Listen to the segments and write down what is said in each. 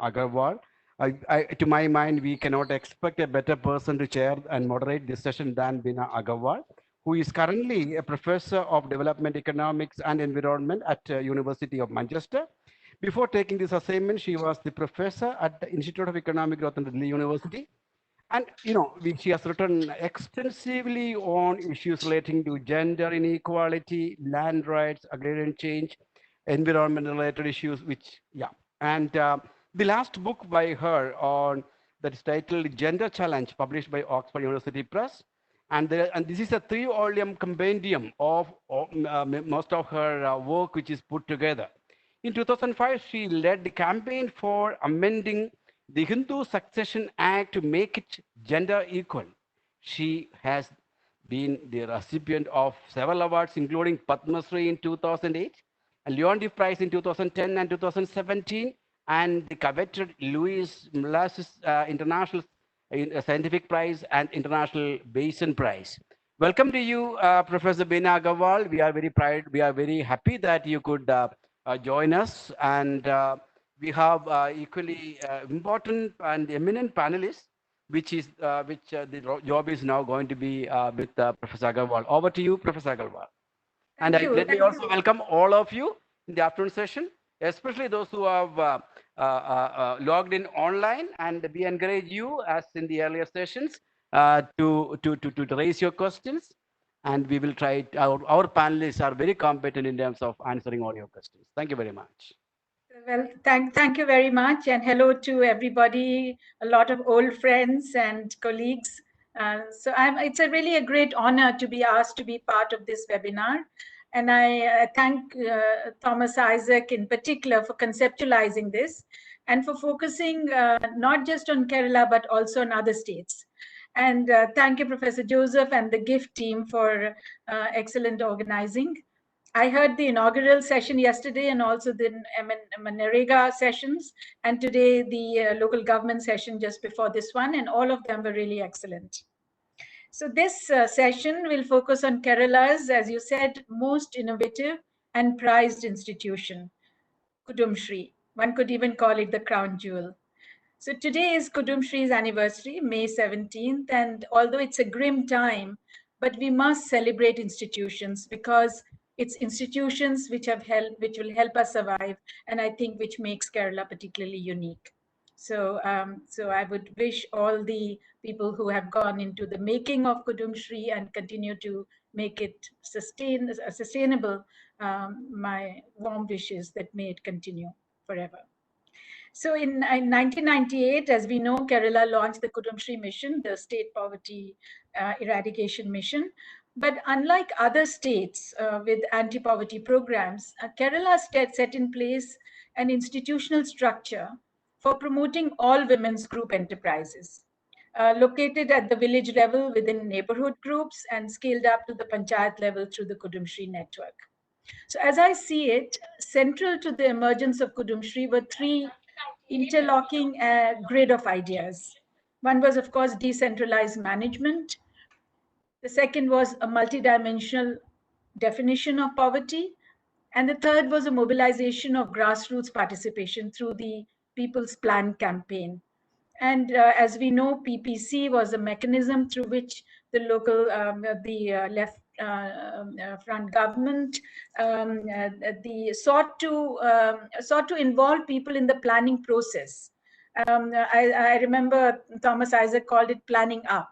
Agarwal. To my mind, we cannot expect a better person to chair and moderate this session than Bina Agarwal, who is currently a professor of development economics and environment at University of Manchester. Before taking this assignment, she was the professor at the Institute of Economic Growth at Delhi University. And she has written extensively on issues relating to gender inequality, land rights, agrarian change, environmental related issues, which, yeah. And the last book by her on that is titled Gender Challenge, published by Oxford University Press. And this is a 3 volume compendium of most of her work, which is put together. In 2005, she led the campaign for amending the Hindu Succession Act to make it gender equal. She has been the recipient of several awards, including Padma Shri in 2008, a Leontief Prize in 2010 and 2017, and the coveted Louis Molasses International Scientific Prize and International Basin Prize. Welcome to you, Professor Bina Agarwal. We are very proud. We are very happy that you could join us, and we have equally important and eminent panelists, which the job is now going to be with Professor Agarwal. Over to you, Professor Agarwal. And Thank you. let me also welcome all of you in the afternoon session, especially those who have logged in online. And we encourage you, as in the earlier sessions, to raise your questions. And we will try, our panelists are very competent in terms of answering all your questions. Thank you very much. Well, thank you very much, and hello to everybody, a lot of old friends and colleagues. It's really a great honor to be asked to be part of this webinar. And I thank Thomas Isaac in particular for conceptualizing this and for focusing not just on Kerala, but also on other states. And thank you, Professor Joseph and the GIFT team for excellent organizing. I heard the inaugural session yesterday and also the Manrega sessions, and today the local government session just before this one, and all of them were really excellent. So this session will focus on Kerala's, as you said, most innovative and prized institution, Kudumbashree. One could even call it the crown jewel. So today is Kudumbashree's anniversary, May 17th, and although it's a grim time, but we must celebrate institutions because it's institutions which will help us survive, and I think which makes Kerala particularly unique. So I would wish all the people who have gone into the making of Kudumbashree and continue to make it sustainable, my warm wishes that may it continue forever. So in 1998, as we know, Kerala launched the Kudumbashree mission, the state poverty eradication mission. But unlike other states with anti-poverty programs, Kerala set in place an institutional structure for promoting all women's group enterprises, located at the village level within neighborhood groups and scaled up to the panchayat level through the Kudumbashree network. So as I see it, central to the emergence of Kudumbashree were three interlocking grid of ideas. One was, of course, decentralized management. The second was a multidimensional definition of poverty. And the third was a mobilization of grassroots participation through the People's Plan campaign. And as we know, PPC was a mechanism through which the local, left front government sought to involve people in the planning process. I remember Thomas Isaac called it planning up.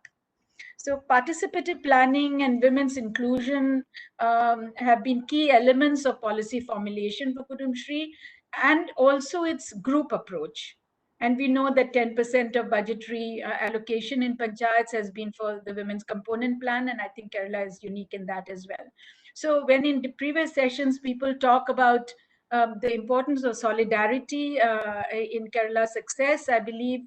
So participative planning and women's inclusion have been key elements of policy formulation for Kudumbashree and also its group approach. And we know that 10% of budgetary allocation in panchayats has been for the women's component plan, and I think Kerala is unique in that as well. So when in the previous sessions people talk about the importance of solidarity in Kerala's success, I believe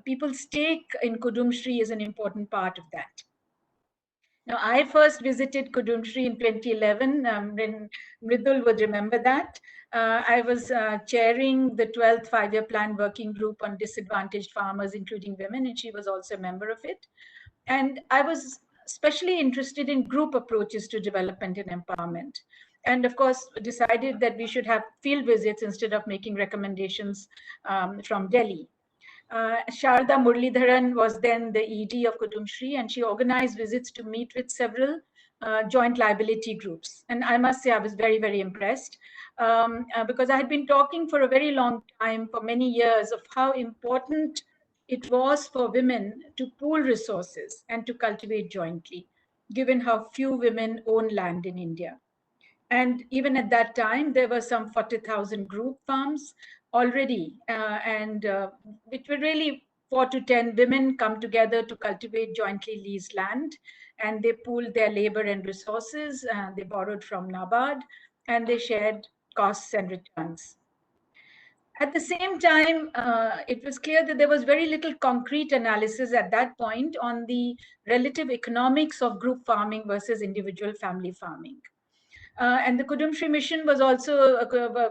people's stake in Kudumbashree is an important part of that. Now, I first visited Kudumbashree in 2011, when Mridul would remember that. I was chairing the 12th five-year plan working group on disadvantaged farmers, including women, and she was also a member of it. And I was especially interested in group approaches to development and empowerment. and of course decided that we should have field visits instead of making recommendations from Delhi. Sharda Muralidharan was then the ED of Kudumbashree, and she organized visits to meet with several joint liability groups. And I must say, I was very, very impressed because I had been talking for a very long time, for many years, of how important it was for women to pool resources and to cultivate jointly, given how few women own land in India. And even at that time, there were some 40,000 group farms already, and which were really 4 to 10 women come together to cultivate jointly leased land, and they pooled their labor and resources. They borrowed from NABARD, and they shared costs and returns. At the same time, it was clear that there was very little concrete analysis at that point on the relative economics of group farming versus individual family farming. And the Kudumbashree mission was also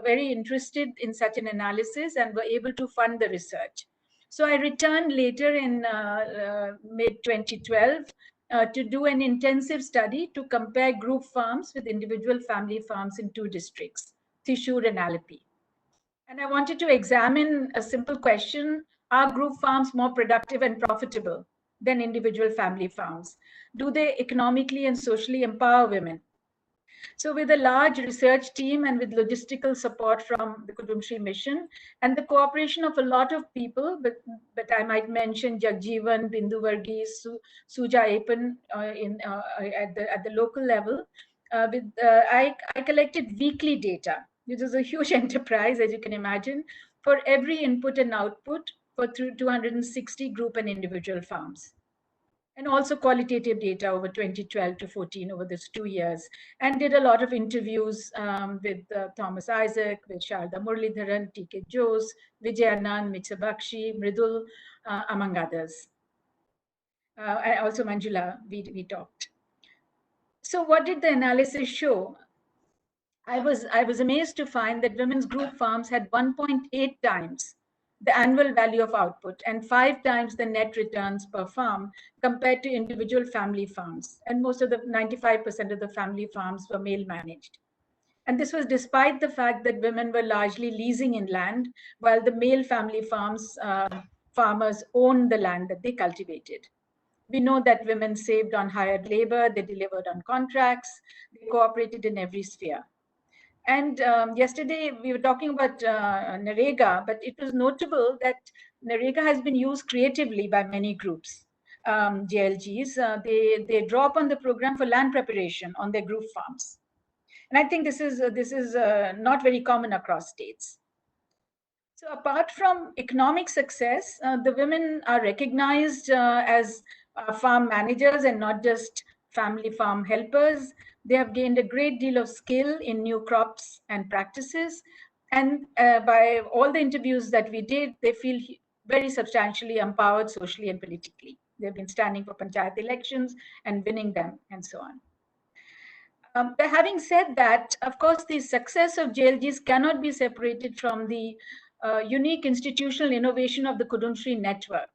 very interested in such an analysis and were able to fund the research. So I returned later in mid 2012 to do an intensive study to compare group farms with individual family farms in 2 districts, Thrissur and Alleppey. And I wanted to examine a simple question: are group farms more productive and profitable than individual family farms? Do they economically and socially empower women? So with a large research team and with logistical support from the Kudumbashree mission and the cooperation of a lot of people, but I might mention Jagjeevan, Bindu Varghese, Suja Apan at the local level. I collected weekly data, which is a huge enterprise, as you can imagine, for every input and output for 260 group and individual farms, and also qualitative data over 2012 to 14 over these 2 years, and did a lot of interviews with Thomas Isaac, with Sharda Muralidharan, T.K. Jose, Vijay Anand, Mitsa Bakshi, Mridul, among others. And also Manjula, we talked. So what did the analysis show? I was amazed to find that women's group farms had 1.8 times the annual value of output and 5 times the net returns per farm compared to individual family farms. And most of the 95% of the family farms were male managed. And this was despite the fact that women were largely leasing in land, while the male family farmers owned the land that they cultivated. We know that women saved on hired labor, they delivered on contracts, they cooperated in every sphere. And yesterday we were talking about Narega, but it was notable that Narega has been used creatively by many groups, JLGs. They draw upon the program for land preparation on their group farms. And I think this is not very common across states. So apart from economic success, the women are recognized as farm managers and not just family farm helpers. They have gained a great deal of skill in new crops and practices. And by all the interviews that we did, they feel very substantially empowered socially and politically. They've been standing for panchayat elections and winning them and so on. But having said that, of course, the success of JLGs cannot be separated from the unique institutional innovation of the Kudumbashree network,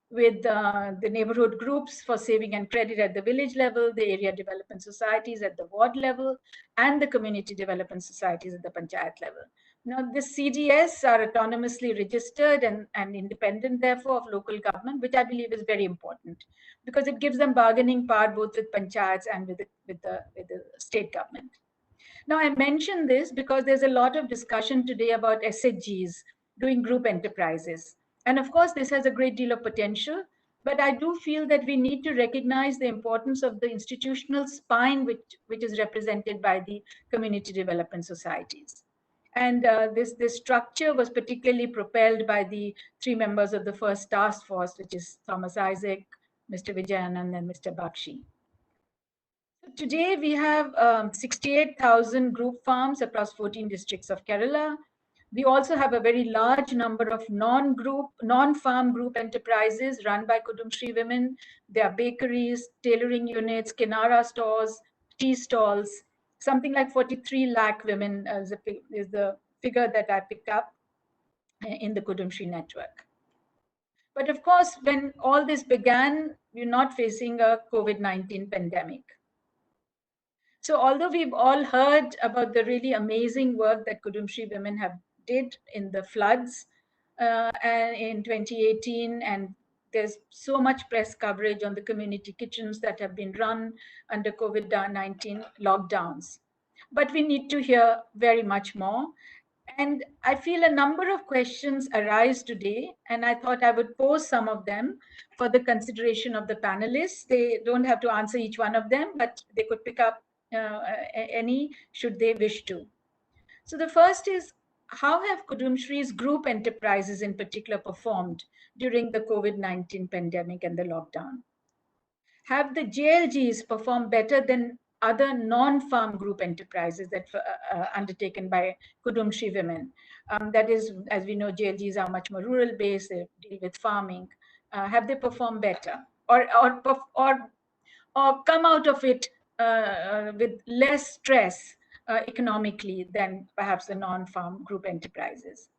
with the neighborhood groups for saving and credit at the village level, the area development societies at the ward level, and the community development societies at the panchayat level. Now, the CDS are autonomously registered and independent, therefore, of local government, which I believe is very important because it gives them bargaining power both with panchayats and with the state government. Now, I mention this because there's a lot of discussion today about SHGs doing group enterprises. And of course, this has a great deal of potential, but I do feel that we need to recognize the importance of the institutional spine which is represented by the community development societies. And this structure was particularly propelled by the 3 members of the first task force, which is Thomas Isaac, Mr. Vijayanand, and Mr. Bakshi. Today, we have 68,000 group farms across 14 districts of Kerala. We also have a very large number of non-farm group enterprises run by Kudumbashree women. There are bakeries, tailoring units, Kinara stores, tea stalls. Something like 43 lakh women is the figure that I picked up in the Kudumbashree network. But of course, when all this began, we're not facing a COVID-19 pandemic. So although we've all heard about the really amazing work that Kudumbashree women have did in the floods and in 2018, and there's so much press coverage on the community kitchens that have been run under COVID-19 lockdowns. But we need to hear very much more. And I feel a number of questions arise today, and I thought I would pose some of them for the consideration of the panelists. They don't have to answer each one of them, but they could pick up any should they wish to. So the first is, how have Kudumshree's group enterprises in particular performed during the COVID-19 pandemic and the lockdown? Have the JLGs performed better than other non-farm group enterprises that undertaken by Kudumshree women? That is, as we know, JLGs are much more rural-based, they deal with farming. Have they performed better? Or come out of it with less stress economically than perhaps the non-farm group enterprises?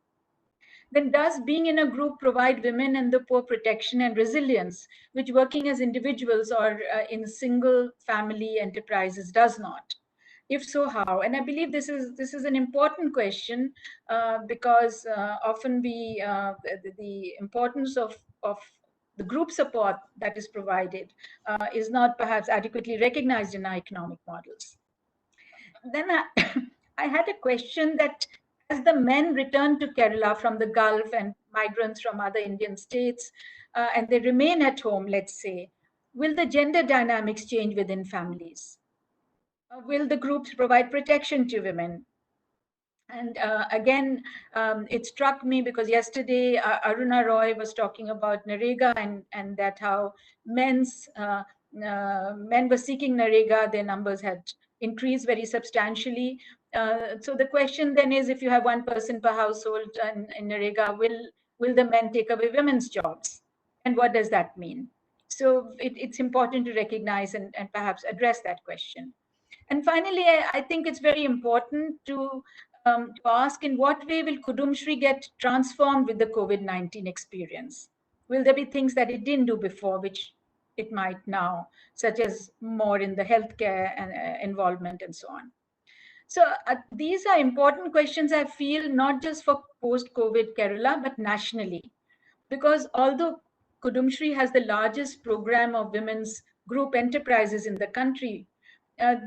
Then does being in a group provide women and the poor protection and resilience, which working as individuals or in single family enterprises does not? If so, how? And I believe this is an important question because often the importance of the group support that is provided is not perhaps adequately recognized in our economic models. Then I had a question that as the men return to Kerala from the Gulf and migrants from other Indian states, and they remain at home, let's say, will the gender dynamics change within families? Will the groups provide protection to women? And again, it struck me because yesterday Aruna Roy was talking about Narega and that how men were seeking Narega, their numbers had increased very substantially. So the question then is, if you have one person per household in Narega, will the men take away women's jobs? And what does that mean? So it's important to recognize and perhaps address that question. And finally, I think it's very important to ask, in what way will Kudumshree get transformed with the COVID-19 experience? Will there be things that it didn't do before, which it might now, such as more in the healthcare and involvement and so on? So these are important questions, I feel, not just for post-COVID Kerala, but nationally. Because although Kudumshree has the largest program of women's group enterprises in the country,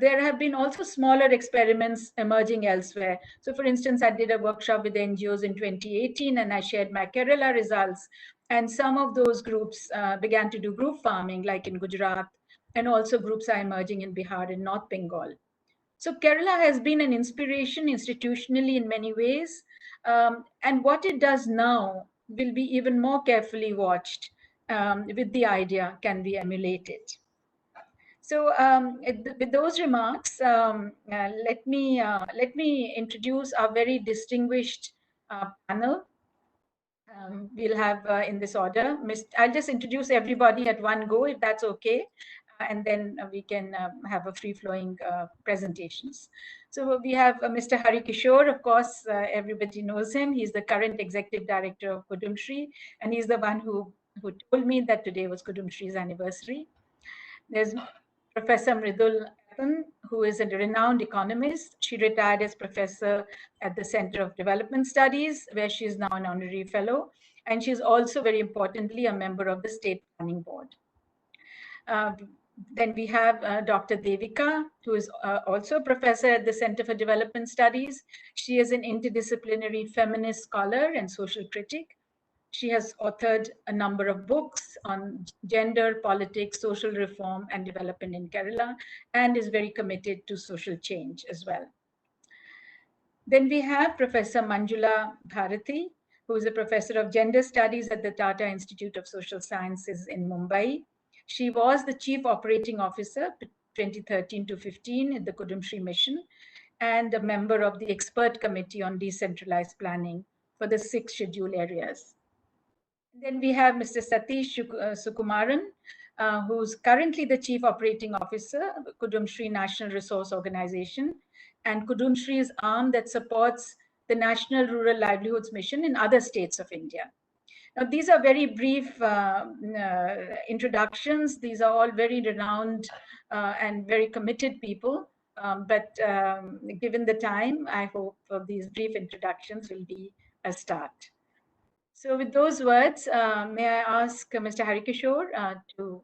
there have been also smaller experiments emerging elsewhere. So for instance, I did a workshop with NGOs in 2018 and I shared my Kerala results. And some of those groups began to do group farming, like in Gujarat, and also groups are emerging in Bihar and North Bengal. So Kerala has been an inspiration institutionally in many ways. And what it does now will be even more carefully watched with the idea, can we emulate it? So with those remarks, let me introduce our very distinguished panel. We'll have in this order. I'll just introduce everybody at one go, if that's okay, and then we can have a free-flowing presentations. So we have Mr. Hari Kishore, of course, everybody knows him. He's the current executive director of Kudumshree, and he's the one who told me that today was Kudumshree's anniversary. There's Professor Mridul, who is a renowned economist. She retired as professor at the Center of Development Studies, where she is now an honorary fellow. And she's also, very importantly, a member of the State Planning Board. Then we have Dr. Devika, who is also a professor at the Center for Development Studies. She is an interdisciplinary feminist scholar and social critic. She has authored a number of books on gender, politics, social reform, and development in Kerala, and is very committed to social change as well. Then we have Professor Manjula Bharati, who is a professor of gender studies at the Tata Institute of Social Sciences in Mumbai. She was the chief operating officer 2013 to 15 in the Kudumshree mission and a member of the expert committee on decentralized planning for the 6 schedule areas. Then we have Mr. Satish Sukumaran, who's currently the Chief Operating Officer of Kudumshree National Resource Organization and Kudumshree's arm that supports the National Rural Livelihoods Mission in other states of India. Now, these are very brief introductions. These are all very renowned and very committed people. But given the time, I hope these brief introductions will be a start. So with those words, may I ask Mr. Harikishore to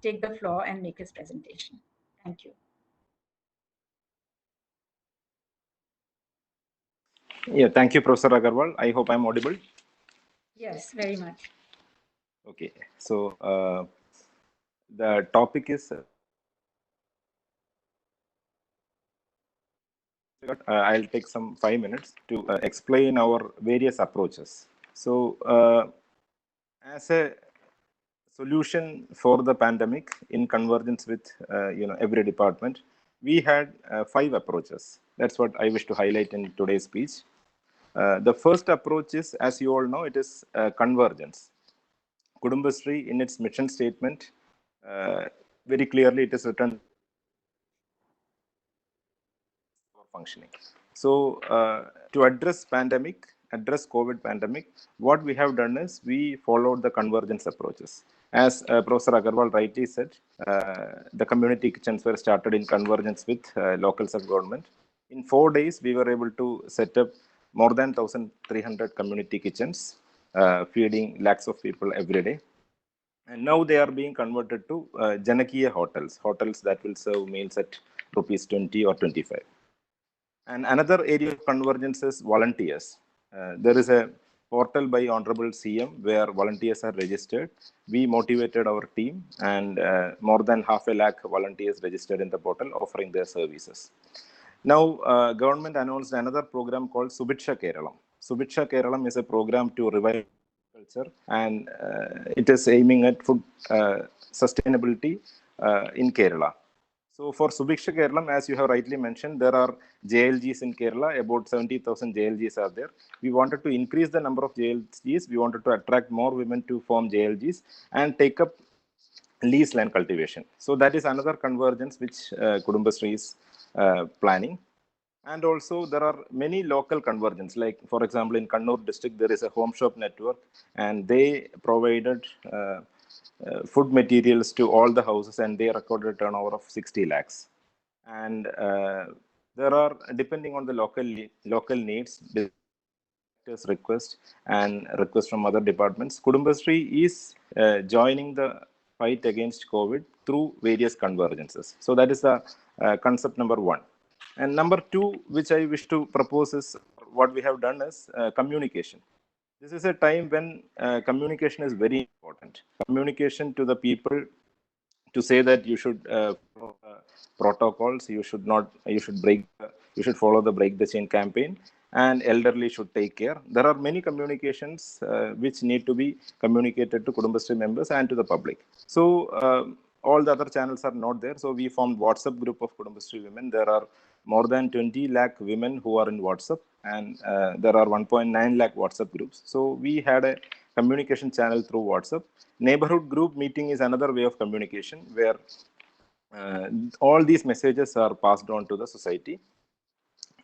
take the floor and make his presentation. Thank you. Yeah, thank you, Professor Agarwal. I hope I'm audible. Yes, very much. Okay, so the topic is I'll take some 5 minutes to explain our various approaches. So, as a solution for the pandemic in convergence with every department, we had 5 approaches. That's what I wish to highlight in today's speech. The first approach is, as you all know, it is convergence. Kudumbashree, in its mission statement, very clearly it is written for functioning. So, to address COVID pandemic, what we have done is we followed the convergence approaches. As Professor Agarwal rightly said, the community kitchens were started in convergence with local self-government. In 4 days, we were able to set up more than 1,300 community kitchens, feeding lakhs of people every day. And now they are being converted to Janakiya hotels that will serve meals at rupees 20 or 25. And another area of convergence is volunteers. There is a portal by Honorable CM where volunteers are registered. We motivated our team, and more than 500,000 volunteers registered in the portal offering their services. Now, government announced another program called Subiksha Keralam. Subiksha Keralam is a program to revive culture, and it is aiming at food sustainability in Kerala. So for Subiksha Keralam, as you have rightly mentioned, there are JLGs in Kerala, about 70,000 JLGs are there. We wanted to increase the number of JLGs. We wanted to attract more women to form JLGs and take up lease land cultivation. So that is another convergence which Kudumbashree is planning. And also there are many local convergence. Like for example, in Kannur district, there is a home shop network, and they provided food materials to all the houses, and they recorded a turnover of 60 lakhs. And there are, depending on the local needs, request and request from other departments, Kudumbashree is joining the fight against COVID through various convergences. So that is the concept number one. And number two, which I wish to propose, is what we have done is communication. This is a time when communication is very important. Communication to the people, to say that you should follow protocols, you should follow the break the chain campaign, and elderly should take care. There are many communications which need to be communicated to Kudumbashree members and to the public. So all the other channels are not there. So we formed WhatsApp group of Kudumbashree women. There are more than 20 lakh women who are in WhatsApp, and there are 1.9 lakh WhatsApp groups. So we had a communication channel through WhatsApp. Neighborhood group meeting is another way of communication where all these messages are passed on to the society,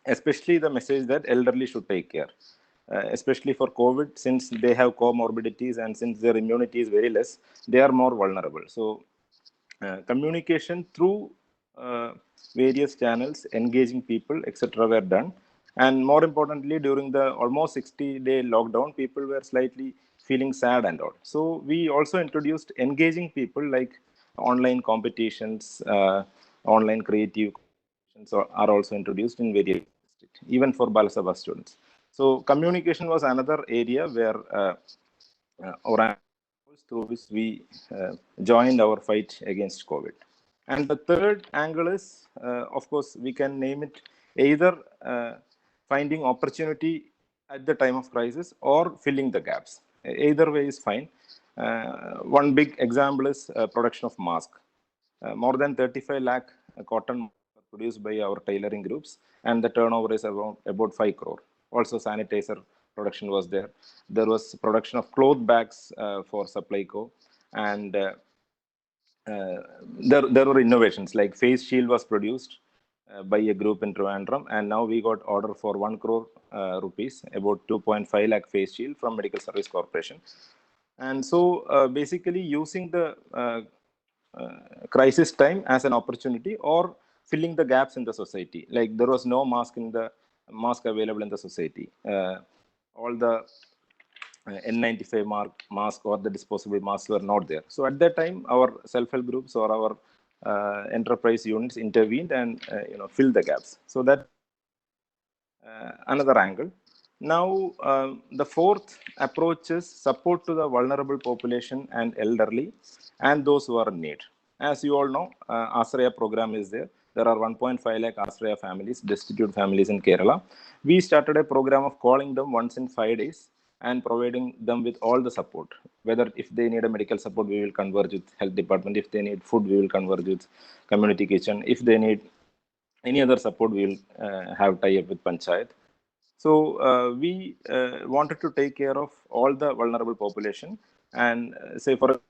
especially the message that elderly should take care. Especially for COVID, since they have comorbidities and since their immunity is very less, they are more vulnerable. So communication through various channels, engaging people, etc., were done. And more importantly, during the almost 60-day lockdown, people were slightly feeling sad and all. So we also introduced engaging people, like online competitions, online creative competitions are also introduced in various districts, even for Balasabha students. So communication was another area where our through which we joined our fight against COVID. And the third angle is, of course, we can name it either finding opportunity at the time of crisis or filling the gaps. Either way is fine. One big example is production of mask. More than 35 lakh cotton masks are produced by our tailoring groups, and the turnover is about 5 crore. Also, sanitizer production was there. There was production of cloth bags for Supplyco, and there were innovations like face shield was produced by a group in Trivandrum, and now we got order for 1 crore rupees, about 2.5 lakh face shield from Medical Service Corporation. And so basically using the crisis time as an opportunity, or filling the gaps in the society. Like there was no mask available in the society. All the N95 mask or the disposable masks were not there. So at that time, our self-help groups or our enterprise units intervened and filled the gaps. So that another angle. Now, the fourth approach is support to the vulnerable population and elderly and those who are in need. As you all know, Asraya program is there. There are 1.5 lakh Asraya families, destitute families in Kerala. We started a program of calling them once in 5 days and providing them with all the support. Whether if they need a medical support, we will converge with health department. If they need food, we will converge with community kitchen. If they need any other support, we will have tie-up with Panchayat. So we wanted to take care of all the vulnerable population, and say for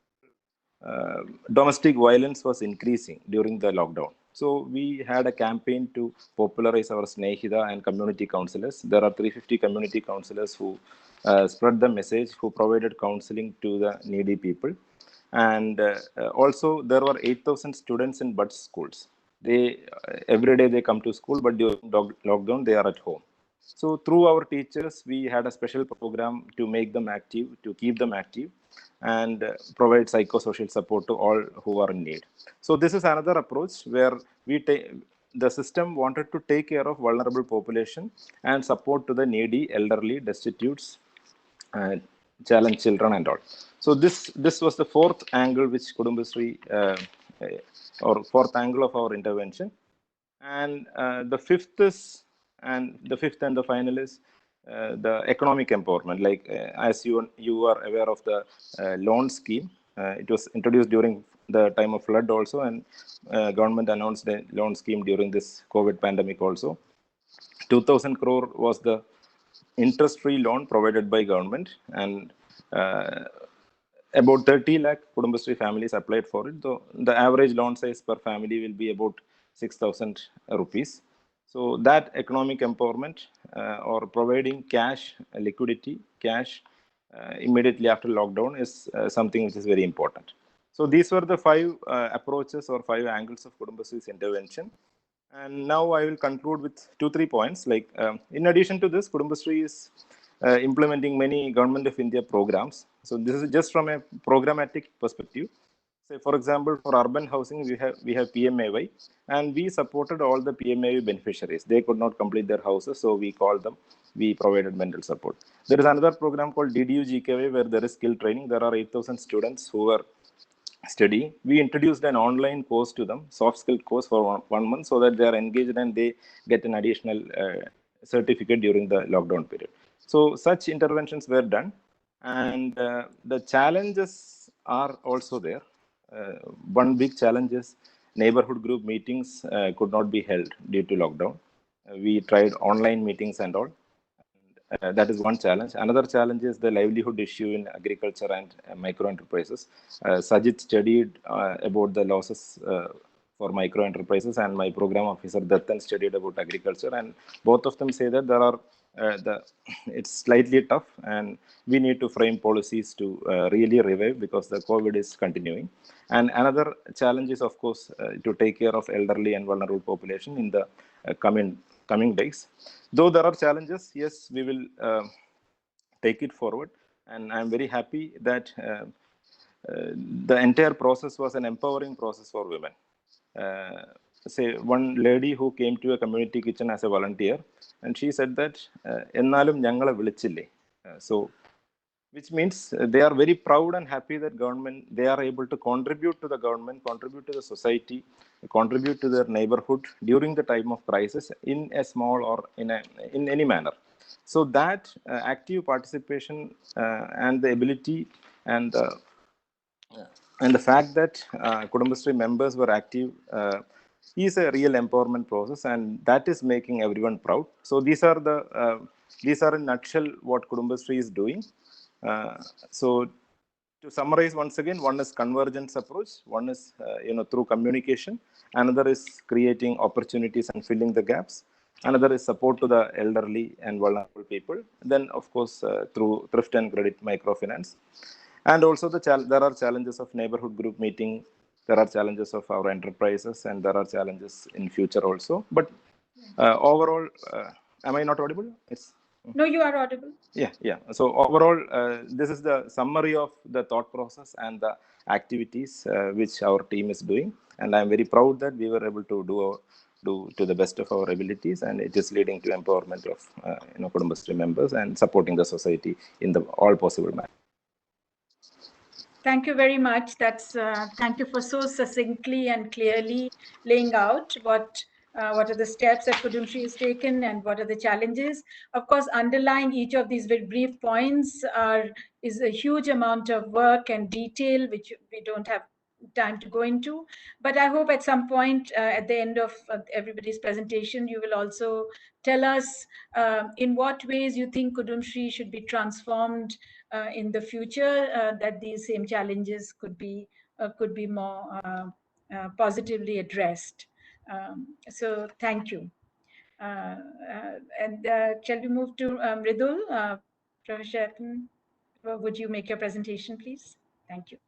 domestic violence was increasing during the lockdown. So we had a campaign to popularize our Snehida and community counselors. There are 350 community counselors who spread the message, who provided counseling to the needy people. And also there were 8,000 students in BUDS schools. They every day they come to school, but during lockdown they are at home. So through our teachers, we had a special program to make them active, to keep them active, and provide psychosocial support to all who are in need. So this is another approach where the system wanted to take care of vulnerable population and support to the needy, elderly, destitutes, challenged children and all. So this was the fourth angle which Kudumbashree or fourth angle of our intervention. And the fifth and the final is the economic empowerment. Like as you are aware of the loan scheme, it was introduced during the time of flood also, and government announced a loan scheme during this COVID pandemic also. 2,000 crore was the interest-free loan provided by government, and about 30 lakh Kudumbashree families applied for it. Though the average loan size per family will be about 6,000 rupees. So that economic empowerment or providing cash, liquidity, cash immediately after lockdown is something which is very important. So these were the five approaches or five angles of Kudumbashree's intervention. And now I will conclude with 2-3 points. Like in addition to this, Kudumbashree is implementing many Government of India programs. So this is just from a programmatic perspective. Say, for example, for urban housing, we have PMAY, and we supported all the PMAY beneficiaries. They could not complete their houses, so we called them. We provided mental support. There is another program called DDU GKY, where there is skill training. There are 8,000 students who are studying. We introduced an online course to them, soft skill course for one month, so that they are engaged and they get an additional certificate during the lockdown period. So such interventions were done, and the challenges are also there. One big challenge is neighborhood group meetings could not be held due to lockdown. We tried online meetings and all. That is one challenge. Another challenge is the livelihood issue in agriculture and micro enterprises. Sajid studied about the losses for micro enterprises, and my program officer Dattan studied about agriculture, and both of them say that there are it's slightly tough, and we need to frame policies to really revive, because the COVID is continuing. And another challenge is, of course, to take care of elderly and vulnerable population in the coming days. Though there are challenges, yes, we will take it forward. And I'm very happy that the entire process was an empowering process for women. Say, one lady who came to a community kitchen as a volunteer, and she said that, "Ennalum ഞങ്ങളെ വിളിച്ചില്ലേ?" So, which means they are very proud and happy that they are able to contribute to the government, contribute to the society, contribute to their neighborhood during the time of crisis in a small or in any manner. So that active participation and the ability and the fact that Kudumbashree members were active is a real empowerment process, and that is making everyone proud. So these are in nutshell what Kudumbashree is doing. So to summarize once again, one is convergence approach, one is through communication, another is creating opportunities and filling the gaps, another is support to the elderly and vulnerable people, then of course through thrift and credit microfinance. And also there are challenges of neighborhood group meeting There are challenges of our enterprises, and there are challenges in future also. But overall, am I not audible? It's No, you are audible. yeah. So overall, this is the summary of the thought process and the activities which our team is doing, and I'm very proud that we were able to do to the best of our abilities, and it is leading to empowerment of Kudumbashree members and supporting the society in the all possible manner. Thank you very much. Thank you for so succinctly and clearly laying out what are the steps that Kudumbashree has taken and what are the challenges. Of course, underlying each of these very brief points is a huge amount of work and detail, which we don't have time to go into. But I hope at some point at the end of everybody's presentation, you will also tell us in what ways you think Kudumbashree should be transformed in the future, that these same challenges could be more positively addressed. So thank you. And shall we move to Mridul? Professor Shepton, would you make your presentation, please? Thank you.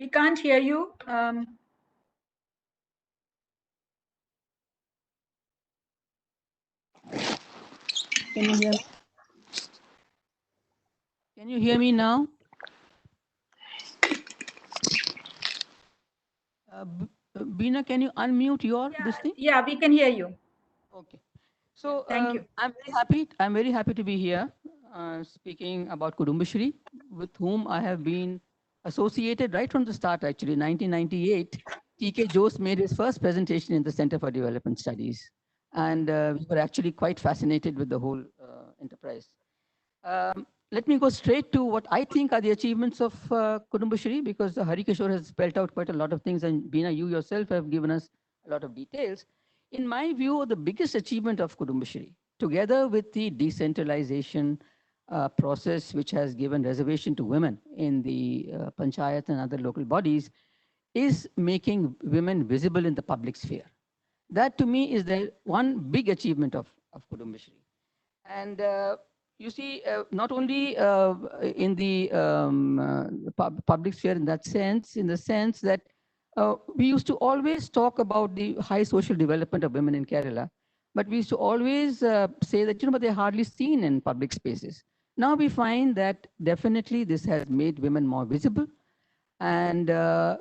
We can't hear you. Can you hear me? Can you hear me now? Beena, can you unmute your this thing? Yeah, we can hear you. Okay. So Thank you. I'm very happy. I'm very happy to be here speaking about Kudumbashree, with whom I have been associated right from the start. Actually, 1998, T.K. Jose made his first presentation in the Center for Development Studies, and we were actually quite fascinated with the whole enterprise. Let me go straight to what I think are the achievements of Kudumbashree, because Hari Kishore has spelled out quite a lot of things, and Beena, you yourself have given us a lot of details. In my view, the biggest achievement of Kudumbashree, together with the decentralization process, which has given reservation to women in the panchayat and other local bodies, is making women visible in the public sphere. That to me is the one big achievement of Kudumbashree. And you see, not only in the public sphere in that sense, in the sense that we used to always talk about the high social development of women in Kerala, but we used to always say that, but they're hardly seen in public spaces. Now we find that definitely this has made women more visible, and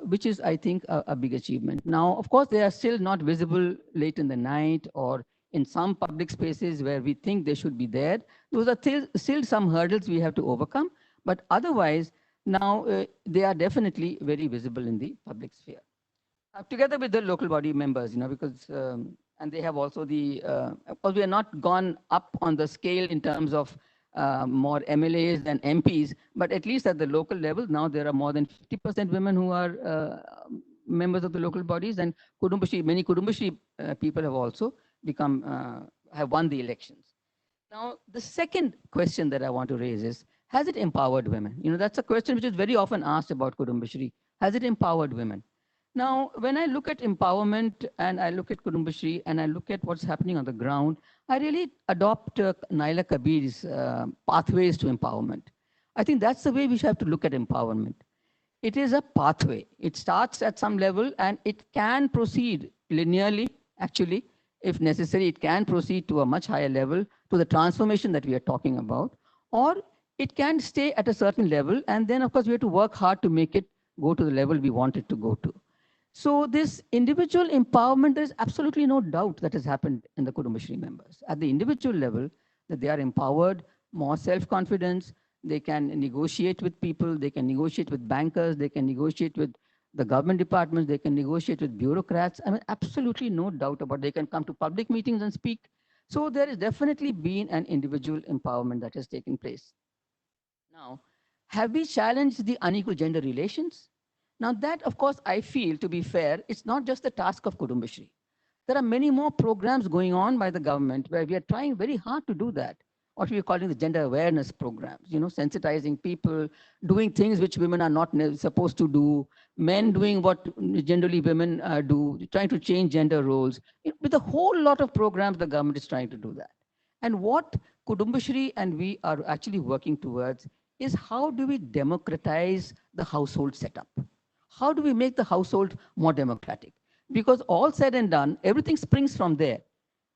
which is, I think, a big achievement. Now, of course, they are still not visible late in the night or in some public spaces where we think they should be there. Those are still some hurdles we have to overcome, but otherwise, now they are definitely very visible in the public sphere. Together with the local body members, because, and they have also of course, we are not gone up on the scale in terms of more MLAs and MPs, but at least at the local level, now there are more than 50% women who are members of the local bodies, and many Kudumbashree people have also have won the elections. Now, the second question that I want to raise is, has it empowered women? That's a question which is very often asked about Kudumbashree. Has it empowered women? Now, when I look at empowerment and I look at Kudumbashree and I look at what's happening on the ground, I really adopt Naila Kabir's pathways to empowerment. I think that's the way we should have to look at empowerment. It is a pathway. It starts at some level and it can proceed linearly, actually. If necessary, it can proceed to a much higher level, to the transformation that we are talking about, or it can stay at a certain level, and then, of course, we have to work hard to make it go to the level we want it to go to. So this individual empowerment, there is absolutely no doubt that has happened in the Kudumbashree members. At the individual level, that they are empowered, more self-confidence, they can negotiate with people, they can negotiate with bankers, they can negotiate with the government departments, they can negotiate with bureaucrats. I mean, absolutely no doubt about it. They can come to public meetings and speak. So there has definitely been an individual empowerment that has taken place. Now, have we challenged the unequal gender relations? Now that, of course, I feel, to be fair, it's not just the task of Kudumbashree. There are many more programs going on by the government where we are trying very hard to do that. What we are calling the gender awareness programs, sensitizing people, doing things which women are not supposed to do, men doing what generally women do, trying to change gender roles. With a whole lot of programs, the government is trying to do that. And what Kudumbashree and we are actually working towards is how do we democratize the household setup? How do we make the household more democratic? Because all said and done, everything springs from there.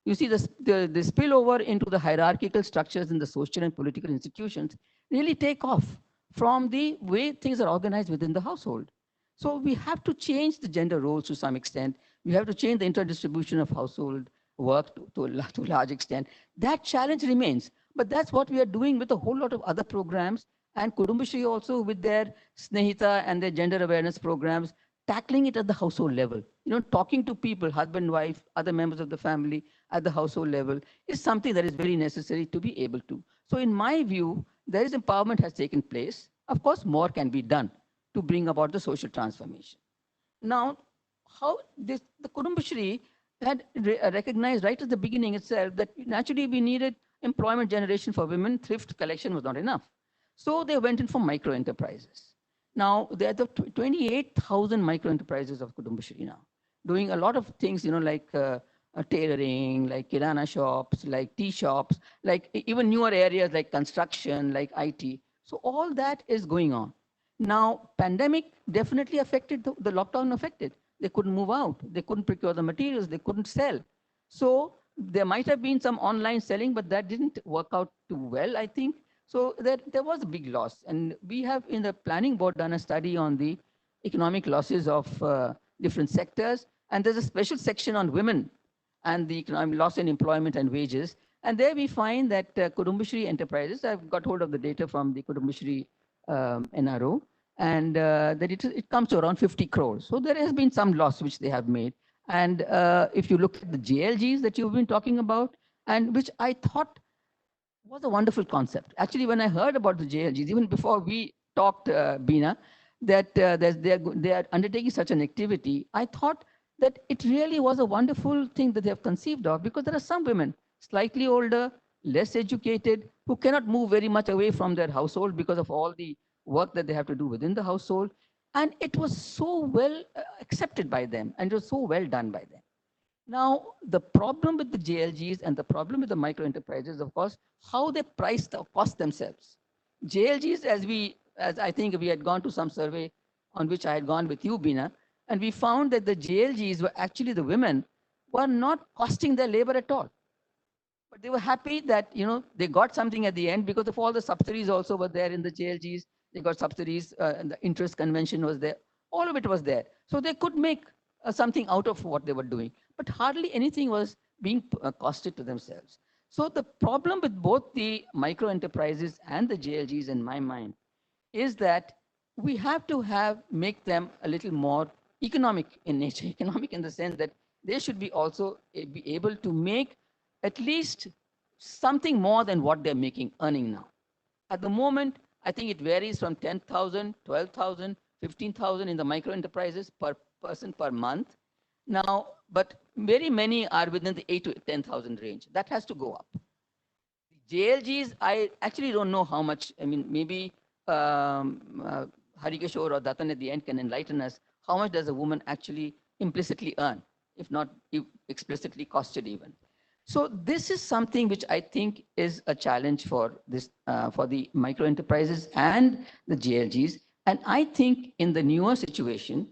You see, the spillover into the hierarchical structures in the social and political institutions really take off from the way things are organized within the household. So we have to change the gender roles to some extent. We have to change the interdistribution of household work to a large extent. That challenge remains. But that's what we are doing with a whole lot of other programs. And Kudumbashree also with their Snehita and their gender awareness programs, tackling it at the household level. Talking to people, husband, wife, other members of the family at the household level is something that is very necessary to be able to. So in my view, there is empowerment has taken place. Of course, more can be done to bring about the social transformation. Now, how the Kudumbashree had recognized right at the beginning itself that naturally we needed employment generation for women. Thrift collection was not enough. So they went in for micro enterprises. Now, there are the 28,000 micro enterprises of Kudumbashree now, doing a lot of things, like tailoring, like kirana shops, like tea shops, like even newer areas like construction, like IT. So all that is going on. Now, pandemic definitely affected, the lockdown affected. They couldn't move out. They couldn't procure the materials. They couldn't sell. So there might have been some online selling, but that didn't work out too well, I think. So there was a big loss. And we have in the planning board done a study on the economic losses of different sectors. And there's a special section on women and the economic loss in employment and wages. And there we find that Kudumbashree enterprises, I've got hold of the data from the Kudumbashree NRO, and that it comes to around 50 crores. So there has been some loss which they have made. And if you look at the JLGs that you've been talking about, and which I thought was a wonderful concept. Actually, when I heard about the JLGs, even before we talked, Beena, that they are undertaking such an activity, I thought that it really was a wonderful thing that they have conceived of, because there are some women slightly older, less educated, who cannot move very much away from their household because of all the work that they have to do within the household. And it was so well accepted by them, and it was so well done by them. Now, the problem with the JLGs and the problem with the micro enterprises, of course, how they price the cost themselves. JLGs, as I think we had gone to some survey on which I had gone with you, Beena, and we found that the JLGs were actually the women were not costing their labor at all. But they were happy that, they got something at the end because of all the subsidies also were there in the JLGs. They got subsidies and the interest convention was there. All of it was there. So they could make something out of what they were doing, but hardly anything was being costed to themselves. So the problem with both the micro enterprises and the JLGs in my mind is that we have to make them a little more economic in nature, economic in the sense that they should be also be able to make at least something more than what they're earning now. At the moment, I think it varies from 10,000, 12,000, 15,000 in the micro enterprises per person per month. Now, but very many are within the 8 to 10,000 range. That has to go up. The JLGs, I actually don't know how much. I mean, maybe Harikishore or Datan at the end can enlighten us. How much does a woman actually implicitly earn, if not explicitly costed even? So this is something which I think is a challenge for the micro enterprises and the JLGs. And I think in the newer situation,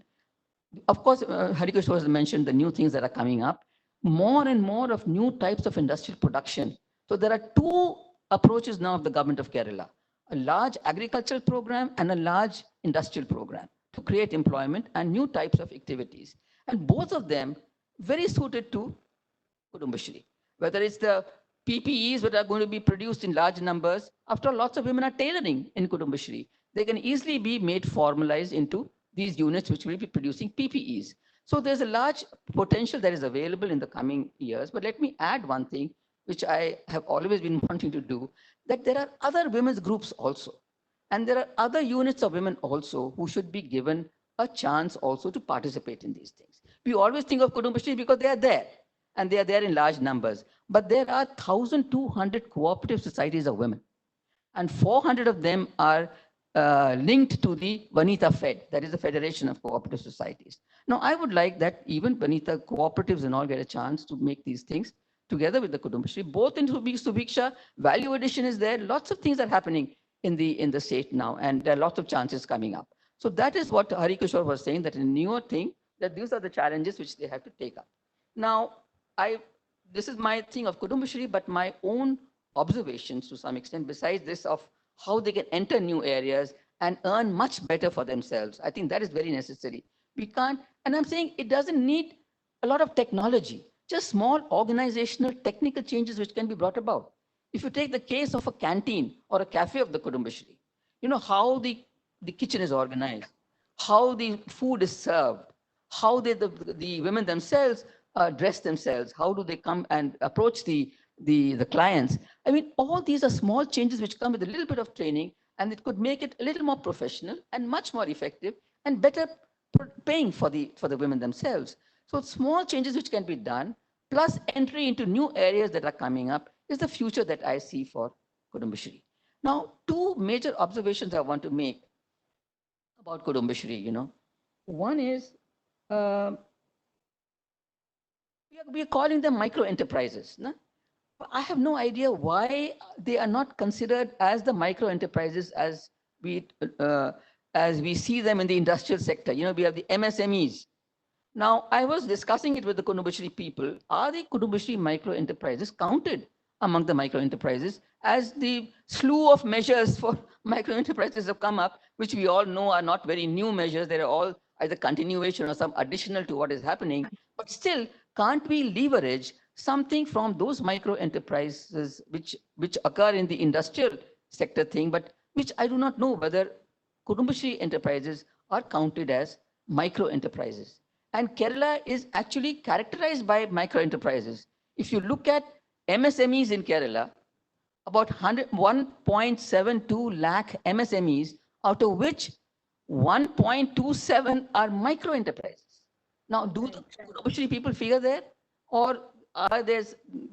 of course, Harikishore has mentioned the new things that are coming up, more and more of new types of industrial production. So there are two approaches now of the government of Kerala, a large agricultural program and a large industrial program to create employment and new types of activities. And both of them very suited to Kudumbashree. Whether it's the PPEs that are going to be produced in large numbers, after all, lots of women are tailoring in Kudumbashree. They can easily be made formalized into these units which will be producing PPEs. So there's a large potential that is available in the coming years. But let me add one thing, which I have always been wanting to do, that there are other women's groups also. And there are other units of women also who should be given a chance also to participate in these things. We always think of Kudumbashree because they are there, and they are there in large numbers. But there are 1,200 cooperative societies of women, and 400 of them are linked to the Vanita Fed, that is the Federation of Cooperative Societies. Now, I would like that even Vanita cooperatives and all get a chance to make these things. together with the Kudumbashree, both in Subiksha, value addition is there. Lots of things are happening in the state now, and there are lots of chances coming up. So that is what Hari Kishore was saying, that a newer thing, that these are the challenges which they have to take up. Now, this is my thing of Kudumbashree, but my own observations to some extent, besides this of how they can enter new areas and earn much better for themselves. I think that is very necessary. We can't, and I'm saying it doesn't need a lot of technology, just small organizational technical changes which can be brought about. If you take the case of a canteen or a cafe of the Kudumbashree, you know how the kitchen is organized, how the food is served, how the women themselves dress themselves, how do they come and approach the clients. I mean, all these are small changes which come with a little bit of training, and it could make it a little more professional and much more effective and better paying for the women themselves. So small changes which can be done, plus entry into new areas that are coming up, is the future that I see for Kudumbashree. Now, two major observations I want to make about Kudumbashree, One is, uh, we are calling them micro enterprises. No? I have no idea why they are not considered as the micro enterprises we uh, as we see them in the industrial sector. We have the MSMEs. Now, I was discussing it with the Kudumbashree people. Are the Kudumbashree micro enterprises counted among the micro enterprises, as the slew of measures for micro enterprises have come up, which we all know are not very new measures. They are all either continuation or some additional to what is happening. But still, can't we leverage something from those micro enterprises which occur in the industrial sector thing, but which I do not know whether Kudumbashree enterprises are counted as micro enterprises. And Kerala is actually characterized by micro enterprises. If you look at MSMEs in Kerala, about 1.72 lakh MSMEs, out of which 1.27 are micro enterprises. Now, do the Kudumbashree people figure there? Or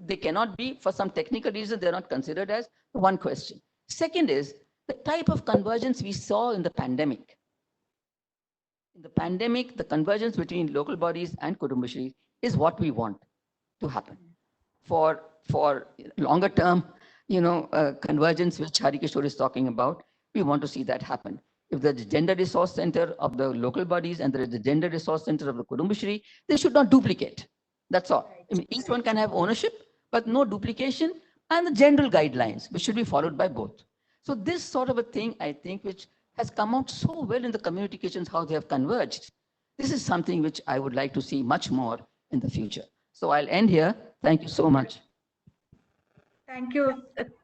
they cannot be, for some technical reason, they're not considered as? One question. Second is the type of convergence we saw in the pandemic. In the pandemic, the convergence between local bodies and Kudumbashree is what we want to happen. For longer term, convergence, which Hari Kishore is talking about, we want to see that happen. If there's a gender resource center of the local bodies and there is a gender resource center of the Kudumbashree, they should not duplicate. That's all. I mean, each one can have ownership, but no duplication, and the general guidelines, which should be followed by both. So this sort of a thing, I think, which has come out so well in the community kitchens, how they have converged. This is something which I would like to see much more in the future. So I'll end here. Thank you so much. Thank you.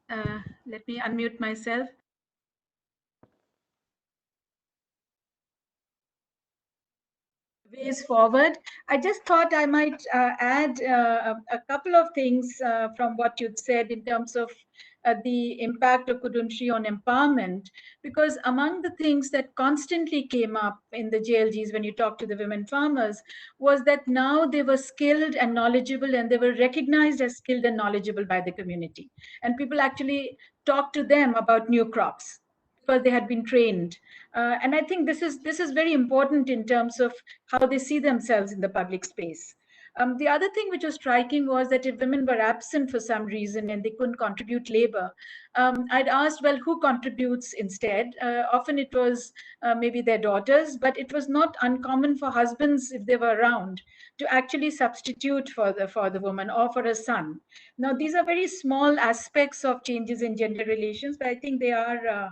Let me unmute myself. Ways forward. I just thought I might add a couple of things from what you'd said in terms of the impact of Kudumbashree on empowerment, because among the things that constantly came up in the JLGs when you talk to the women farmers was that now they were skilled and knowledgeable, and they were recognized as skilled and knowledgeable by the community. And people actually talked to them about new crops because they had been trained. And I think this is very important in terms of how they see themselves in the public space. The other thing which was striking was that if women were absent for some reason and they couldn't contribute labor, I'd asked, well, who contributes instead? Often it was maybe their daughters, but it was not uncommon for husbands, if they were around, to actually substitute for the woman or for a son. Now, these are very small aspects of changes in gender relations, but I think they are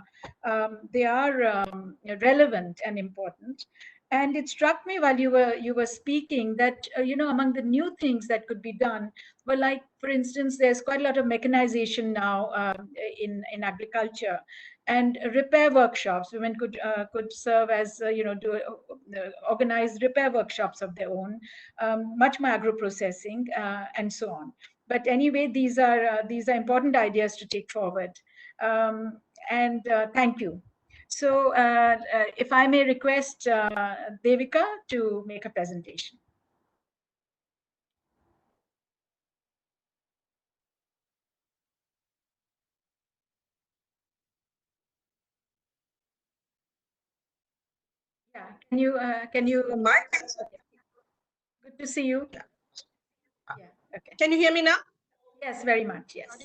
relevant and important. And it struck me while you were speaking that among the new things that could be done were, like, for instance, there's quite a lot of mechanization now in agriculture, and repair workshops. Women could serve as do organize repair workshops of their own, much more agro processing, and so on. But anyway, these are important ideas to take forward. And thank you. So if I may request Devika to make a presentation. Yeah, can you Mike? good to see you. Yeah, okay. Can you hear me now? Yes, very much. Yes.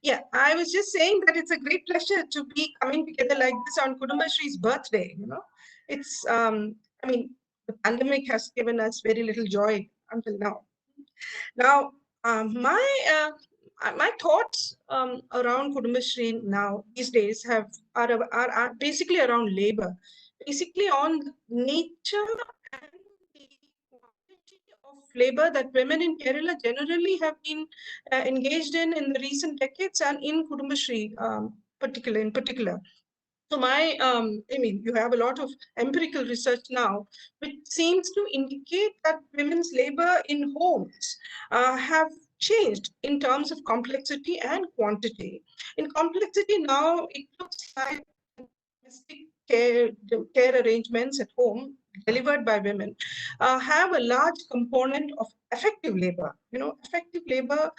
Yeah, I was just saying that it's a great pleasure to be coming together like this on Kudumbashree's birthday. It's I mean, the pandemic has given us very little joy until now. Now, my thoughts around Kudumbashree now these days are basically around labor, basically on the nature and the quality of labor that women in Kerala generally have been engaged in the recent decades, and in Kudumbashree in particular. So you have a lot of empirical research now, which seems to indicate that women's labor in homes have changed in terms of complexity and quantity. In complexity now, it looks like domestic care arrangements at home delivered by women have a large component of effective labor. Effective labor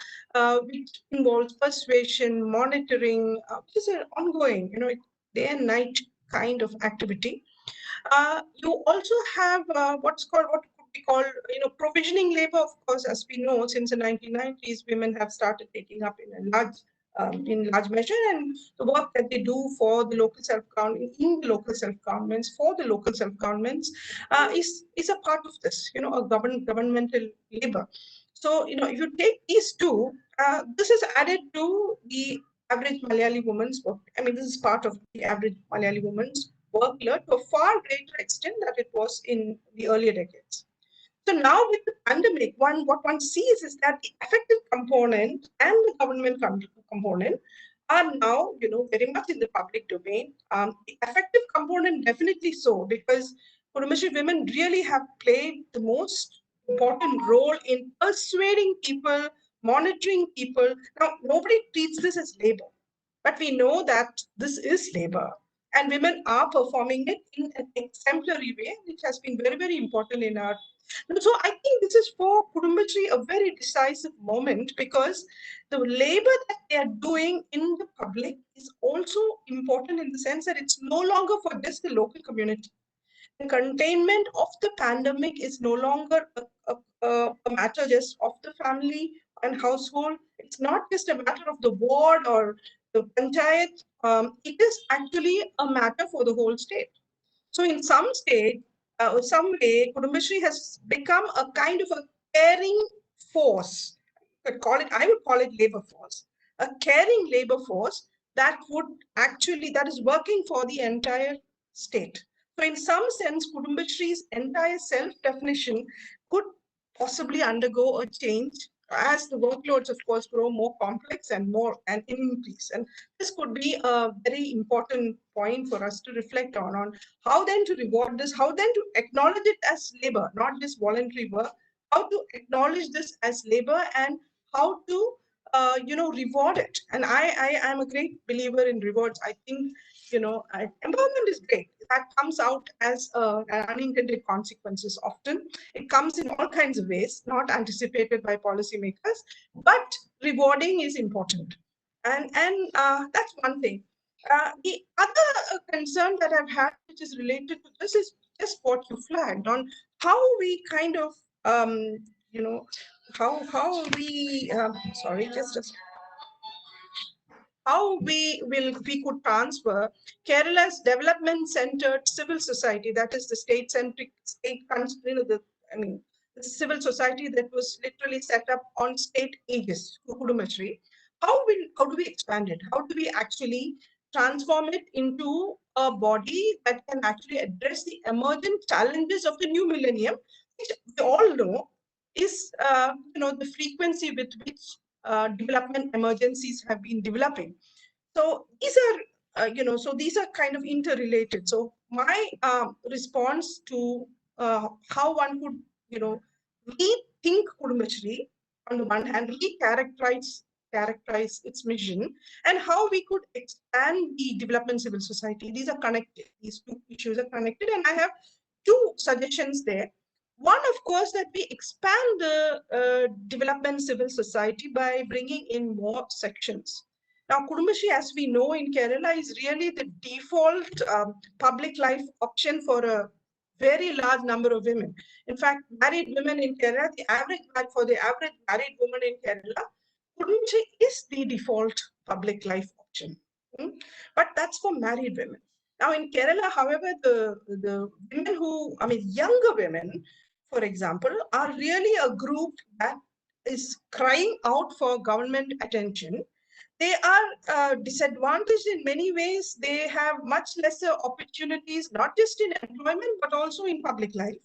which involves persuasion, monitoring, which is an ongoing, day and night kind of activity. You also have what could be called, provisioning labor. Of course, as we know, since the 1990s, women have started taking up in large measure, and the work that they do for the local self-government, in the local self-governments, for the local self-governments, is a part of this, a governmental labor. So, if you take these two, this is added to the average Malayali woman's work. I mean, this is part of the average Malayali woman's workload to a far greater extent than it was in the earlier decades. So now with the pandemic, what one sees is that the effective component and the government component are now, very much in the public domain. The effective component definitely so, because Kudumbashree women really have played the most important role in persuading people, monitoring people. Now, nobody treats this as labor, but we know that this is labor, and women are performing it in an exemplary way, which has been very, very important in our. So I think this is for Kudumbashree a very decisive moment, because the labor that they are doing in the public is also important in the sense that it's no longer for just the local community. The containment of the pandemic is no longer a matter just of the family and household. It's not just a matter of the ward or the panchayat. It is actually a matter for the whole state. So in some state, some way, Kudumbashree has become a kind of a caring force. I would call it labor force, a caring labor force that that is working for the entire state. So in some sense, Kudumbashree's entire self-definition could possibly undergo a change as the workloads, of course, grow more complex and increase. And this could be a very important point for us to reflect on how then to reward this, how then to acknowledge it as labor, not just voluntary work, how to acknowledge this as labor, and how to reward it. And I am a great believer in rewards. I think empowerment is great. That comes out as unintended consequences. Often it comes in all kinds of ways, not anticipated by policymakers, but rewarding is important. And that's one thing. The other concern that I've had, which is related to this, is just what you flagged on how we kind of, how we, sorry, just how we could transfer Kerala's development-centered civil society, that is the state-centric, the civil society that was literally set up on state aegis, Kudumbashree. How do we expand it? How do we actually transform it into a body that can actually address the emergent challenges of the new millennium, which we all know is the frequency with which development emergencies have been developing. So these are kind of interrelated. So my response to how one could, rethink Kudumbashree on the one hand, characterize its mission, and how we could expand the development civil society. These are connected. These two issues are connected, and I have two suggestions there. One, of course, that we expand the development civil society by bringing in more sections. Now, Kudumbashree, as we know in Kerala, is really the default public life option for a very large number of women. In fact, married women in Kerala, the average married woman in Kerala Kudumbashree is the default public life option. But that's for married women. Now in Kerala, however, the women who, I mean, younger women, for example, are really a group that is crying out for government attention. They are disadvantaged in many ways. They have much lesser opportunities, not just in employment, but also in public life.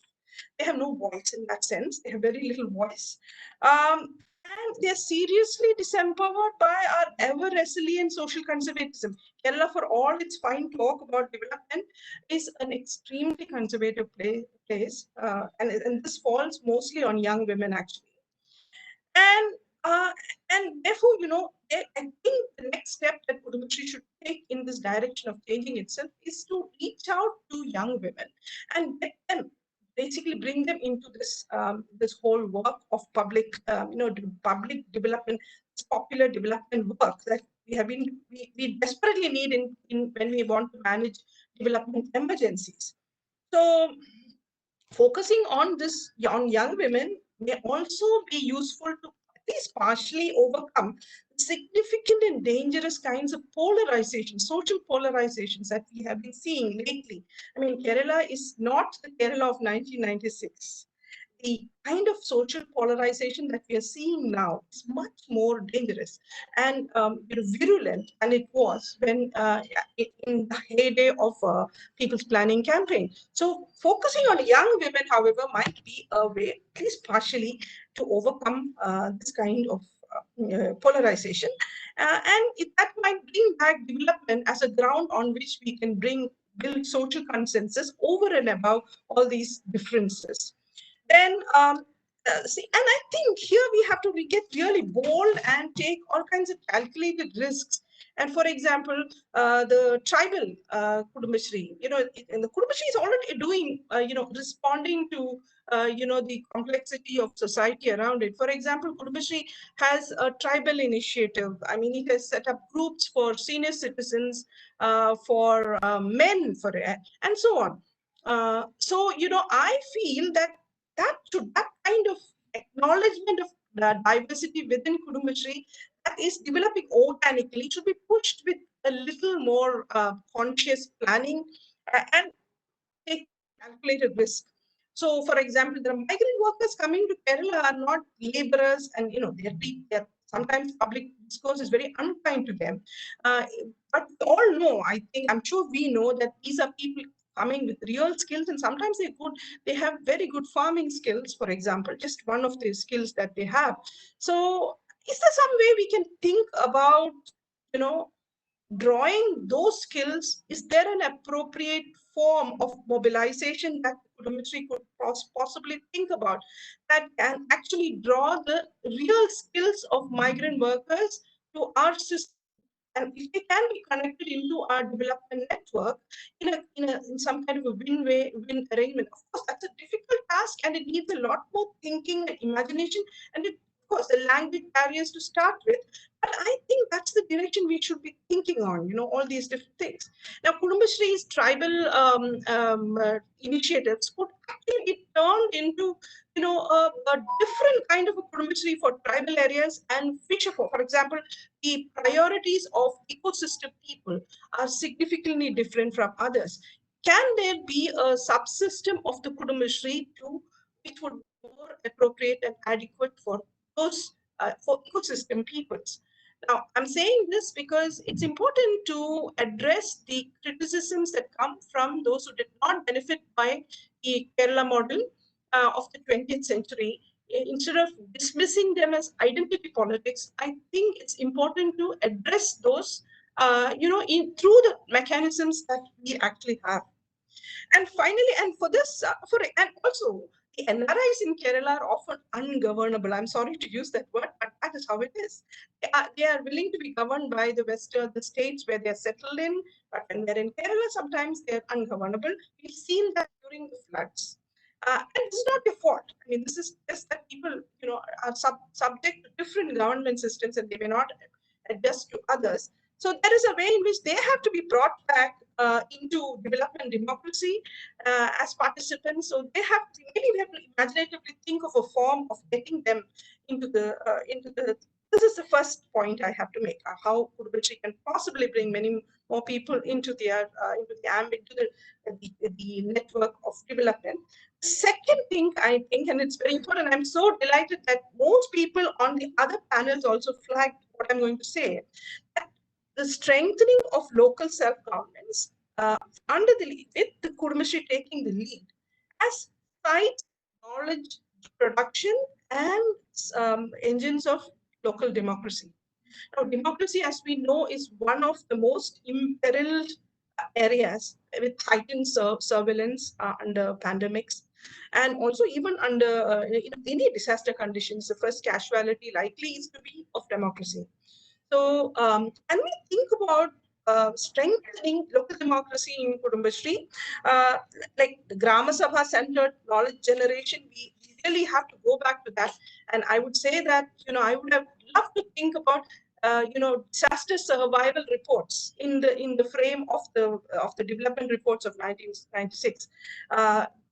They have no voice in that sense. They have very little voice. And they're seriously disempowered by our ever resilient social conservatism. Kerala, for all its fine talk about development, is an extremely conservative place. And this falls mostly on young women, actually. And uh, and therefore, I think the next step that Kudumbashree should take in this direction of changing itself is to reach out to young women and get them, basically bring them into this whole work of public development, this popular development work that we desperately need in when we want to manage development emergencies. So focusing on young women may also be useful to at least partially overcome significant and dangerous kinds of polarization, social polarizations that we have been seeing lately. I mean, Kerala is not the Kerala of 1996. The kind of social polarization that we are seeing now is much more dangerous and virulent than it was when in the heyday of People's Planning Campaign. So focusing on young women, however, might be a way, at least partially, to overcome this kind of polarization. That might bring back development as a ground on which we can build social consensus over and above all these differences. Then see, and I think here we get really bold and take all kinds of calculated risks. And for example, the tribal Kudumbashree, and the Kudumbashree is already doing, responding to, the complexity of society around it. For example, Kudumbashree has a tribal initiative. I mean, it has set up groups for senior citizens, for men, and so on. So, I feel that kind of acknowledgement of the diversity within Kudumbashree that is developing organically should be pushed with a little more conscious planning and take calculated risk. So, for example, the migrant workers coming to Kerala are not laborers, and they're sometimes public discourse is very unkind to them. Uh, but we all know, I think, I'm sure we know that these are people coming with real skills, and sometimes they have very good farming skills, for example, just one of the skills that they have. So, is there some way we can think about, you know, drawing those skills? Is there an appropriate form of mobilization that Kudumbashree could possibly think about that can actually draw the real skills of migrant workers to our system? And if they can be connected into our development network in some kind of a win arrangement, of course, that's a difficult task and it needs a lot more thinking and imagination, and of course, the language barriers to start with. But I think that's the direction we should be thinking on, all these different things. Now, Kudumbashree's tribal initiatives could actually be turned into, a different kind of a Kudumbashree for tribal areas and future for example, the priorities of ecosystem people are significantly different from others. Can there be a subsystem of the Kudumbashree too, which would be more appropriate and adequate for those for ecosystem peoples? Now, I'm saying this because it's important to address the criticisms that come from those who did not benefit by the Kerala model of the 20th century. Instead of dismissing them as identity politics, I think it's important to address those, through the mechanisms that we actually have. And finally, and for this, and also the NRIs in Kerala are often ungovernable. I'm sorry to use that word, but that is how it is. They are willing to be governed by the states where they're settled in, but when they're in Kerala, sometimes they're ungovernable. We've seen that during the floods. And this is not their fault. I mean, this is just that people, are subject to different government systems and they may not adjust to others. So there is a way in which they have to be brought back into development democracy as participants. So maybe we have to imaginatively think of a form of getting them into the this is the first point I have to make, how Kudumbashree can possibly bring many more people into into the ambit, to the network of development. Second thing I think, and it's very important, I'm so delighted that most people on the other panels also flagged what I'm going to say, that the strengthening of local self-governance under with the Kudumbashree taking the lead as sites, knowledge production, and engines of local democracy. Now, democracy, as we know, is one of the most imperiled areas with heightened surveillance under pandemics, and also even under any disaster conditions. The first casualty likely is to be of democracy. So, when we think about strengthening local democracy in Kudumbashree, like the Grama Sabha centered knowledge generation, we really have to go back to that. And I would say that, I would have loved to think about, disaster survival reports in the frame of the development reports of 1996,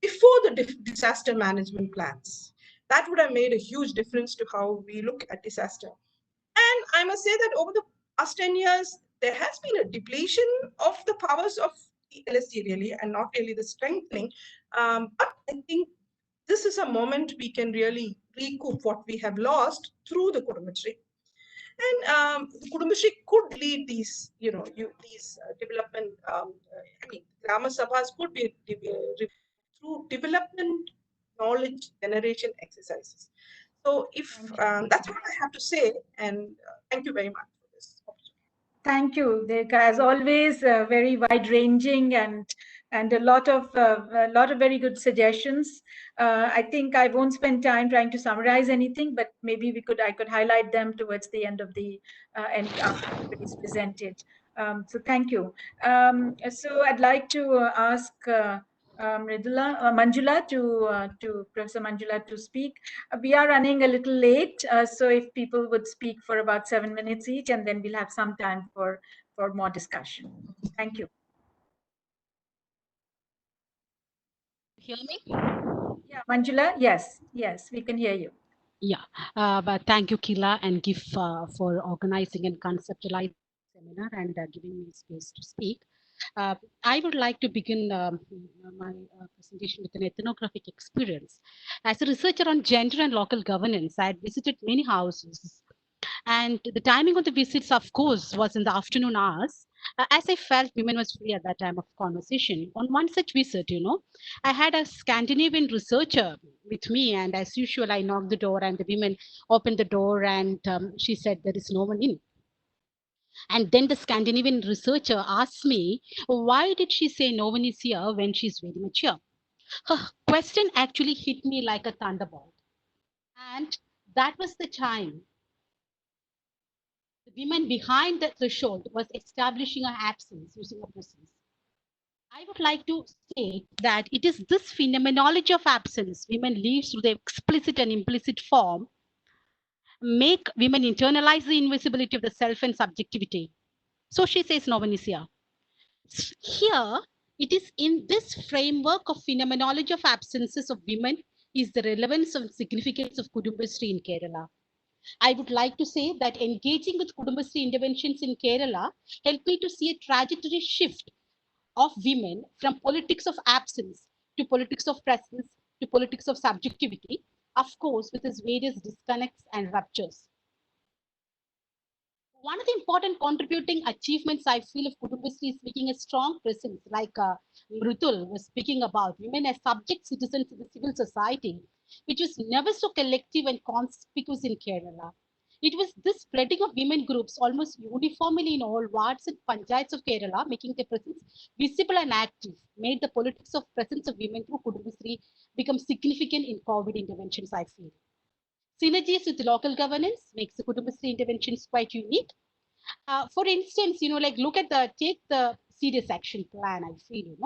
before the disaster management plans. That would have made a huge difference to how we look at disaster. And I must say that over the past 10 years, there has been a depletion of the powers of the LSD, really, and not really the strengthening. But I think this is a moment we can really recoup what we have lost through the Kudumbashree. And the Kudumbashree could lead these, these development. Grama Sabhas could be through development knowledge generation exercises. So if that's what I have to say, and thank you very much for this opportunity. Thank you, Devika. As always, very wide-ranging and a lot of very good suggestions. I think I won't spend time trying to summarize anything, but maybe I could highlight them towards the end of the end after everybody's presented. So thank you. So I'd like to ask Manjula to Professor Manjula to speak. We are running a little late, so if people would speak for about 7 minutes each, and then we'll have some time for more discussion. Thank you. Hear me? Yeah, Manjula, yes, we can hear you. Yeah, but thank you, Kila and GIF for organizing and conceptualizing the seminar and giving me space to speak. I would like to begin my presentation with an ethnographic experience. As a researcher on gender and local governance, I had visited many houses, and the timing of the visits, of course, was in the afternoon hours. As I felt women was free at that time of conversation. On one such visit, I had a Scandinavian researcher with me, and as usual, I knocked the door, and the women opened the door, and she said, "There is no one in." And then the Scandinavian researcher asked me, why did she say no one is here when she's very much here? Her question actually hit me like a thunderbolt. And that was the time the women behind the threshold was establishing her absence using a presence. I would like to state that it is this phenomenology of absence women live through the explicit and implicit form make women internalize the invisibility of the self and subjectivity. So she says no one is here. Here, it is in this framework of phenomenology of absences of women is the relevance and significance of Kudumbashree in Kerala. I would like to say that engaging with Kudumbashree interventions in Kerala helped me to see a trajectory shift of women from politics of absence to politics of presence to politics of subjectivity, of course, with its various disconnects and ruptures. One of the important contributing achievements I feel of Kudumbashree is making a strong presence, like Mrutul was speaking about, women as subject citizens in the civil society, which was never so collective and conspicuous in Kerala. It was this spreading of women groups almost uniformly in all wards and panchayats of Kerala, making their presence visible and active, made the politics of presence of women through Kudumbashree become significant in COVID interventions, I feel. Synergies with local governance makes the Kudumbashree interventions quite unique. For instance, like take the serious action plan, I feel,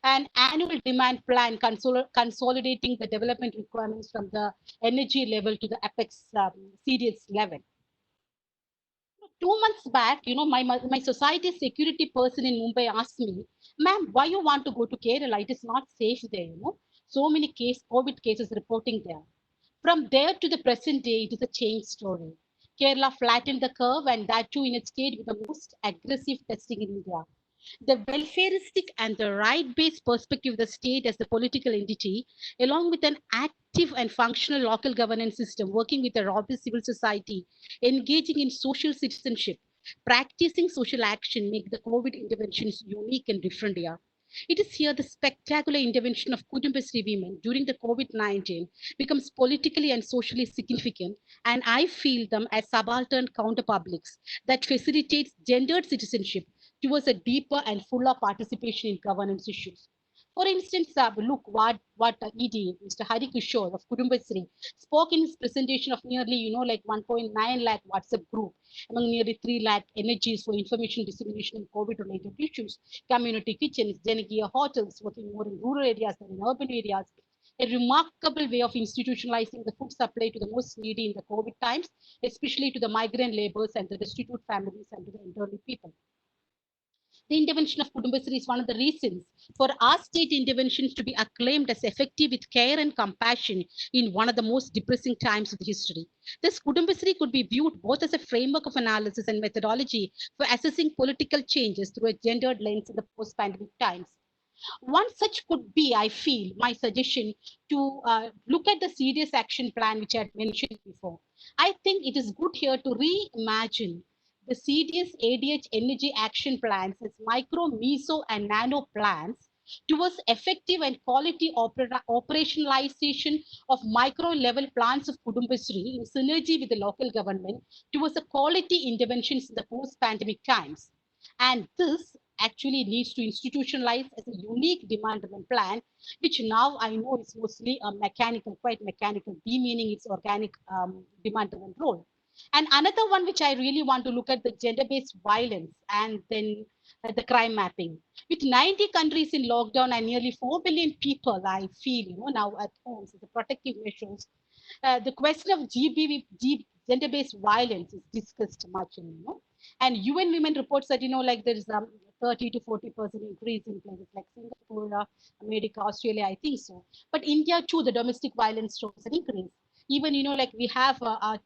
an annual demand plan consolidating the development requirements from the energy level to the apex serious level. 2 months back, my society security person in Mumbai asked me, "Ma'am, why you want to go to Kerala? It is not safe there, So many COVID cases reporting there." From there to the present day, it is a change story. Kerala flattened the curve, and that too in a state with the most aggressive testing in India. The welfareistic and the right-based perspective of the state as the political entity, along with an active and functional local governance system, working with a robust civil society, engaging in social citizenship, practicing social action, make the COVID interventions unique and different here. It is here the spectacular intervention of Kudumbashree women during the COVID-19 becomes politically and socially significant, and I feel them as subaltern counterpublics that facilitates gendered citizenship towards a deeper and fuller participation in governance issues. For instance, look what ED, Mr. Hari Kishore of Kudumbashree, spoke in his presentation of nearly, 1.9 lakh WhatsApp group among nearly 3 lakh energies for information dissemination in COVID-related issues, community kitchens, Janagiya hotels, working more in rural areas than in urban areas. A remarkable way of institutionalizing the food supply to the most needy in the COVID times, especially to the migrant laborers and the destitute families and to the elderly people. The intervention of Kudumbashree is one of the reasons for our state interventions to be acclaimed as effective with care and compassion in one of the most depressing times of the history. This Kudumbashree could be viewed both as a framework of analysis and methodology for assessing political changes through a gendered lens in the post-pandemic times. One such could be, I feel, my suggestion to look at the serious action plan which I had mentioned before. I think it is good here to reimagine the serious ADH energy action plans as micro, meso, and nano plans towards effective and quality operationalization of micro level plans of Kudumbashree in synergy with the local government towards the quality interventions in the post-pandemic times. And this actually needs to institutionalize as a unique demand-driven plan, which now I know is mostly a mechanical, quite mechanical, demeaning its organic demand-driven role. And another one which I really want to look at the gender-based violence and then the crime mapping. With 90 countries in lockdown and nearly 4 billion people, I feel, now at home, so the protective measures, the question of gender-based violence is discussed much, and UN Women reports that, like there is a 30 to 40% increase in places like Singapore, America, Australia, I think so. But India too, the domestic violence shows an increase. Even, like we have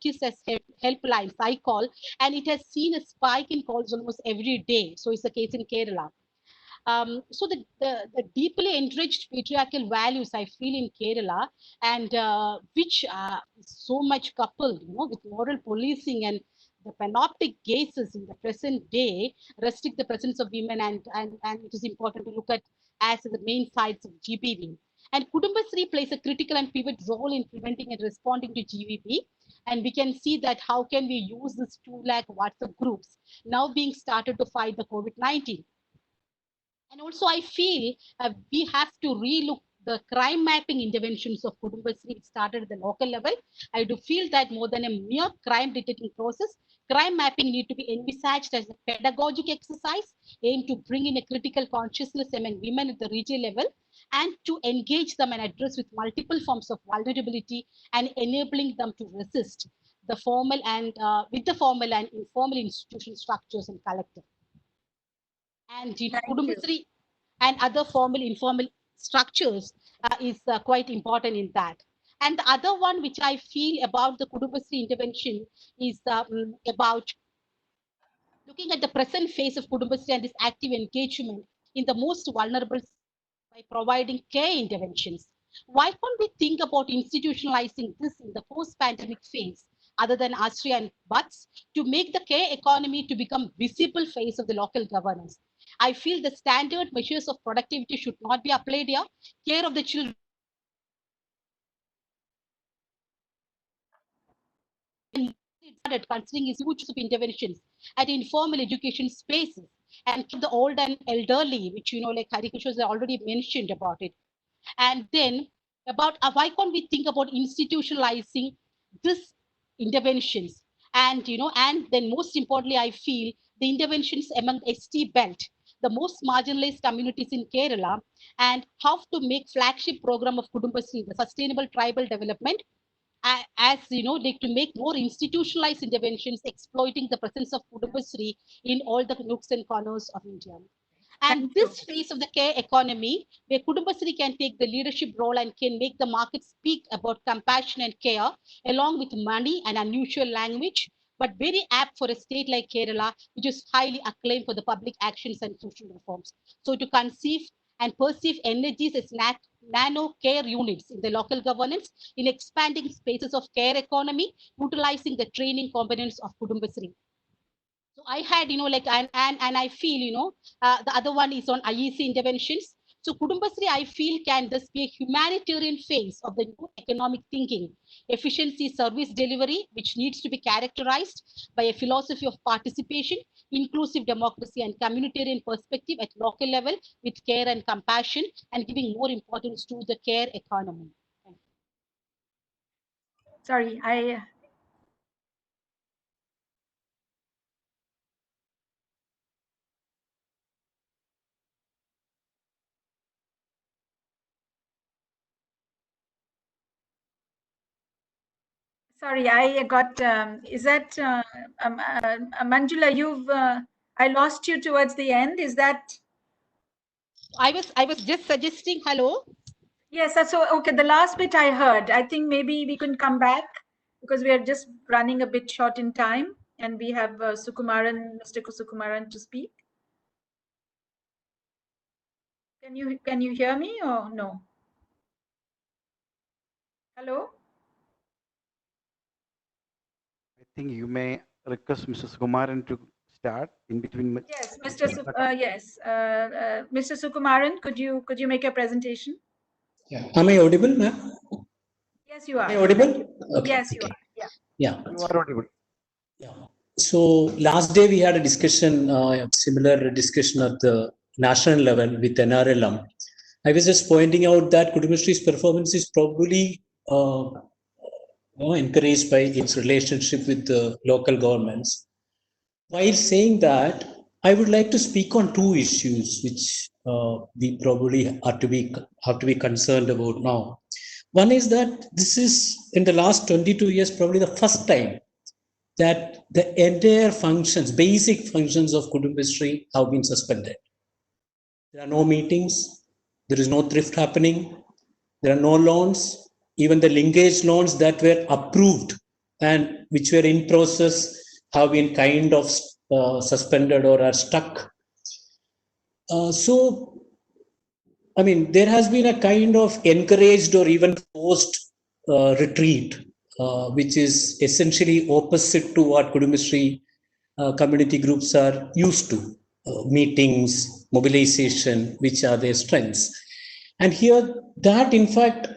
KISS as helplines, I call, and it has seen a spike in calls almost every day. So it's the case in Kerala. So the deeply entrenched patriarchal values I feel in Kerala, and which is so much coupled, with moral policing and the panoptic gazes in the present day restrict the presence of women, and it is important to look at as the main sides of GBV. And Kudumbashree plays a critical and pivot role in preventing and responding to GBV. And we can see that how can we use this 2 lakh WhatsApp groups now being started to fight the COVID-19. And also, I feel we have to relook the crime mapping interventions of Kudumbashree, which started at the local level. I do feel that more than a mere crime detecting process, crime mapping need to be envisaged as a pedagogic exercise aimed to bring in a critical consciousness among women at the regional level and to engage them and address with multiple forms of vulnerability and enabling them to resist the formal and with the formal and informal institutional structures and collective. And Thank you. Kudumbashree and other formal, informal structures is quite important in that. And the other one which I feel about the Kudumbashree intervention is about looking at the present phase of Kudumbashree and its active engagement in the most vulnerable by providing care interventions. Why can't we think about institutionalizing this in the post-pandemic phase, other than Austria and buts, to make the care economy to become visible face of the local governance? I feel the standard measures of productivity should not be applied here. Care of the children considering his huge of interventions at informal education spaces and the old and elderly, which like Harikishore has already mentioned about it. And then about why can't we think about institutionalizing this interventions and and then most importantly I feel the interventions among ST belt, the most marginalized communities in Kerala, and how to make flagship program of Kudumbashree, the sustainable tribal development, as like to make more institutionalized interventions exploiting the presence of Kudumbashree in all the nooks and corners of India. And Thank you. this phase of the care economy, where Kudumbashree can take the leadership role and can make the market speak about compassion and care, along with money and unusual language, but very apt for a state like Kerala, which is highly acclaimed for the public actions and social reforms. So to conceive and perceive energies as nano care units in the local governance in expanding spaces of care economy, utilizing the training components of Kudumbashree. So I had, and I feel, the other one is on IEC interventions. So Kudumbashree, I feel, can thus be a humanitarian phase of the new economic thinking, efficiency service delivery, which needs to be characterized by a philosophy of participation, inclusive democracy, and communitarian perspective at local level with care and compassion, and giving more importance to the care economy. Sorry, I got, is that, Manjula, I lost you towards the end. Is that? I was just suggesting, hello? Yes, so, okay, the last bit I heard. I think maybe we can come back because we are just running a bit short in time and we have Mr. Sukumaran to speak. Can you hear me or no? Hello? I think you may request Mr. Sukumaran to start in between. Yes, Mr. Sukumaran, could you make your presentation? Yeah. Am I audible, ma'am? Yes, you are. Am I audible? Okay. Yes, you are. Yeah. Yeah. You are audible. Yeah. So last day we had a discussion, similar discussion at the national level with NRLM. I was just pointing out that Kudumbashree's performance is probably encouraged by its relationship with the local governments. While saying that, I would like to speak on two issues which we probably have to be concerned about now. One is that this is, in the last 22 years, probably the first time that the entire functions, basic functions of Kudumbashree have been suspended. There are no meetings, there is no thrift happening, there are no loans, even the linkage loans that were approved and which were in process have been kind of suspended or are stuck. So, I mean, there has been a kind of encouraged or even forced retreat, which is essentially opposite to what Kudumbashree community groups are used to. Meetings, mobilization, which are their strengths. And here, that in fact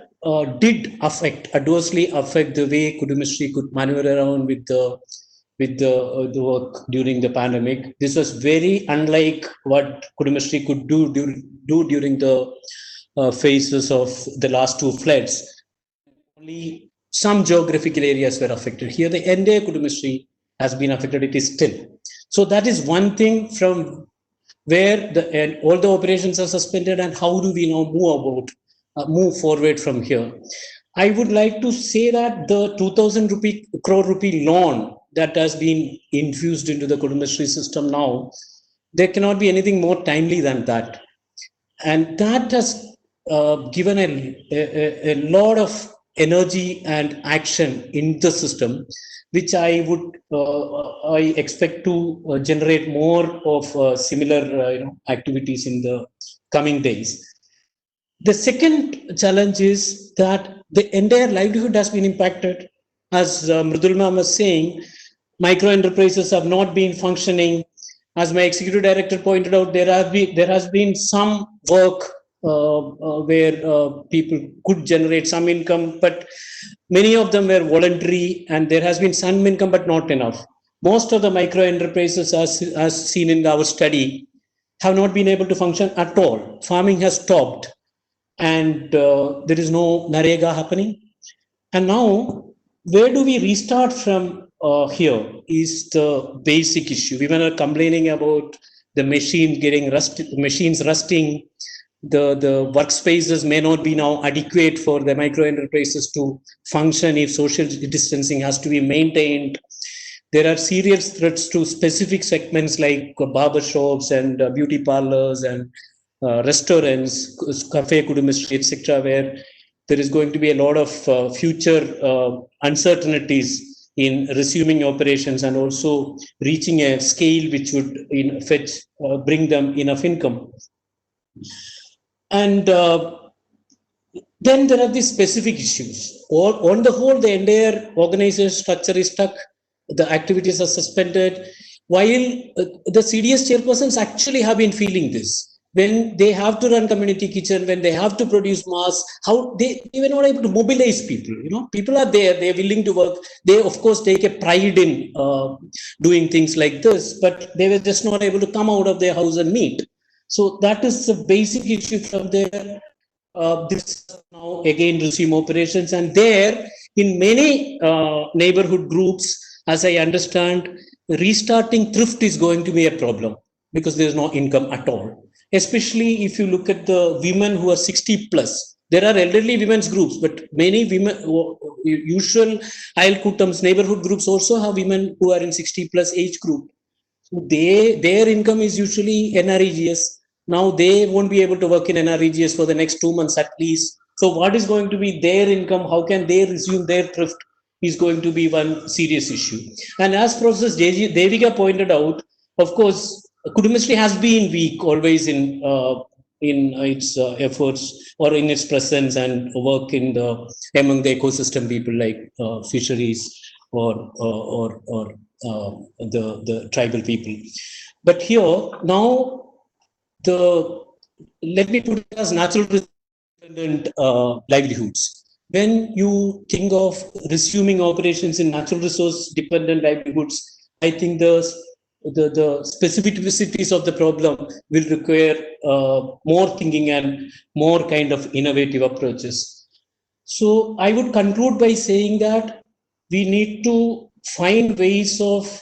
did adversely affect the way Kudumbashree could maneuver around with the work during the pandemic. This was very unlike what Kudumbashree could do during the phases of the last two floods. Only some geographical areas were affected. Here, the entire Kudumbashree has been affected. It is still. So that is one thing from where all the operations are suspended, and how do we now move forward from here. I would like to say that the 2,000 crore rupee loan that has been infused into the Kudumbashree system now, there cannot be anything more timely than that. And that has given a lot of energy and action in the system, which I expect to generate more of similar activities in the coming days. The second challenge is that the entire livelihood has been impacted. As Mridul ma'am was saying, micro enterprises have not been functioning. As my executive director pointed out, there has been some work where people could generate some income, but many of them were voluntary, and there has been some income, but not enough. Most of the micro enterprises, as seen in our study, have not been able to function at all. Farming has stopped, and there is no Narega happening. And now, where do we restart from here is the basic issue. We were complaining about the machines rusting. The workspaces may not be now adequate for the micro enterprises to function if social distancing has to be maintained. There are serious threats to specific segments like barber shops and beauty parlors and restaurants, Cafe Kudumbashree, etc., where there is going to be a lot of future uncertainties in resuming operations and also reaching a scale which would bring them enough income. And then there are these specific issues. On the whole, the entire organization structure is stuck. The activities are suspended. While the CDS chairpersons actually have been feeling this. When they have to run community kitchen, when they have to produce masks, how they were not able to mobilize people. People are there, they're willing to work. They, of course, take a pride in doing things like this, but they were just not able to come out of their house and meet. So that is the basic issue from there. This now again resume operations, and there in many neighborhood groups, as I understand, restarting thrift is going to be a problem because there is no income at all. Especially if you look at the women who are 60 plus. There are elderly women's groups, but many women, usual Ailkutams neighborhood groups also have women who are in 60 plus age group. So their income is usually NREGS. Now they won't be able to work in NREGS for the next 2 months at least. So what is going to be their income? How can they resume their thrift is going to be one serious issue. And as Professor Devika pointed out, of course, Kudumbashree has been weak always in its efforts or in its presence and work among the ecosystem people like fisheries or the tribal people. But here now, let me put it as natural dependent livelihoods. When you think of resuming operations in natural resource dependent livelihoods, I think the specificities of the problem will require more thinking and more kind of innovative approaches. So I would conclude by saying that we need to find ways of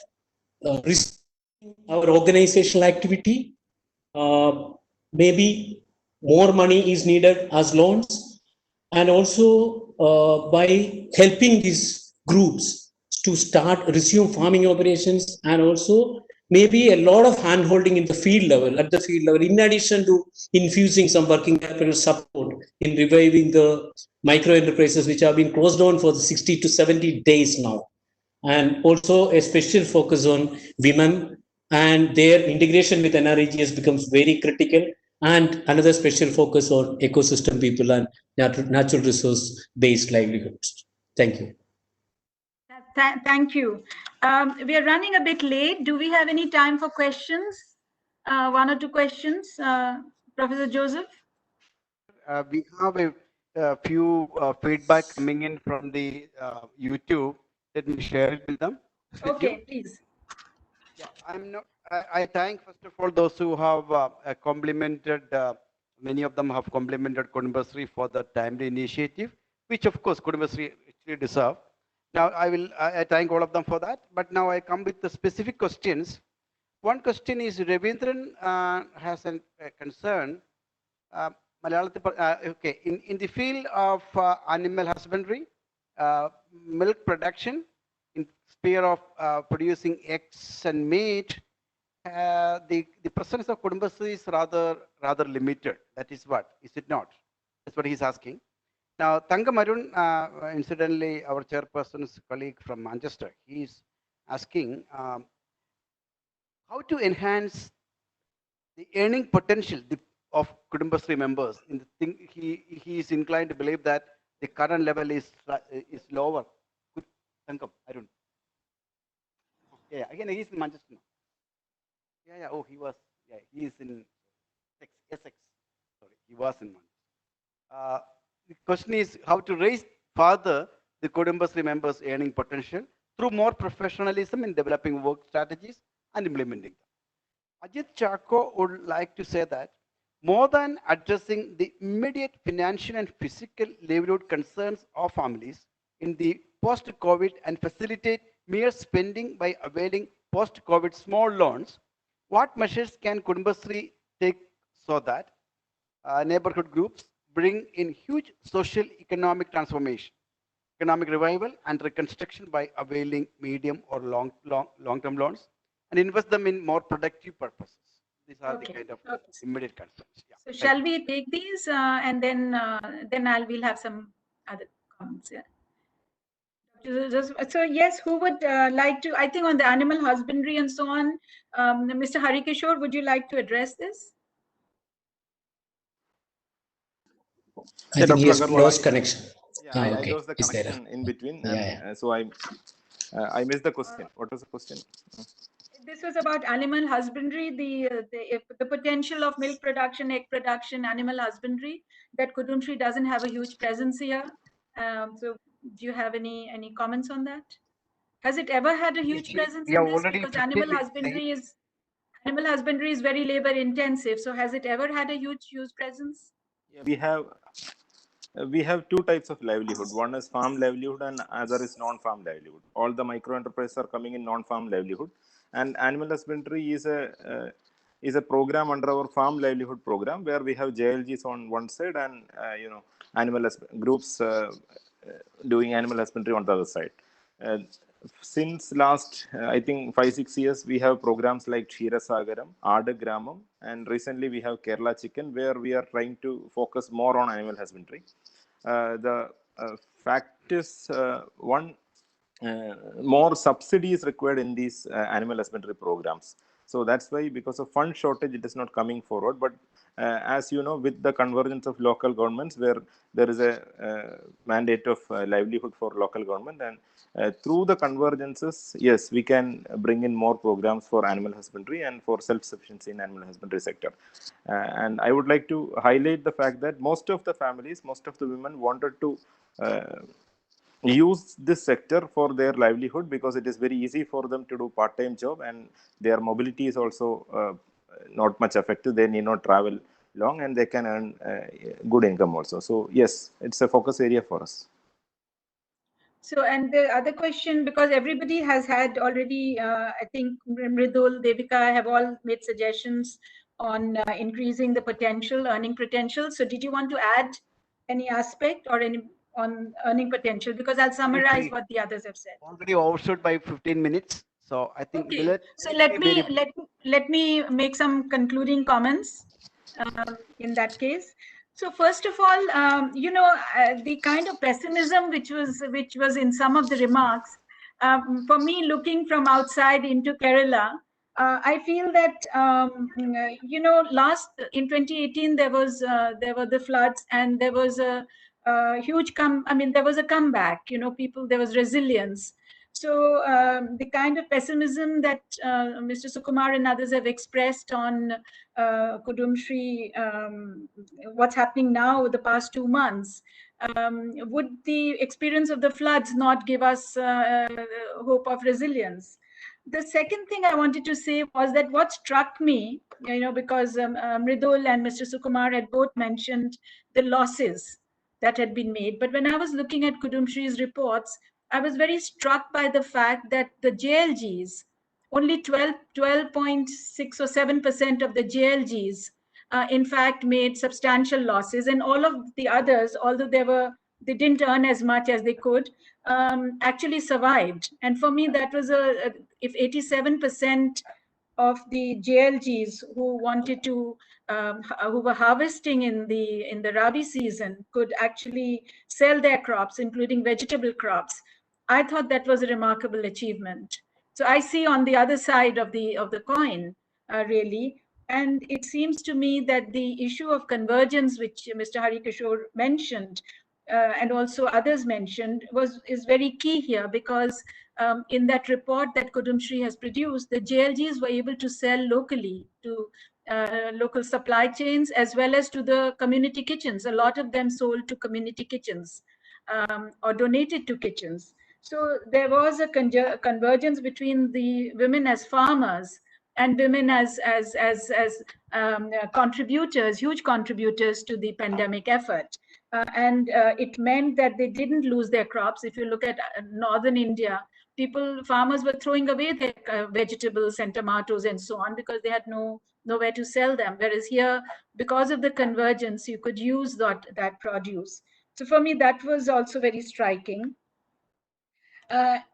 our organizational activity. Maybe more money is needed as loans, and also by helping these groups to resume farming operations, and also maybe a lot of hand-holding in the field level, in addition to infusing some working capital support in reviving the micro enterprises which have been closed down for 60 to 70 days now. And also a special focus on women, and their integration with NREGS becomes very critical, and another special focus on ecosystem people and natural resource based livelihoods. Thank you. Thank you. We are running a bit late. Do we have any time for questions? One or two questions, Professor Joseph? We have a few feedback coming in from the YouTube. Let me share it with them. Okay, please. Yeah, I thank first of all those who have complimented. Many of them have complimented Kudumbashree for the timely initiative, which of course Kudumbashree actually deserve. Now I thank all of them for that. But now I come with the specific questions. One question is Ravindran has a concern. Okay, in the field of animal husbandry, milk production, in sphere of producing eggs and meat, the presence of Kudumbashree is rather limited. That is it not? That's what he's asking. Now, Thangam Arun, incidentally, our chairperson's colleague from Manchester, he's asking how to enhance the earning potential of Kudumbashree members. In the thing, he is inclined to believe that the current level is lower. Thangam Arun. Yeah, again, he's in Manchester now. Yeah. Oh, he was. Yeah, he is in Essex. Sorry, he was in Manchester. The question is how to raise further the Kudumbashree members' earning potential through more professionalism in developing work strategies and implementing them. Ajit Chako would like to say that more than addressing the immediate financial and physical livelihood concerns of families in the post-COVID and facilitate mere spending by availing post-COVID small loans, what measures can Kudumbashree take so that neighborhood groups bring in huge social economic transformation, economic revival and reconstruction by availing medium or long-term loans and invest them in more productive purposes? These are the kind of immediate concerns. Yeah. So shall we take these and then we'll have some other comments. Yeah. So yes, who would like to? I think on the animal husbandry and so on, Mr. Harikishore, would you like to address this? I Yeah, think he Dr. has Agarwal, lost connection. yeah, Ah, I okay, lost the he's there. connection in between, Yeah, and yeah. so I missed the question. What was the question? This was about animal husbandry, the potential of milk production, egg production, animal husbandry. That Kudumbashree doesn't have a huge presence here. So, do you have any comments on that? Has it ever had a huge presence We are in this? already Because 15 minutes late. animal husbandry is very labor intensive. So, has it ever had a huge presence? Yeah, we have two types of livelihood. One is farm livelihood and other is non-farm livelihood. All the micro enterprises are coming in non-farm livelihood, and animal husbandry is a program under our farm livelihood program where we have JLGs on one side and animal groups doing animal husbandry on the other side. Uh, since last I think 5-6 years, we have programs like Kshira Sagaram, Aada Gramam, and recently we have Kerala Chicken, where we are trying to focus more on animal husbandry. The fact is, one, more subsidies required in these animal husbandry programs. So that's why, because of fund shortage, it is not coming forward. But as you know, with the convergence of local governments, where there is a mandate of livelihood for local government, and through the convergences, yes, we can bring in more programs for animal husbandry and for self-sufficiency in animal husbandry sector. And I would like to highlight the fact that most of the families, most of the women wanted to use this sector for their livelihood, because it is very easy for them to do part-time job, and their mobility is also not much affected. They need not travel long, and they can earn good income also. So yes, it's a focus area for us. So, and the other question, because everybody has had already, I think Mridul, Devika have all made suggestions on increasing the potential, earning potential. So did you want to add any aspect or any on earning potential? Because I'll summarize what the others have said. Already overshot by 15 minutes. So I think Okay, so let me make some concluding comments in that case. So first of all, the kind of pessimism which was in some of the remarks, for me, looking from outside into Kerala, I feel that last in 2018 there were the floods, and there was a there was a comeback. There was resilience. So the kind of pessimism that Mr. Sukumar and others have expressed on Kudumbashree, what's happening now the past 2 months, would the experience of the floods not give us hope of resilience? The second thing I wanted to say was that what struck me, because Mridul and Mr. Sukumar had both mentioned the losses that had been made. But when I was looking at Kudumbashree's reports, I was very struck by the fact that the JLGs, only 12.6 or 7% of the JLGs, in fact, made substantial losses, and all of the others, although they didn't earn as much as they could, actually survived. And for me, that was if 87% of the JLGs who wanted to, who were harvesting in the Rabi season, could actually sell their crops, including vegetable crops, I thought that was a remarkable achievement. So I see on the other side of the coin, really, and it seems to me that the issue of convergence, which Mr. Harikishore mentioned, and also others mentioned, is very key here, because in that report that Kudumbashree has produced, the JLGs were able to sell locally to local supply chains, as well as to the community kitchens. A lot of them sold to community kitchens or donated to kitchens. So there was a convergence between the women as farmers and women as contributors, huge contributors to the pandemic effort. And it meant that they didn't lose their crops. If you look at northern India, farmers were throwing away their vegetables and tomatoes and so on, because they had nowhere to sell them. Whereas here, because of the convergence, you could use that produce. So for me, that was also very striking.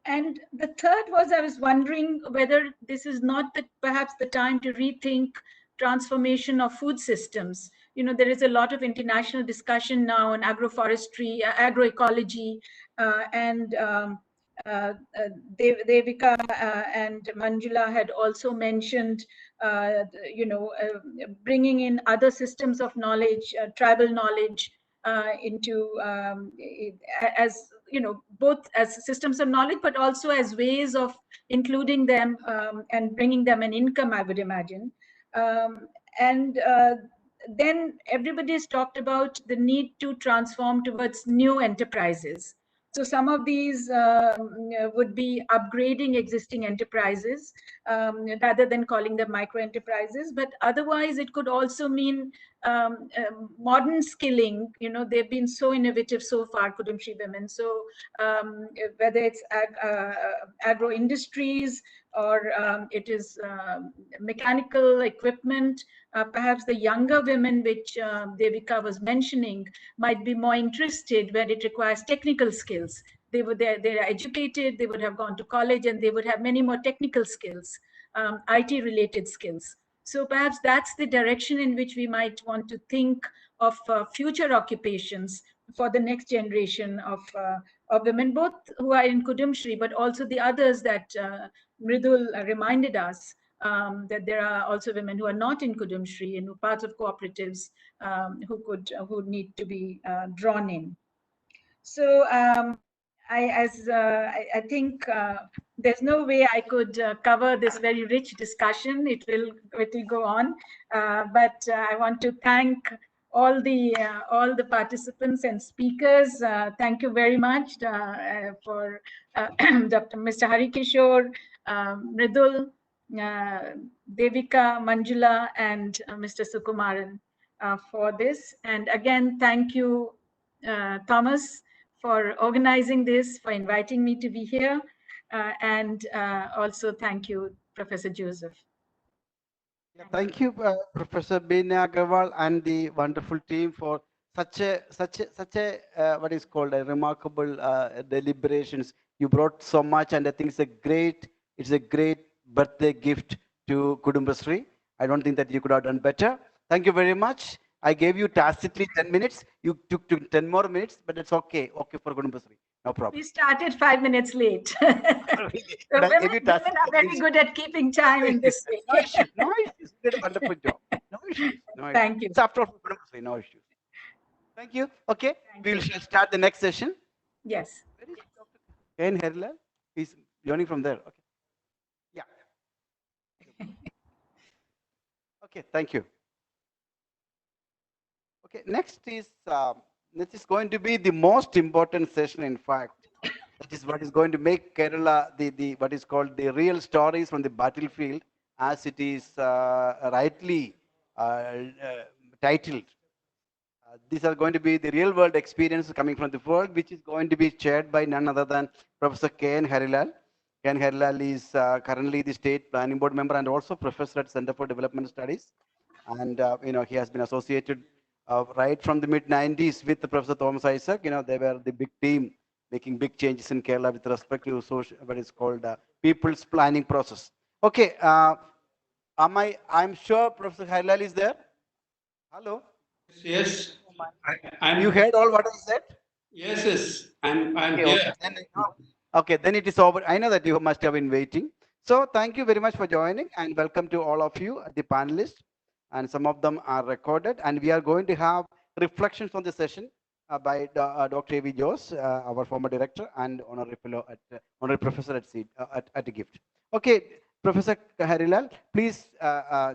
And the third was, I was wondering whether this is not perhaps the time to rethink transformation of food systems. There is a lot of international discussion now on agroforestry, agroecology, and Devika and Manjula had also mentioned, bringing in other systems of knowledge, tribal knowledge into as both as systems of knowledge, but also as ways of including them and bringing them an income, I would imagine. And then everybody's talked about the need to transform towards new enterprises. So some of these would be upgrading existing enterprises rather than calling them micro enterprises. But otherwise, it could also mean modern skilling. They've been so innovative so far, Kudumbashree women. So whether it's agro industries or it is mechanical equipment, perhaps the younger women, which Devika was mentioning, might be more interested when it requires technical skills. They're educated, they would have gone to college, and they would have many more technical skills, IT related skills. So perhaps that's the direction in which we might want to think of future occupations for the next generation of women, both who are in Kudumbashree, but also the others that Mridul reminded us, that there are also women who are not in Kudumbashree and who are parts of cooperatives who need to be drawn in. So I think there's no way I could cover this very rich discussion. It will go on, but I want to thank all the participants and speakers. Thank you very much for Mr. Harikishore, Mridul, Devika, Manjula, and Mr. Sukumaran for this. And again, thank you, Thomas, for organizing this, for inviting me to be here. And also thank you, Professor Joseph. Yeah, thank you, Professor Bina Agarwal and the wonderful team for such a what is called a remarkable deliberations. You brought so much, and I think it's a great birthday gift to Kudumbashree. I don't think that you could have done better. Thank you very much. I gave you tacitly 10 minutes. You took 10 more minutes, but it's okay. Okay for Kudumbashree. No problem. We started 5 minutes late. Really? So But women are very good at keeping time in this way. No issues. No issues. You did a wonderful job. No issues. No issues. Thank you. It's after all for Kudumbashree. No issues. Thank you. Okay. We will start the next session. Yes. Where is Dr. Ken Herla? He's learning from there. Okay. Yeah. Okay. Thank you. Okay. Next is going to be the most important session. In fact, that is what is going to make Kerala the what is called the real stories from the battlefield, as it is rightly titled. These are going to be the real world experiences coming from the world, which is going to be shared by none other than Professor K.N. Harilal. K.N. Harilal is currently the State Planning Board member and also professor at Center for Development Studies. And, he has been associated right from the mid-90s with the Professor Thomas Isaac. They were the big team making big changes in Kerala with respect to what is called people's planning process. Okay. I'm sure Professor Harilal is there. Hello. Yes, You heard all what I said? Yes. I'm Okay, here. okay, then it is over. I know that you must have been waiting. So thank you very much for joining, and welcome to all of you, the panelists. And some of them are recorded, and we are going to have reflections on the session by Dr. A.V. Jose, our former director and honorary fellow honorary professor at the GIFT. Okay, Professor Harilal, please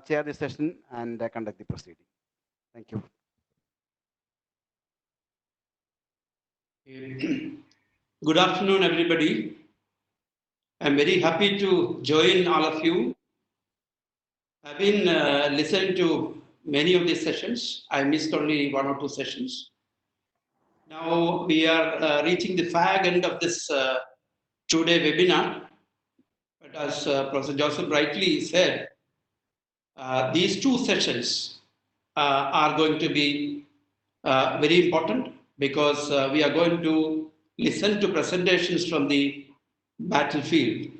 chair the session and conduct the proceeding. Thank you. Good afternoon, everybody. I'm very happy to join all of you. I've been listening to many of these sessions. I missed only 1 or 2 sessions. Now we are reaching the fag end of this 2-day webinar. But as Professor Joseph rightly said, these 2 sessions are going to be very important, because we are going to listen to presentations from the battlefield.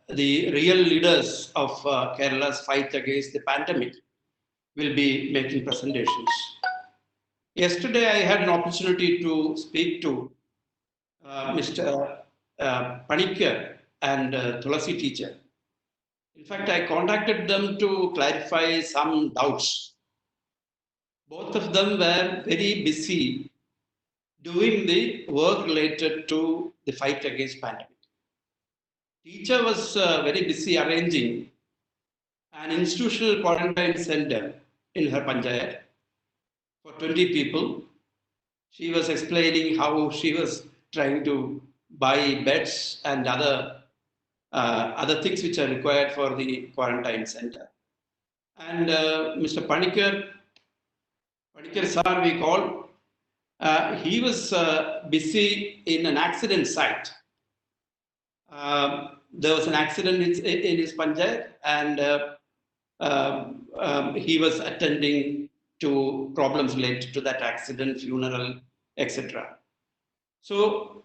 The real leaders of Kerala's fight against the pandemic will be making presentations. Yesterday, I had an opportunity to speak to Mr. Panikkar and Tulasi teacher. In fact, I contacted them to clarify some doubts. Both of them were very busy doing the work related to the fight against pandemic. Teacher was very busy arranging an institutional quarantine center in her panchayat for 20 people. She was explaining how she was trying to buy beds and other things which are required for the quarantine center. And Mr. Panikkar sir, we call, he was busy in an accident site. There was an accident in his panchayat, and he was attending to problems related to that accident, funeral, etc. So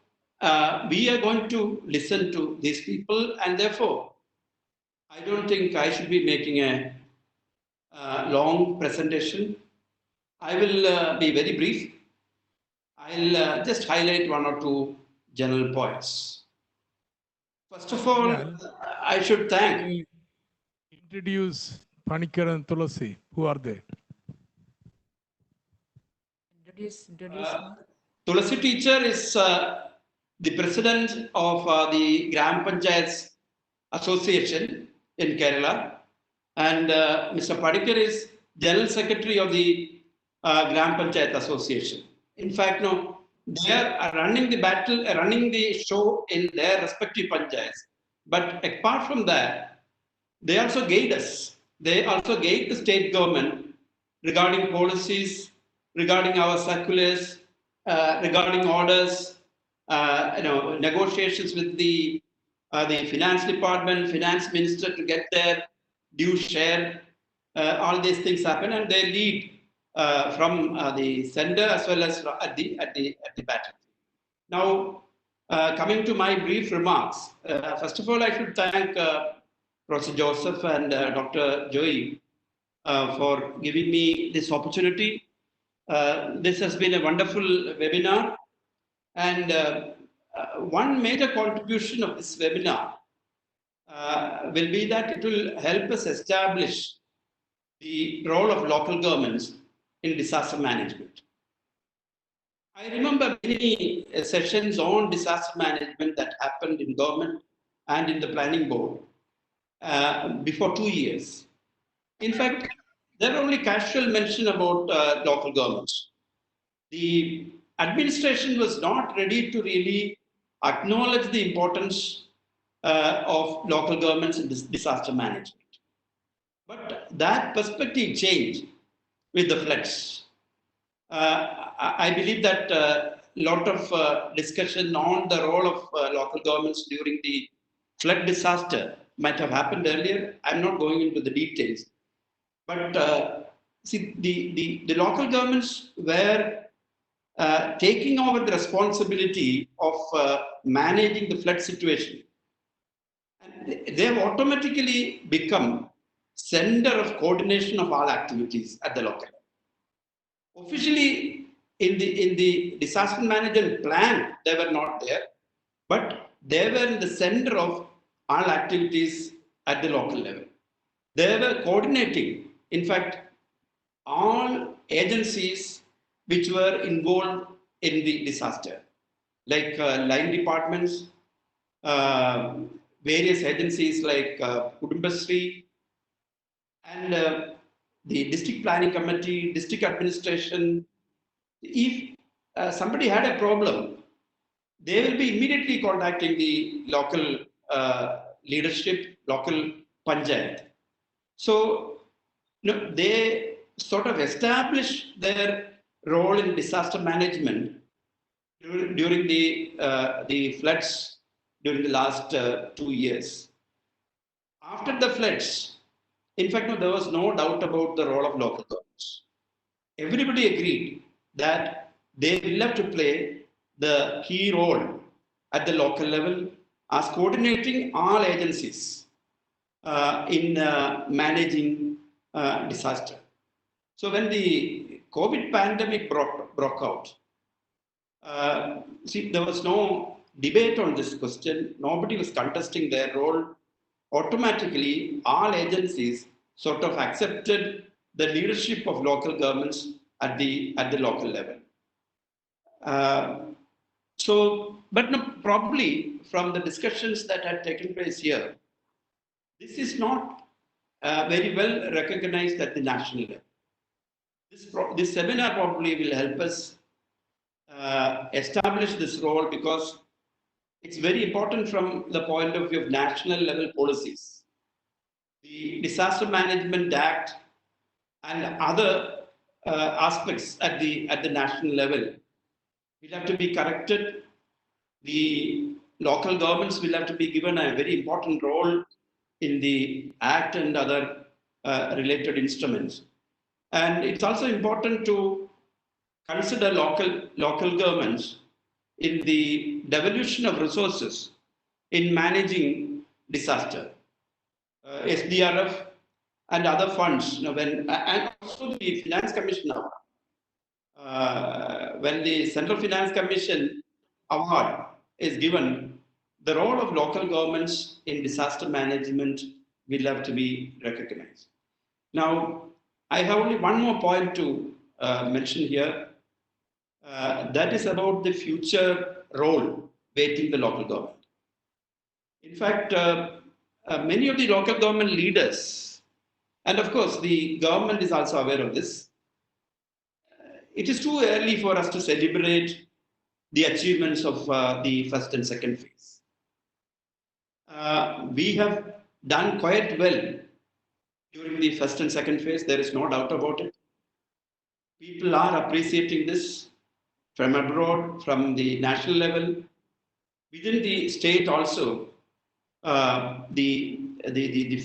we are going to listen to these people, and therefore, I don't think I should be making a long presentation. I will be very brief. I'll just highlight one or two general points. First of all, I should thank. Introduce Panikkar and Tulasi. Who are they? Introduce. Tulasi teacher is the president of the Gram Panchayats Association in Kerala, and Mr. Panikkar is general secretary of the Gram Panchayat Association. In fact, no, they are running the battle, running the show in their respective panchayats. But apart from that, they also guide us. They also guide the state government regarding policies, regarding our circulars, regarding orders, negotiations with the finance department, finance minister to get their due share. All these things happen, and they lead from the center as well as at the battlefield. Now, coming to my brief remarks, first of all, I should thank Professor Joseph and Dr. Joy for giving me this opportunity. This has been a wonderful webinar, and one major contribution of this webinar will be that it will help us establish the role of local governments in disaster management. I remember many sessions on disaster management that happened in government and in the planning board before 2 years. In fact, there were only casual mention about local governments. The administration was not ready to really acknowledge the importance of local governments in disaster management. But that perspective changed with the floods. I believe that a lot of discussion on the role of local governments during the flood disaster might have happened earlier. I'm not going into the details. But see, the local governments were taking over the responsibility of managing the flood situation. And they have automatically become center of coordination of all activities at the local level. Officially, in the disaster management plan, they were not there, but they were in the center of all activities at the local level. They were coordinating, in fact, all agencies which were involved in the disaster, like line departments, various agencies like Kudumbashree, and the district planning committee, district administration. If somebody had a problem, they will be immediately contacting the local leadership, local panchayat. So they sort of establish their role in disaster management during the floods during the last 2 years. After the floods, in fact, there was no doubt about the role of local governments. Everybody agreed that they will have to play the key role at the local level as coordinating all agencies in managing disaster. So when the COVID pandemic broke out, See, there was no debate on this question. Nobody was contesting their role. Automatically, all agencies sort of accepted the leadership of local governments at the local level. But no, probably from the discussions that had taken place here, this is not very well recognized at the national level. This seminar probably will help us establish this role, because it's very important from the point of view of national level policies. The Disaster Management Act and other aspects at the national level will have to be corrected. The local governments will have to be given a very important role in the Act and other related instruments. And it's also important to consider local governments in the devolution of resources in managing disaster. SDRF and other funds, and also the Finance Commission now. When the Central Finance Commission award is given, the role of local governments in disaster management will have to be recognized. Now, I have only one more point to mention here. That is about the future role waiting the local government. In fact, many of the local government leaders, and of course the government is also aware of this, it is too early for us to celebrate the achievements of the first and second phase. We have done quite well during the first and second phase, there is no doubt about it. People are appreciating this from abroad, from the national level, within the state also. The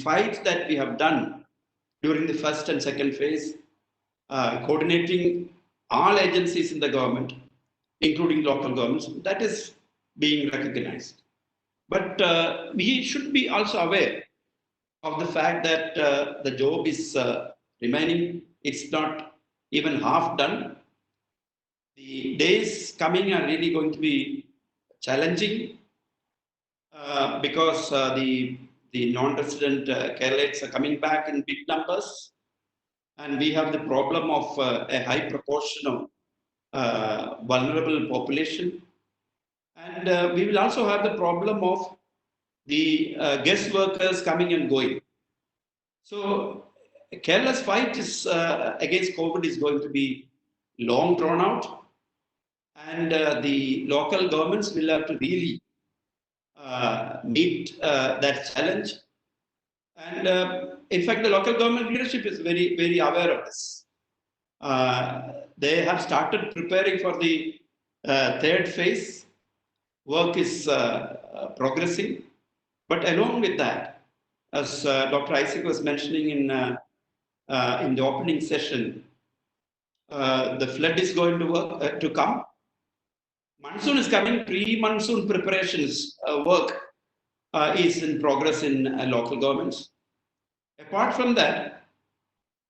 fight that we have done during the first and second phase, coordinating all agencies in the government, including local governments, that is being recognized. But we should be also aware of the fact that the job is remaining. It's not even half done. The days coming are really going to be challenging because the non-resident Keralites are coming back in big numbers, and we have the problem of a high proportion of vulnerable population, and we will also have the problem of the guest workers coming and going. So Kerala's fight is against COVID is going to be long drawn out, and the local governments will have to really meet that challenge. And in fact, the local government leadership is very, very aware of this. They have started preparing for the third phase. Work is progressing. But along with that, as Dr. Isaac was mentioning in the opening session, the flood is going to come. Monsoon is coming. Pre-monsoon preparations work is in progress in local governments. Apart from that,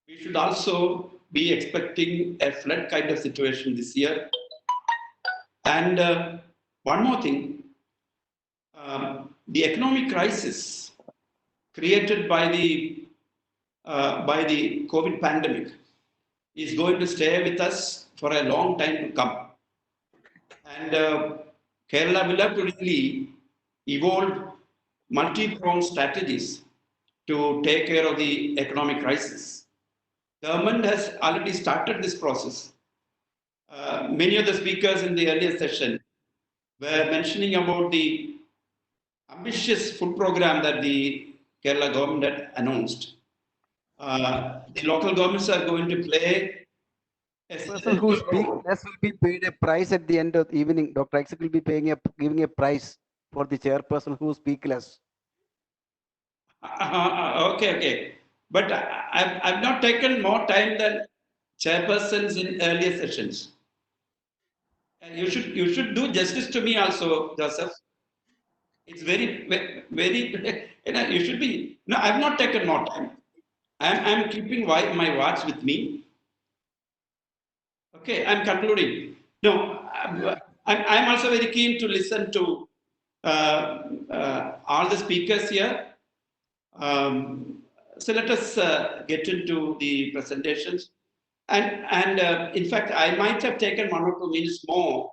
we should also be expecting a flood kind of situation this year. And one more thing, the economic crisis created by the COVID pandemic is going to stay with us for a long time to come. And Kerala will have to really evolve multi-pronged strategies to take care of the economic crisis. Government has already started this process. Many of the speakers in the earlier session were mentioning about the ambitious food program that the Kerala government had announced. The local governments are going to play a Person who speaks less will be paid a prize at the end of the evening. Dr. Isaac will be giving a prize for the chairperson who speaks less. Okay. But I've not taken more time than chairpersons in earlier sessions. And you should do justice to me also, Joseph. It's very, you should be. No, I've not taken more time. I'm keeping my watch with me. Okay, I'm concluding. No, I'm also very keen to listen to all the speakers here. So let us get into the presentations. And in fact, I might have taken 1 or 2 minutes more,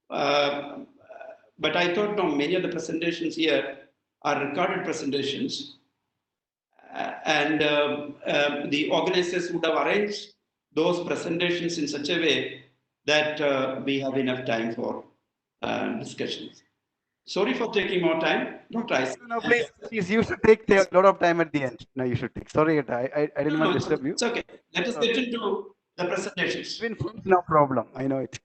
but I thought no, many of the presentations here are recorded presentations. The organizers would have arranged those presentations in such a way that we have enough time for discussions. Sorry for taking more time, Dr. Isaac. No, please, you should take a lot of time at the end. No, you should take. Sorry, I didn't want to disturb you. It's okay. Let us get into the presentations. No problem. I know it.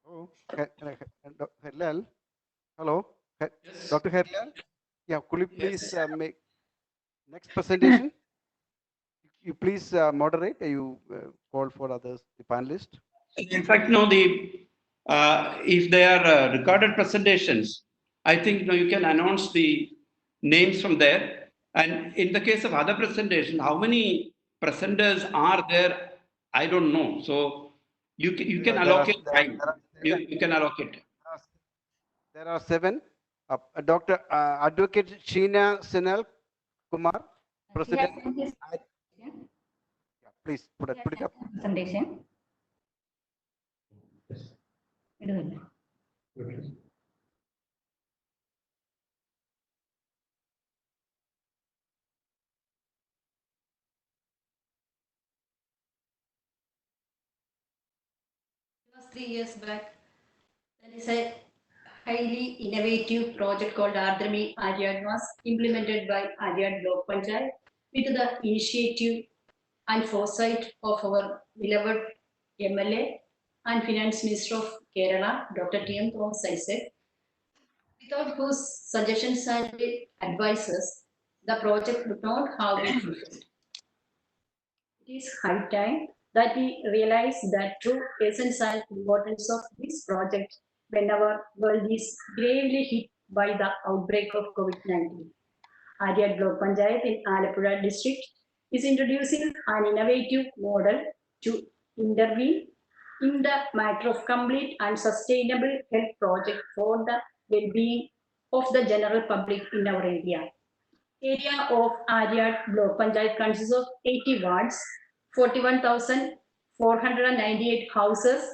Oh, Herlal. Hello, Dr. Herlal. Yeah, could you please make next presentation? You please moderate. You call for others, the panelists. In fact, no. If they are recorded presentations, I think you can announce the names from there. And in the case of other presentation, how many presenters are there? I don't know. So you can allocate time. You can allocate. There are 7. Dr. Advocate Sheena Sinal Kumar, President. Yeah, please put it up. Presentation. It was 3 years back. There is a highly innovative project called Ardrami Aryad was implemented by Aryad Block Panchayat with the initiative and foresight of our beloved MLA and Finance Minister of Kerala, Dr. T.M. Thomas Isaac, without whose suggestions and advices, the project would not have been fulfilled. It is high time that we realize the true essence and importance of this project when our world is gravely hit by the outbreak of COVID-19. Aryad Block Panchayat in Alappuzha district is introducing an innovative model to intervene in the matter of complete and sustainable health project for the well-being of the general public in our area. Area of Aryad Block Panchayat consists of 80 wards, 41,498 houses,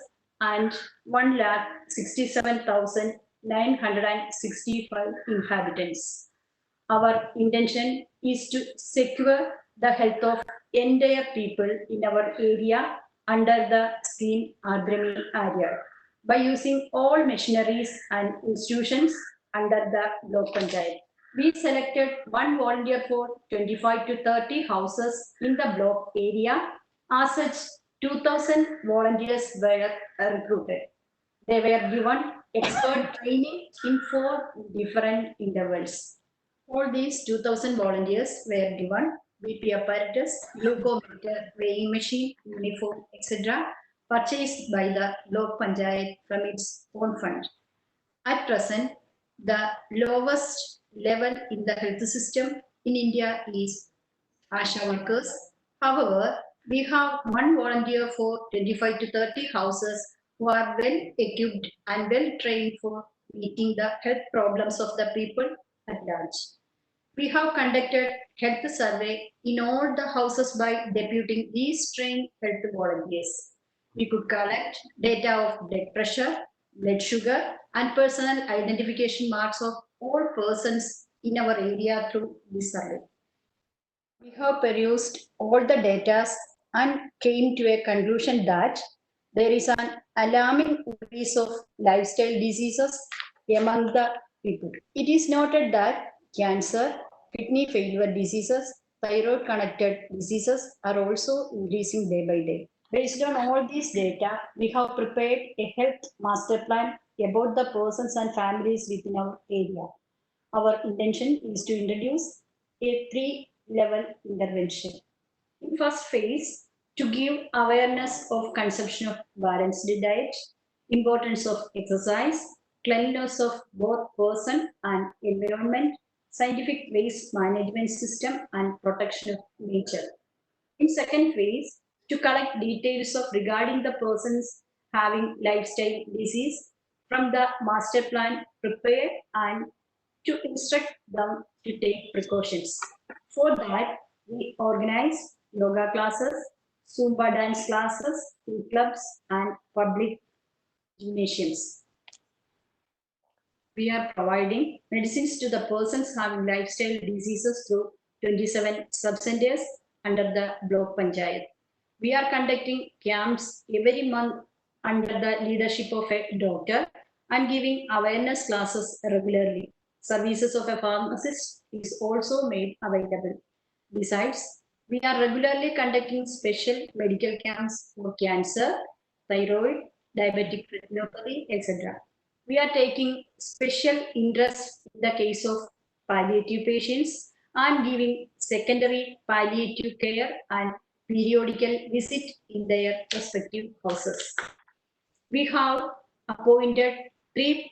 and 1,67,965 inhabitants. Our intention is to secure the health of entire people in our area under the scheme Ardrami Aryad by using all machineries and institutions under the block panchayat. We selected one volunteer for 25 to 30 houses in the block area. As such, 2,000 volunteers were recruited. They were given expert training in 4 different intervals. All these 2,000 volunteers were given BP apparatus, glucometer, weighing machine, uniform, etc., purchased by the block panchayat from its own fund. At present, the lowest level in the health system in India is ASHA workers. However, we have one volunteer for 25 to 30 houses who are well equipped and well trained for meeting the health problems of the people at large. We have conducted health survey in all the houses by deputing these trained health volunteers. We could collect data of blood pressure, blood sugar, and personal identification marks of all persons in our area through this survey. We have perused all the data and came to a conclusion that there is an alarming increase of lifestyle diseases among the people. It is noted that cancer, kidney failure diseases, thyroid connected diseases are also increasing day by day. Based on all these data, we have prepared a health master plan about the persons and families within our area. Our intention is to introduce a 3-level intervention. In first phase, to give awareness of consumption of balanced diet, importance of exercise, cleanliness of both person and environment, scientific waste management system, and protection of nature. In second phase, to collect details of regarding the persons having lifestyle disease from the master plan prepared and to instruct them to take precautions. For that, we organize yoga classes, Zumba dance classes in clubs and public gymnasiums. We are providing medicines to the persons having lifestyle diseases through 27 sub-centers under the block panchayat. We are conducting camps every month under the leadership of a doctor and giving awareness classes regularly. Services of a pharmacist is also made available. Besides, we are regularly conducting special medical camps for cancer, thyroid, diabetic retinopathy, etc. We are taking special interest in the case of palliative patients and giving secondary palliative care and periodical visit in their respective houses. We have appointed 3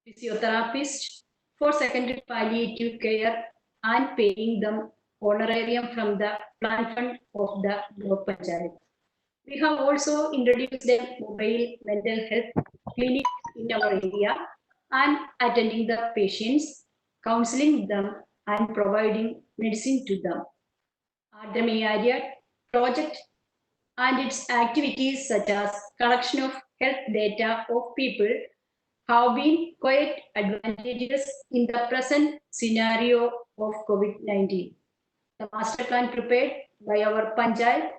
physiotherapists for secondary palliative care and paying them honorarium from the plant fund of the block panchayat. We have also introduced a mobile mental health clinic in our area and attending the patients, counseling them and providing medicine to them. Ardhami area project and its activities such as collection of health data of people have been quite advantageous in the present scenario of COVID-19. The master plan prepared by our panchayat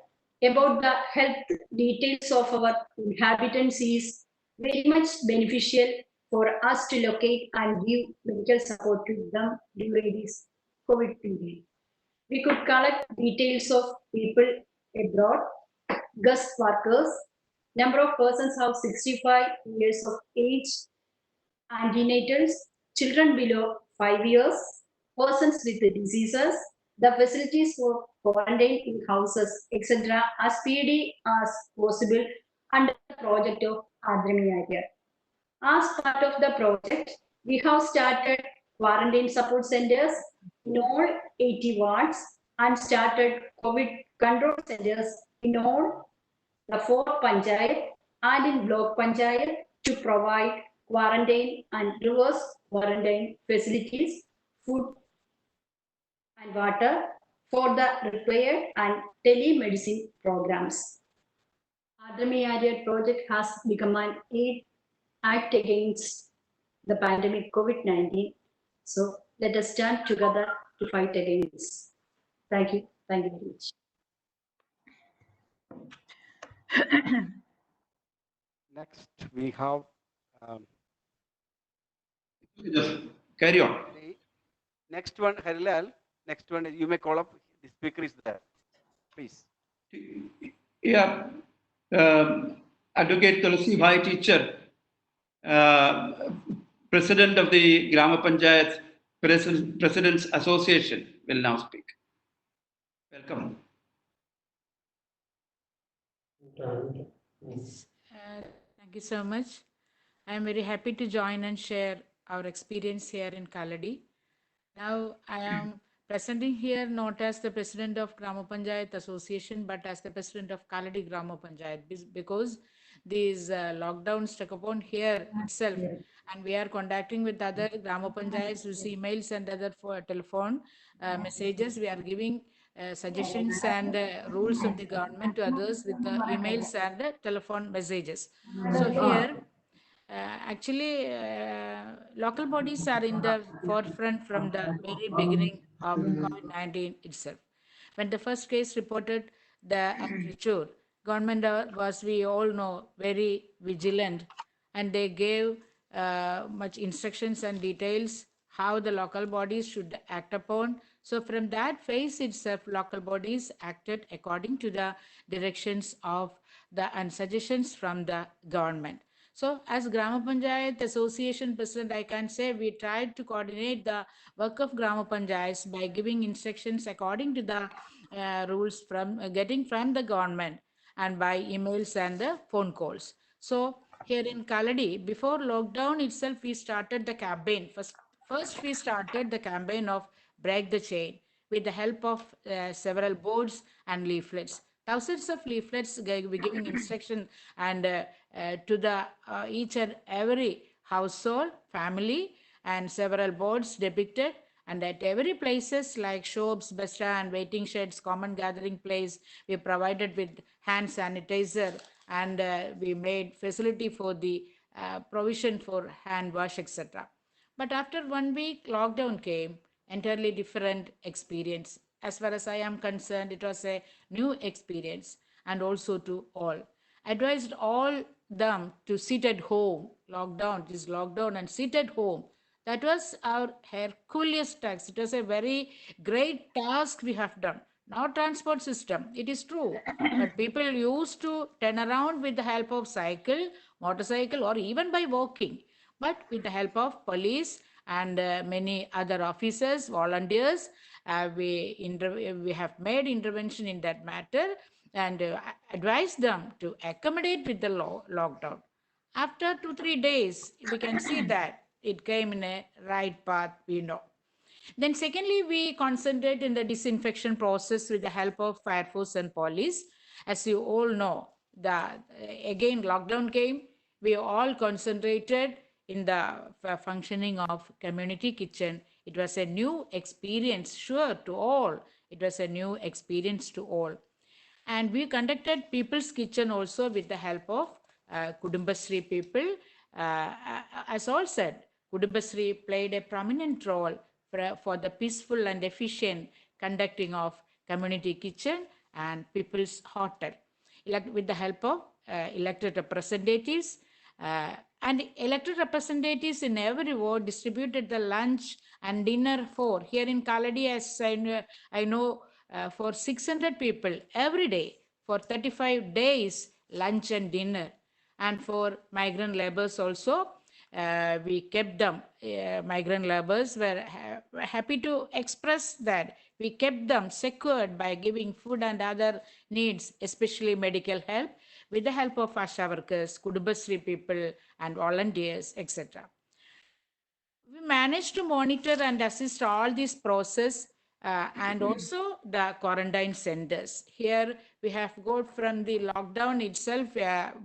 about the health details of our inhabitants is very much beneficial for us to locate and give medical support to them during this COVID period. We could collect details of people abroad, guest workers, number of persons have 65 years of age, antenatals, children below 5 years, persons with diseases, the facilities for quarantine in houses, etc. as speedy as possible under the project of Adrimi area. As part of the project, we have started quarantine support centers in all 80 wards and started COVID control centers in all the 4 panchayat and in block panchayat to provide quarantine and reverse quarantine facilities, food and water for the required and telemedicine programs. Adami area project has become an aid act against the pandemic COVID-19. So let us stand together to fight against this. Thank you. Thank you very much. Next, we have Just carry on. next one, Harilal. Next one, you may call up. The speaker is there. Please. Yeah. Advocate Tulsi Bhai, teacher, President of the Grama Panchayat President's Association, will now speak. Welcome. Thank you so much. I am very happy to join and share our experience here in Kaladi. Now I am presenting here not as the president of Grama Panchayat Association, but as the president of Kaladi Grama Panchayat, because these lockdowns took upon here itself, and we are contacting with other Grama Panchayats with emails and other for telephone messages. We are giving suggestions and rules of the government to others with the emails and telephone messages. So here, actually, local bodies are in the forefront from the very beginning of COVID-19 itself. When the first case reported at Trichur, government was, we all know, very vigilant, and they gave much instructions and details how the local bodies should act upon. So from that phase itself, local bodies acted according to the directions of and suggestions from the government. So as Grama Panchayat Association President, I can say we tried to coordinate the work of Grama Panchayats by giving instructions according to the rules from getting from the government and by emails and the phone calls. So here in Kaladi, before lockdown itself, we started the campaign. First we started the campaign of Break the Chain with the help of several boards and leaflets. Thousands of leaflets we giving instruction and to the each and every household, family, and several boards depicted. And at every places like shops, bus stand, waiting sheds, common gathering place, we provided with hand sanitizer and we made facility for the provision for hand wash, etc. But after 1 week, lockdown came, entirely different experience. As far as I am concerned, it was a new experience and also to all. Advised all them to sit at home. Lockdown, it is lockdown and sit at home. That was our Herculean task. It was a very great task we have done. No transport system, it is true. But people used to turn around with the help of cycle, motorcycle, or even by walking. But with the help of police and many other officers, volunteers, we have made intervention in that matter and advised them to accommodate with the lockdown. After 2-3 days, we can see that it came in a right path, we know. Then secondly, we concentrate in the disinfection process with the help of fire force and police. As you all know, again lockdown came, we all concentrated in the functioning of community kitchen. It was a new experience, sure, to all. It was a new experience to all. And we conducted People's Kitchen also with the help of Kudumbashree people. As all said, Kudumbashree played a prominent role for the peaceful and efficient conducting of community kitchen and People's Hotel. With the help of elected representatives, and elected representatives in every ward distributed the lunch and dinner for, here in Kaladi, as I know, for 600 people every day for 35 days, lunch and dinner. And for migrant laborers also, we kept them. Migrant laborers were happy to express that we kept them secured by giving food and other needs, especially medical help, with the help of ASHA workers, Kudumbashree people, and volunteers, etc. We managed to monitor and assist all this process and also the quarantine centers. Here we have got from the lockdown itself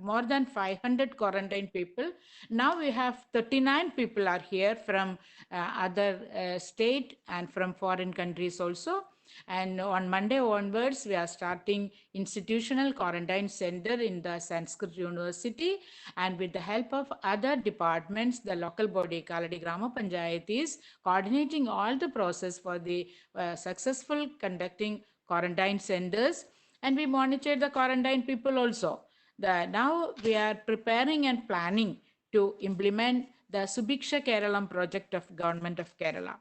more than 500 quarantine people. Now we have 39 people are here from other state and from foreign countries also. And on Monday onwards, we are starting institutional quarantine center in the Sanskrit University. And with the help of other departments, the local body, Kaladi Grama Panchayat, is coordinating all the process for the successful conducting quarantine centers. And we monitor the quarantine people also. Now we are preparing and planning to implement the Subiksha Keralam project of Government of Kerala.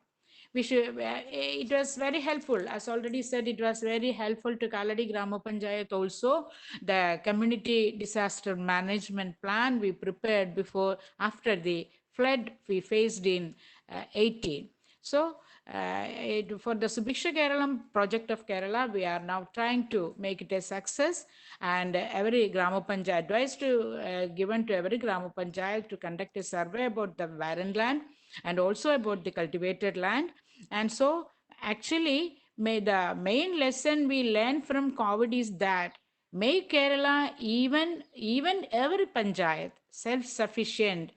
It was very helpful. As already said, it was very helpful to Kaladi Grama Panchayat also. The community disaster management plan we prepared after the flood we faced in 18. So for the Subiksha Keralam project of Kerala, we are now trying to make it a success, and every Grama Panchayat advice given to every Grama Panchayat to conduct a survey about the barren land and also about the cultivated land. And so actually the main lesson we learned from COVID is that make Kerala, even every Panchayat, self-sufficient.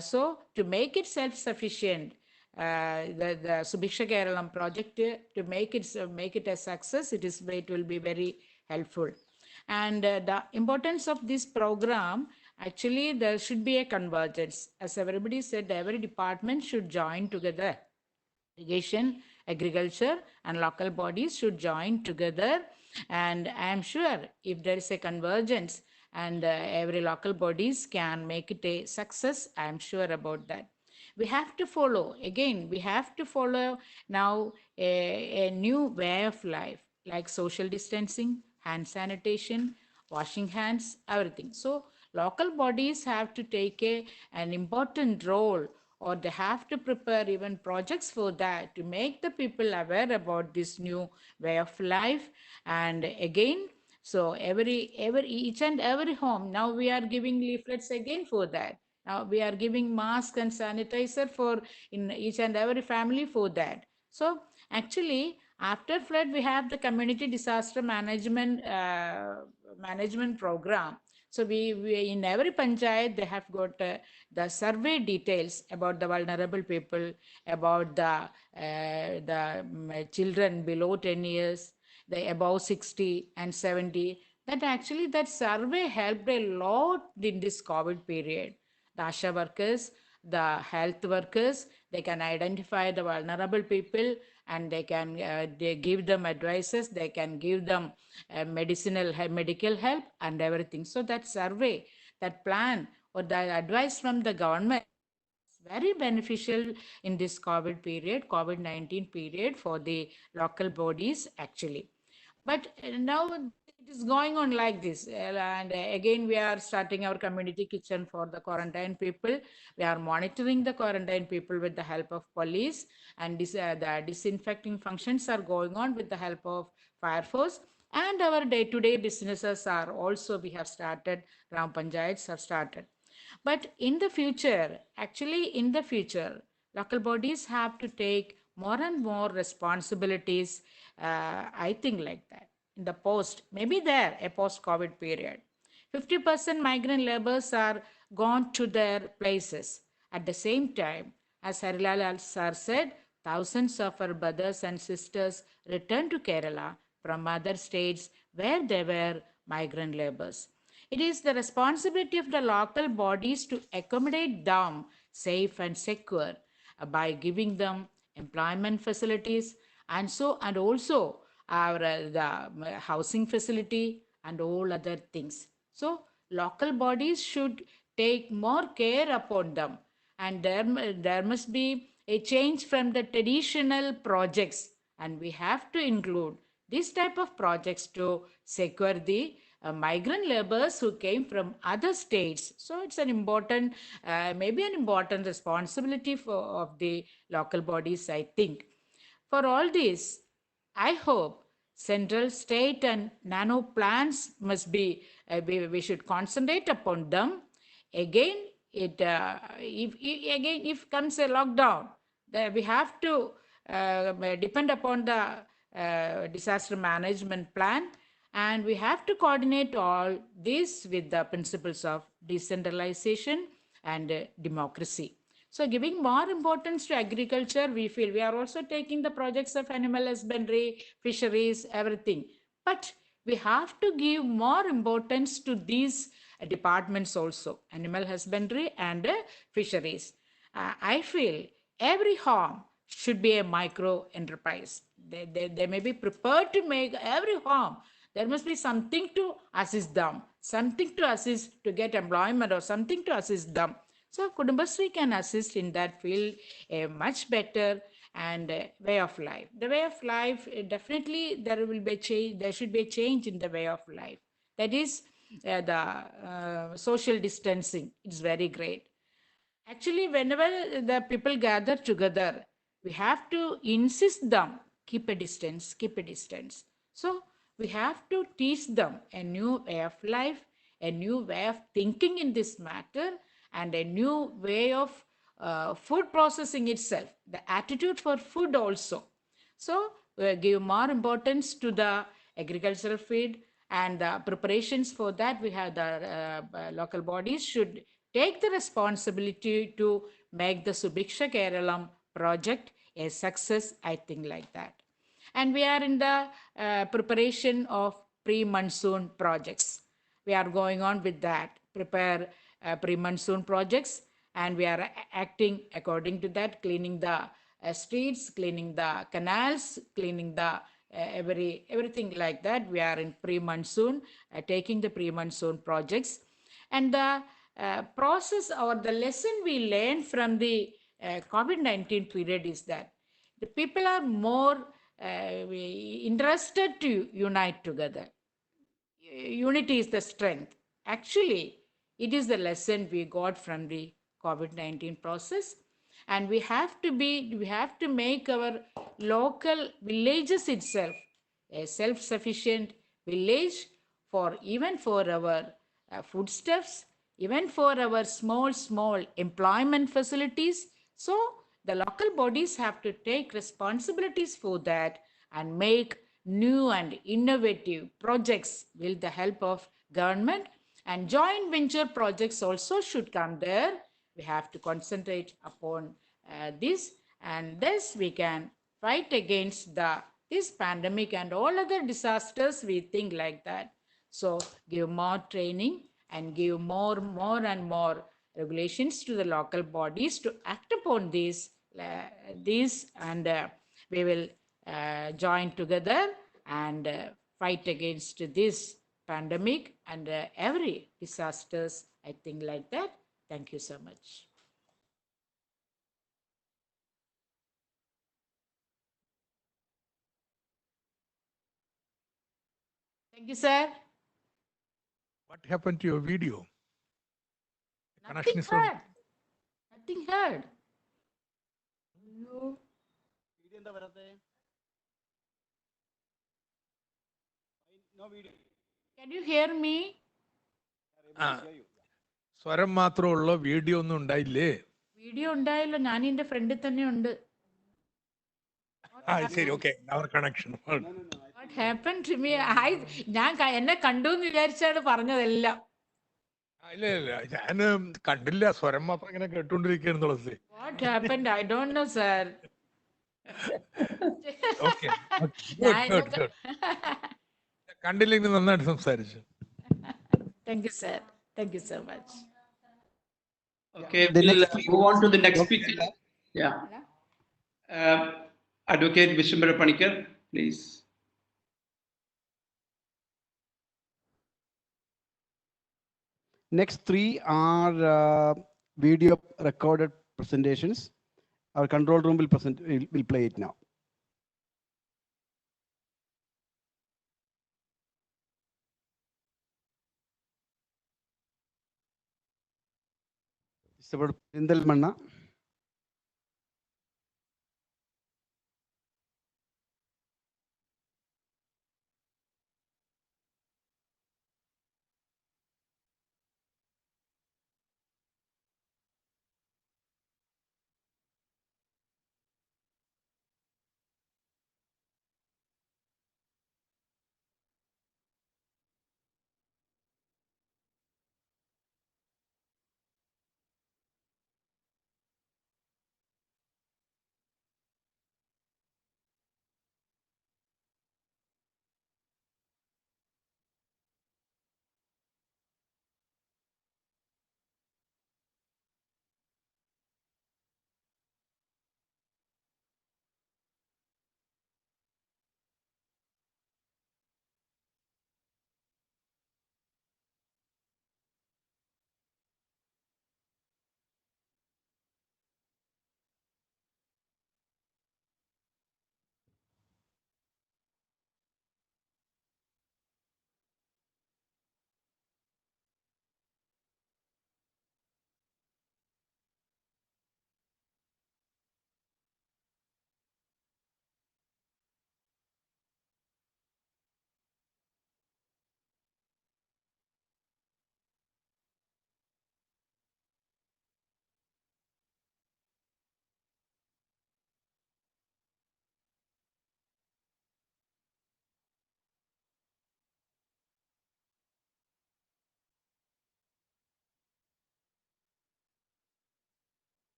So to make it self-sufficient, the Subiksha Keralam project, to make it a success, it will be very helpful. And the importance of this program, actually there should be a convergence. As everybody said, every department should join together. Irrigation, agriculture, and local bodies should join together. And I am sure if there is a convergence and every local bodies can make it a success, I am sure about that. We have to follow now a new way of life, like social distancing, hand sanitation, washing hands, everything. So local bodies have to take an important role, or they have to prepare even projects for that, to make the people aware about this new way of life. And again, So each and every home, now we are giving leaflets again for that. Now we are giving mask and sanitizer for in each and every family for that. So actually, after flood, we have the community disaster management program. So we in every panchayat they have got the survey details about the vulnerable people, about the children below 10 years, the above 60 and 70. That actually that survey helped a lot in this COVID period. The ASHA workers, the health workers, they can identify the vulnerable people and they can they give them advices, they can give them medical help and everything. So that survey, that plan or that advice from the government is very beneficial in this COVID period, COVID-19 period for the local bodies actually. But now it is going on like this. And again, we are starting our community kitchen for the quarantine people. We are monitoring the quarantine people with the help of police, and the disinfecting functions are going on with the help of fire force. And our day-to-day businesses are also, we have started, Ram Panchayats have started. But in the future, actually, in the future, local bodies have to take more and more responsibilities. I think like that. In the post, maybe there, a post COVID period. 50% migrant laborers are gone to their places. At the same time, as Harilal sir said, thousands of our brothers and sisters returned to Kerala from other states where they were migrant laborers. It is the responsibility of the local bodies to accommodate them safe and secure by giving them employment facilities and also our the housing facility and all other things. So local bodies should take more care upon them, and there must be a change from the traditional projects, and we have to include this type of projects to secure the migrant laborers who came from other states. So it's an important, maybe an important responsibility of the local bodies, I think. For all this, I hope central, state, and nano plans must be, we should concentrate upon them. Again, if comes a lockdown, we have to depend upon the disaster management plan, and we have to coordinate all this with the principles of decentralization and democracy. So giving more importance to agriculture, we feel we are also taking the projects of animal husbandry, fisheries, everything. But we have to give more importance to these departments also, animal husbandry and fisheries. I feel every home should be a micro enterprise. They may be prepared to make every home. There must be something to assist them, something to assist to get employment or something to assist them. So Kudumbashree can assist in that field a much better and way of life. The way of life, definitely there will be a change. There should be a change in the way of life. That is the social distancing. It's very great. Actually, whenever the people gather together, we have to insist them, keep a distance, keep a distance. So we have to teach them a new way of life, a new way of thinking in this matter, and a new way of food processing itself, the attitude for food also. So we give more importance to the agricultural field, and the preparations for that, we have the local bodies should take the responsibility to make the Subiksha Keralam project a success, I think like that. And we are in the preparation of pre-monsoon projects. We are going on with that, prepare pre-monsoon projects, and we are acting according to that, cleaning the streets, cleaning the canals, cleaning the everything like that. We are in pre-monsoon, taking the pre-monsoon projects. And the process or the lesson we learned from the COVID-19 period is that the people are more interested to unite together. Unity is the strength. Actually, it is the lesson we got from the COVID-19 process. And we have to make our local villages itself a self-sufficient village for even for our foodstuffs, even for our small employment facilities. So the local bodies have to take responsibilities for that and make new and innovative projects with the help of government, and joint venture projects also should come there. We have to concentrate upon this, and thus we can fight against this pandemic and all other disasters. We think like that. So give more training and give more and more regulations to the local bodies to act upon these, and we will join together and fight against this pandemic and every disasters. I think like that. Thank you so much. Thank you, sir. What happened to your video? The Nothing connection is from. heard. Nothing heard. No. No video. Can you hear me? സ്വരം മാത്രമുള്ള video ഒന്നും ഉണ്ടായില്ലേ? Video ഉണ്ടായല്ലോ, ഞാൻ എന്റെ ഫ്രണ്ടിൽ തന്നെ ഉണ്ട്. ശരി, ഓക്കെ. അവർ connection. What happened to me? ഞാൻ എന്നെ കണ്ടു എന്ന് വിചാരിച്ചാണ് പറഞ്ഞതെല്ലാം. ഇല്ല ഞാൻ കണ്ടില്ല, സ്വരം മാത്രം ഇങ്ങനെ കേട്ടോണ്ടിരിക്കുകയാണ് തുളസി. What happened? I don't know, sir. Okay. Good. കണ്ടില്ലെങ്കിൽ നന്നായിട്ട് സംസാരിച്ചു. Thank you, sir. Thank you so much. Okay, we'll move on to the next speaker. Yeah. Advocate Vishwambara Panikkar, please. Next three are video recorded presentations. Our control room will play it now. It's about Indalmanna.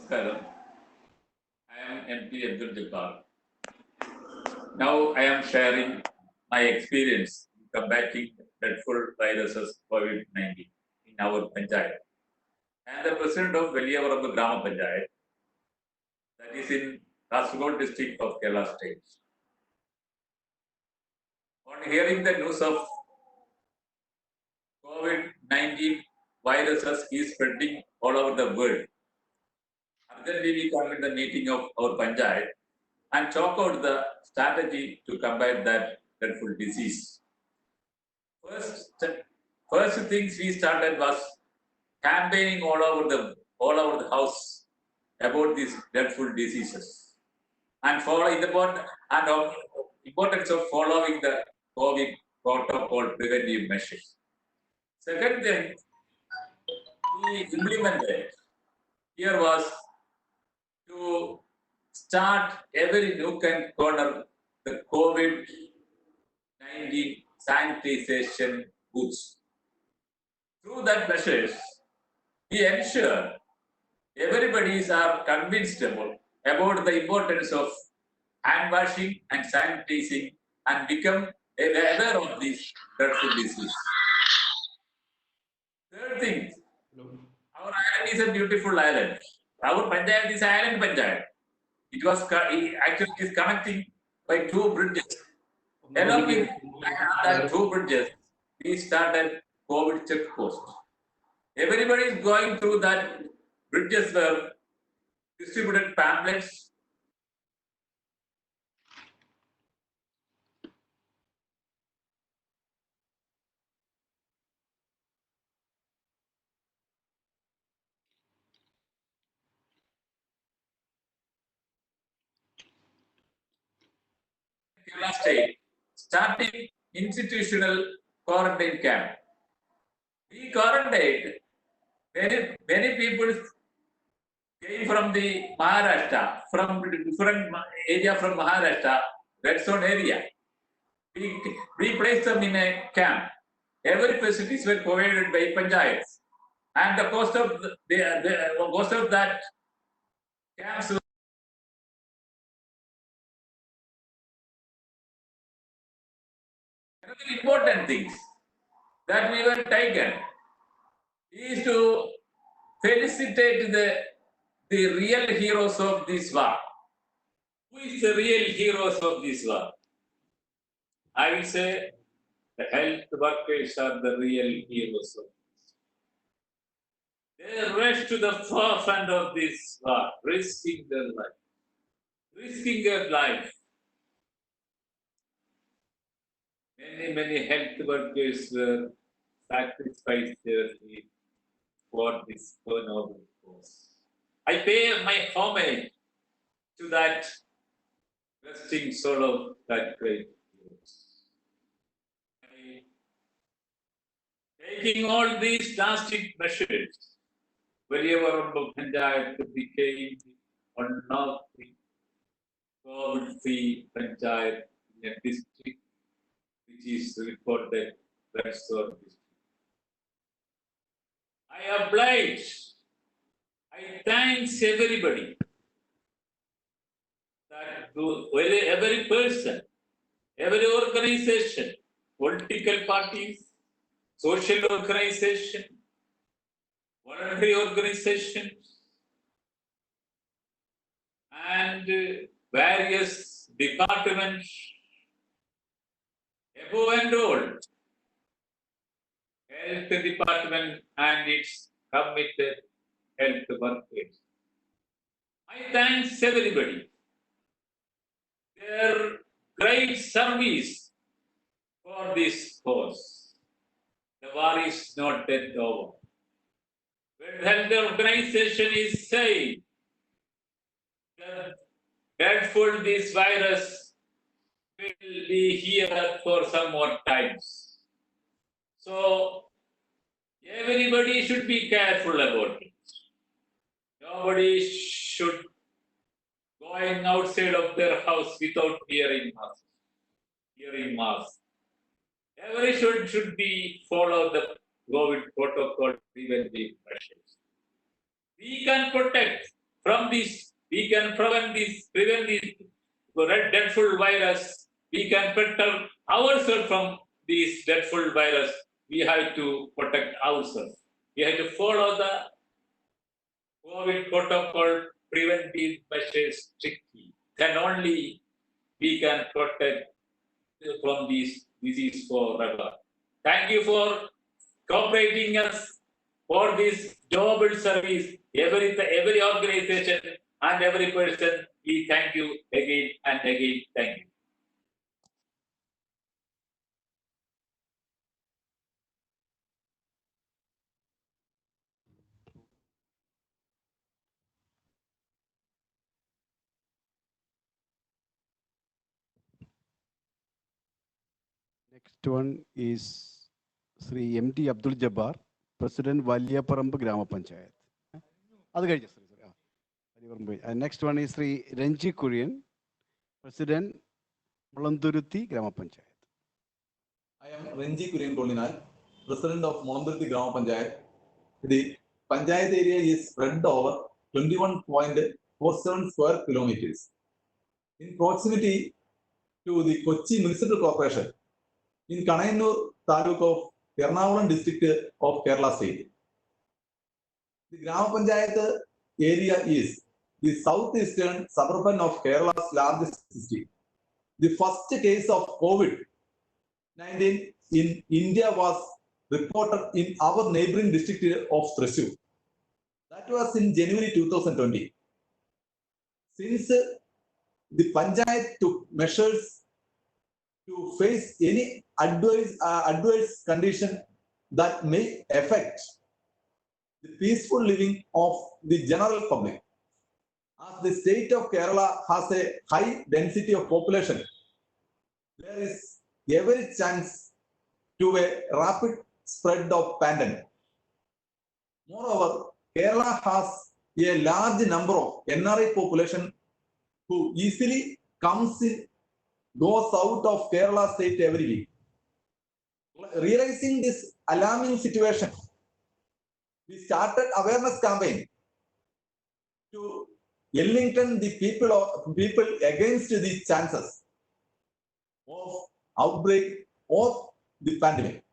Namaskaram. I am MP Abdul Jabbar. Now I am sharing my experience in combating dreadful viruses COVID-19 in our panchayat. I am the president of Veliyavarambu Grama Panchayat, that is in Kasaragod district of Kerala state. On hearing the news of COVID-19 viruses is spreading all over the world, urgently we come in the meeting of our Panchayat and talk out the strategy to combat that dreadful disease. First things we started was campaigning all over the house about these dreadful diseases and following the importance of following the COVID protocol preventive measures. Second thing we implemented here was to start every nook and corner the COVID-19 sanitization booths. Through that measures, we ensure everybody are convinced about the importance of hand washing and sanitizing and become aware of this dreadful disease. Third thing, our island is a beautiful island. Our Panchayat is island Panchayat. It was actually is connecting by two bridges. Along with that two bridges, we started COVID check post. Everybody is going through that bridges were distributed pamphlets. Kerala state, starting institutional quarantine camp. We quarantined many people came from the Maharashtra, from different area from Maharashtra, red zone area. We placed them in a camp. Every facilities were provided by panchayats, and the cost of cost of that camps. Another important things that we were taken is to felicitate the real heroes of this war. Who is the real heroes of this war? I will say the health workers are the real heroes of this. They rush to the forefront of this war, risking their life. Risking their life. Many health workers were sacrificed their life for this noble cause. I pay my homage to that resting soul of that great heroes. Taking all these drastic measures, Veliyavarambu Panchayat became one of the COVID-free Panchayat in a district which is reported red zone district. I oblige, I thanks everybody, that to every person, every organization, political parties, social organization, voluntary organizations, and various departments, above and all, health department and its committed health workers. I thanks everybody. Their great service for this cause. The war is not yet over. World Health Organization is saying that dreadful this virus will be here for some more times. So everybody should be careful about it. Nobody should going outside of their house without wearing mask. Every should be follow the COVID protocol preventive measures. We can protect from this. We can prevent this dreadful virus. We can protect ourselves from this dreadful virus. We have to protect ourselves. We have to follow the COVID protocol preventive measures strictly. Then only we can protect from this disease forever. Thank you for cooperating us for this noble service. Every organization and every person, we thank you again and again. Thank you. Next one is Sri M.D. Abdul Jabbar, President Valyaparambu Grama Panchayat. Next one is Sri Renji Kurian, President Mulanduruthi Grama Panchayat. I am Renji Kurian Kolinal, President of Mulanduruthi Grama Panchayat. The Panchayat area is spread over 21.47 square kilometers. In proximity to the Kochi Municipal Corporation, in Kanayannur Taluk of Ernakulam district of Kerala State. The Grama Panchayat area is the southeastern suburban of Kerala's largest city. The first case of COVID-19 in India was reported in our neighboring district of Thrissur. That was in January 2020. Since the Panchayat took measures to face any adverse condition that may affect the peaceful living of the general public. As the state of Kerala has a high density of population, there is every chance to a rapid spread of pandemic. Moreover, Kerala has a large number of NRI population who easily goes out of Kerala state every week. Realizing this alarming situation, we started awareness campaign to enlighten the people against the chances of outbreak of the pandemic.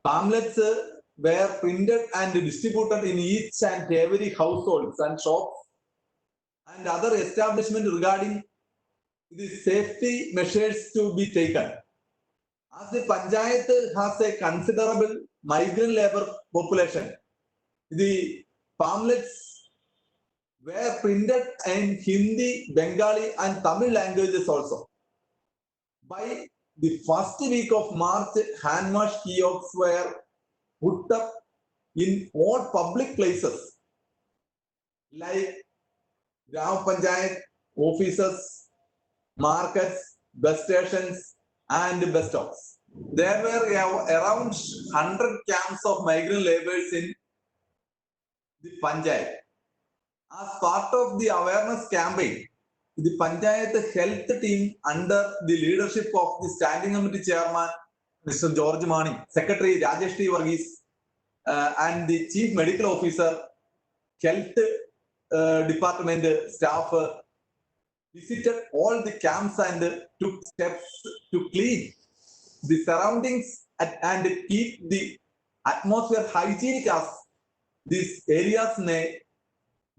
Pamphlets were printed and distributed in each and every households and shops and other establishments regarding the safety measures to be taken. As the Panchayat has a considerable migrant labor population, the pamphlets were printed in Hindi, Bengali and Tamil languages also. By the first week of March, hand wash kiosks were put up in all public places like Gram Panchayat offices, markets, bus stations and bus stops. There were around 100 camps of migrant laborers in the Panchayat. As part of the awareness campaign, the Panchayat health team under the leadership of the Standing Committee Chairman, Mr. George Mani, Secretary Rajesh T. Varghese, and the Chief Medical Officer, Health Department staff visited all the camps and took steps to clean the surroundings and keep the atmosphere hygienic as these areas may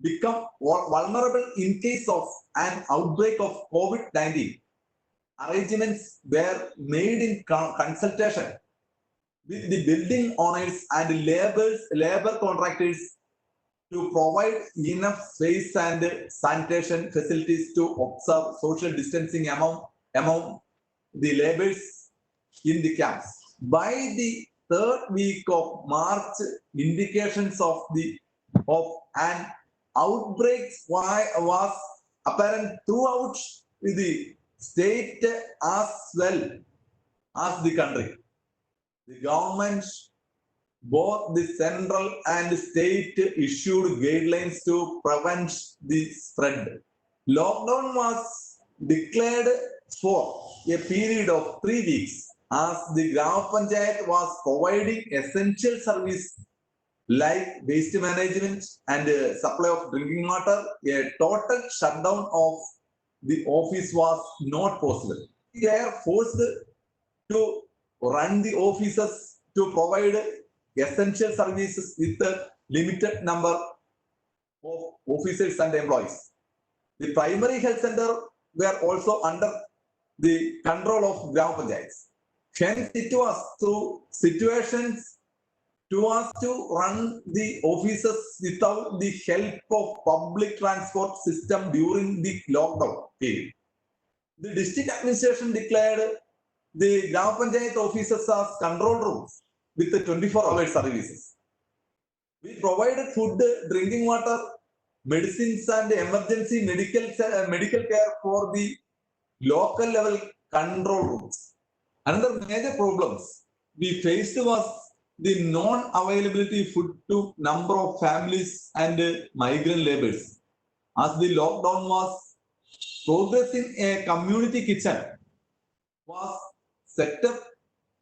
become vulnerable in case of an outbreak of COVID-19. Arrangements were made in consultation with the building owners and labor contractors to provide enough space and sanitation facilities to observe social distancing among the laborers in the camps. By the third week of March, indications of an outbreak was apparent throughout the state as well as the country. The government, both the central and state, issued guidelines to prevent the spread. Lockdown was declared for a period of 3 weeks as the Grama Panchayat was providing essential service like waste management and supply of drinking water. A total shutdown of the office was not possible. We are forced to run the offices to provide essential services with a limited number of officers and employees. The primary health center were also under the control of Gram Panchayats. Hence, it was through situations to us to run the offices without the help of public transport system during the lockdown period. The district administration declared the Gram Panchayat offices as control rooms with the 24-hour services. We provided food, drinking water, medicines and emergency medical care for the local level control rooms. Another major problems we faced was the non-availability of food to number of families and migrant laborers. As the lockdown was progressing, a community kitchen was set up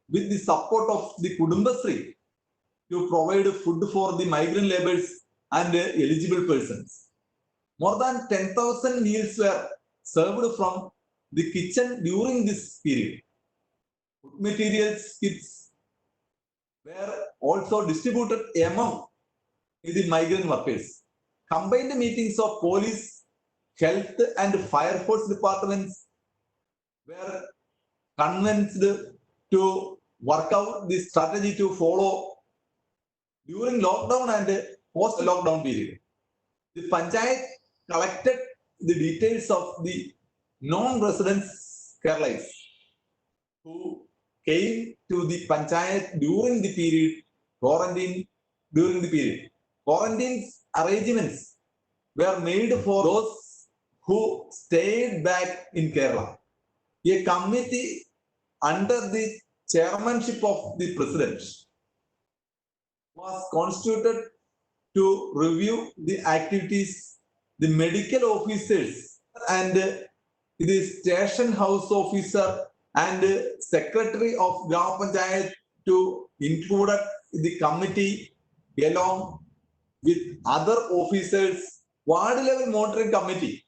with the support of the Kudumbashree to provide food for the migrant laborers and eligible persons. More than 10,000 meals were served from the kitchen during this period. Food materials kits were also distributed among the migrant workers. Combined meetings of police, health and fire force departments were convinced to work out the strategy to follow during lockdown and post-lockdown period. The Panchayat collected the details of the non-residents Keralites who came to the Panchayat during the period, quarantine during the period. Quarantine arrangements were made for those who stayed back in Kerala. A committee under the chairmanship of the president was constituted to review the activities, the medical officers and the station house officer and secretary of Gram Panchayat to include the committee along with other officers, ward level monitoring committee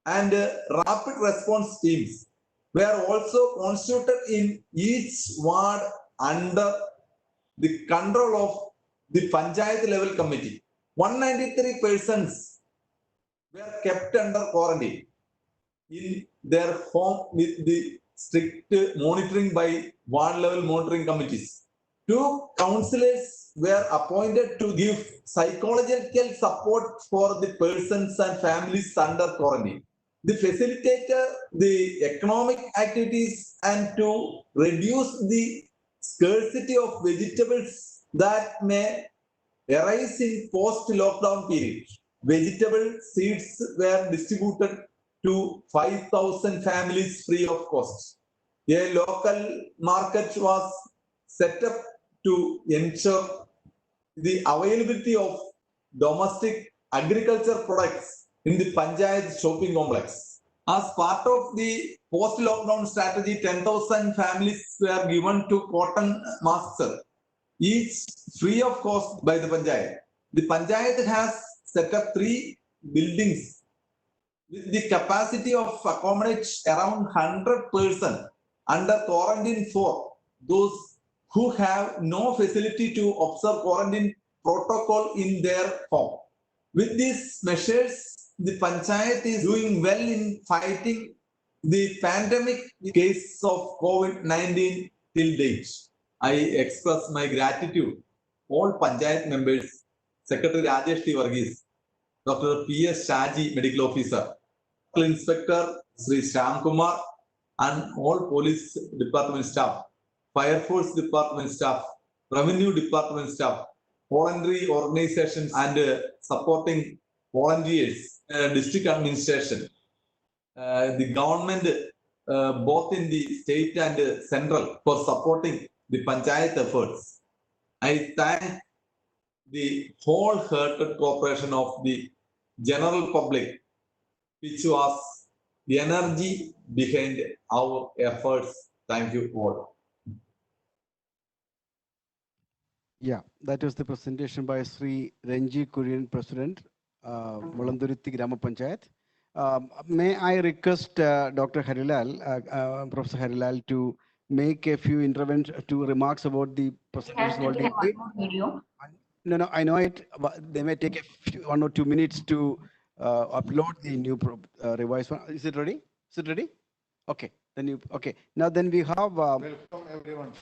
and rapid response teams were also constituted in each ward under the control of the Panchayat level committee. 193 persons were kept under quarantine in their home with the strict monitoring by ward level monitoring committees. 2 counselors were appointed to give psychological support for the persons and families under quarantine. The facilitator the economic activities and to reduce the scarcity of vegetables that may arise in post-lockdown period. Vegetable seeds were distributed to 5,000 families free of cost. A local market was set up to ensure the availability of domestic agriculture products in the Panchayat shopping complex. As part of the post-lockdown strategy, 10,000 families were given to cotton masks, each free of cost by the Panchayat. The Panchayat has set up 3 buildings with the capacity of accommodate around 100 persons under quarantine for those who have no facility to observe quarantine protocol in their home. With these measures, the Panchayat is doing well in fighting the pandemic case of COVID-19 till date. I express my gratitude all Panchayat members, Secretary Rajesh T. Varghese, Dr. P.S. Shaji, Medical Officer, Inspector Sri Shyam Kumar, and all Police Department staff, Fire Force Department staff, Revenue Department staff, voluntary organizations and supporting volunteers, district administration, the government, both in the state and central, for supporting the Panchayat efforts. I thank the wholehearted cooperation of the general public, which was the energy behind our efforts. Thank you all. Yeah, that was the presentation by Sri Renji Kurian, President, Mulandurithi Grama Panchayat. May I request Dr. Harilal, Professor Harilal, to make a few remarks about the presentations already made? No, I know it, but they may take 1 or 2 minutes to upload the new revised one. Is it ready? Is it ready? Okay. Okay. Now then we have. Welcome everyone.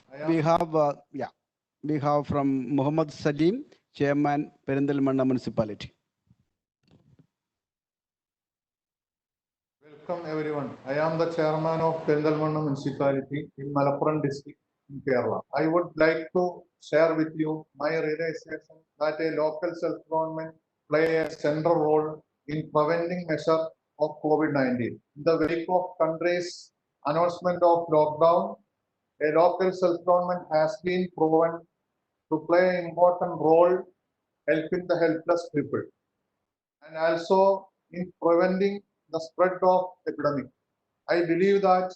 We have from Muhammad Salim, Chairman, Perindalmanna Municipality. Welcome everyone. I am the chairman of Perindalmanna Municipality in Malappuram district in Kerala. I would like to share with you my realization that a local self-government play a central role in preventing measure of COVID-19. In the wake of country's announcement of lockdown, a local self-government has been proven to play an important role helping the helpless people and also in preventing the spread of epidemic. I believe that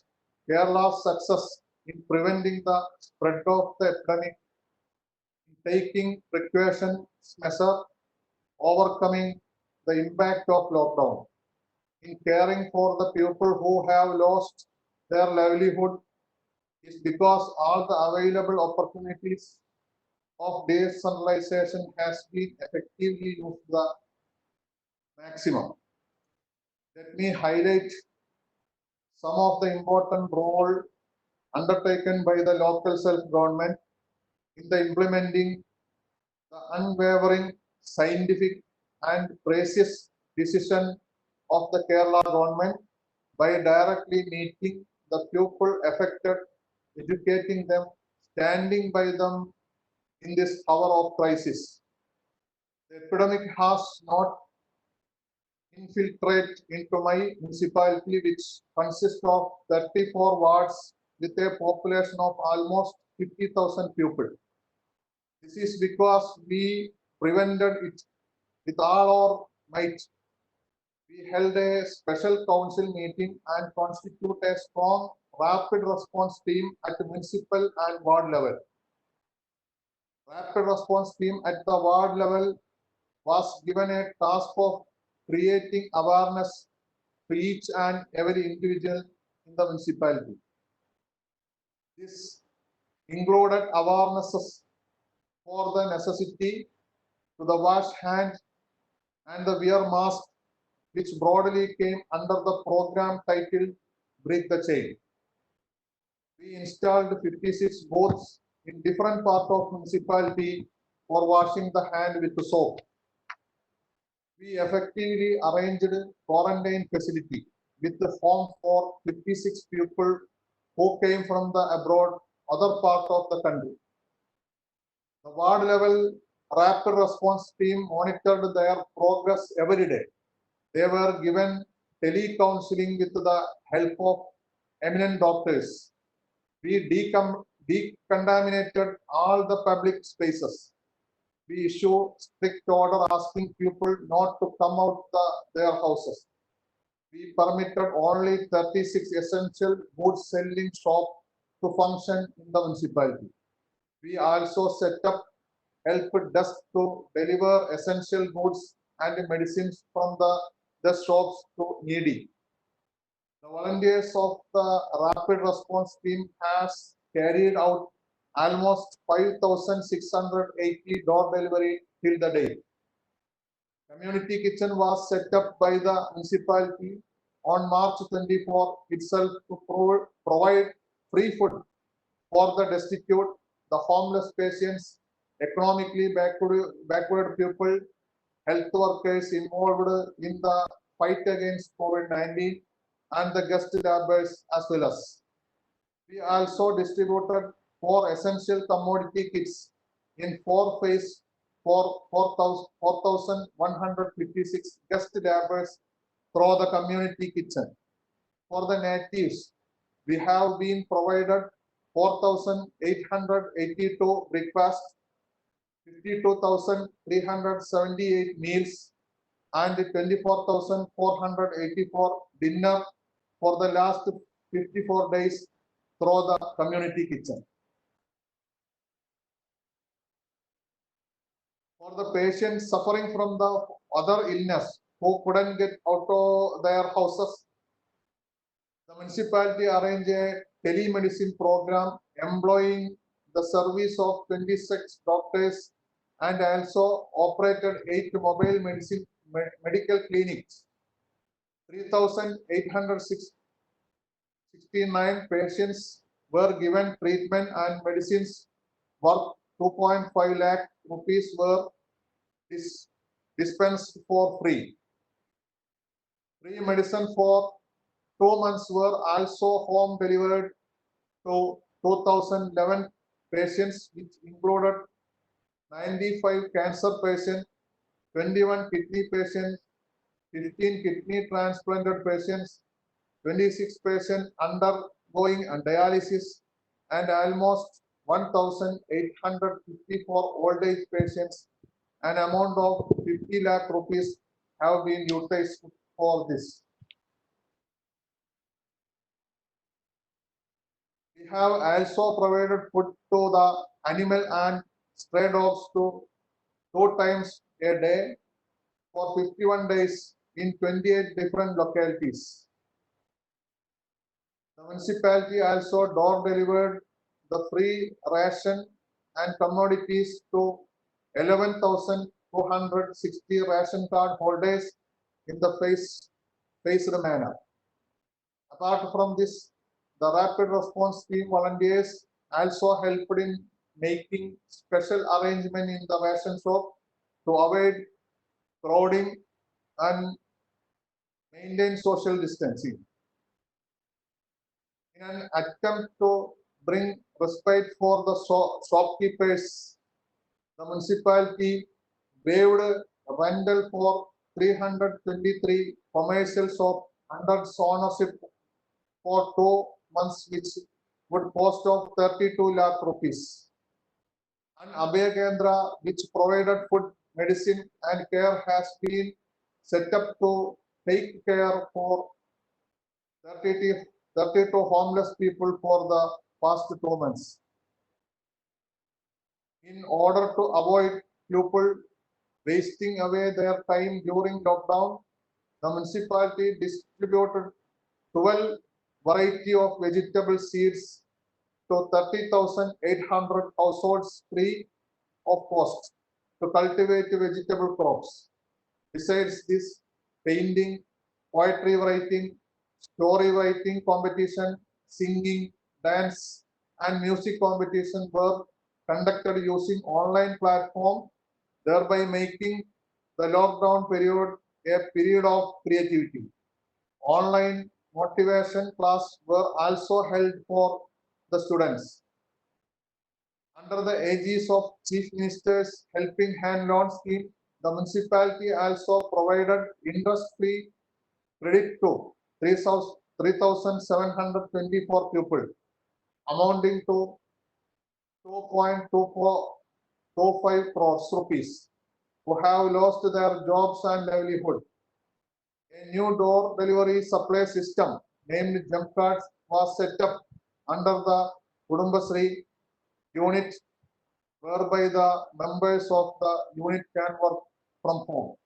Kerala's success in preventing the spread of the epidemic, taking precautions measure, overcoming the impact of lockdown, in caring for the people who have lost their livelihood is because all the available opportunities of decentralization has been effectively used the maximum. Let me highlight some of the important role undertaken by the local self-government in the implementing the unwavering scientific and precious decision of the Kerala government by directly meeting the people affected, educating them, standing by them in this hour of crisis. The epidemic has not infiltrated into my municipality, which consists of 34 wards with a population of almost 50,000 people. This is because we prevented it with all our might. We held a special council meeting and constitute a strong rapid response team at the municipal and ward level. Rapid response team at the ward level was given a task of creating awareness to each and every individual in the municipality. This included awarenesses for the necessity to the wash hand and the wear mask, which broadly came under the program titled Break the Chain. We installed 56 booths in different parts of municipality for washing the hand with soap. We effectively arranged quarantine facility with the home for 56 people who came from the abroad, other part of the country. The ward level rapid response team monitored their progress every day. They were given tele-counseling with the help of eminent doctors. We decontaminated all the public spaces. We issue strict order asking people not to come out their houses. We permitted only 36 essential goods selling shops to function in the municipality. We also set up help desk to deliver essential goods and medicines from the shops to needy. The volunteers of the rapid response team has carried out almost 5,680 door delivery till the day. Community kitchen was set up by the municipality on March 24 itself to provide free food for the destitute, the homeless patients, economically backward people, health workers involved in the fight against COVID-19, and the guest laborers as well as. We also distributed 4 essential commodity kits in 4 phases for 4,156 guest laborers through the community kitchen. For the natives, we have been provided 4,882 breakfasts, 52,378 meals, and 24,484 dinner for the last 54 days through the community kitchen. For the patients suffering from the other illness who couldn't get out of their houses, the municipality arranged a telemedicine program employing the service of 26 doctors and also operated 8 mobile medical clinics. 3,869 patients were given treatment and medicines worth 2.5 lakh rupees were dispensed for free. Free medicine for 2 months were also home delivered to 2011 patients, which included 95 cancer patients, 21 kidney patients, 15 kidney transplanted patients, 26 patients undergoing dialysis, and almost 1,854 old age patients. An amount of 50 lakh rupees have been utilized for this. We have also provided food to the animal and stray dogs 2 times a day for 51 days in 28 different localities. The municipality also door delivered the free ration and commodities to 11,260 ration card holders in the phased manner. Apart from this, the rapid response team volunteers also helped in making special arrangement in the ration shop to avoid crowding and maintain social distancing. In an attempt to bring respite for the shopkeepers, the municipality waived rental for 323 commercial shops under ownership for 2 months, which would cost of 32 lakh rupees. An Abhay Kendra, which provided food, medicine, and care, has been set up to take care for 32 homeless people for the past 2 months. In order to avoid people wasting away their time during lockdown, the municipality distributed 12 variety of vegetable seeds to 30,800 households free of cost to cultivate vegetable crops. Besides this, painting, poetry writing, story writing competition, singing, dance, and music competition were conducted using online platform, thereby making the lockdown period a period of creativity. Online motivation class were also held for the students. Under the aegis of Chief Minister's Helping Hand Loan Scheme, the municipality also provided interest-free credit to 3,724 people, amounting to 2.25 crores rupees, who have lost their jobs and livelihood. A new door delivery supply system named Jump Cards was set up under the Kudumbashree unit, whereby the members of the unit can work from home.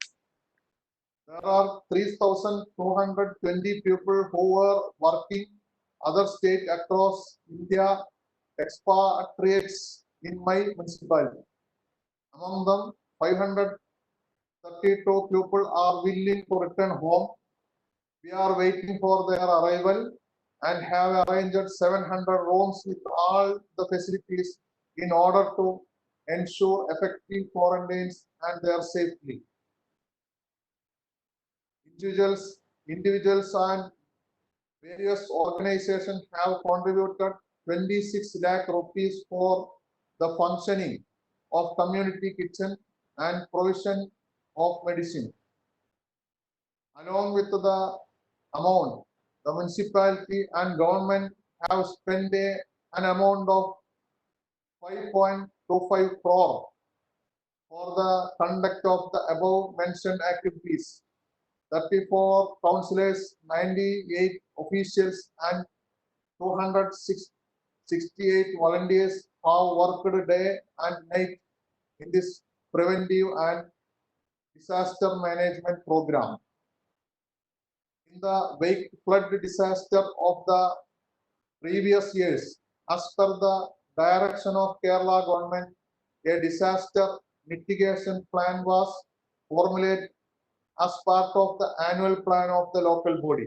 There are 3,220 people who were working other states across India, expatriates in my municipality. Among them, 532 people are willing to return home. We are waiting for their arrival and have arranged 700 rooms with all the facilities in order to ensure effective quarantines and their safety. Individuals and various organizations have contributed 26 lakh rupees for the functioning of community kitchen and provision of medicine. Along with the amount, the municipality and government have spent an amount of 5.25 crore for the conduct of the above mentioned activities. 34 councillors, 98 officials, and 268 volunteers have worked day and night in this preventive and disaster management program. In the wake flood disaster of the previous years, as per the direction of Kerala government, a disaster mitigation plan was formulated as part of the annual plan of the local body.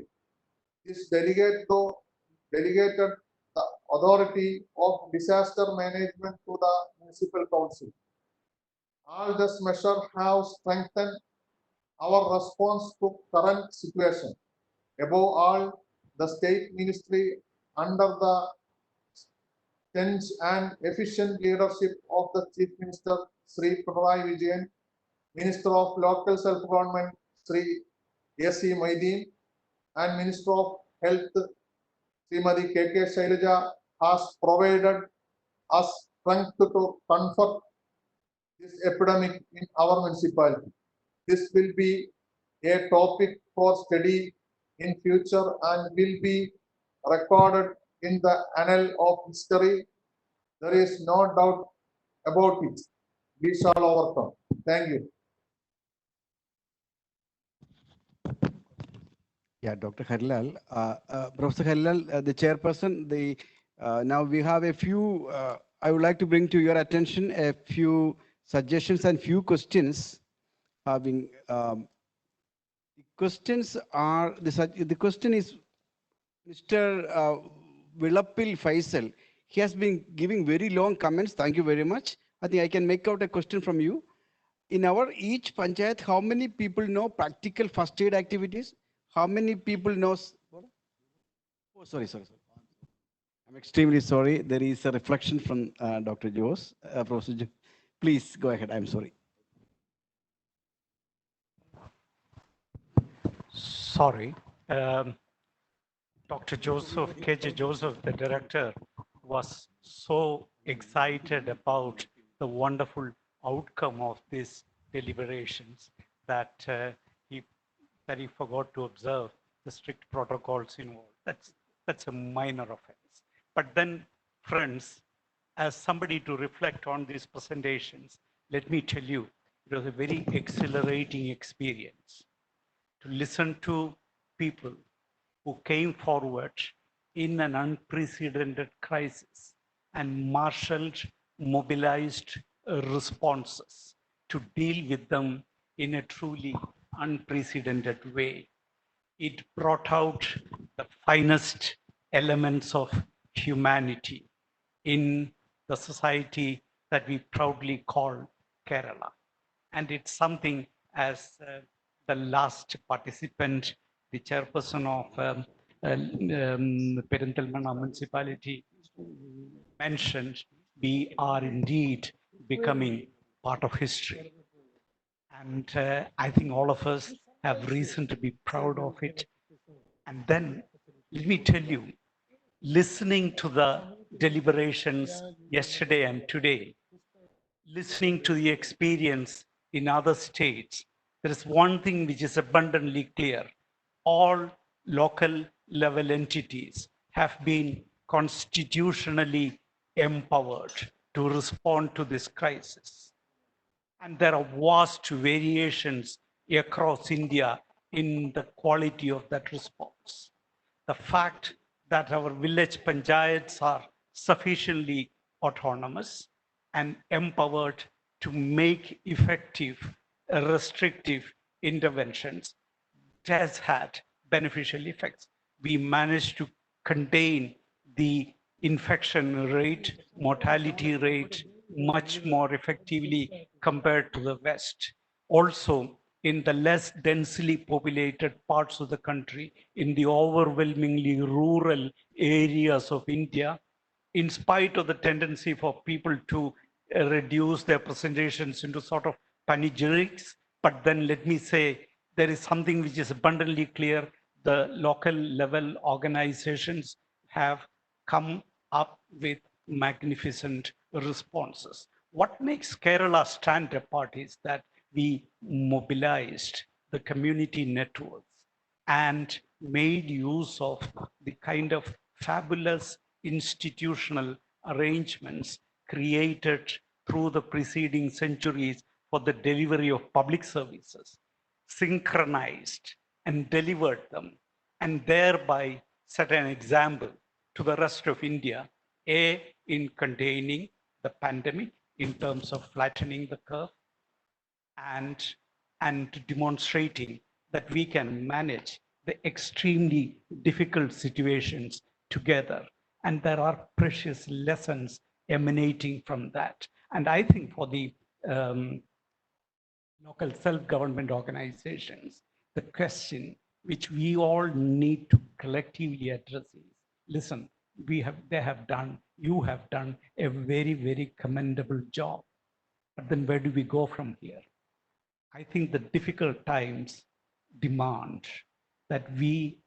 This delegated the authority of disaster management to the municipal council. All these measures have strengthened our response to current situation. Above all, the state ministry, under the tense and efficient leadership of the Chief Minister Sri Pinarayi Vijayan, Minister of Local Self-Government Sri S.E. Maideen, and Minister of Health Srimati K.K. Shailaja has provided us strength to confront this epidemic in our municipality. This will be a topic for study in future and will be recorded in the annal of history. There is no doubt about it. We shall overcome. Thank you. Yeah, Dr. Harilal. Professor Harilal, the chairperson, now we have a few, I would like to bring to your attention a few suggestions and few questions. Having the questions are, the question is Mr. Vilappil Faisal. He has been giving very long comments. Thank you very much. I think I can make out a question from you. In our each panchayat, how many people know practical first aid activities? How many people know? Oh, sorry. I'm extremely sorry. There is a reflection from Dr. Jose. Professor Jose. Please go ahead. I'm sorry. Sorry. Dr. Joseph, KJ Joseph, the director, was so excited about the wonderful outcome of these deliberations that he forgot to observe the strict protocols involved. That's a minor offense. But then, friends, as somebody to reflect on these presentations, let me tell you, it was a very exhilarating experience to listen to people who came forward in an unprecedented crisis and marshaled, mobilized responses to deal with them in a truly unprecedented way. It brought out the finest elements of humanity in the society that we proudly call Kerala. And it's something, as the last participant, the chairperson of Perintalmana municipality mentioned, we are indeed becoming part of history. And I think all of us have reason to be proud of it. And then, let me tell you, listening to the deliberations yesterday and today, listening to the experience in other states, there is one thing which is abundantly clear. All local level entities have been constitutionally empowered to respond to this crisis. And there are vast variations across India in the quality of that response. The fact that our village panchayats are sufficiently autonomous and empowered to make effective, restrictive interventions has had beneficial effects. We managed to contain the infection rate, mortality rate much more effectively compared to the West. Also, in the less densely populated parts of the country, in the overwhelmingly rural areas of India, in spite of the tendency for people to reduce their presentations into sort of panegyrics, but then let me say, there is something which is abundantly clear. The local level organizations have come up with magnificent responses. What makes Kerala stand apart is that we mobilized the community networks and made use of the kind of fabulous institutional arrangements created through the preceding centuries for the delivery of public services, synchronized and delivered them, and thereby set an example to the rest of India, in containing the pandemic in terms of flattening the curve, and, and demonstrating that we can manage the extremely difficult situations together. And there are precious lessons emanating from that. And I think for the local self-government organizations, the question which we all need to collectively address is, listen, they have done, you have done a very, very commendable job. But then where do we go from here? I think the difficult times demand that we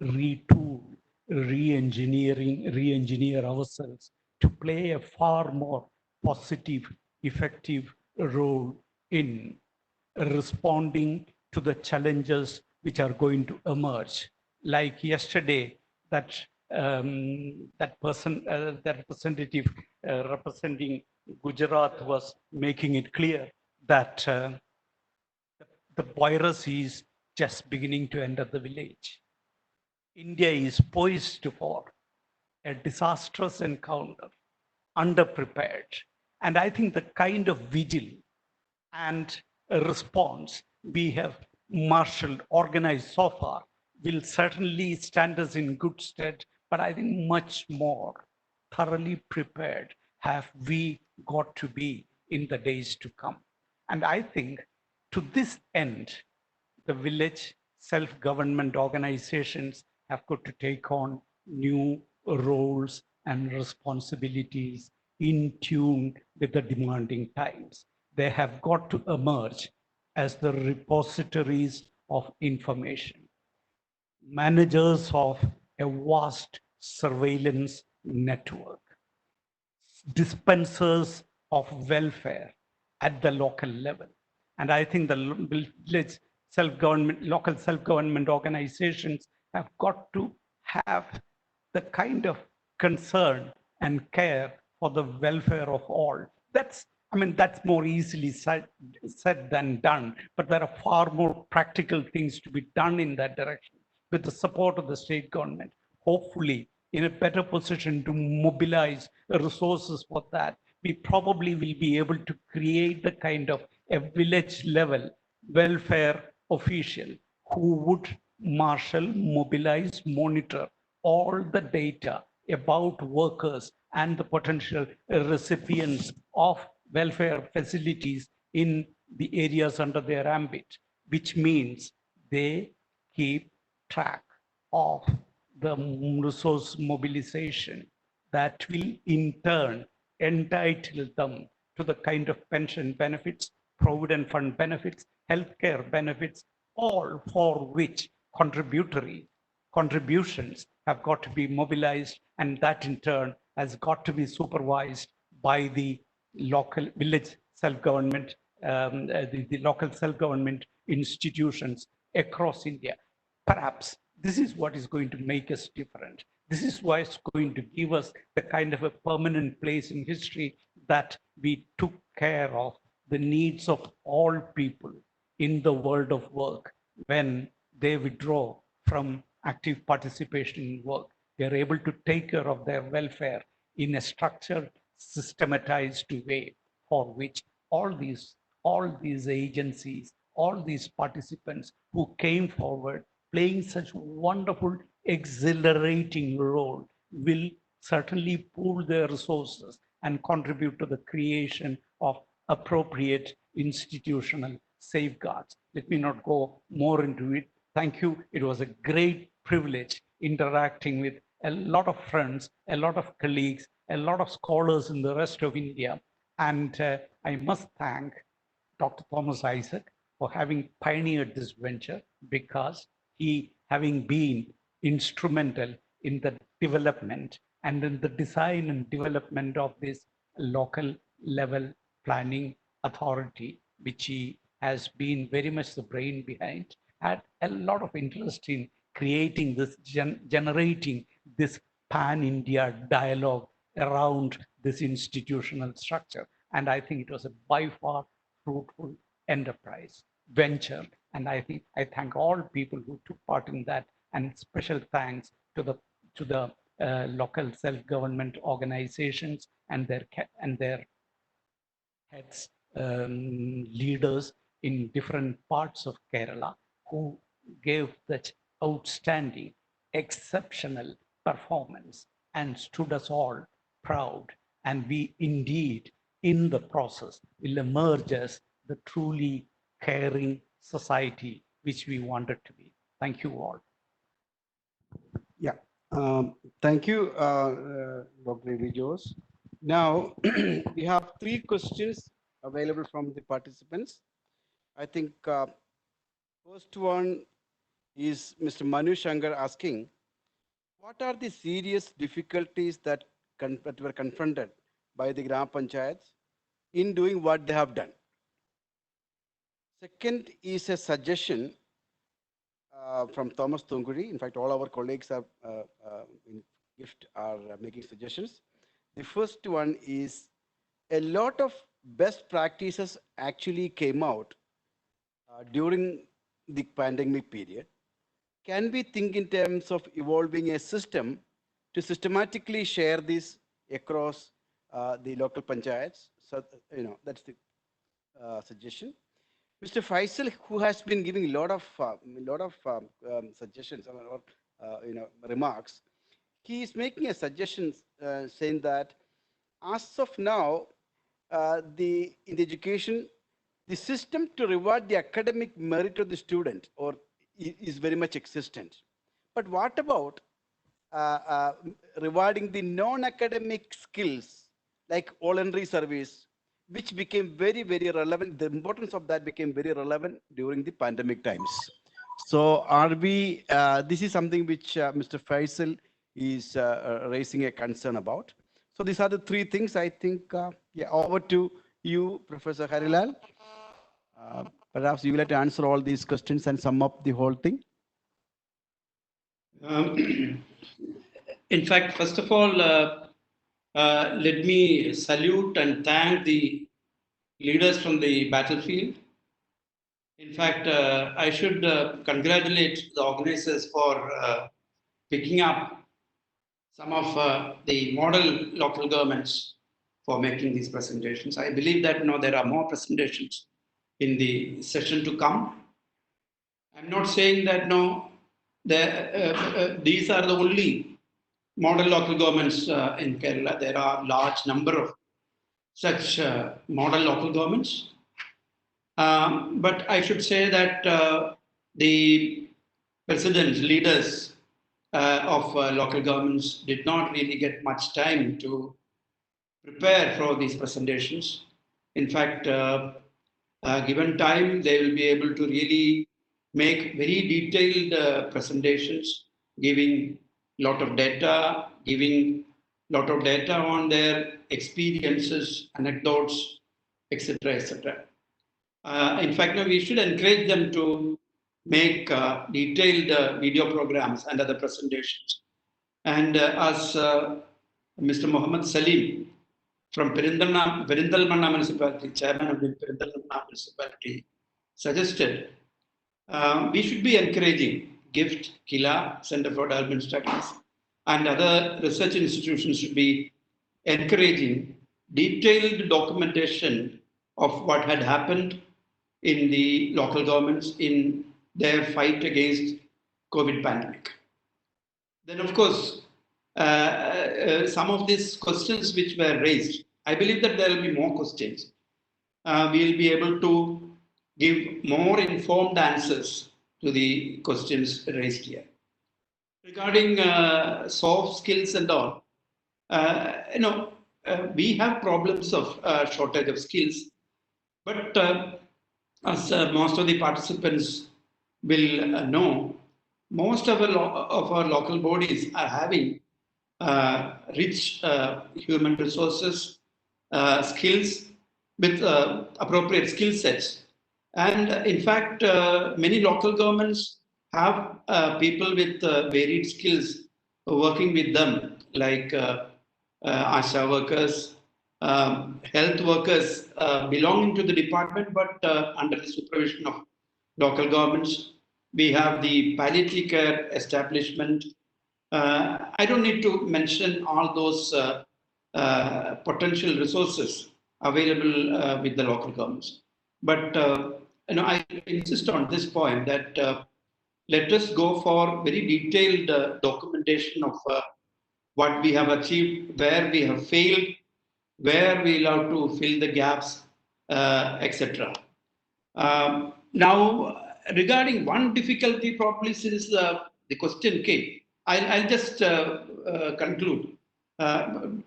retool, re-engineer ourselves to play a far more positive, effective role in responding to the challenges which are going to emerge. Like yesterday, that that representative representing Gujarat was making it clear that the virus is just beginning to enter the village. India is poised for a disastrous encounter, underprepared. And I think the kind of vigil and a response we have marshaled, organized so far will certainly stand us in good stead, but I think much more thoroughly prepared have we got to be in the days to come. And I think to this end, the village self-government organizations have got to take on new roles and responsibilities in tune with the demanding times. They have got to emerge as the repositories of information, managers of a vast surveillance network, dispensers of welfare at the local level. And I think the village self-government, local self-government organizations have got to have the kind of concern and care for the welfare of all. That's more easily said than done, but there are far more practical things to be done in that direction with the support of the state government. Hopefully, in a better position to mobilize resources for that, we probably will be able to create the kind of a village level welfare official who would marshal, mobilize, monitor all the data about workers and the potential recipients of welfare facilities in the areas under their ambit, which means they keep track of the resource mobilization that will in turn entitle them to the kind of pension benefits, provident fund benefits, healthcare benefits, all for which contributions have got to be mobilized, and that in turn has got to be supervised by the local village self-government, the local self-government institutions across India. Perhaps this is what is going to make us different. This is why it's going to give us the kind of a permanent place in history that we took care of the needs of all people in the world of work when they withdraw from active participation in work. They're able to take care of their welfare in a structured, systematized way for which all these agencies, all these participants who came forward playing such wonderful, exhilarating role will certainly pool their resources and contribute to the creation of appropriate institutional safeguards. Let me not go more into it. Thank you. It was a great privilege interacting with a lot of friends, a lot of colleagues, a lot of scholars in the rest of India. And I must thank Dr. Thomas Isaac for having pioneered this venture, because he, having been instrumental in the development and in the design and development of this local level planning authority, which he has been very much the brain behind, had a lot of interest in creating this, generating this pan-India dialogue around this institutional structure. And I think it was a by far fruitful enterprise venture. And I think I thank all people who took part in that, and special thanks to the local self-government organizations and their heads, leaders, in different parts of Kerala who gave that outstanding, exceptional performance and stood us all proud. And we indeed, in the process, will emerge as the truly caring society which we wanted to be. Thank you all. Yeah, thank you, Dr. Rijos. Now, we have 3 questions available from the participants. I think first one is Mr. Manu Shankar asking, what are the serious difficulties that were confronted by the Gram Panchayats in doing what they have done? Second is a suggestion from Thomas Tunguri. In fact, all our colleagues have in gift are making suggestions. The first one is a lot of best practices actually came out during the pandemic period. Can we think in terms of evolving a system to systematically share this across the local panchayats? So, that's the suggestion. Mr. Faisal, who has been giving a lot of suggestions or remarks, he is making a suggestion saying that as of now, in the education, the system to reward the academic merit of the student is very much existent. But what about rewarding the non-academic skills like voluntary service, which became very, very relevant. The importance of that became very relevant during the pandemic times. So this is something which Mr. Faisal is raising a concern about. So these are the 3 things I think, over to you, Professor Harilal. Perhaps you will have to answer all these questions and sum up the whole thing. In fact, first of all, let me salute and thank the leaders from the battlefield. In fact, I should congratulate the organizers for picking up some of the model local governments for making these presentations. I believe that there are more presentations in the session to come. I'm not saying that these are the only model local governments in Kerala. There are large number of such model local governments. But I should say that the presidents, leaders of local governments did not really get much time to prepare for these presentations. In fact, given time, they will be able to really make very detailed presentations, giving lot of data, on their experiences, anecdotes, etc., etc. In fact, we should encourage them to make detailed video programs and other presentations. And as Mr. Muhammad Salim from Perindalmanna municipality, chairman of the Perindalmanna municipality, suggested, we should be encouraging GIFT, KILA, Center for Development Studies, and other research institutions should be encouraging detailed documentation of what had happened in the local governments in their fight against COVID pandemic. Then, of course, some of these questions which were raised, I believe that there will be more questions. We'll be able to give more informed answers to the questions raised here. Regarding soft skills and all, we have problems of shortage of skills, but as most of the participants will know, most of our local bodies are having rich human resources, skills with appropriate skill sets. And in fact, many local governments have people with varied skills working with them, like ASHA workers, health workers belonging to the department, but under the supervision of local governments. We have the palliative care establishment. I don't need to mention all those potential resources available with the local governments. But I insist on this point that let us go for very detailed documentation of what we have achieved, where we have failed, where we'll have to fill the gaps, etc. Now, regarding one difficulty, probably since the question came, I'll just conclude. Don't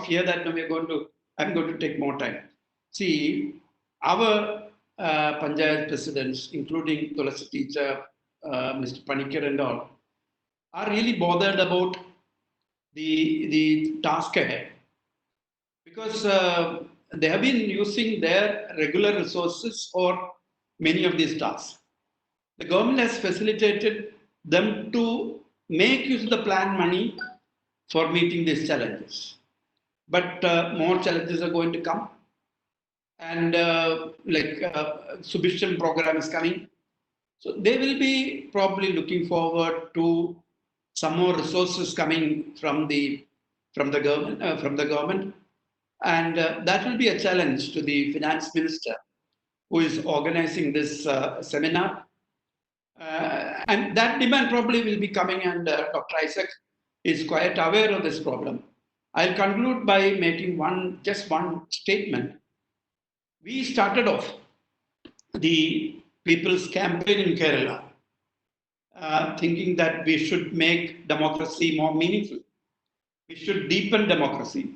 fear that I'm going to take more time. See, our Panchayat presidents, including Tulasi teacher, Mr. Panikkar and all, are really bothered about the task ahead, because they have been using their regular resources for many of these tasks. The government has facilitated them to make use of the planned money for meeting these challenges. But more challenges are going to come. And Subhisham program is coming. So they will be probably looking forward to some more resources coming from the government. And that will be a challenge to the finance minister who is organizing this seminar. And that demand probably will be coming, and Dr. Isaac is quite aware of this problem. I'll conclude by making just one statement. We started off the People's Campaign in Kerala thinking that we should make democracy more meaningful. We should deepen democracy.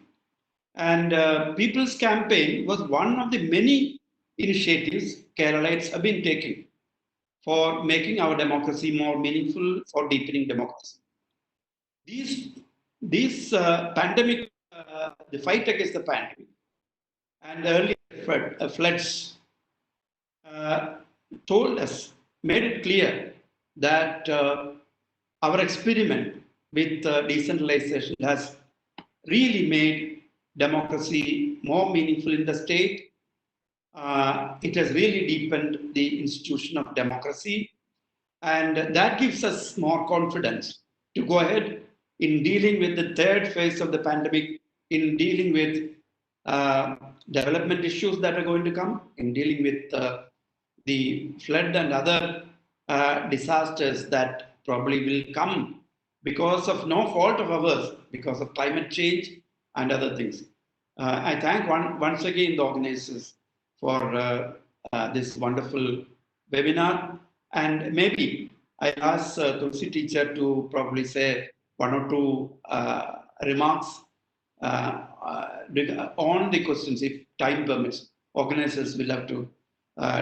And People's Campaign was one of the many initiatives Keralites have been taking for making our democracy more meaningful, for deepening democracy. These pandemic, the fight against the pandemic, and the earlier floods told us, made it clear that our experiment with decentralization has really made democracy more meaningful in the state. It has really deepened the institution of democracy, and that gives us more confidence to go ahead in dealing with the third phase of the pandemic, in dealing with development issues that are going to come, in dealing with the flood and other disasters that probably will come because of no fault of ours, because of climate change and other things. I thank once again the organizers for this wonderful webinar, and maybe I'll ask Tulsi teacher to probably say one or two remarks on the questions if time permits. Organizers will have to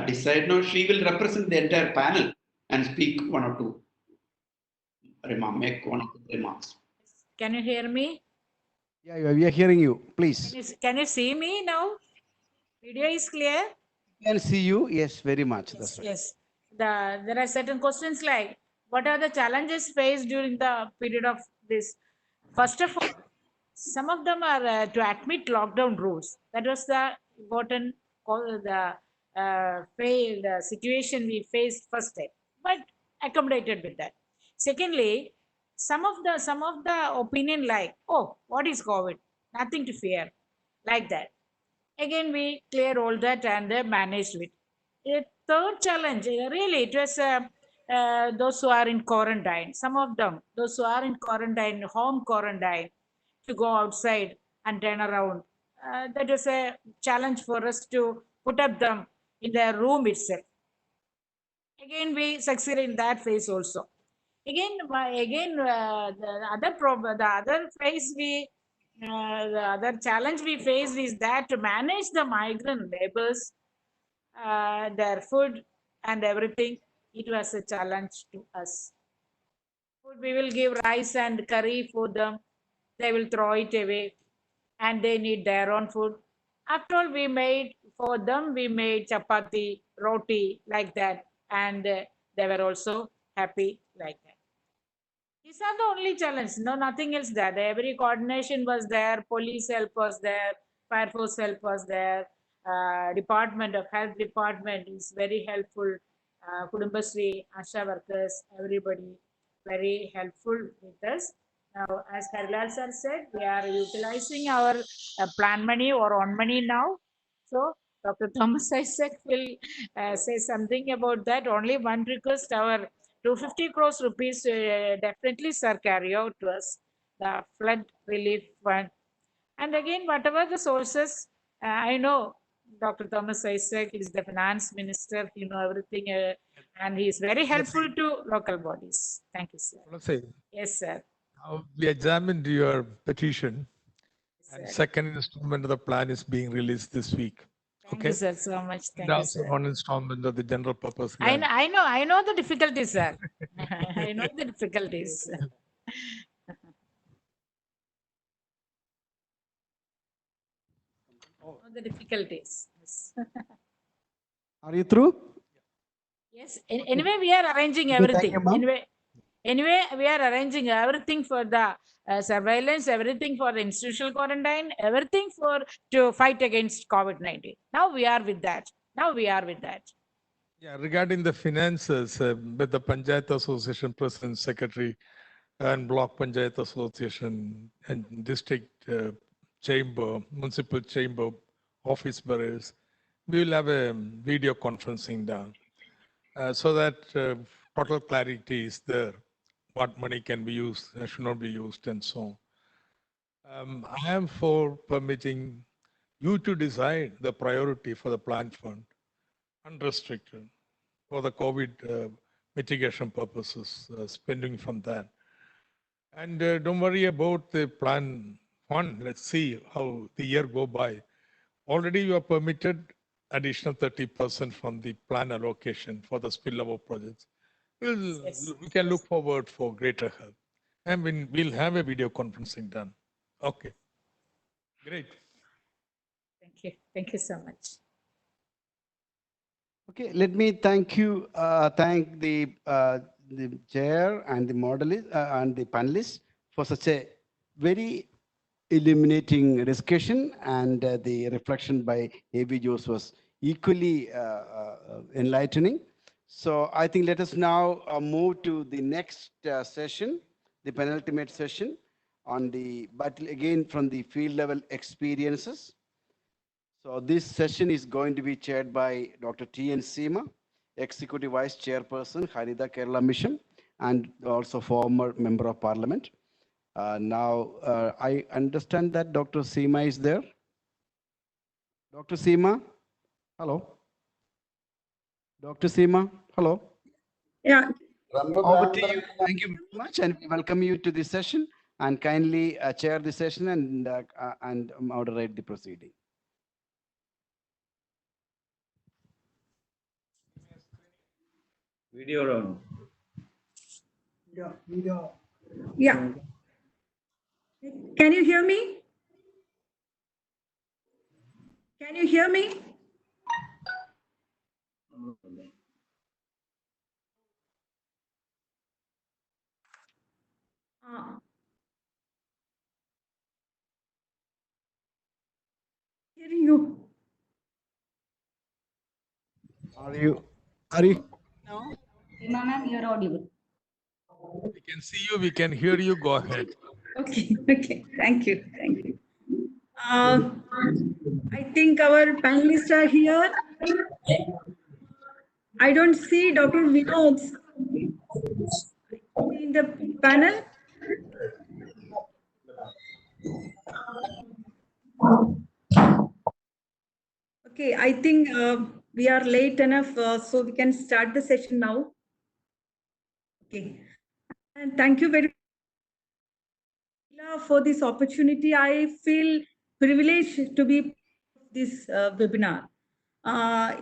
decide. No, she will represent the entire panel and speak one or two remarks, make one or two remarks. Can you hear me? Yeah, we are hearing you. Please. Can you see me now? Video is clear? Can see you. Yes, very much. That's right. Yes. There are certain questions like, what are the challenges faced during the period of this? First of all, some of them are to admit lockdown rules. That was the important the situation we faced first time, but accommodated with that. Secondly, some of the opinion like, oh, what is COVID? Nothing to fear, like that. Again, we clear all that and managed with. A third challenge, really, it was those who are in quarantine. Some of them, those who are in quarantine, home quarantine, to go outside and turn around. That is a challenge for us to put up them in their room itself. Again, we succeed in that phase also. Again, the other phase the other challenge we faced is that to manage the migrant laborers, their food and everything, it was a challenge to us. Food, we will give rice and curry for them, they will throw it away, and they need their own food. After all, we made for them, we made chapati, roti, like that, and they were also happy like that. These are the only challenges, no, nothing else there. Every coordination was there, police help was there, fire force help was there, Department of Health Department is very helpful, Kudumbashree, Asha workers, everybody very helpful with us. Now, as Karilal sir said, we are utilizing our plan money or on money now. So Dr. Thomas Isaac will say something about that. Only one request, our 250 crores rupees definitely, sir, carry out to us, the flood relief fund. And again, whatever the sources, I know Dr. Thomas Isaac is the finance minister, you know everything, and he is very helpful to local bodies. Thank you, sir. Tulasi, Yes, sir. now we examined your petition, and Sir. second installment of the plan is being released this week. Thank you, sir, so much. And Thank you, also sir. one installment of the general purpose I, grant. I know the difficulties, sir. I know the difficulties. The difficulties. Yes. Are you through? Yes. Anyway, we are arranging Okay, thank everything. you, ma'am. Anyway, we are arranging everything for the surveillance, everything for the institutional quarantine, everything for to fight against COVID-19. Now we are with that. Yeah, regarding the finances, with the Panchayat Association President, Secretary, and Block Panchayat Association and District Chamber, Municipal Chamber, Office Bearers, we will have a video conferencing done so that total clarity is there, what money can be used, should not be used, and so on. I am for permitting you to decide the priority for the plant fund, unrestricted, for the COVID mitigation purposes, spending from that. And don't worry about the plan one. Let's see how the year go by. Already you are permitted additional 30% from the plan allocation for the spillover projects. We can look forward for greater help. And we'll have a video conferencing done. Okay. Great. Thank you. Thank you so much. Okay, let me thank the chair and the modelists and the panelists for such a very illuminating discussion, and the reflection by A.B. Jose was equally enlightening. So I think let us now move to the next session, the penultimate session on the, but again from the field level experiences. So this session is going to be chaired by Dr. T.N. Seema, Executive Vice Chairperson, Haritha Kerala Mission, and also former Member of Parliament. I understand that Dr. Seema is there. Dr. Seema, hello. Dr. Seema, hello. Yeah. Over to you. Thank you very much, and we welcome you to this session, and kindly chair the session and moderate the proceeding. Video on. Video. Yeah. Can you hear me? Can you hear me? Hearing you. Are you No, Seema ma'am, you're audible. We can see you, we can hear you. Go ahead. Okay, okay. Thank you. I think our panelists are here. I don't see Dr. Vinod in the panel. Okay, I think we are late enough, so we can start the session now. Okay, and thank you very much for this opportunity. I feel privileged to be part of this webinar.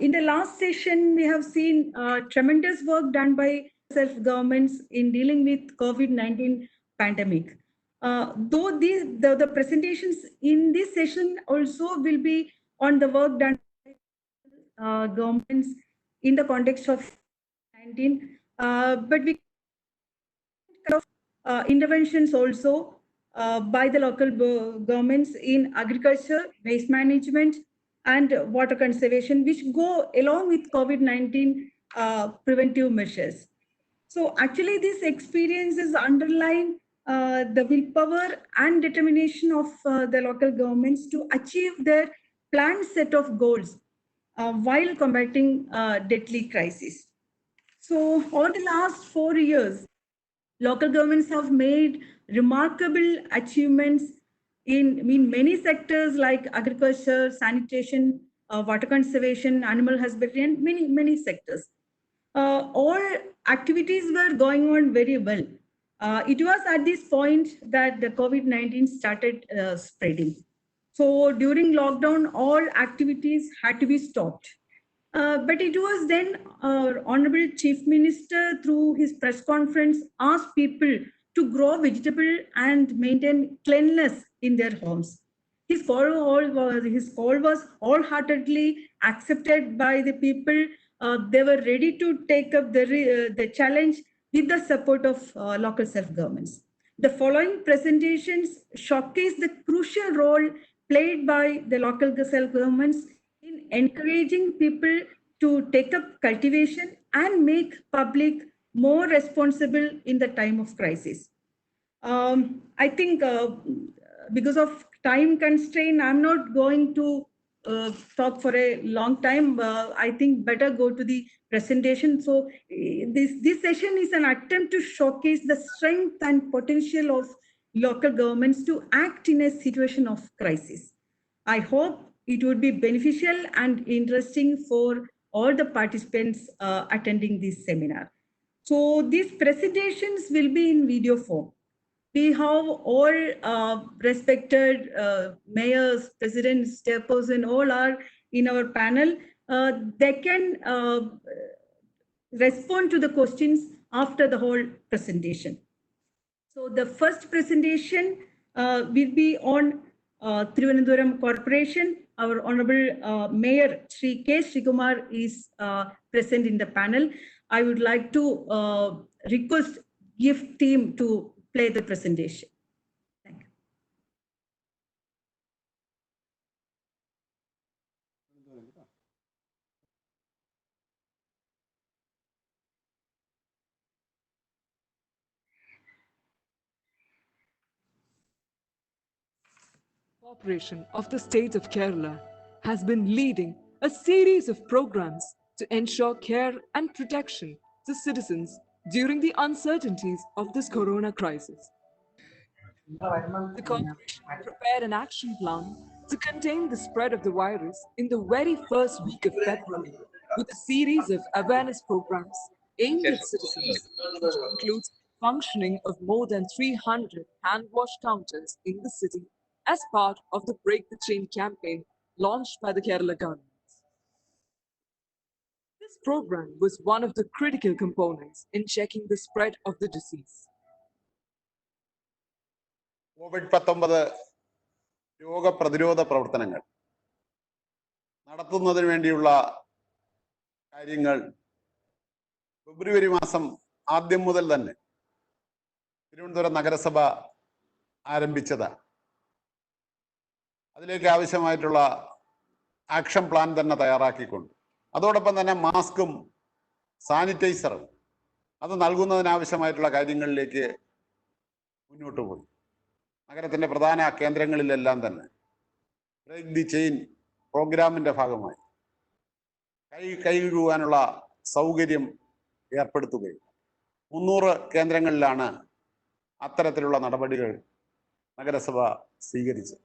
In the last session, we have seen tremendous work done by self-governments in dealing with COVID-19 pandemic. Though the presentations in this session also will be on the work done by governments in the context of 19, but we kind of interventions also by the local governments in agriculture, waste management, and water conservation, which go along with COVID-19 preventive measures. So actually, these experiences underline the willpower and determination of the local governments to achieve their planned set of goals while combating deadly crisis. So over the last 4 years, local governments have made remarkable achievements in many sectors like agriculture, sanitation, water conservation, animal husbandry, and many sectors. All activities were going on very well. It was at this point that the COVID-19 started spreading. So during lockdown, all activities had to be stopped. But it was then Honorable Chief Minister, through his press conference, asked people to grow vegetable and maintain cleanliness in their homes. His call was wholeheartedly accepted by the people. They were ready to take up the challenge with the support of local self-governments. The following presentations showcase the crucial role played by the local self-governments in encouraging people to take up cultivation and make public more responsible in the time of crisis. I think because of time constraint, I'm not going to talk for a long time. I think better go to the presentation. So this session is an attempt to showcase the strength and potential of local governments to act in a situation of crisis. I hope it would be beneficial and interesting for all the participants attending this seminar. So these presentations will be in video form. We have all respected mayors, presidents, chairperson, all are in our panel. They can respond to the questions after the whole presentation. So the first presentation will be on Thiruvananthapuram Corporation. Our Honorable Mayor Shri K. Srikumar is present in the panel. I would like to request GIFT team to play the presentation. Thank you. Corporation of the state of Kerala has been leading a series of programs to ensure care and protection to citizens during the uncertainties of this corona crisis. The corporation prepared an action plan to contain the spread of the virus in the very first week of February with a series of awareness programs aimed at citizens, which includes functioning of more than 300 hand wash counters in the city as part of the Break the Chain campaign launched by the Kerala government. This program was one of the critical components in checking the spread of the disease. COVID-19 രോഗപ്രതിരോധ പ്രവർത്തനങ്ങൾ നടത്തുന്നതിന് വേണ്ടിയുള്ള കാര്യങ്ങൾ ഫെബ്രുവരി മാസം ആദ്യം മുതൽ തന്നെ തിരുവനന്തപുരം നഗരസഭ ആരംഭിച്ചതാണ്. അതിലേക്ക് ആവശ്യമായിട്ടുള്ള ആക്ഷൻ പ്ലാൻ തന്നെ തയ്യാറാക്കിക്കൊണ്ട് അതോടൊപ്പം തന്നെ മാസ്കും സാനിറ്റൈസറും അത് നൽകുന്നതിനാവശ്യമായിട്ടുള്ള കാര്യങ്ങളിലേക്ക് മുന്നോട്ട് പോയി. നഗരത്തിൻ്റെ പ്രധാന കേന്ദ്രങ്ങളിലെല്ലാം തന്നെ ബ്രേക്ക് ദി ചെയിൻ പ്രോഗ്രാമിൻ്റെ ഭാഗമായി കൈ കഴുകുവാനുള്ള സൗകര്യം ഏർപ്പെടുത്തുകയും 300 കേന്ദ്രങ്ങളിലാണ് അത്തരത്തിലുള്ള നടപടികൾ നഗരസഭ സ്വീകരിച്ചത്.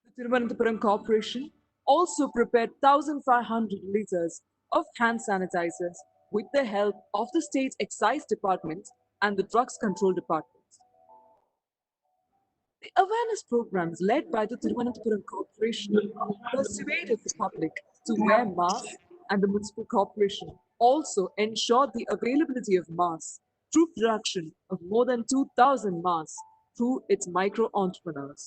The Thiruvananthapuram Corporation also prepared 1,500 liters of hand sanitizers with the help of the state excise department and the drugs control department. The awareness programs led by the Thiruvananthapuram Corporation persuaded the public to wear masks, and the municipal corporation also ensured the availability of masks through production of more than 2,000 masks through its micro-entrepreneurs.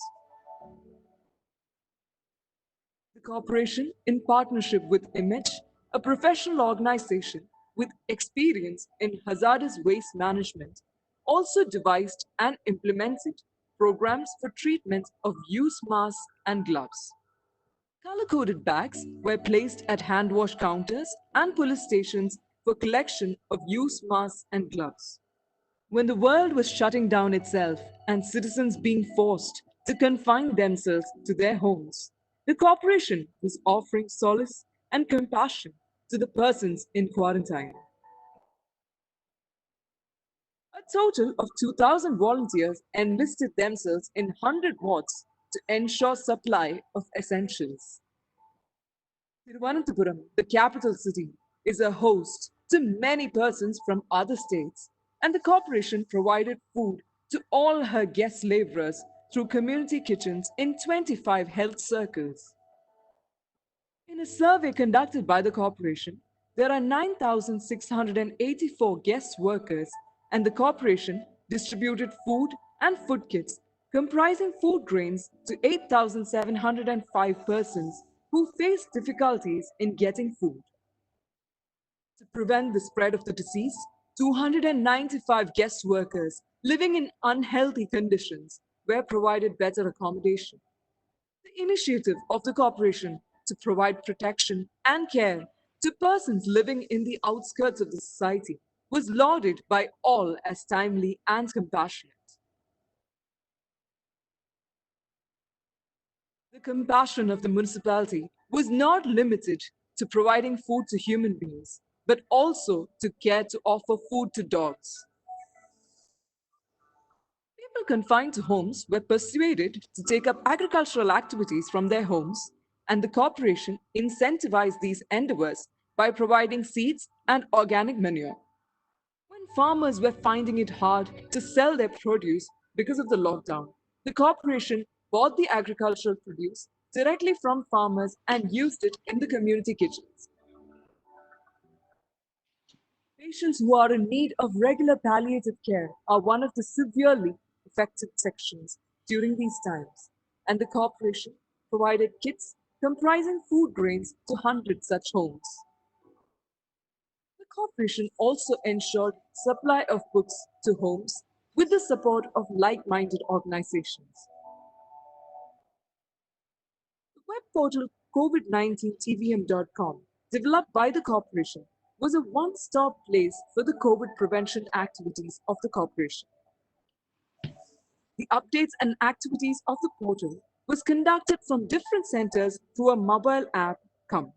The corporation, in partnership with Image, a professional organization with experience in hazardous waste management, also devised and implemented programs for treatment of used masks and gloves. Color-coded bags were placed at hand wash counters and police stations for collection of used masks and gloves. When the world was shutting down itself and citizens being forced to confine themselves to their homes, the corporation was offering solace and compassion to the persons in quarantine. A total of 2,000 volunteers enlisted themselves in 100 wards to ensure supply of essentials. Thiruvananthapuram, the capital city, is a host to many persons from other states, and the corporation provided food to all her guest laborers through community kitchens in 25 health circles. In a survey conducted by the corporation, there are 9,684 guest workers, and the corporation distributed food and food kits comprising food grains to 8,705 persons who faced difficulties in getting food. To prevent the spread of the disease, 295 guest workers living in unhealthy conditions were provided better accommodation. The initiative of the corporation to provide protection and care to persons living in the outskirts of the society was lauded by all as timely and compassionate. The compassion of the municipality was not limited to providing food to human beings, but also to care to offer food to dogs. People confined to homes were persuaded to take up agricultural activities from their homes, and the corporation incentivized these endeavors by providing seeds and organic manure. When farmers were finding it hard to sell their produce because of the lockdown, the corporation bought the agricultural produce directly from farmers and used it in the community kitchens. Patients who are in need of regular palliative care are one of the severely affected sections during these times, and the corporation provided kits comprising food grains to 100 such homes. The corporation also ensured supply of books to homes with the support of like-minded organizations. The web portal COVID19tvm.com, developed by the corporation, was a one-stop place for the COVID prevention activities of the corporation. The updates and activities of the portal was conducted from different centers through a mobile app, Come.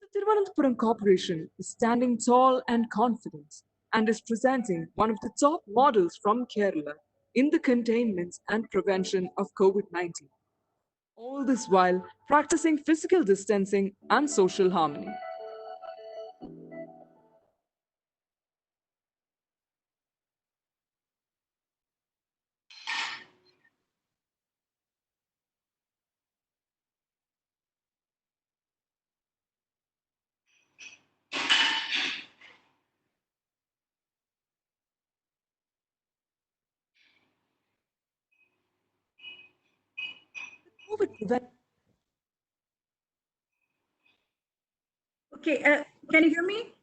The Thiruvananthapuram Corporation is standing tall and confident and is presenting one of the top models from Kerala in the containment and prevention of COVID-19. All this while practicing physical distancing and social harmony. Okay, can you hear me?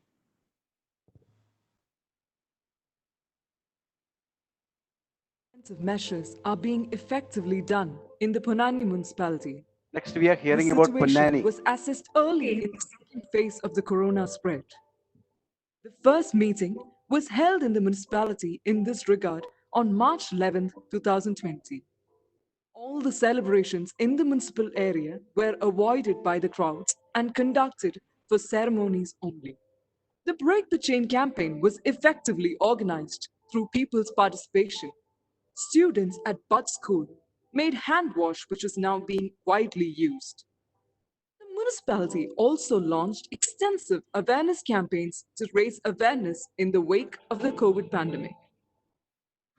Measures are being effectively done in the Ponani municipality. Next, we are The hearing about situation Ponnani. was assessed early in the second phase of the corona spread. The first meeting was held in the municipality in this regard on March 11, 2020. All the celebrations in the municipal area were avoided by the crowds and conducted for ceremonies only. The Break the Chain campaign was effectively organized through people's participation. Students at Bud School made hand wash, which is now being widely used. The municipality also launched extensive awareness campaigns to raise awareness in the wake of the COVID pandemic.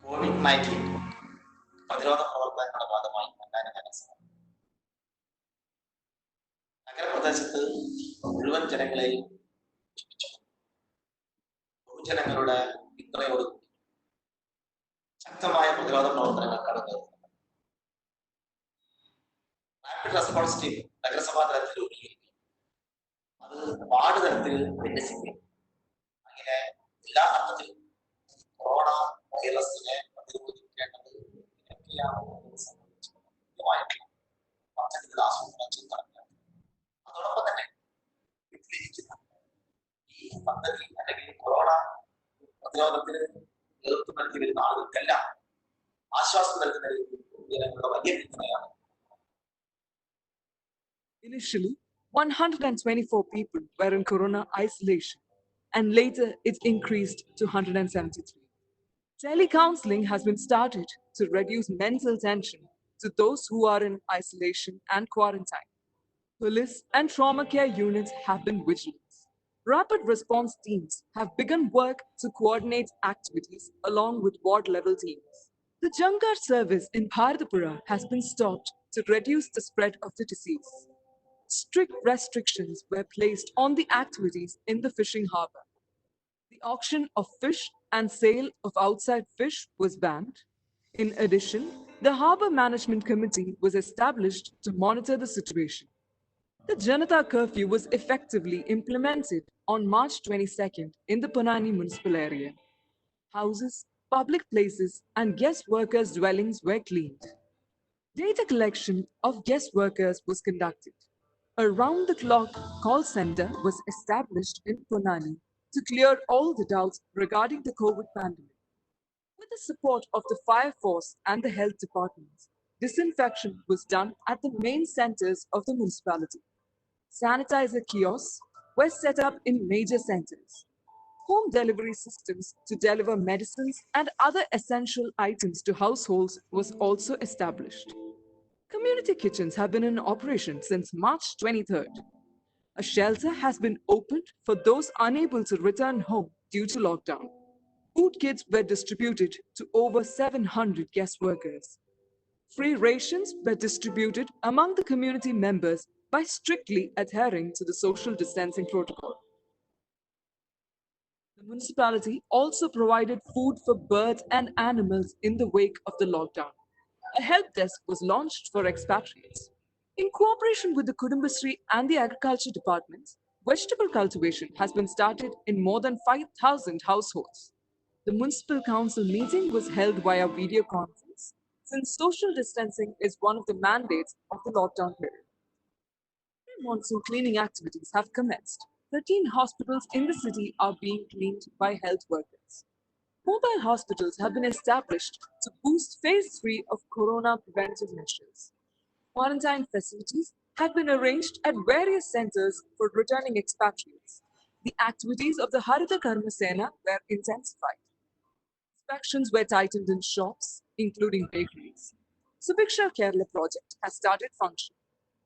COVID-19 പ്രതിരോധ പ്രവർത്തനങ്ങളുടെ ഭാഗമായി പൊന്നാനി നഗരസഭ നഗരപ്രദേശത്ത് മുഴുവൻ ജനങ്ങളെയും പൊതുജനങ്ങളുടെ പിന്തുണയോട് ശക്തമായ പ്രതിരോധ പ്രവർത്തനങ്ങൾ കടന്നു റാപ്പിഡ് റെസ്പോൺസ് ടീം നഗരസഭാ തലത്തിൽ രൂപീകരിക്കും. അത് വാർഡ് തലത്തിൽ വിന്യസിക്കും. അങ്ങനെ എല്ലാ അർത്ഥത്തിലും കൊറോണ വൈറസിനെ പ്രതിരോധിക്കേണ്ടത് ഇതൊക്കെയാണ് സംബന്ധിച്ച് മുഖ്യമായിട്ടുള്ള പദ്ധതികൾ ആസൂത്രണം ചെയ്ത് നടക്കുന്നത്. അതോടൊപ്പം തന്നെ വിജയിക്കുന്ന ഈ പദ്ധതി അല്ലെങ്കിൽ കൊറോണ പ്രതിരോധത്തിന് നേതൃത്വം നൽകി വരുന്ന ആളുകൾക്കെല്ലാം ആശ്വാസം നൽകുന്ന ജനങ്ങളുടെ വലിയ പിന്തുണയാണ്. Initially, 124 people were in corona isolation, and later it increased to 173. Telecounseling has been started to reduce mental tension to those who are in isolation and quarantine. Police and trauma care units have been vigilant. Rapid response teams have begun work to coordinate activities along with ward level teams. The Jungar service in Bharatapura has been stopped to reduce the spread of the disease. Strict restrictions were placed on the activities in the fishing harbour. The auction of fish and sale of outside fish was banned. In addition, the Harbour Management Committee was established to monitor the situation. The Janata curfew was effectively implemented on March 22nd in the Panani municipal area. Houses, public places, and guest workers' dwellings were cleaned. Data collection of guest workers was conducted. A round-the-clock call center was established in Ponani to clear all the doubts regarding the COVID pandemic. With the support of the fire force and the health departments, disinfection was done at the main centers of the municipality. Sanitizer kiosks were set up in major centers. Home delivery systems to deliver medicines and other essential items to households was also established. Community kitchens have been in operation since March 23rd. A shelter has been opened for those unable to return home due to lockdown. Food kits were distributed to over 700 guest workers. Free rations were distributed among the community members by strictly adhering to the social distancing protocol. The municipality also provided food for birds and animals in the wake of the lockdown. A help desk was launched for expatriates. In cooperation with the Kudumbashree and the Agriculture departments, vegetable cultivation has been started in more than 5,000 households. The municipal council meeting was held via video conference since social distancing is one of the mandates of the lockdown period. Monsoon cleaning activities have commenced. 13 hospitals in the city are being cleaned by health workers. Mobile hospitals have been established to boost phase 3 of corona preventive measures. Quarantine facilities have been arranged at various centers for returning expatriates. The activities of the Harita Karma Sena were intensified. Inspections were tightened in shops, including bakeries. Subiksha Kerala project has started functioning.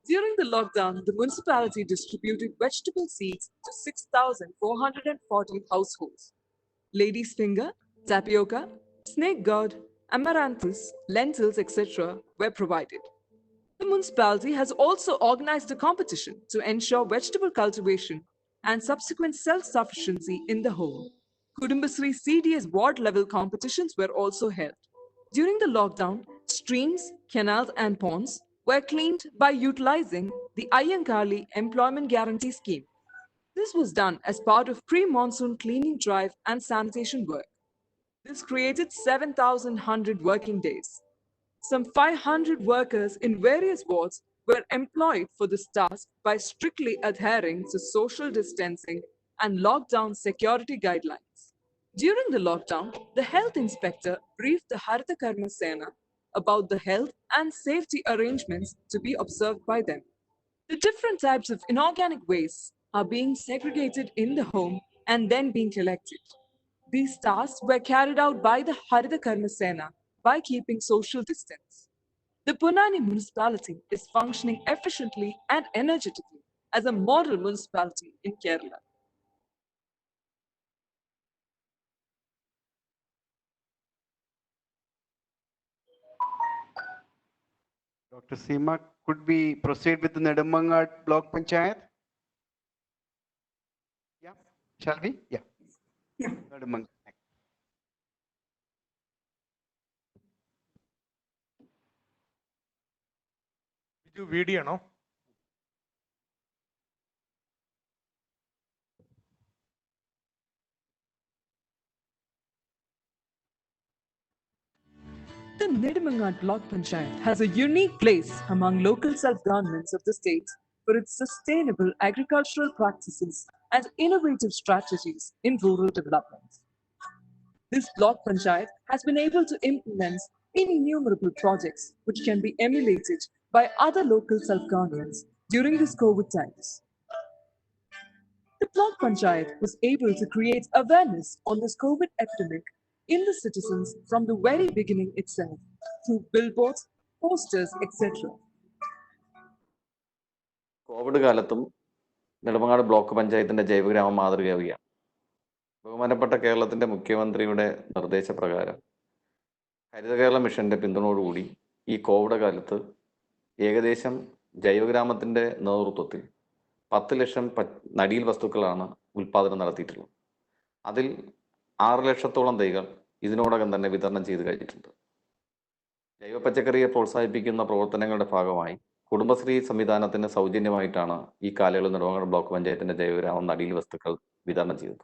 During the lockdown, the municipality distributed vegetable seeds to 6,440 households. Ladies' finger, tapioca, snake gourd, amaranthus, lentils, etc. were provided. The municipality has also organized a competition to ensure vegetable cultivation and subsequent self-sufficiency in the home. Kudumbashree CDS ward-level competitions were also held. During the lockdown, streams, canals and ponds were cleaned by utilizing the Ayyankali Employment Guarantee Scheme. This was done as part of pre-monsoon cleaning drive and sanitation work. This created 7,100 working days. Some 500 workers in various wards were employed for this task by strictly adhering to social distancing and lockdown security guidelines. During the lockdown, the health inspector briefed the Harita Karma Sena about the health and safety arrangements to be observed by them. The different types of inorganic wastes are being segregated in the home and then being collected. These tasks were carried out by the Harita Karma Sena by keeping social distance. The Punani municipality is functioning efficiently and energetically as a model municipality in Kerala. Dr. Seema, could we proceed with the Nedumangad Block Panchayat? Yeah, shall we? Yeah. Nedumangad. Video video, no? The Nedumangad Block Panchayat has a unique place among local self-governments of the state for its sustainable agricultural practices and innovative strategies in rural development. This block panchayat has been able to implement innumerable projects which can be emulated by other local self-governments during these COVID times. The Block Panchayat was able to create awareness on this COVID epidemic in the citizens from the very beginning itself through billboards, posters, etc. Covid കാലത്തും Nedumangad block പഞ്ചായത്തിൻ്റെ ജൈവഗ്രാമം മാതൃകയാവുകയാണ്. ബഹുമാനപ്പെട്ട കേരളത്തിൻ്റെ മുഖ്യമന്ത്രിയുടെ നിർദ്ദേശപ്രകാരം ഹരിത കേരള മിഷൻ്റെ പിന്തുണയോടുകൂടി ഈ Covid കാലത്ത് ഏകദേശം ജൈവഗ്രാമത്തിൻ്റെ നേതൃത്വത്തിൽ 10 ലക്ഷം നടീൽ വസ്തുക്കളാണ് ഉൽപ്പാദനം നടത്തിയിട്ടുള്ളത്. അതിൽ 6 ലക്ഷത്തോളം തൈകൾ ഇതിനോടകം തന്നെ വിതരണം ചെയ്ത് കഴിഞ്ഞിട്ടുണ്ട്. ജൈവ പച്ചക്കറിയെ പ്രോത്സാഹിപ്പിക്കുന്ന പ്രവർത്തനങ്ങളുടെ ഭാഗമായി കുടുംബശ്രീ സംവിധാനത്തിന് സൗജന്യമായിട്ടാണ് ഈ കാലയളവിൽ നെടുമങ്ങാട് ബ്ലോക്ക് പഞ്ചായത്തിൻ്റെ ജൈവഗ്രാമം നടീൽ വസ്തുക്കൾ വിതരണം ചെയ്തത്.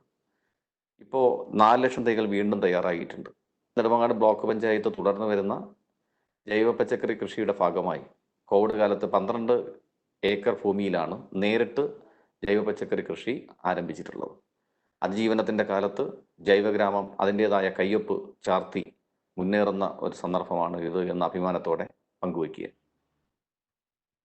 ഇപ്പോൾ 4 ലക്ഷം തൈകൾ വീണ്ടും തയ്യാറായിട്ടുണ്ട്. നെടുമങ്ങാട് ബ്ലോക്ക് പഞ്ചായത്ത് തുടർന്ന് വരുന്ന ജൈവ പച്ചക്കറി കൃഷിയുടെ ഭാഗമായി കോവിഡ് കാലത്ത് 12 ഏക്കർ ഭൂമിയിലാണ് നേരിട്ട് ജൈവ പച്ചക്കറി കൃഷി ആരംഭിച്ചിട്ടുള്ളത്. അതിജീവനത്തിൻ്റെ കാലത്ത് ജൈവഗ്രാമം അതിൻ്റേതായ കയ്യൊപ്പ് ചാർത്തി മുന്നേറുന്ന ഒരു സന്ദർഭമാണ് ഇത് എന്ന അഭിമാനത്തോടെ പങ്കുവയ്ക്കുക.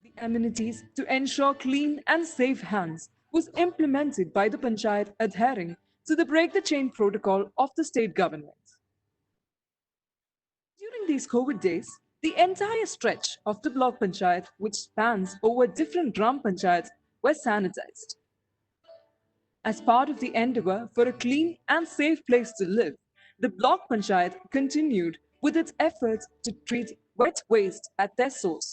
The amenities to ensure clean and safe hands was implemented by the Panchayat adhering to the Break the Chain protocol of the state government. During these COVID days, the entire stretch of the Block Panchayat, which spans over different Gram Panchayats, were sanitized. As part of the endeavor for a clean and safe place to live, the Block Panchayat continued with its efforts to treat wet waste at their source.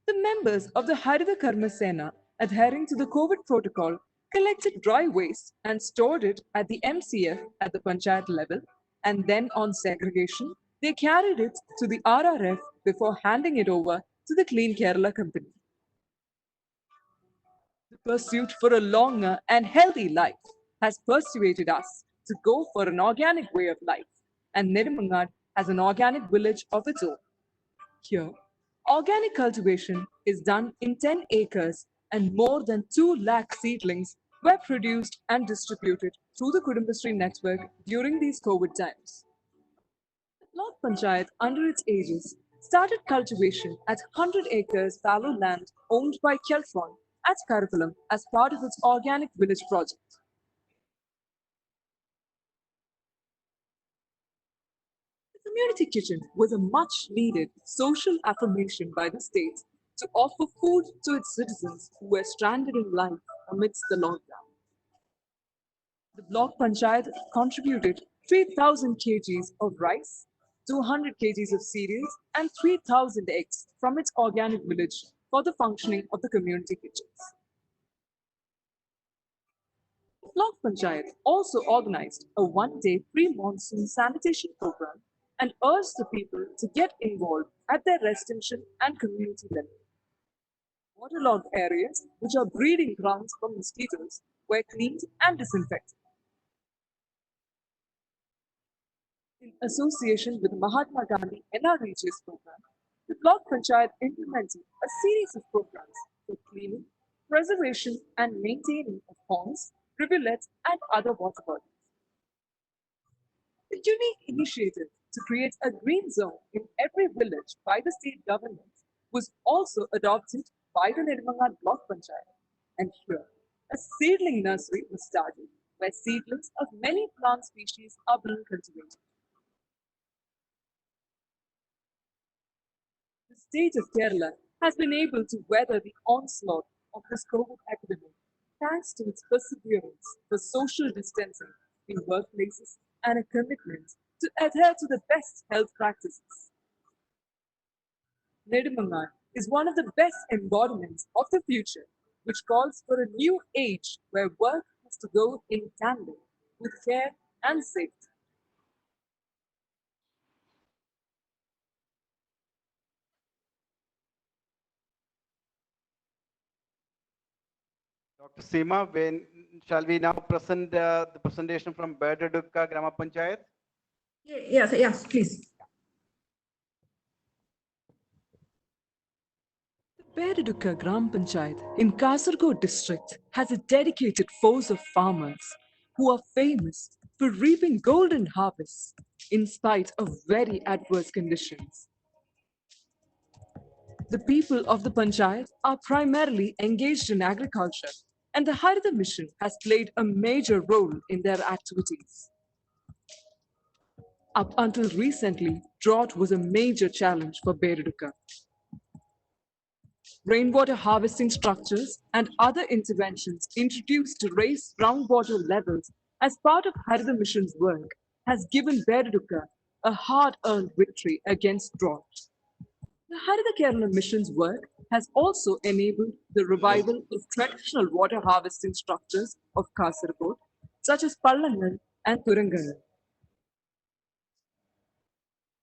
The members of the Harida Karma Sena, adhering to the COVID protocol, collected dry waste and stored it at the MCF at the Panchayat level, and then on segregation, they carried it to the RRF before handing it over to the Clean Kerala company. The pursuit for a longer and healthy life has persuaded us to go for an organic way of life, and Nedumangad has an organic village of its own. Here, organic cultivation is done in 10 acres and more than 2 lakh seedlings were produced and distributed through the Kudumbashree network during these COVID times. The Block Panchayat, under its aegis, started cultivation at 100 acres fallow land owned by Kelfon at Karikulam as part of its organic village project. The community kitchen was a much needed social affirmation by the state to offer food to its citizens who were stranded in life amidst the lockdown. The Block Panchayat contributed 3,000 kgs of rice, 200 kgs of cereals, and 3,000 eggs from its organic village for the functioning of the community kitchens. The Block Panchayat also organized a one-day pre-monsoon sanitation program and urged the people to get involved at their residential and community level. Waterlogged areas, which are breeding grounds for mosquitoes, were cleaned and disinfected. In association with the Mahatma Gandhi NRHS program, the Block Panchayat implemented a series of programs for cleaning, preservation, and maintaining of ponds, rivulets, and other water bodies. The unique initiative to create a green zone in every village by the state government was also adopted by the Nedumangad Block Panchayat, and here a seedling nursery was started where seedlings of many plant species are being cultivated. The state of Kerala has been able to weather the onslaught of this COVID epidemic thanks to its perseverance for social distancing in workplaces and a commitment to adhere to the best health practices. Nedumangad is one of the best embodiments of the future, which calls for a new age where work has to go in tandem with care and safety. Dr. Seema, shall we now present the presentation from VALEDICTORY Grama Panchayat? Yes, please. VALEDICTORY Gram Panchayat in Kasaragod district has a dedicated force of farmers who are famous for reaping golden harvests in spite of very adverse conditions. The people of the Panchayat are primarily engaged in agriculture, and the Harita Mission has played a major role in their activities. Up until recently, drought was a major challenge for Bereduka. Rainwater harvesting structures and other interventions introduced to raise groundwater levels as part of Harita Mission's work has given Bereduka a hard-earned victory against drought. The Harita Kerala Mission's work has also enabled the revival of traditional water harvesting structures of Kasaragod, such as Pallangal and Thurangal.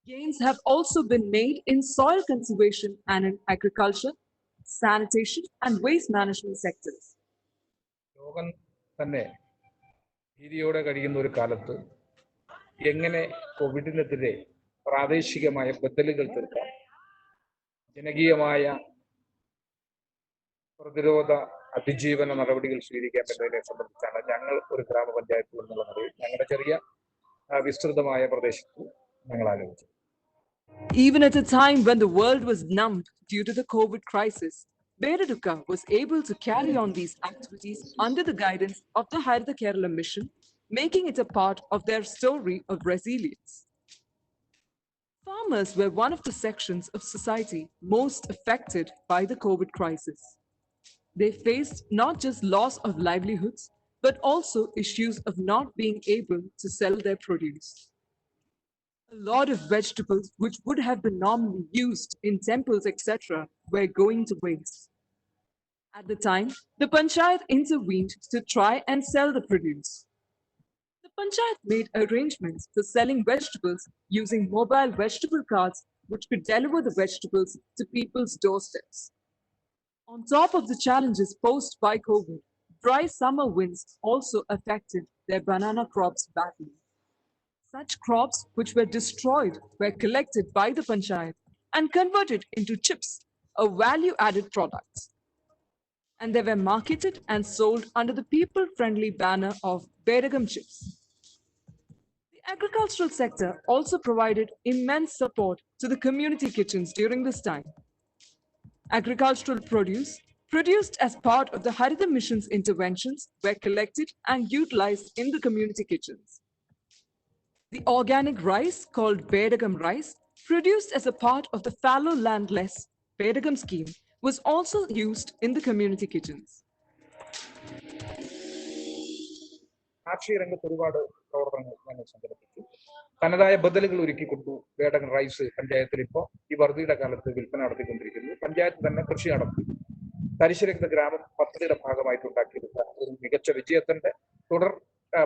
Gains have also been made in soil conservation and in agriculture, sanitation, and waste management sectors. ലോകം തന്നെ ഭീതിയോടെ കഴിയുന്ന ഒരു കാലത്ത് എങ്ങനെ കോവിഡിനെതിരെ പ്രാദേശികമായ ബദലുകൾ തീർക്കാം, ജനകീയമായ പ്രതിരോധ അതിജീവന നടപടികൾ സ്വീകരിക്കാൻ പറ്റുന്നതിനെ സംബന്ധിച്ചാണ് ഞങ്ങൾ ഒരു ഗ്രാമപഞ്ചായത്ത് എന്നുള്ള നിലയിൽ ഞങ്ങളുടെ ചെറിയ വിസ്തൃതമായ പ്രദേശത്ത് ഞങ്ങൾ ആലോചിച്ചു. Even at a time when the world was numbed due to the COVID crisis, Bereduka was able to carry on these activities under the guidance of the Harita Kerala Mission, making it a part of their story of resilience. Farmers were one of the sections of society most affected by the COVID crisis. They faced not just loss of livelihoods, but also issues of not being able to sell their produce. A lot of vegetables which would have been normally used in temples, etc., were going to waste. At the time, the Panchayat intervened to try and sell the produce. The Panchayat made arrangements for selling vegetables using mobile vegetable carts which could deliver the vegetables to people's doorsteps. On top of the challenges posed by COVID, dry summer winds also affected their banana crops badly. Such crops which were destroyed were collected by the Panchayat and converted into chips, a value-added product. And they were marketed and sold under the people-friendly banner of Beregam chips. The agricultural sector also provided immense support to the community kitchens during this time. Agricultural produce produced as part of the Harita Mission's interventions were collected and utilized in the community kitchens. The organic rice called Beregam rice, produced as a part of the fallow landless Beregam scheme, was also used in the community kitchens. കാർഷിക രംഗത്ത് ഒരുപാട് പ്രവർത്തനങ്ങൾ ഞങ്ങൾ സംഘടിപ്പിച്ചു. തനതായ ബദലുകൾ ഒരുക്കിക്കൊണ്ടു Bedakam rice പഞ്ചായത്തിൽ ഇപ്പോൾ ഈ വറുതിയുടെ കാലത്ത് വിൽപ്പന നടത്തിക്കൊണ്ടിരിക്കുന്നു. പഞ്ചായത്ത് തന്നെ കൃഷി നടത്തി തരിശുരഹിത ഗ്രാമം പദ്ധതിയുടെ ഭാഗമായിട്ട് ഉണ്ടാക്കിയെടുത്ത ഒരു മികച്ച വിജയത്തിന്റെ തുടർ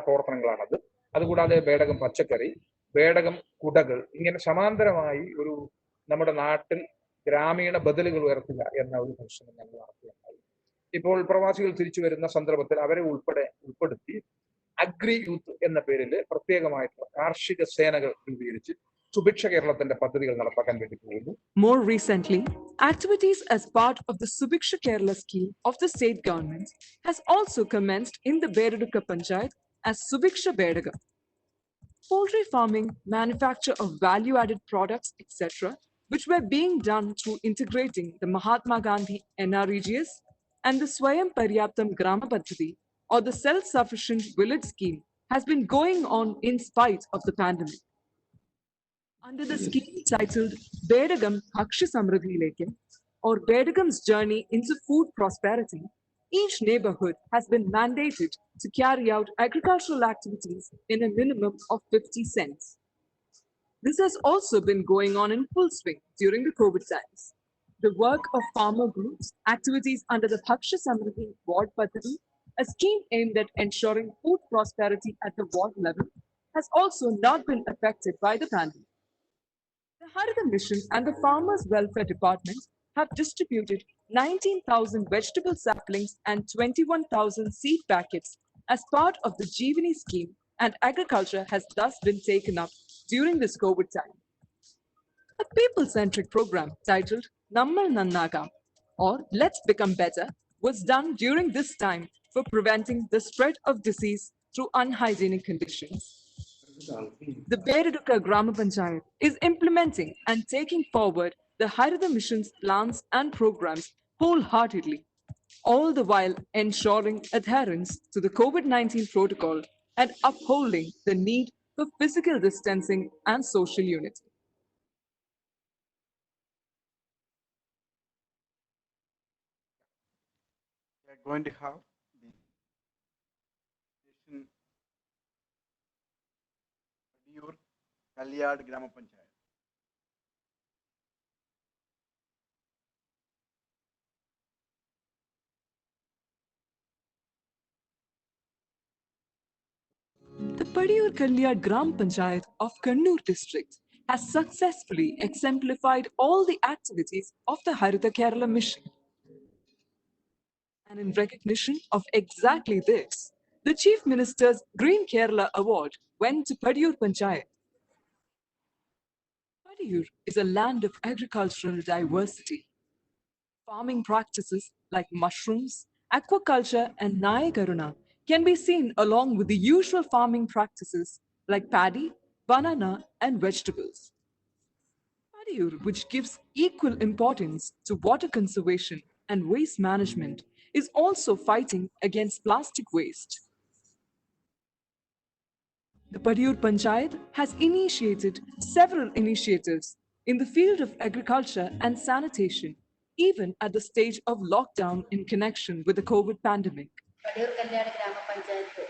പ്രവർത്തനങ്ങളാണത്. അതുകൂടാതെ ബേഡകം പച്ചക്കറി, ബേഡകം കുടകൾ, ഇങ്ങനെ സമാന്തരമായി ഒരു നമ്മുടെ നാട്ടിൽ ഗ്രാമീണ ബദലുകൾ ഉയർത്തുക എന്ന ഒരു പരിശ്രമം ഞങ്ങൾ നടത്തുകയുണ്ടായി. ഇപ്പോൾ പ്രവാസികൾ തിരിച്ചു വരുന്ന സന്ദർഭത്തിൽ അവരെ ഉൾപ്പെടുത്തി അഗ്രി യൂത്ത് എന്ന പേരിൽ പ്രത്യേകമായിട്ടുള്ള കാർഷിക സേനകൾ രൂപീകരിച്ച് സുഭിക്ഷ കേരളത്തിന്റെ പദ്ധതികൾ നടപ്പാക്കാൻ വേണ്ടി പോകുന്നു. More recently, activities as part of the Subhiksha Kerala scheme of the state government has also commenced in the Bereduka Panchayat as Subhiksha Beregam. Poultry farming, manufacture of value-added products, etc., which were being done through integrating the Mahatma Gandhi NREGS and the Swayam Paryaptam Grama Paddhati, or the self-sufficient village scheme, has been going on in spite of the pandemic. Under the scheme titled Beregam Bhakshya Samriddhi Leke, or Beregam's Journey into Food Prosperity, each neighborhood has been mandated to carry out agricultural activities in a minimum of 50 cents. This has also been going on in full swing during the COVID times. The work of farmer groups, activities under the Bhakshya Samriddhi Ward Paddhati, a scheme aimed at ensuring food prosperity at the ward level, has also not been affected by the pandemic. The Harita Mission and the Farmers Welfare Department have distributed 19,000 vegetable saplings and 21,000 seed packets as part of the Jeevani scheme, and agriculture has thus been taken up during this COVID time. A people-centric program titled Nammal Nannagam, or Let's Become Better, was done during this time for preventing the spread of disease through unhygienic conditions. The Bereduka Grama Panchayat is implementing and taking forward the Harita Mission's plans and programs wholeheartedly, all the while ensuring adherence to the COVID-19 protocol and upholding the need for physical distancing and social unity. We are going to have the station Padiyur Kalyad Grama Panchayat. The Padiyur Kalyad Gram Panchayat of Kannur district has successfully exemplified all the activities of the Harita Kerala mission. And in recognition of exactly this, the Chief Minister's Green Kerala Award went to Padiyur Panchayat. Padiyur is a land of agricultural diversity. Farming practices like mushrooms, aquaculture, and Nayakaruna can be seen along with the usual farming practices like paddy, banana, and vegetables. Padiyur, which gives equal importance to water conservation and waste management, is also fighting against plastic waste. The Padiyur Panchayat has initiated several initiatives in the field of agriculture and sanitation, even at the stage of lockdown in connection with the COVID pandemic. Padiyoor കല്യാണ ഗ്രാമപഞ്ചായത്ത്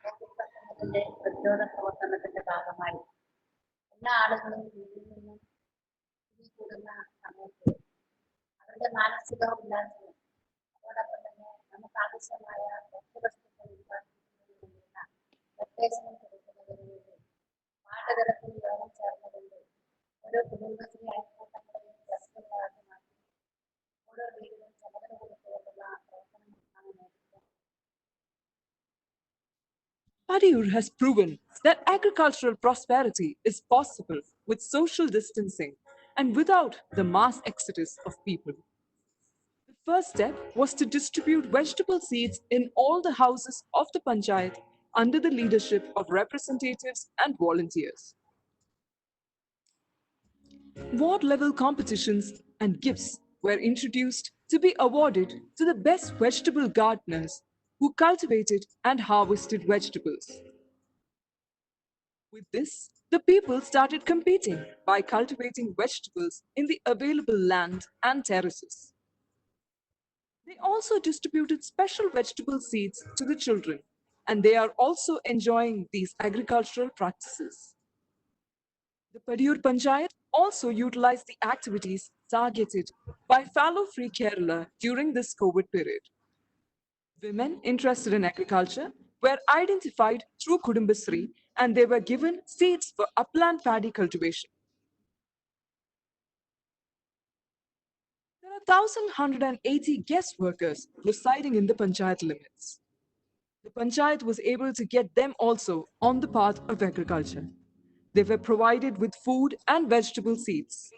Covid 19 പ്രതിരോധ പ്രവർത്തനത്തിന്റെ ഭാഗമായി എല്ലാ ആളുകളും വീട്ടിൽ നിന്നും കൂടുന്ന സമയത്ത് അവരുടെ മാനസിക ഉല്ലാസവും അതോടൊപ്പം തന്നെ നമുക്ക് ആവശ്യമായ ഭക്ഷ്യവസ്തുക്കൾ ഉൽപ്പാദിപ്പിക്കുന്നതിനുള്ള നിർദ്ദേശങ്ങൾ കൊടുക്കുന്നതിന് വേണ്ടി പാഠതലത്തിൽ യോഗം ചേർന്നുകൊണ്ട് ഓരോ കുടുംബശ്രീ അയൽക്കൂട്ടങ്ങളെയും ക്ലസ്റ്ററുകളാക്കി മാറ്റി ഓരോ വീടിനും ചുമതല കൊടുത്തുകൊണ്ടുള്ള പ്രവർത്തനങ്ങളാണ് നേതൃത്വം. Padiyur has proven that agricultural prosperity is possible with social distancing and without the mass exodus of people. The first step was to distribute vegetable seeds in all the houses of the panchayat under the leadership of representatives and volunteers. Ward-level competitions and gifts were introduced to be awarded to the best vegetable gardeners who cultivated and harvested vegetables. With this, the people started competing by cultivating vegetables in the available land and terraces. They also distributed special vegetable seeds to the children, and they are also enjoying these agricultural practices. The Padiyur Panchayat also utilized the activities targeted by Fallow Free Kerala during this COVID period. Women interested in agriculture were identified through Kudumbashree and they were given seeds for upland paddy cultivation. There are 1,180 guest workers residing in the Panchayat limits. The Panchayat was able to get them also on the path of agriculture. They were provided with food and vegetable seeds.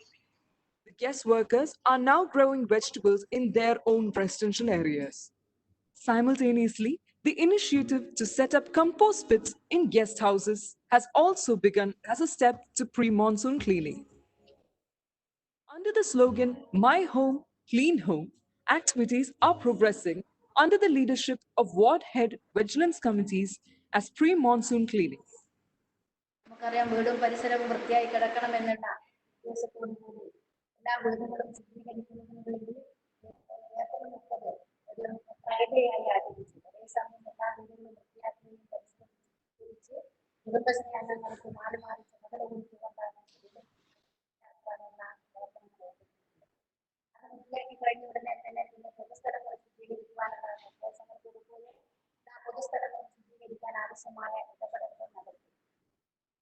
The guest workers are now growing vegetables in their own residential areas. Simultaneously, the initiative to set up compost pits in guest houses has also begun as a step to pre-monsoon cleaning. Under the slogan, My Home, Clean Home, activities are progressing under the leadership of ward head vigilance committees as pre-monsoon cleaning. നമുക്കറിയാം വീടും പരിസരവും വൃത്തിയായി കിടക്കണമെന്നുള്ള ഉദ്ദേശത്തോടുകൂടി എല്ലാ വീടുകളും ശുദ്ധീകരിക്കുന്നതിന് വേണ്ടി April 30 ഒരു Friday ആയി ആചരിച്ചു. അതേസമയം എല്ലാ വീടുകളും വൃത്തിയാക്കുകയും പരിസരം ശുദ്ധീകരിച്ച് കുടുംബശ്രീ അംഗങ്ങൾക്ക് മാറി മാറി ചുമതല കൊടുത്തുകൊണ്ടാണ് വൃത്തിയാക്കാനുള്ള പ്രവർത്തനങ്ങൾ ഏർപ്പെട്ടിട്ടുള്ളത്. അത് വൃത്തിയാക്കി കഴിഞ്ഞ ഉടനെ തന്നെ പിന്നെ പൊതുസ്ഥലങ്ങൾ ശുദ്ധീകരിക്കുവാനുള്ള നിർദ്ദേശങ്ങൾ കൊടുക്കുകയും എല്ലാ പൊതുസ്ഥലങ്ങളും ശുദ്ധീകരിക്കാൻ ആവശ്യമായ ഇടപെടലുകൾ നടത്തി.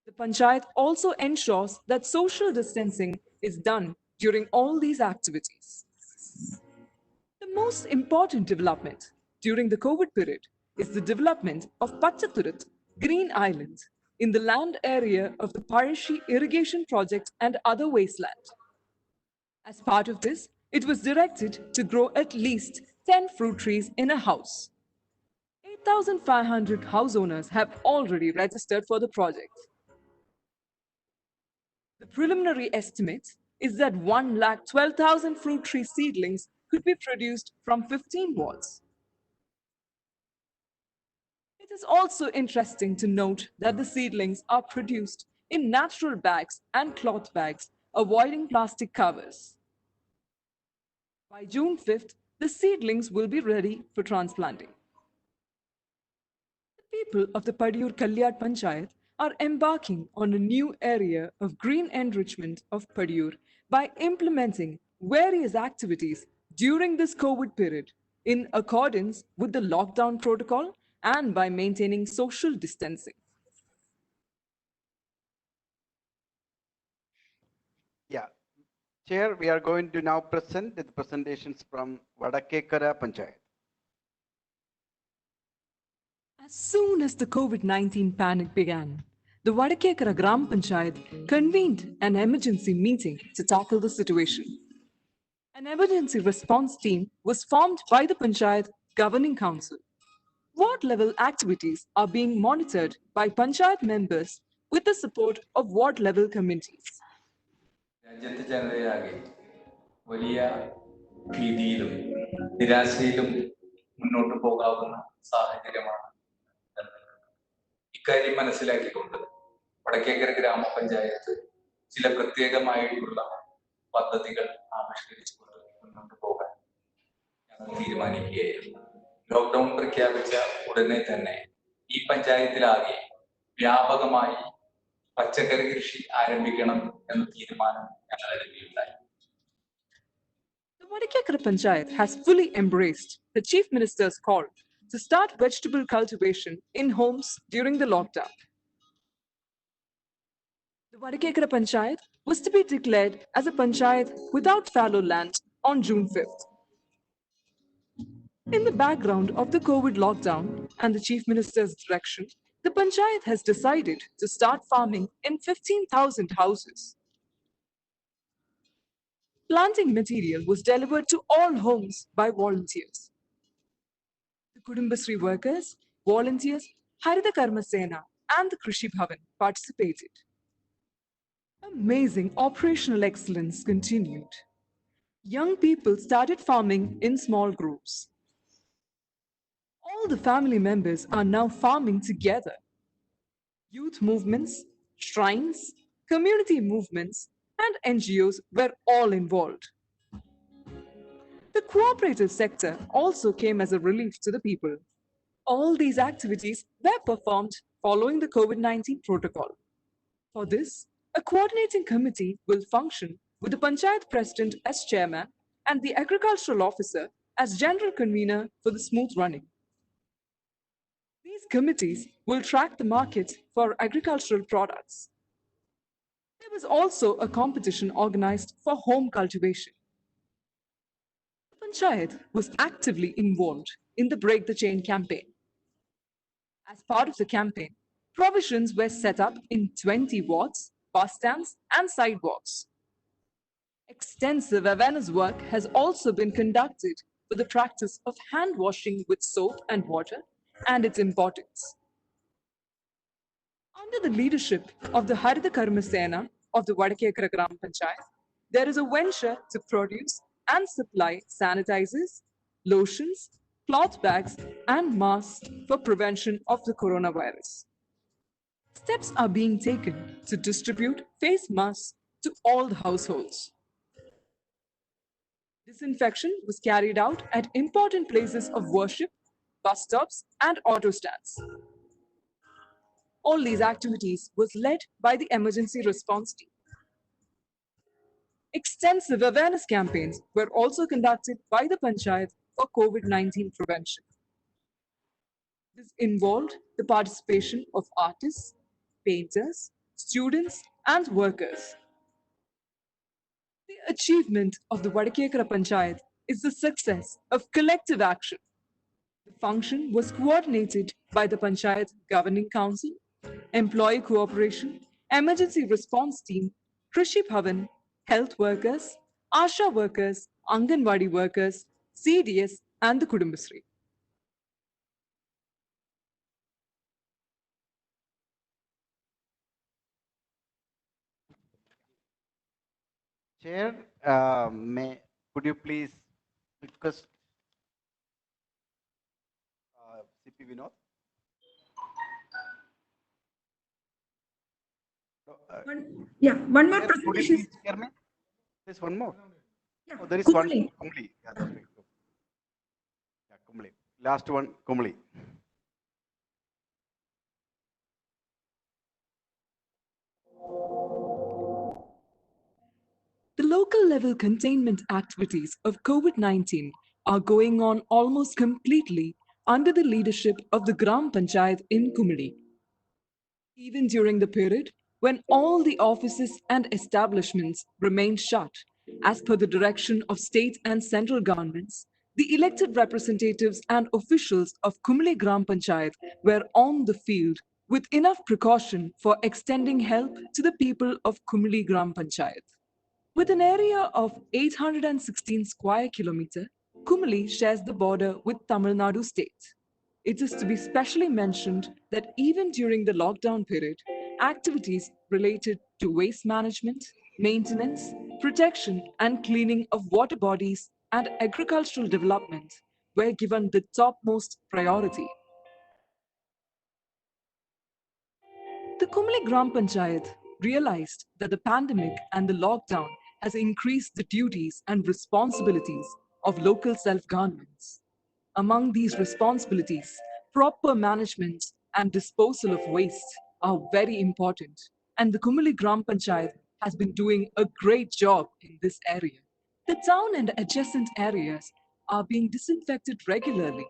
The Panchayat also ensures that social distancing is done during all these activities. The most important development during the COVID period is the development of Pachaturat Green Island in the land area of the Parishi irrigation project and other wasteland. As part of this, it was directed to grow at least 10 fruit trees in a house. 8,500 house owners have already registered for the project. The preliminary estimate is that 1,12,000 fruit tree seedlings could be produced from 15 wards. It is also interesting to note that the seedlings are produced in natural bags and cloth bags, avoiding plastic covers. By June 5th, the seedlings will be ready for transplanting. The people of the Padiyur Kalyat Panchayat are embarking on a new area of green enrichment of Padiyur by implementing various activities during this COVID period in accordance with the lockdown protocol and by maintaining social distancing. Yeah. Chair, we are going to now present the presentations from Vadakekara Panchayat. As soon as the COVID-19 panic began, the Vadakekara Gram Panchayat convened an emergency meeting to tackle the situation. An emergency response team was formed by the Panchayat Governing Council. Ward-level activities are being monitored by Panchayat members with the support of ward-level committees. രാജ്യത്തെ ജനതയാകെ വലിയ ഭീതിയിലും നിരാശയിലും മുന്നോട്ട് പോകാവുന്ന സാഹചര്യമാണ് ഇക്കാര്യം മനസ്സിലാക്കിക്കൊണ്ട് വടക്കേക്കര ഗ്രാമപഞ്ചായത്ത് ചില പ്രത്യേകമായിട്ടുള്ള പദ്ധതികൾ ആവിഷ്കരിച്ചുകൊണ്ട് മുന്നോട്ട് പോകാൻ ഞങ്ങൾ തീരുമാനിക്കുകയായിരുന്നു. ലോക്ക്ഡൌൺ പ്രഖ്യാപിച്ച ഉടനെ തന്നെ ഈ പഞ്ചായത്തിലാകെ വ്യാപകമായി പച്ചക്കറി കൃഷി ആരംഭിക്കണം എന്ന തീരുമാനം ഞങ്ങൾ എടുക്കുകയുണ്ടായി. The Vadakekara Panchayat has fully embraced the Chief Minister's call to start vegetable cultivation in homes during the lockdown. The Vadakekara Panchayat was to be declared as a Panchayat without fallow land on June 5th. In the background of the COVID lockdown and the Chief Minister's direction, the Panchayat has decided to start farming in 15,000 houses. Planting material was delivered to all homes by volunteers. The Kudumbashree workers, volunteers, Harita Karma Sena, and the Krishi Bhavan participated. Amazing operational excellence continued. Young people started farming in small groups. All the family members are now farming together. Youth movements, shrines, community movements, and NGOs were all involved. The cooperative sector also came as a relief to the people. All these activities were performed following the COVID-19 protocol. For this, a coordinating committee will function with the Panchayat President as chairman and the agricultural officer as general convener for the smooth running. These committees will track the market for agricultural products. There was also a competition organized for home cultivation. The Panchayat was actively involved in the Break the Chain campaign. As part of the campaign, provisions were set up in 20 wards, bus stands, and sidewalks. Extensive awareness work has also been conducted for the practice of hand washing with soap and water and its importance. Under the leadership of the Harita Karma Sena of the Vadakekara Gram Panchayat, there is a venture to produce and supply sanitizers, lotions, cloth bags, and masks for prevention of the coronavirus. Steps are being taken to distribute face masks to all the households. Disinfection was carried out at important places of worship, bus stops, and auto stands. All these activities was led by the emergency response team. Extensive awareness campaigns were also conducted by the Panchayat for COVID-19 prevention. This involved the participation of artists, painters, students, and workers. The achievement of the Vadakekara Panchayat is the success of collective action. The function was coordinated by the Panchayat Governing Council, Employee Cooperation, Emergency Response Team, Krishi Bhavan, Health Workers, Asha Workers, Anganwadi Workers, CDS, and the Kudumbashree. Chair, could you please request CP Vinod? One more Chair, could you presentation. please hear me? There's one more. Yeah, Oh, there is Kumli. one. Kumli. Yeah, that's right. Yeah, Kumli. Last one, Kumli. The local level containment activities of COVID-19 are going on almost completely under the leadership of the Gram Panchayat in Kumudi. Even during the period when all the offices and establishments remained shut, as per the direction of state and central governments, the elected representatives and officials of Kumli Gram Panchayat were on the field with enough precaution for extending help to the people of Kumli Gram Panchayat. With an area of 816 square kilometer, Kumali shares the border with Tamil Nadu state. It is to be specially mentioned that even during the lockdown period, activities related to waste management, maintenance, protection and cleaning of water bodies and agricultural development were given the topmost priority. The Kumli Gram Panchayat realized that the pandemic and the lockdown has increased the duties and responsibilities of local self-governments. Among these responsibilities, proper management and disposal of waste are very important, and the Kumli Gram Panchayat has been doing a great job in this area. The town and adjacent areas are being disinfected regularly,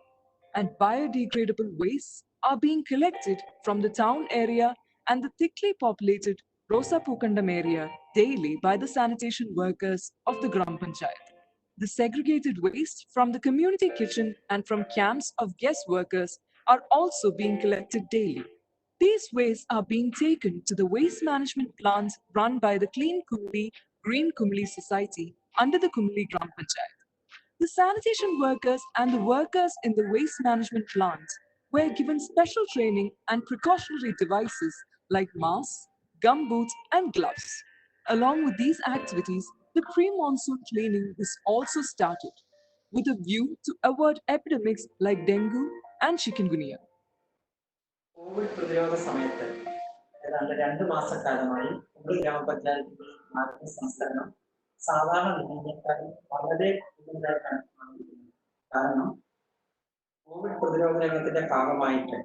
and biodegradable wastes are being collected from the town area and the thickly populated Rosa Pukandam area daily by the sanitation workers of the Gram Panchayat. The segregated waste from the community kitchen and from camps of guest workers are also being collected daily. These wastes are being taken to the waste management plant run by the Clean Kumli Green Kumli Society under the Kumli Gram Panchayat. The sanitation workers and the workers in the waste management plant were given special training and precautionary devices like masks, gumboots, and gloves. Along with these activities, the pre-monsoon cleaning was also started with a view to avoid epidemics like dengue and chikungunya. Covid പ്രതിരോധ സമയത്ത് ഏതാണ്ട് 2 മാസക്കാലമായി കുമളി ഗ്രാമപഞ്ചായത്തിന്റെ മാലിന്യ സംസ്കരണം സാധാരണ ദിനങ്ങളെക്കാളും വളരെ കൂടുതലായി കണക്കാക്കിയിരിക്കുന്നു. കാരണം കോവിഡ് പ്രതിരോധ രംഗത്തിന്റെ ഭാഗമായിട്ട്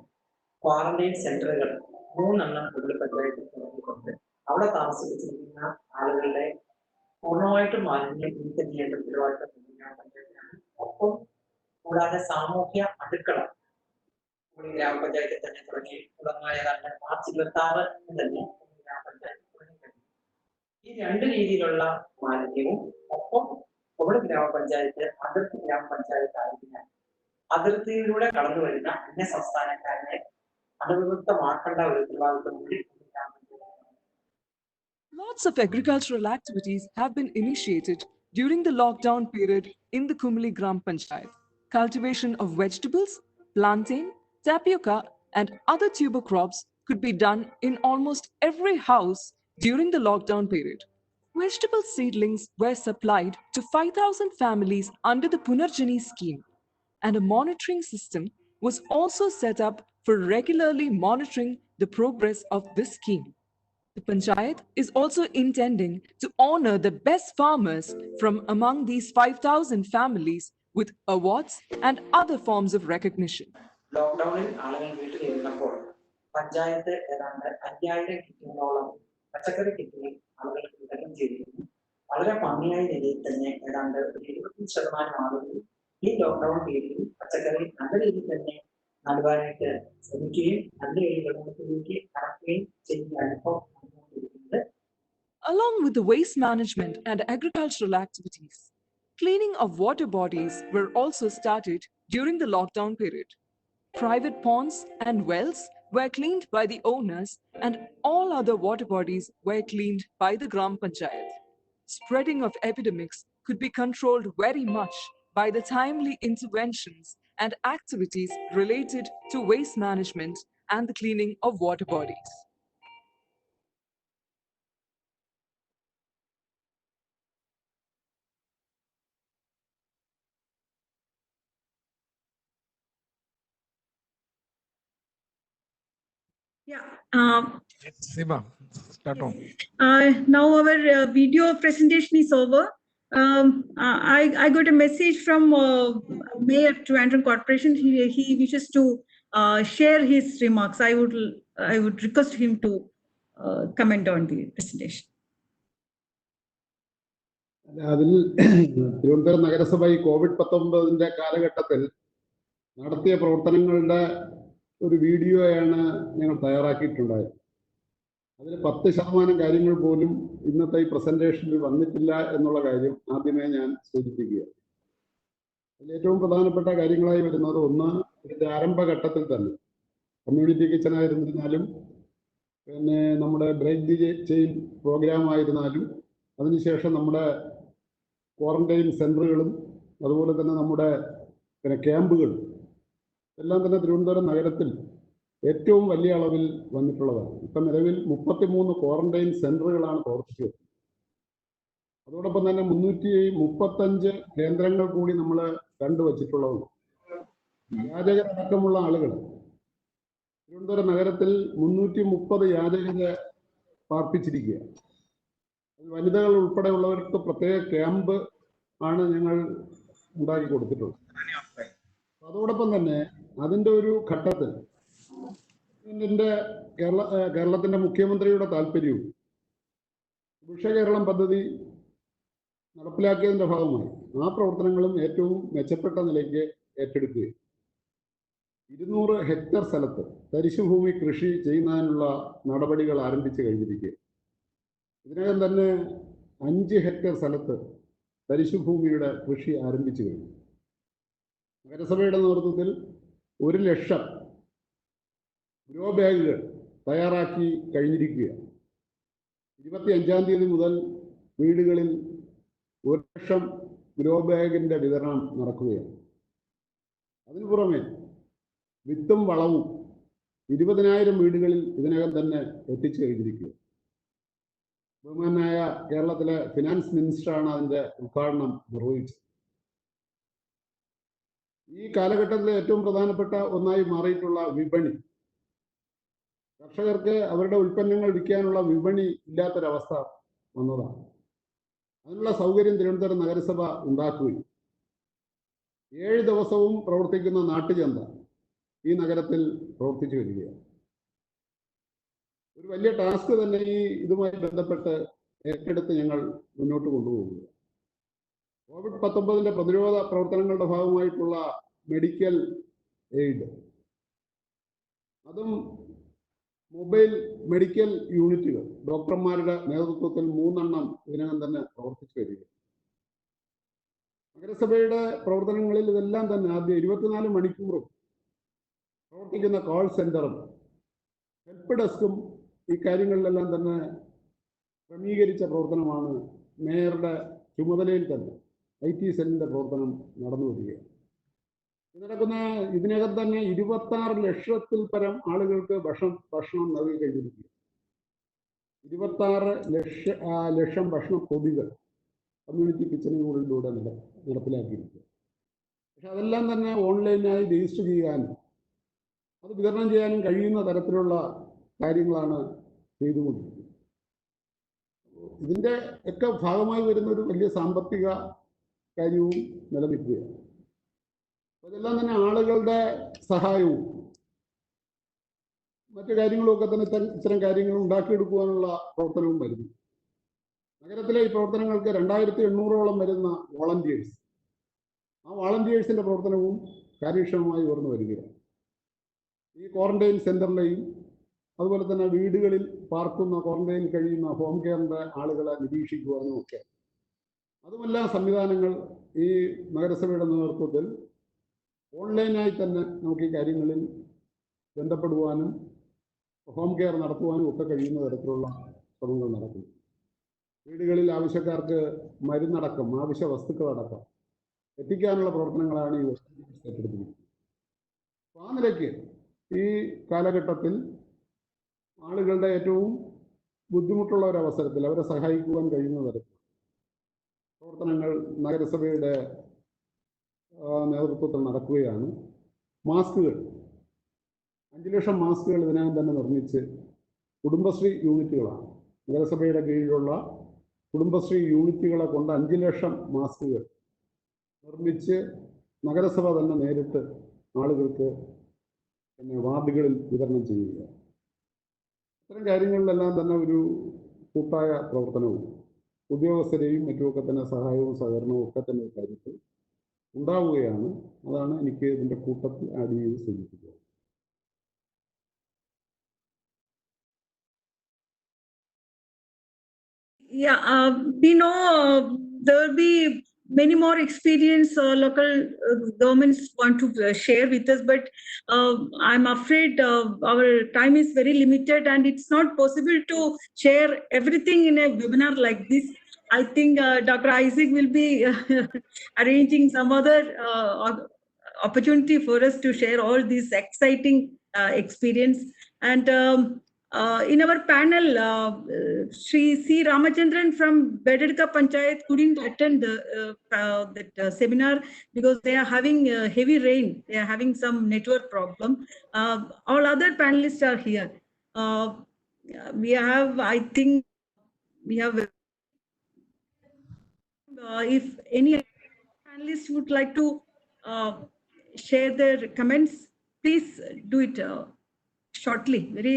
ക്വാറന്റൈൻ സെന്ററുകൾ 3 കുമളി പഞ്ചായത്തിൽ തുടങ്ങിക്കൊണ്ട് അവിടെ താമസിപ്പിച്ചിരിക്കുന്ന ആളുകളുടെ പൂർണ്ണമായിട്ടും മാലിന്യം നീക്കം ചെയ്യേണ്ട ഉത്തരവാദിത്തം കുമളി ഗ്രാമപഞ്ചായത്തിനാണ്. ഒപ്പം കൂടാതെ സാമൂഹ്യ അടുക്കള കുമളി ഗ്രാമപഞ്ചായത്തിൽ തന്നെ തുടങ്ങാൻ ഏതാണ്ട് മാർച്ച് 26 തന്നെ കുമളി ഗ്രാമപഞ്ചായത്ത് തുടങ്ങിക്കഴിഞ്ഞു. ഈ 2 രീതിയിലുള്ള മാലിന്യവും ഒപ്പം കുമളി ഗ്രാമപഞ്ചായത്ത് അതിർത്തി ഗ്രാമപഞ്ചായത്ത് ആയതിനാൽ അതിർത്തിയിലൂടെ കടന്നു വരുന്ന അന്യ സംസ്ഥാനക്കാരെ അണുവിമുക്തമാക്കേണ്ട ഒരു ഉത്തരവാദിത്വം കൂടി കുമളി ഗ്രാമപഞ്ചായത്ത്. Lots of agricultural activities have been initiated during the lockdown period in the Kumli Gram Panchayat. Cultivation of vegetables, plantain, tapioca, and other tuber crops could be done in almost every house during the lockdown period. Vegetable seedlings were supplied to 5,000 families under the Punarjani scheme, and a monitoring system was also set up for regularly monitoring the progress of this scheme. The Panchayat is also intending to honor the best farmers from among these 5,000 families with awards and other forms of recognition. ലോക്ക്ഡൌണിൽ ആളുകൾ വീട്ടിലിരുന്നപ്പോൾ പഞ്ചായത്ത് ഏതാണ്ട് 5000 കിറ്റുകളോളം പച്ചക്കറി കിറ്റുകൾ ആളുകൾക്ക് വിതരണം ചെയ്തിരുന്നു. വളരെ ഭംഗിയായ രീതിയിൽ തന്നെ ഏതാണ്ട് 75% ആളുകൾ ഈ ലോക്ക്ഡൌൺ പീരീഡിൽ പച്ചക്കറി നല്ല രീതിയിൽ തന്നെ നൽകാനായിട്ട് ശ്രമിക്കുകയും നല്ല രീതിയിലേക്ക് കടക്കുകയും ചെയ്യുന്ന അനുഭവം നടന്നുകൊണ്ടിരിക്കുന്നത്. Along with the waste management and agricultural activities, cleaning of water bodies were also started during the lockdown period. Private ponds and wells were cleaned by the owners and all other water bodies were cleaned by the Gram Panchayat. Spreading of epidemics could be controlled very much by the timely interventions and activities related to waste management and the cleaning of water bodies. Yeah. Seema, start on. Now our video presentation is over. I got a message from Mayor Trivandrum Corporation. He wishes to share his remarks. I would request him to comment on the presentation. അതിൽ തിരുവനന്തപുരം നഗരസഭ ഈ COVID-19 കാലഘട്ടത്തിൽ നടത്തിയ പ്രവർത്തനങ്ങളുടെ ഒരു വീഡിയോയാണ് ഞങ്ങൾ തയ്യാറാക്കിയിട്ടുണ്ടായത്. അതിൽ 10% കാര്യങ്ങൾ പോലും ഇന്നത്തെ ഈ പ്രസന്റേഷനിൽ വന്നിട്ടില്ല എന്നുള്ള കാര്യം ആദ്യമേ ഞാൻ സൂചിപ്പിക്കുക. അതിൽ ഏറ്റവും പ്രധാനപ്പെട്ട കാര്യങ്ങളായി വരുന്നത് ഒന്ന്, ഇതിന്റെ ആരംഭഘട്ടത്തിൽ തന്നെ കമ്മ്യൂണിറ്റി കിച്ചൺ ആയിരുന്നിരുന്നാലും പിന്നെ നമ്മുടെ ബ്രേക്ക് ദി ചെയിൻ പ്രോഗ്രാം ആയിരുന്നാലും അതിനുശേഷം നമ്മുടെ ക്വാറന്റൈൻ സെന്ററുകളും അതുപോലെ തന്നെ നമ്മുടെ പിന്നെ ക്യാമ്പുകളും എല്ലാം തന്നെ തിരുവനന്തപുരം നഗരത്തിൽ ഏറ്റവും വലിയ അളവിൽ വന്നിട്ടുള്ളതാണ്. ഇപ്പം നിലവിൽ 33 ക്വാറന്റൈൻ സെന്ററുകളാണ് പ്രവർത്തിച്ചു വരുന്നത്. അതോടൊപ്പം തന്നെ 335 കേന്ദ്രങ്ങൾ കൂടി നമ്മൾ കണ്ടുവച്ചിട്ടുള്ളതാണ്. യാചകരടക്കമുള്ള ആളുകൾ തിരുവനന്തപുരം നഗരത്തിൽ 330 യാചകരെ പാർപ്പിച്ചിരിക്കുക. വനിതകൾ ഉൾപ്പെടെയുള്ളവർക്ക് പ്രത്യേക ക്യാമ്പ് ആണ് ഞങ്ങൾ ഉണ്ടാക്കി കൊടുത്തിട്ടുള്ളത്. അതോടൊപ്പം തന്നെ അതിൻ്റെ ഒരു ഘട്ടത്തിൽ കേരളത്തിന്റെ മുഖ്യമന്ത്രിയുടെ താല്പര്യവും വിഷകേരളം പദ്ധതി നടപ്പിലാക്കിയതിന്റെ ഭാഗമായി ആ പ്രവർത്തനങ്ങളും ഏറ്റവും മെച്ചപ്പെട്ട നിലയ്ക്ക് ഏറ്റെടുക്കുകയും 200 ഹെക്ടർ സ്ഥലത്ത് തരിശുഭൂമി കൃഷി ചെയ്യുന്നതിനുള്ള നടപടികൾ ആരംഭിച്ചു കഴിഞ്ഞിരിക്കുക. ഇതിനകം തന്നെ 5 ഹെക്ടർ സ്ഥലത്ത് തരിശുഭൂമിയുടെ കൃഷി ആരംഭിച്ചു കഴിഞ്ഞു. നഗരസഭയുടെ നേതൃത്വത്തിൽ 1 ലക്ഷം ഗ്രോ ബാഗുകൾ തയ്യാറാക്കി കഴിഞ്ഞിരിക്കുക. 25-ാം തീയതി മുതൽ വീടുകളിൽ 1 ലക്ഷം ഗ്രോ ബാഗിന്റെ വിതരണം നടക്കുകയാണ്. അതിനു പുറമെ വിത്തും വളവും 20,000 വീടുകളിൽ ഇതിനകം തന്നെ എത്തിച്ചു കഴിഞ്ഞിരിക്കുക. ബഹുമാനായ കേരളത്തിലെ ഫിനാൻസ് മിനിസ്റ്ററാണ് അതിന്റെ ഉദ്ഘാടനം നിർവഹിച്ചത്. ഈ കാലഘട്ടത്തിലെ ഏറ്റവും പ്രധാനപ്പെട്ട ഒന്നായി മാറിയിട്ടുള്ള വിപണി, കർഷകർക്ക് അവരുടെ ഉൽപ്പന്നങ്ങൾ വിൽക്കാനുള്ള വിപണി ഇല്ലാത്തൊരവസ്ഥ വന്നതാണ്. അതിനുള്ള സൗകര്യം തിരുവനന്തപുരം നഗരസഭ ഉണ്ടാക്കുകയും 7 ദിവസവും പ്രവർത്തിക്കുന്ന നാട്ടുചന്ത ഈ നഗരത്തിൽ പ്രവർത്തിച്ചു വരികയാണ്. ഒരു വലിയ ടാസ്ക് തന്നെ ഇതുമായി ബന്ധപ്പെട്ട് ഏറ്റെടുത്ത് ഞങ്ങൾ മുന്നോട്ട് കൊണ്ടുപോകുക. COVID-19 പ്രതിരോധ പ്രവർത്തനങ്ങളുടെ ഭാഗമായിട്ടുള്ള മെഡിക്കൽ എയ്ഡ്, അതും മൊബൈൽ മെഡിക്കൽ യൂണിറ്റുകൾ ഡോക്ടർമാരുടെ നേതൃത്വത്തിൽ 3 എണ്ണം ഇതിനകം തന്നെ പ്രവർത്തിച്ചു വരിക. നഗരസഭയുടെ പ്രവർത്തനങ്ങളിൽ ഇതെല്ലാം തന്നെ ആദ്യം 24 മണിക്കൂറും പ്രവർത്തിക്കുന്ന കോൾ സെന്ററും ഹെൽപ്പ് ഡെസ്കും ഈ കാര്യങ്ങളിലെല്ലാം തന്നെ ക്രമീകരിച്ച പ്രവർത്തനമാണ് മേയറുടെ ചുമതലയിൽ തന്നെ IT സെല്ലിന്റെ പ്രവർത്തനം നടന്നു വരികയാണ്. ഇതിനകം തന്നെ 26 ലക്ഷത്തിൽ പരം ആളുകൾക്ക് ഭക്ഷണം നൽകി കഴിഞ്ഞിരിക്കുക. 26 ലക്ഷം ഭക്ഷണ പൊതികൾ കമ്മ്യൂണിറ്റി കിച്ചണുകളിലൂടെ നടപ്പിലാക്കിയിരിക്കുക. പക്ഷെ അതെല്ലാം തന്നെ ഓൺലൈനായി രജിസ്റ്റർ ചെയ്യാനും അത് വിതരണം ചെയ്യാനും കഴിയുന്ന തരത്തിലുള്ള കാര്യങ്ങളാണ് ചെയ്തുകൊണ്ടിരിക്കുന്നത്. ഇതിൻ്റെ ഒക്കെ ഭാഗമായി വരുന്ന ഒരു വലിയ സാമ്പത്തിക കാര്യവും നിലനിൽക്കുകയാണ്. അതെല്ലാം തന്നെ ആളുകളുടെ സഹായവും മറ്റു കാര്യങ്ങളും ഒക്കെ തന്നെ ഇത്തരം കാര്യങ്ങൾ ഉണ്ടാക്കിയെടുക്കുവാനുള്ള പ്രവർത്തനവും വരുന്നു. നഗരത്തിലെ ഈ പ്രവർത്തനങ്ങൾക്ക് 2800ഓളം വരുന്ന വോളണ്ടിയേഴ്സ്, ആ വോളണ്ടിയേഴ്സിന്റെ പ്രവർത്തനവും കാര്യക്ഷമമായി ഉയർന്നു വരികയാണ്. ഈ ക്വാറന്റൈൻ സെന്ററിലെയും അതുപോലെ തന്നെ വീടുകളിൽ പാർക്കുന്ന ക്വാറന്റൈനിൽ കഴിയുന്ന ഹോം കെയറിന്റെ ആളുകളെ നിരീക്ഷിക്കുവാനും ഒക്കെ അതുമെല്ലാം സംവിധാനങ്ങൾ ഈ നഗരസഭയുടെ നേതൃത്വത്തിൽ ഓൺലൈനായി തന്നെ നമുക്ക് ഈ കാര്യങ്ങളിൽ ബന്ധപ്പെടുവാനും ഹോം കെയർ നടത്തുവാനും ഒക്കെ കഴിയുന്ന തരത്തിലുള്ള ശ്രമങ്ങൾ നടക്കുന്നു. വീടുകളിൽ ആവശ്യക്കാർക്ക് മരുന്നടക്കം ആവശ്യ വസ്തുക്കളടക്കം എത്തിക്കാനുള്ള പ്രവർത്തനങ്ങളാണ് ഈ ഏറ്റെടുത്തിരിക്കുന്നത്. അപ്പോൾ ആ നിലയ്ക്ക് ഈ കാലഘട്ടത്തിൽ ആളുകളുടെ ഏറ്റവും ബുദ്ധിമുട്ടുള്ള ഒരവസരത്തിൽ അവരെ സഹായിക്കുവാൻ കഴിയുന്ന തരത്തിൽ പ്രവർത്തനങ്ങൾ നഗരസഭയുടെ നേതൃത്വത്തിൽ നടക്കുകയാണ്. മാസ്കുകൾ 5 ലക്ഷം മാസ്കുകൾ ഇതിനകം തന്നെ നിർമ്മിച്ച് കുടുംബശ്രീ യൂണിറ്റുകളാണ്. നഗരസഭയുടെ കീഴിലുള്ള കുടുംബശ്രീ യൂണിറ്റുകളെ കൊണ്ട് 5 ലക്ഷം മാസ്കുകൾ നിർമ്മിച്ച് നഗരസഭ തന്നെ നേരിട്ട് ആളുകൾക്ക് വാർഡുകളിൽ വിതരണം ചെയ്യുക. ഇത്തരം കാര്യങ്ങളിലെല്ലാം തന്നെ ഒരു കൂട്ടായ പ്രവർത്തനവും ഉദ്യോഗസ്ഥരെയും മറ്റുമൊക്കെ തന്നെ സഹായവും സഹകരണവും ഒക്കെ തന്നെ കാര്യത്തിൽ ഉണ്ടാവുകയാണ്. അതാണ് എനിക്ക് ഇതിൻ്റെ കൂട്ടത്തിൽ ആഡ് ചെയ്ത് സൂചിപ്പിക്കുക. Yeah, we know there will be many more experience local governments want to share with us, but I'm afraid our time is very limited and it's not possible to share everything in a webinar like this. I think Dr. Isaac will be arranging some other opportunity for us to share all this exciting experience. And in our panel, Sri C. Ramachandran from Bedadka Panchayat couldn't attend that seminar because they are having heavy rain. They are having some network problem. All other panelists are here. We have, I think, we have, if any panelists would like to share their comments, please do it shortly. Very.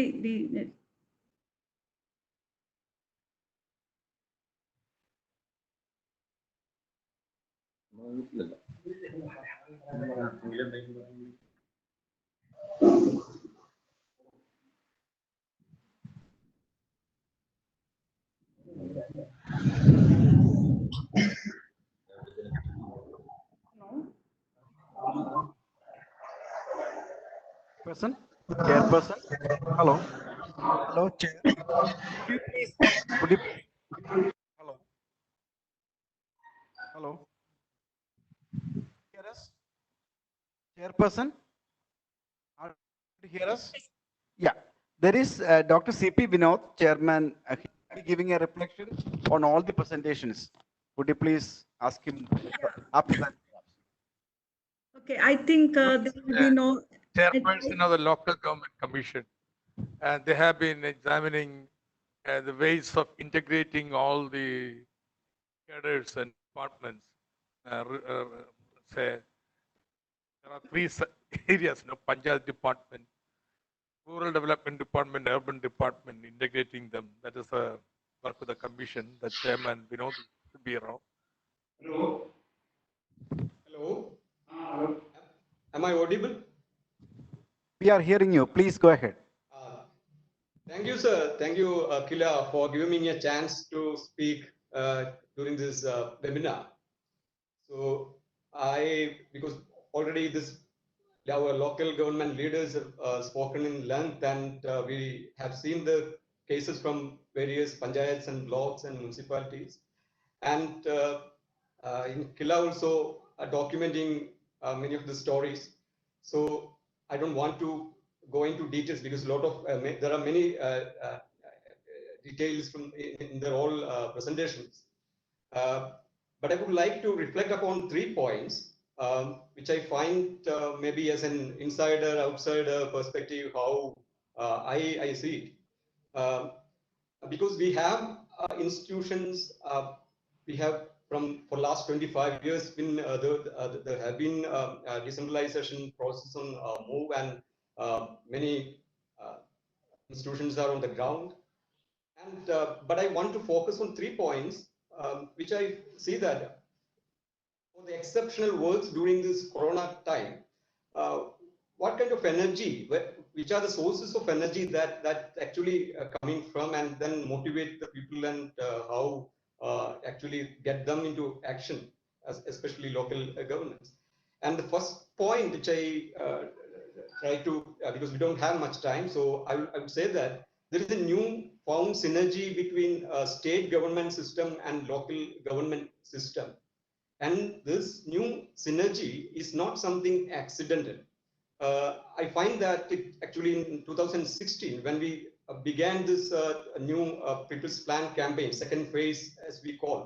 Chairperson. Hello. Hello, Chair. Would you please, hello. Hello. Hear us? Chairperson? Are you to hear us? Yeah. There is Dr. C.P. Vinod, Chairman, giving a reflection on all the presentations. Would you please ask him after that? Okay, I think there will be no chairperson of the local government commission, and they have been examining the ways of integrating all the cadres and departments. Say there are three areas: Panchayat department, rural development department, urban department, integrating them. That is the work of the commission. The chairman Vinod should be around. Hello. Hello. Hello. Am I audible? We are hearing you. Please go ahead. Thank you, sir. Thank you, Kila, for giving me a chance to speak during this webinar. So because already our local government leaders have spoken in length, and we have seen the cases from various panchayats and blocks and municipalities. And in Kila also documenting many of the stories. So I don't want to go into details because there are many details in their all presentations. But I would like to reflect upon 3 points, which I find maybe as an insider, outsider perspective, how I see it. Because we have institutions, we have for last 25 years been there have been decentralization process on move, and many institutions are on the ground. And but I want to focus on 3 points, which I see that for the exceptional works during this Corona time, what kind of energy, which are the sources of energy that actually coming from, and then motivate the people, and how actually get them into action, especially local governance. And the first point which I try to, because we don't have much time, so I would say that there is a new found synergy between state government system and local government system. And this new synergy is not something accidental. I find that it actually in 2016, when we began this new People's Plan campaign, second phase as we call,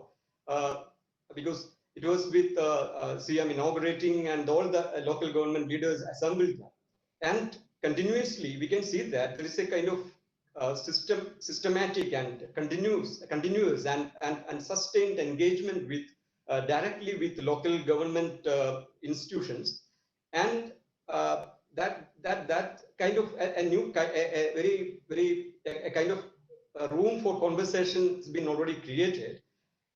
because it was with CM inaugurating and all the local government leaders assembled. And continuously we can see that there is a kind of systematic and continuous and sustained engagement with directly with local government institutions, and that kind of a very kind of room for conversation has been already created.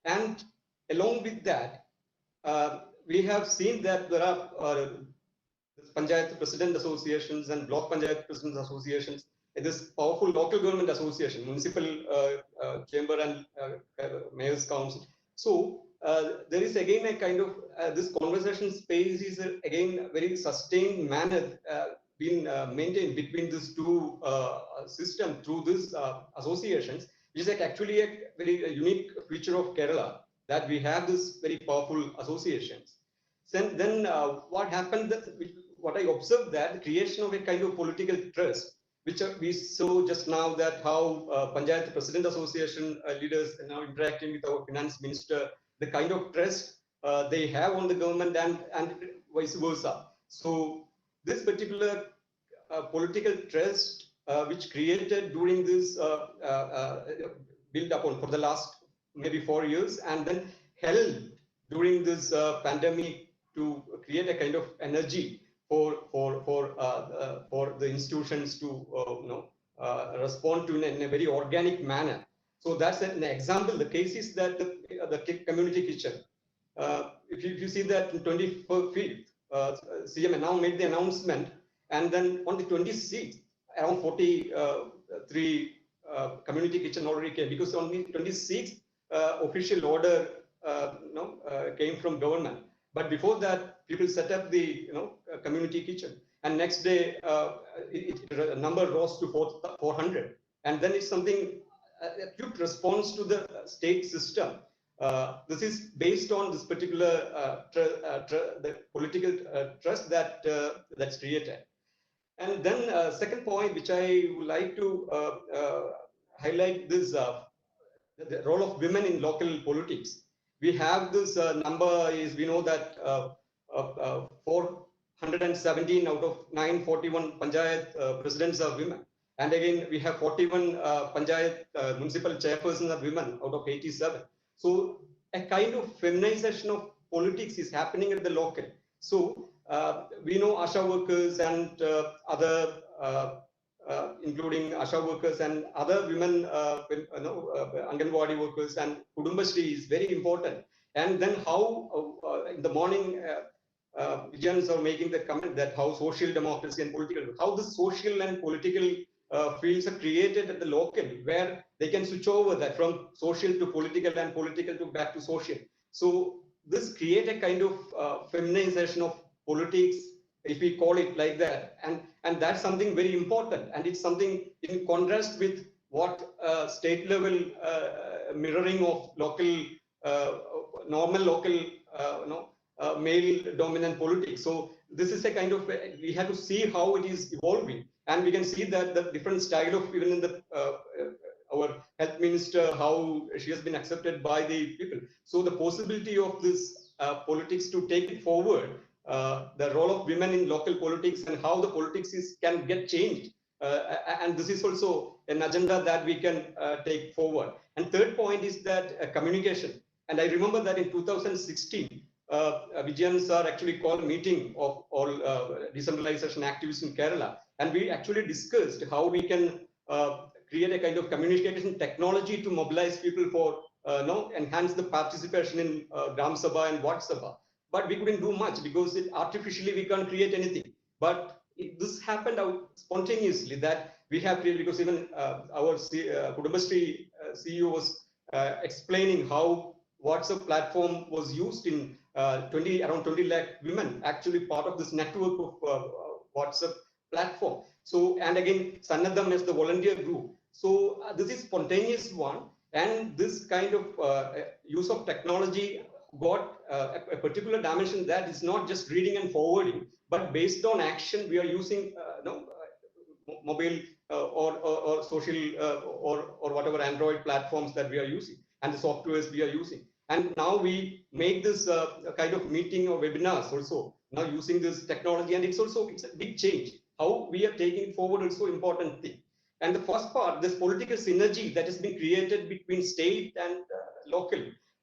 And along with that, we have seen that there are Panchayat President Associations and Block Panchayat President Associations, this powerful local government association, municipal chamber and mayor's council. So there is again a kind of this conversation space is again a very sustained manner being maintained between these two systems through these associations, which is actually a very unique feature of Kerala, that we have this very powerful associations. Then what happened, that what I observed, that the creation of a kind of political trust, which we saw just now, that how Panchayat President Association leaders are now interacting with our finance minister, the kind of trust they have on the government and vice versa. So this particular political trust which created during this built upon for the last maybe 4 years, and then held during this pandemic to create a kind of energy for the institutions to respond to in a very organic manner. So that's an example. The case is that the community kitchen. If you see that in 25th, CM now made the announcement, and then on the 26th, around 43 community kitchen already came, because on the 26th official order came from government. But before that, people set up the community kitchen, and next day the number rose to 400, and then it's something a quick response to the state system. This is based on this particular the political trust that that's created. And then second point, which I would like to highlight, this the role of women in local politics. We have this number is, we know that 417 out of 941 Panchayat presidents are women. And again, we have 41 Panchayat municipal chairpersons are women out of 87. So a kind of feminization of politics is happening at the local. So we know ASHA workers and other including ASHA workers and other women, Anganwadi workers, and Kudumbashree is very important. And then how in the morning, Vijayans are making the comment that how social democracy and political, how the social and political fields are created at the local, where they can switch over that from social to political and political to back to social. So this create a kind of feminization of politics, if we call it like that, and that's something very important, and it's something in contrast with what state level mirroring of local normal local male dominant politics. So this is a kind of we have to see how it is evolving, and we can see that the different style of even in the our health minister, how she has been accepted by the people. So the possibility of this politics to take it forward, the role of women in local politics and how the politics can get changed. And this is also an agenda that we can take forward. And third point is that communication. And I remember that in 2016, Vijayan sir actually called a meeting of all decentralization activists in Kerala. And we actually discussed how we can create a kind of communication technology to mobilize people for enhance the participation in Gram Sabha and Ward Sabha. But we couldn't do much because artificially we can't create anything. But this happened out spontaneously, that we have created, because even our Kudumbashree CEO was explaining how WhatsApp platform was used in around 20 lakh women, actually part of this network of WhatsApp platform. So, and again, Sanadam as the volunteer group. So this is spontaneous one, and this kind of use of technology got a particular dimension that is not just reading and forwarding, but based on action, we are using mobile or social or whatever Android platforms that we are using, and the softwares we are using. And now we make this kind of meeting or webinars also now using this technology, and it's a big change. how we are taking forward also important thing. And the first part, this political synergy that has been created between state and local,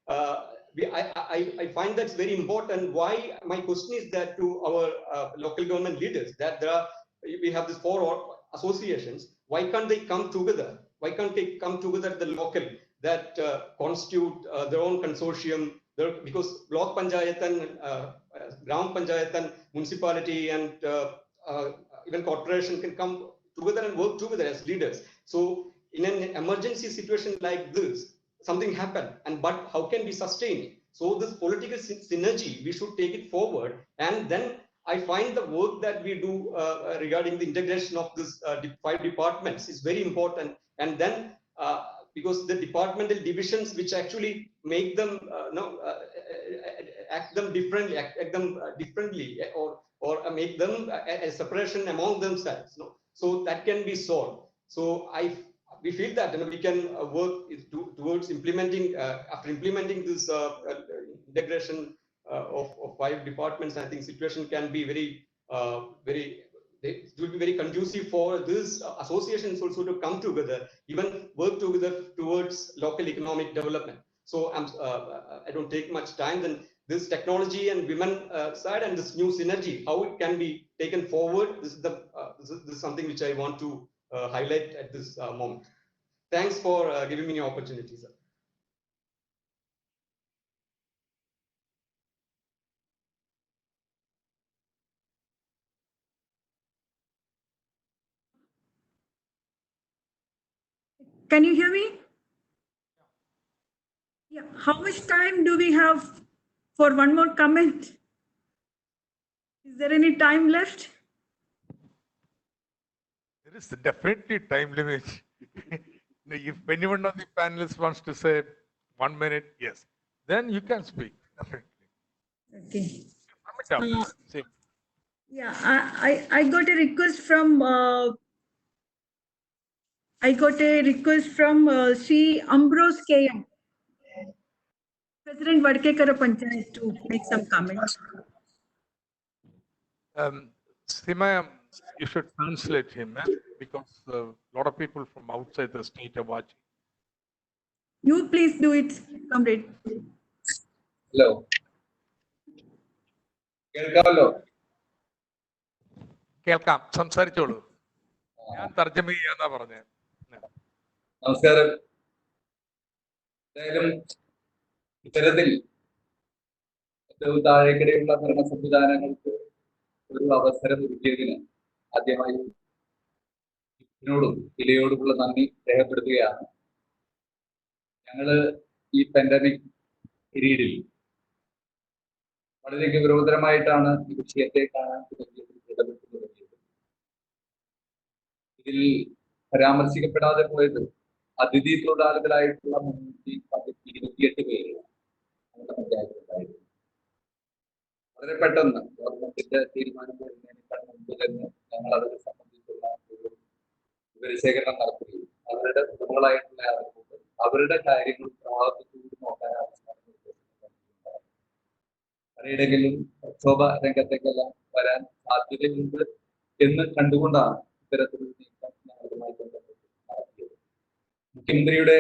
I find that's very important. Why my question is that to our local government leaders, that we have these 4 associations. Why can't they come together? Why can't they come together at the local that constitute their own consortium? Because block panchayat and gram panchayat and municipality and even corporation can come together and work together as leaders. So in an emergency situation like this, something happened, but how can we sustain it? So this political synergy, we should take it forward. And then I find the work that we do regarding the integration of this 5 departments is very important. And then because the departmental divisions which actually make them act them differently, or make them a separation among themselves. So that can be solved. So we feel that we can work towards implementing after implementing this integration of 5 departments. I think situation can be it will be very conducive for these associations also to come together, even work together towards local economic development. So I don't take much time. Then this technology and women side and this new synergy, how it can be taken forward. This is something which I want to highlight at this moment. Thanks for giving me the opportunity, sir. Can you hear me? Yeah. How much time do we have for one more comment? Is there any time left? There is definitely time limit. If anyone of the panelists wants to say 1 minute, yes, then you can speak. Okay. Same. Yeah, I got a request from Sri Ambrose KM, President Vadkekara Panchayat, to make some comments. Sima, you should translate him because a lot of people from outside the state are watching. You please do it, comrade. Hello. കേൾക്കാമല്ലോ? കേൾക്കാം, സംസാരിച്ചോളൂ. ഞാൻ തർജ്ജമ ചെയ്യാന്നാ പറഞ്ഞത്. നമസ്കാരം. എന്തായാലും ഇത്തരത്തിൽ ഏറ്റവും താഴേക്കിടയുള്ള ഭരണ സംവിധാനങ്ങൾക്ക് ഒരു അവസരം ഒരുക്കിയതിന് ആദ്യമായി ഇതിനോടും ഇലയോടുമുള്ള നന്ദി രേഖപ്പെടുത്തുകയാണ്. ഞങ്ങള് ഈ പാൻഡമിക് പീരീഡിൽ വളരെ ഗൗരവതരമായിട്ടാണ് ഈ വിഷയത്തെ കാണാൻ തുടങ്ങിയത്. ഇതിൽ പരാമർശിക്കപ്പെടാതെ പോയത് അതിഥി തൊഴിലാളികളായിട്ടുള്ള 328 പേര് നമ്മുടെ പഞ്ചായത്തിലുണ്ടായിരുന്നു. വളരെ പെട്ടെന്ന് ഗവൺമെന്റിന്റെ തീരുമാനം വരുന്നതിനേക്കാൾ മുമ്പ് തന്നെ ഞങ്ങൾ അതിനെ സംബന്ധിച്ചുള്ള ഒരു വിവരശേഖരണം നടത്തുകയും അവരുടെ കുടുംബങ്ങളായിട്ടുള്ള ആളുകൾക്ക് അവരുടെ കാര്യങ്ങൾ പ്രാവർത്തികൂടി നോക്കാൻ ആവശ്യമായ പലയിടങ്ങളിലും പ്രക്ഷോഭ രംഗത്തേക്കെല്ലാം വരാൻ സാധ്യതയുണ്ട് എന്ന് കണ്ടുകൊണ്ടാണ് ഇത്തരത്തിലൊരു നീക്കം ഞങ്ങളുമായി ബന്ധപ്പെട്ട് നടത്തിയത്. മുഖ്യമന്ത്രിയുടെ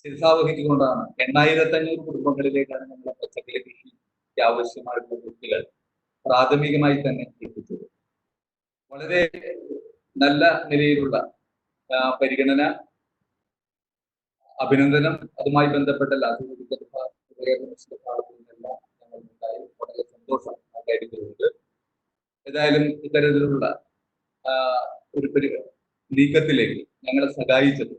ശിരസാവഹിച്ചുകൊണ്ടാണ് 8500 കുടുംബങ്ങളിലേക്കാണ് നമ്മുടെ പച്ചക്കറി കൃഷിക്ക് ആവശ്യമായിട്ടുള്ള വ്യക്തികൾ പ്രാഥമികമായി തന്നെ എത്തിച്ചത്. വളരെ നല്ല നിലയിലുള്ള പരിഗണന, അഭിനന്ദനം, അതുമായി ബന്ധപ്പെട്ട ഞങ്ങൾക്കുണ്ടായി. വളരെ സന്തോഷം കാര്യത്തിലുണ്ട്. ഏതായാലും ഇത്തരത്തിലുള്ള ഒരു നീക്കത്തിലേക്ക് ഞങ്ങളെ സഹായിച്ചത്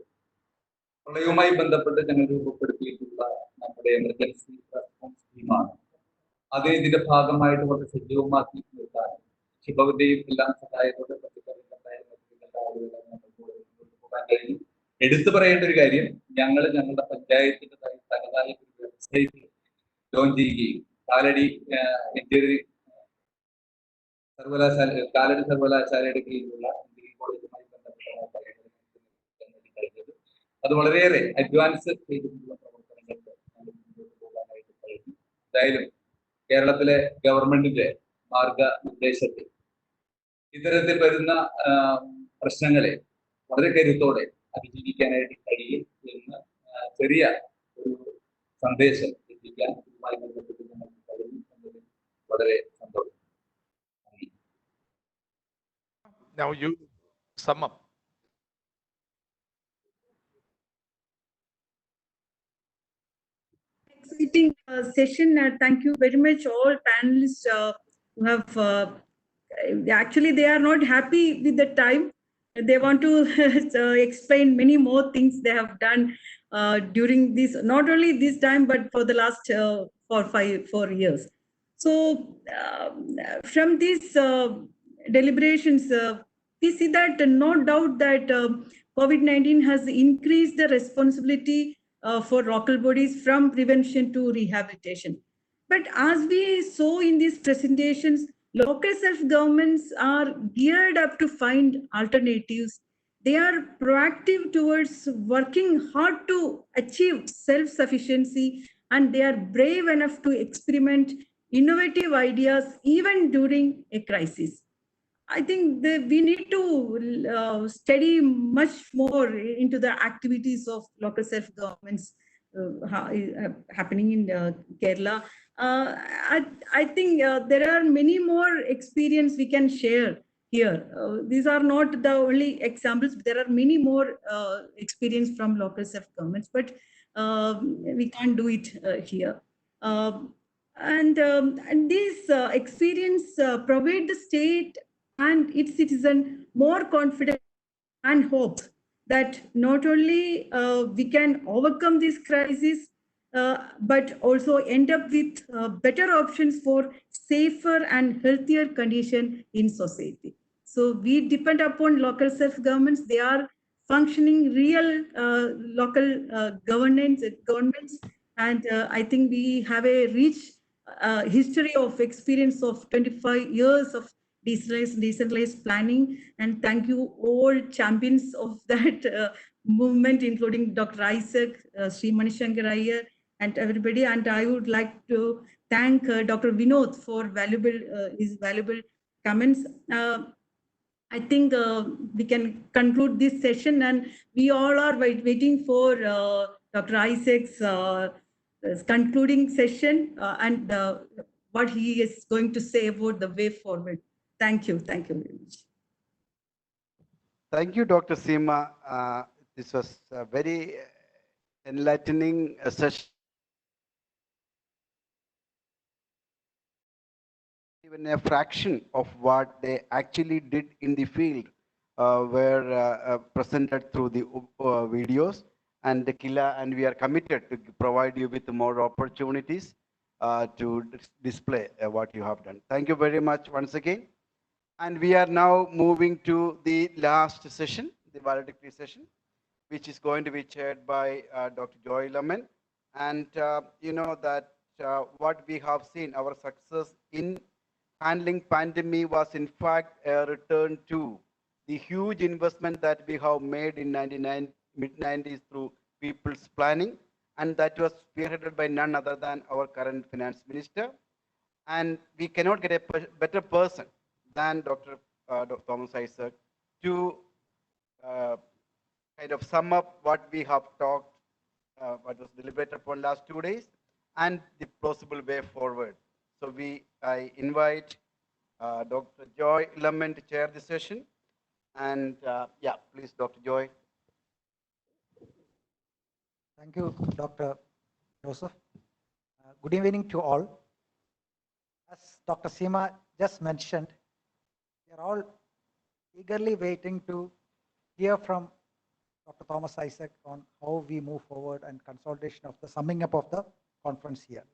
പ്രളയവുമായി ബന്ധപ്പെട്ട് ഞങ്ങൾ രൂപപ്പെടുത്തിയിട്ടുള്ള നമ്മുടെ എമർജൻസി റെസ്പോൺസ് ടീമാണ്. അത് ഇതിന്റെ ഭാഗമായിട്ട് വളരെ സജീവമാക്കി നിർത്താൻ ശിവന്റെയും എല്ലാം സഹായത്തോടെ പോകാൻ കഴിഞ്ഞു. എടുത്തു പറയേണ്ട ഒരു കാര്യം, ഞങ്ങൾ ഞങ്ങളുടെ പഞ്ചായത്തിൻ്റെതായി തനതായ ഒരു വെബ്സൈറ്റ് ലോഞ്ച് ചെയ്യുകയും കാലടി എഞ്ചിനീയറിംഗ് കാലടി സർവകലാശാലയുടെ കീഴിലുള്ള എഞ്ചിനീയറിംഗ് കോളേജുമായി ബന്ധപ്പെട്ട കഴിഞ്ഞത്. അത് വളരെയേറെ അഡ്വാൻസ് ചെയ്തിട്ടുള്ള പ്രവർത്തനങ്ങൾക്ക് മുന്നോട്ട് പോകാനായിട്ട് കഴിഞ്ഞു. എന്തായാലും കേരളത്തിലെ ഗവൺമെന്റിന്റെ മാർഗനിർദ്ദേശത്തിൽ ഇത്തരത്തിൽ വരുന്ന പ്രശ്നങ്ങളെ വളരെ കരുത്തോടെ അതിജീവിക്കാനായിട്ട് കഴിയും എന്ന് ചെറിയ ഒരു സന്ദേശം എത്തിക്കാൻ ഇതുമായി ബന്ധപ്പെട്ട് നമുക്ക് കഴിയും എന്നതിൽ വളരെ സന്തോഷം. Now you sum up. Exciting session. Thank you very much, all panelists who have. Actually, they are not happy with the time. They want to explain many more things they have done during this, not only this time, but for the last 4 years. So, from these deliberations, we see that no doubt that COVID-19 has increased the responsibility for local bodies from prevention to rehabilitation. But as we saw in these presentations, local self-governments are geared up to find alternatives. They are proactive towards working hard to achieve self-sufficiency, and they are brave enough to experiment innovative ideas even during a crisis. I think we need to study much more into the activities of local self-governments happening in Kerala. I think there are many more experience we can share here. These are not the only examples. There are many more experience from local self-governments, but we can't do it here. And this experience provide the state and its citizen more confidence and hope that not only we can overcome this crisis, but also end up with better options for safer and healthier condition in society. So we depend upon local self-governments. They are functioning real local governments, and I think we have a rich history of experience of 25 years of decentralized planning. And thank you all champions of that movement, including Dr. Isaac, Sri Manishankar Iyer, and everybody. And I would like to thank Dr. Vinod for his valuable comments. I think we can conclude this session, and we all are waiting for Dr. Isaac's concluding session and what he is going to say about the way forward. Thank you. Thank you very much. Thank you, Dr. Seema. This was a very enlightening session. Even a fraction of what they actually did in the field were presented through the videos. And the Kila, and we are committed to provide you with more opportunities to display what you have done. Thank you very much once again. And we are now moving to the last session, the valedictory session, which is going to be chaired by Dr. Joy Lemon. And you know that what we have seen, our success in handling pandemic was in fact a return to the huge investment that we have made in mid-90s through people's planning, and that was spearheaded by none other than our current finance minister. And we cannot get a better person than Dr. Thomas Isaac to kind of sum up what we have talked, what was deliberated upon last 2 days, and the possible way forward. So I invite Dr. Joy Lemon to chair the session. And yeah, please, Dr. Joy. Thank you, Dr. Joseph. Good evening to all. As Dr. Seema just mentioned, we are all eagerly waiting to hear from Dr. Thomas Isaac on how we move forward and consolidation of the summing up of the conference here.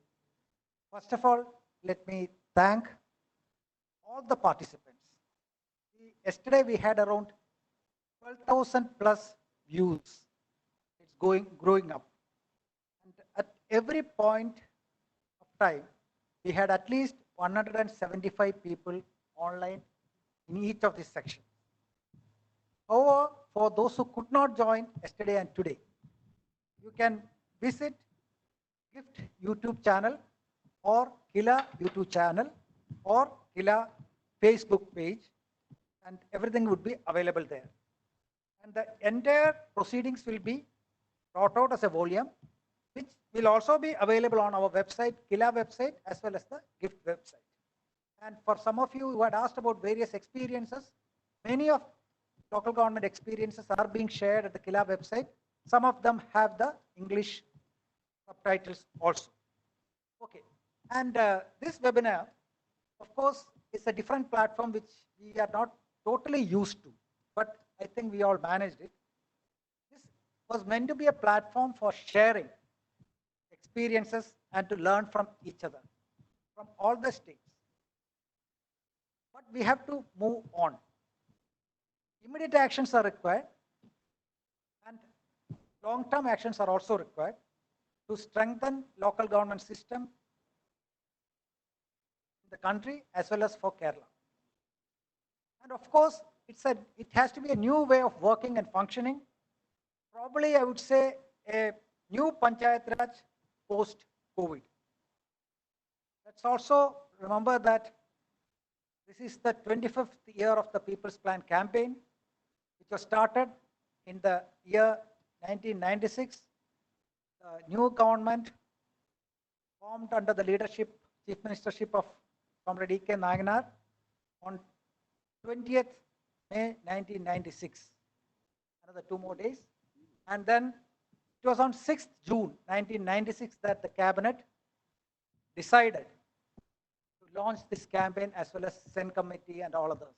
First of all, let me thank all the participants. Yesterday we had around 12,000 plus views. It's growing up. And at every point of time, we had at least 175 people online in each of these sections. However, for those who could not join yesterday and today, you can visit GIFT YouTube channel or Kila YouTube channel or KILA Facebook page, and everything would be available there. And the entire proceedings will be brought out as a volume, which will also be available on our website, KILA website, as well as the GIFT website. And for some of you who had asked about various experiences, many of local government experiences are being shared at the KILA website. Some of them have the English subtitles also. Okay, and this webinar, of course, is a different platform which we are not totally used to, but I think we all managed it. This was meant to be a platform for sharing experiences and to learn from each other, from all the states. But we have to move on. Immediate actions are required, and long-term actions are also required to strengthen local government system in the country as well as for Kerala. And of course, it has to be a new way of working and functioning. Probably I would say a new Panchayat Raj post-COVID. Let's also remember that this is the 25th year of the People's Plan campaign, which was started in the year 1996. The new government formed under the leadership, chief ministership of Comrade E.K. Nayanar on 20th May 1996. Another 2 more days. And then it was on 6th June 1996 that the cabinet decided to launch this campaign as well as Sen committee and all others.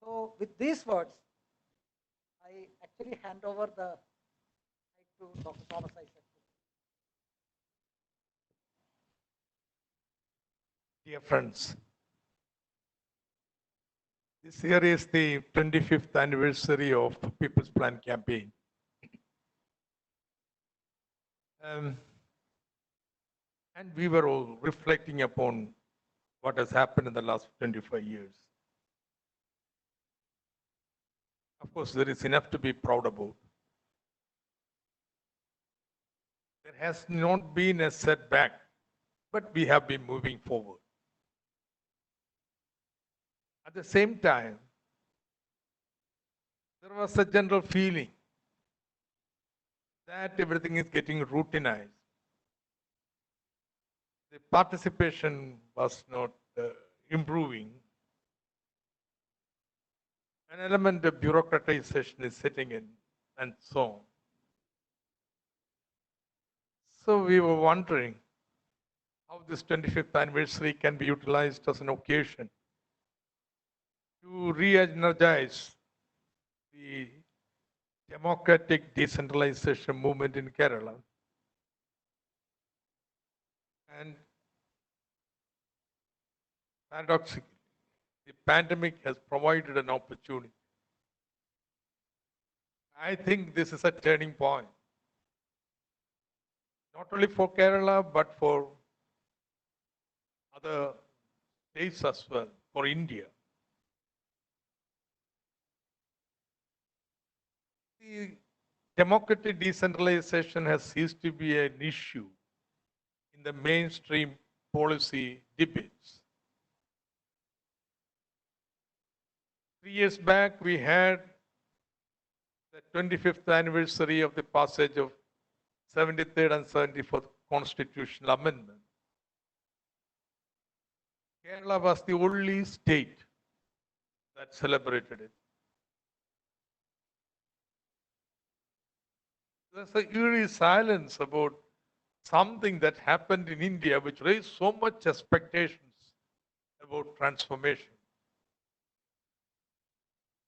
So with these words, I actually hand over the mic to Dr. Thomas Isaac. Dear friends, this year is the 25th anniversary of People's Plan campaign. And we were all reflecting upon what has happened in the last 25 years. Of course, there is enough to be proud about. There has not been a setback, but we have been moving forward. At the same time, there was a general feeling that everything is getting routinized. The participation was not improving. An element of bureaucratization is setting in, and so on. So we were wondering how this 25th anniversary can be utilized as an occasion to re-energize the democratic decentralization movement in Kerala. And paradoxically, the pandemic has provided an opportunity. I think this is a turning point, not only for Kerala, but for other states as well, for India. The democratic decentralization has ceased to be an issue in the mainstream policy debates. 3 years back, we had the 25th anniversary of the passage of 73rd and 74th constitutional amendment. Kerala was the only state that celebrated it. There's a eerie silence about something that happened in India which raised so much expectations about transformation.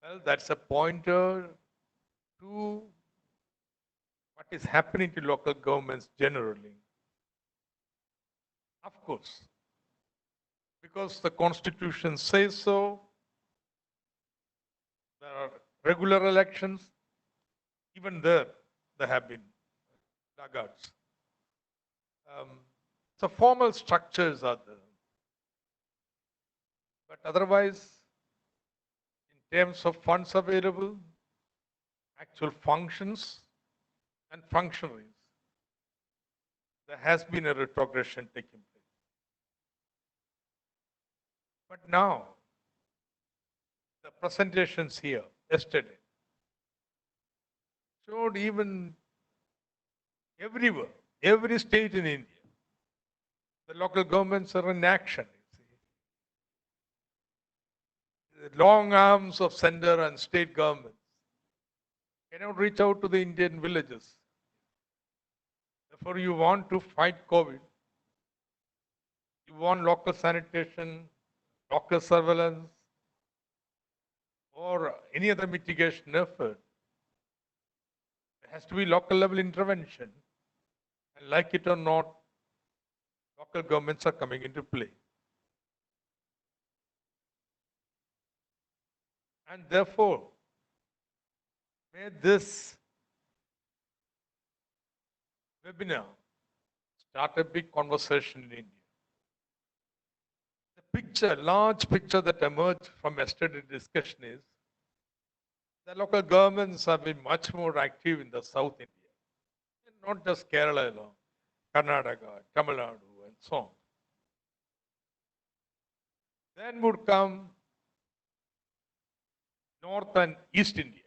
Well, that's a pointer to what is happening to local governments generally. Of course, because the Constitution says so, there are regular elections. Even there have been laggards. So formal structures are there. But otherwise, in terms of funds available, actual functions and functionaries, there has been a retrogression taking place. But now, the presentations here yesterday showed even everywhere, every state in India, the local governments are in action. The long arms of center and state governments cannot reach out to the Indian villages. Therefore, you want to fight COVID, you want local sanitation, local surveillance, or any other mitigation effort. There has to be local level intervention. And like it or not, local governments are coming into play. And therefore, may this webinar start a big conversation in India. The picture, large picture that emerged from yesterday's discussion is the local governments have been much more active in the South India, and not just Kerala alone, Karnataka, Tamil Nadu, and so on. Then would come North and East India.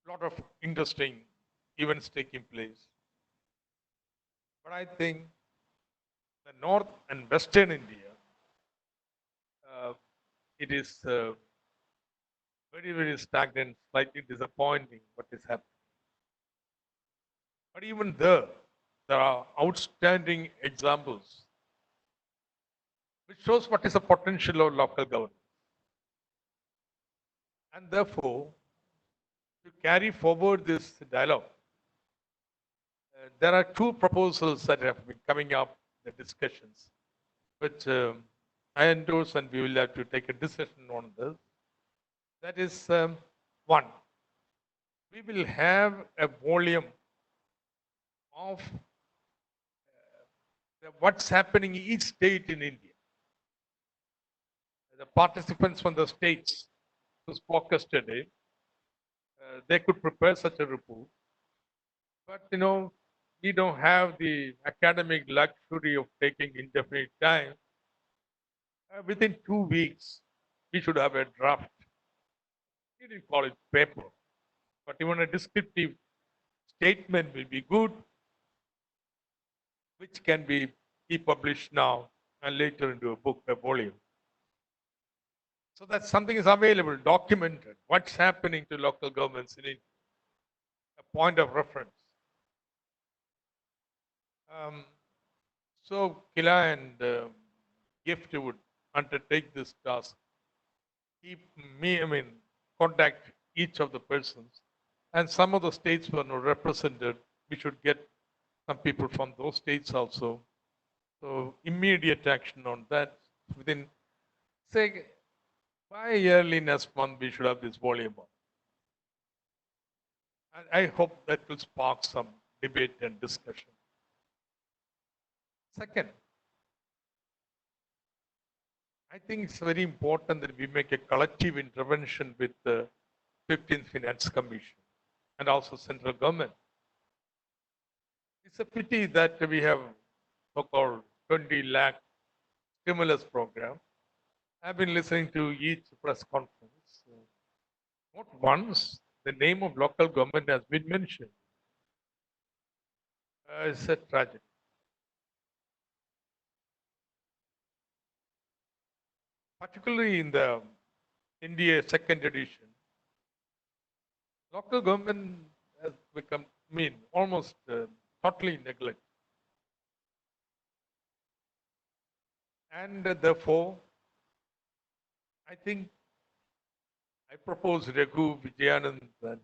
Lot of interesting events taking place. But I think the North and Western India, it is very, very stagnant, slightly disappointing what is happening. But even there are outstanding examples which shows what is the potential of local government. And therefore, to carry forward this dialogue, there are two proposals that have been coming up in the discussions, which I endorse, and we will have to take a decision on this. That is, one, we will have a volume of what's happening in each state in India. The participants from the states who spoke yesterday, they could prepare such a report. But, we don't have the academic luxury of taking indefinite time. Within 2 weeks, we should have a draft. We didn't call it paper, but even a descriptive statement will be good, which can be published now and later into a book, a volume. So that something is available, documented, what's happening to local governments in India, a point of reference. So Kila and Gift would undertake this task. Keep me, contact each of the persons. And some of the states were not represented. We should get some people from those states also. So immediate action on that. Within, say, by early next month, we should have this volume up. And I hope that will spark some debate and discussion. Second, I think it's very important that we make a collective intervention with the 15th Finance Commission and also central government. It's a pity that we have so-called 20 lakh stimulus program. I've been listening to each press conference. Not once the name of local government has been mentioned. It's a tragedy. Particularly in the India second edition, local government has become, almost totally neglected. And therefore, I think I propose Raghu, Vijayanand, and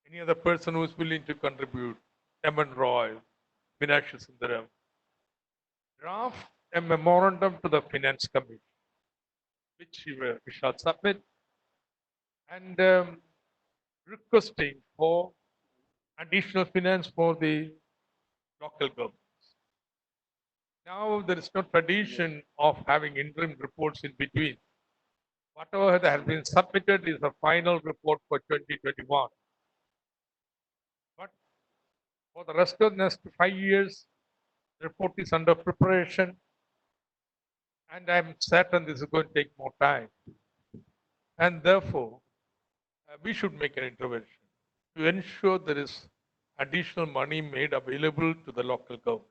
any other person who is willing to contribute, M.N. Roy, Meenakshi Sundaram, draft a memorandum to the Finance Committee, which we shall submit, and requesting for additional finance for the local governments. Now there is no tradition of having interim reports in between. Whatever has been submitted is the final report for 2021. But For the rest of the next 5 years, the report is under preparation, and I'm certain this is going to take more time. And therefore, we should make an intervention to ensure there is additional money made available to the local government.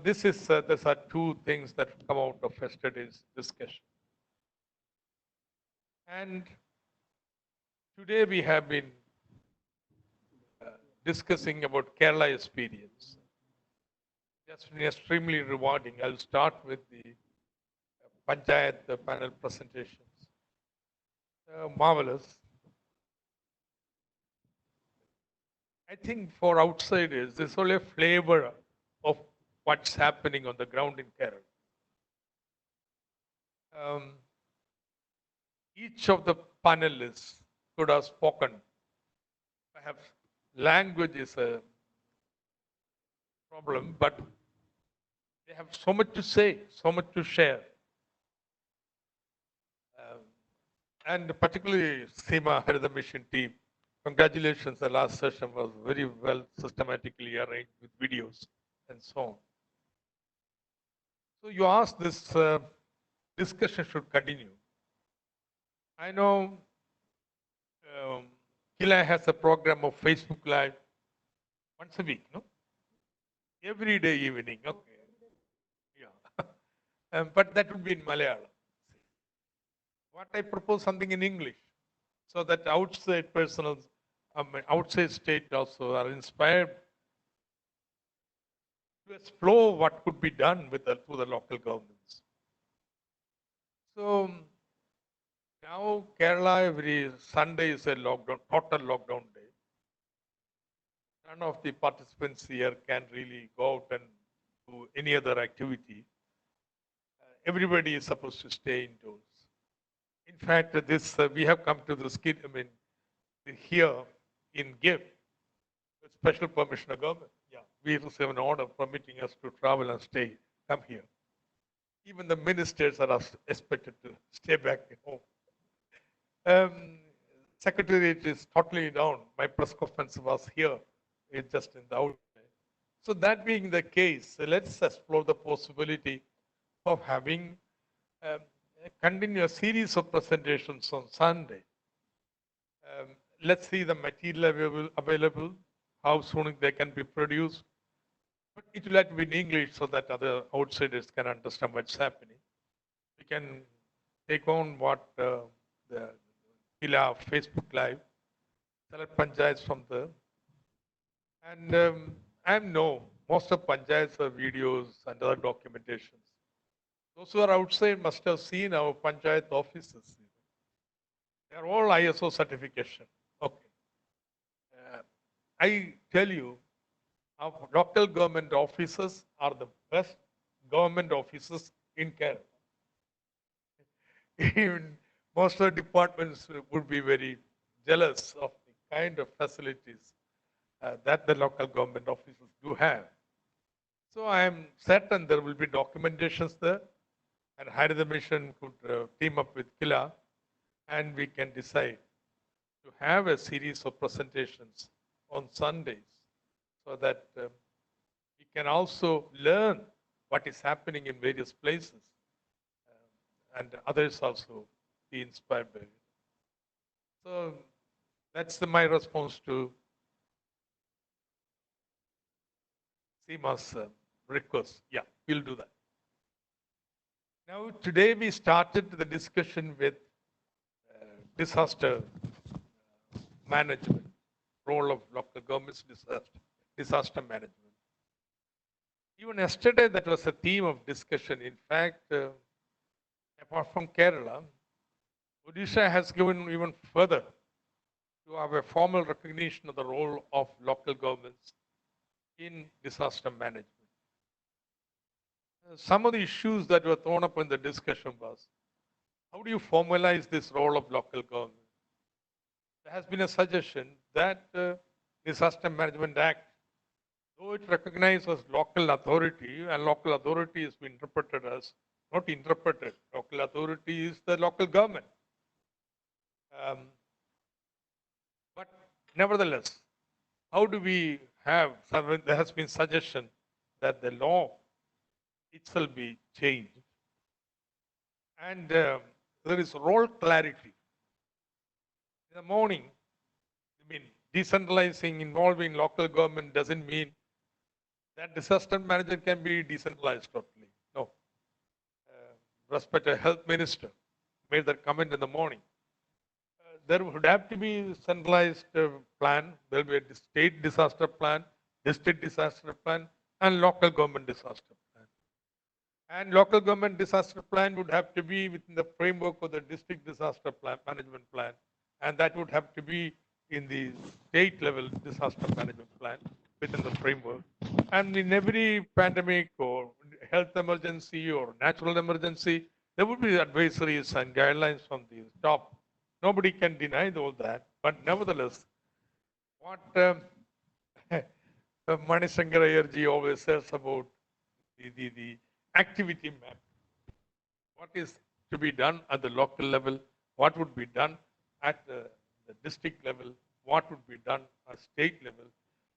These are two things that come out of yesterday's discussion. And today we have been discussing about Kerala experience. That's been extremely rewarding. I'll start with the Panchayat panel presentations. Marvelous. I think for outsiders, there's only a flavor of what's happening on the ground in Kerala. Each of the panelists could have spoken. Perhaps language is a problem, but they have so much to say, so much to share. And particularly Seema Harida Mission team, congratulations, the last session was very well systematically arranged with videos and so on. So you asked this discussion should continue. I know Kila has a program of Facebook Live once a week, no? Every day evening, okay. Yeah. But that would be in Malayalam. What I propose something in English, so that outside persons, outside state also are inspired to explore what could be done with through the local governments. So now Kerala every Sunday is a lockdown, total lockdown day. None of the participants here can really go out and do any other activity. Everybody is supposed to stay indoors. In fact, this we have come to the skid. I mean, here in GIF, with special permission of government. Yeah, we receive an order permitting us to travel and stay. Come here. Even the ministers are expected to stay back at home. Secretariat is totally down. My press conference was here. It's just in the outside. So that being the case, let's explore the possibility of having continue a series of presentations on Sunday. Let's see the material available, how soon they can be produced. But it will have to be in English so that other outsiders can understand what's happening. We can take on what the Kila Facebook Live, select panchayats from there. And I know most of panchayats have videos and other documentations. Those who are outside must have seen our panchayat offices. They are all ISO certification. Okay. I tell you, our local government offices are the best government offices in Kerala. Even most of the departments would be very jealous of the kind of facilities that the local government offices do have. So I am certain there will be documentations there, and Harida Mission could team up with Kila, and we can decide to have a series of presentations on Sundays so that we can also learn what is happening in various places and others also be inspired by it. So that's my response to Seema's request. Yeah, we'll do that. Now, today we started the discussion with disaster management, role of local governments, disaster management. Even yesterday, that was a theme of discussion. In fact, apart from Kerala, Odisha has given even further to have a formal recognition of the role of local governments in disaster management. Some of the issues that were thrown up in the discussion was, how do you formalize this role of local government? There has been a suggestion that Disaster Management Act, though it recognizes local authority, and local authority is interpreted as, not interpreted, local authority is the local government. But nevertheless, how do we have, there has been suggestion that the law itself be changed. And there is role clarity. In the morning, I mean, decentralizing, involving local government doesn't mean that disaster management can be decentralized totally. No. Respected health minister made that comment in the morning. There would have to be centralized plan. There will be a state disaster plan, district disaster plan, and local government disaster plan. And local government disaster plan would have to be within the framework of the district disaster plan, management plan. And that would have to be in the state level disaster management plan within the framework. And in every pandemic or health emergency or natural emergency, there would be advisories and guidelines from the top. Nobody can deny all that. But nevertheless, what Manishankar Ayerji always says about the activity map, what is to be done at the local level, what would be done at the district level, what would be done at state level.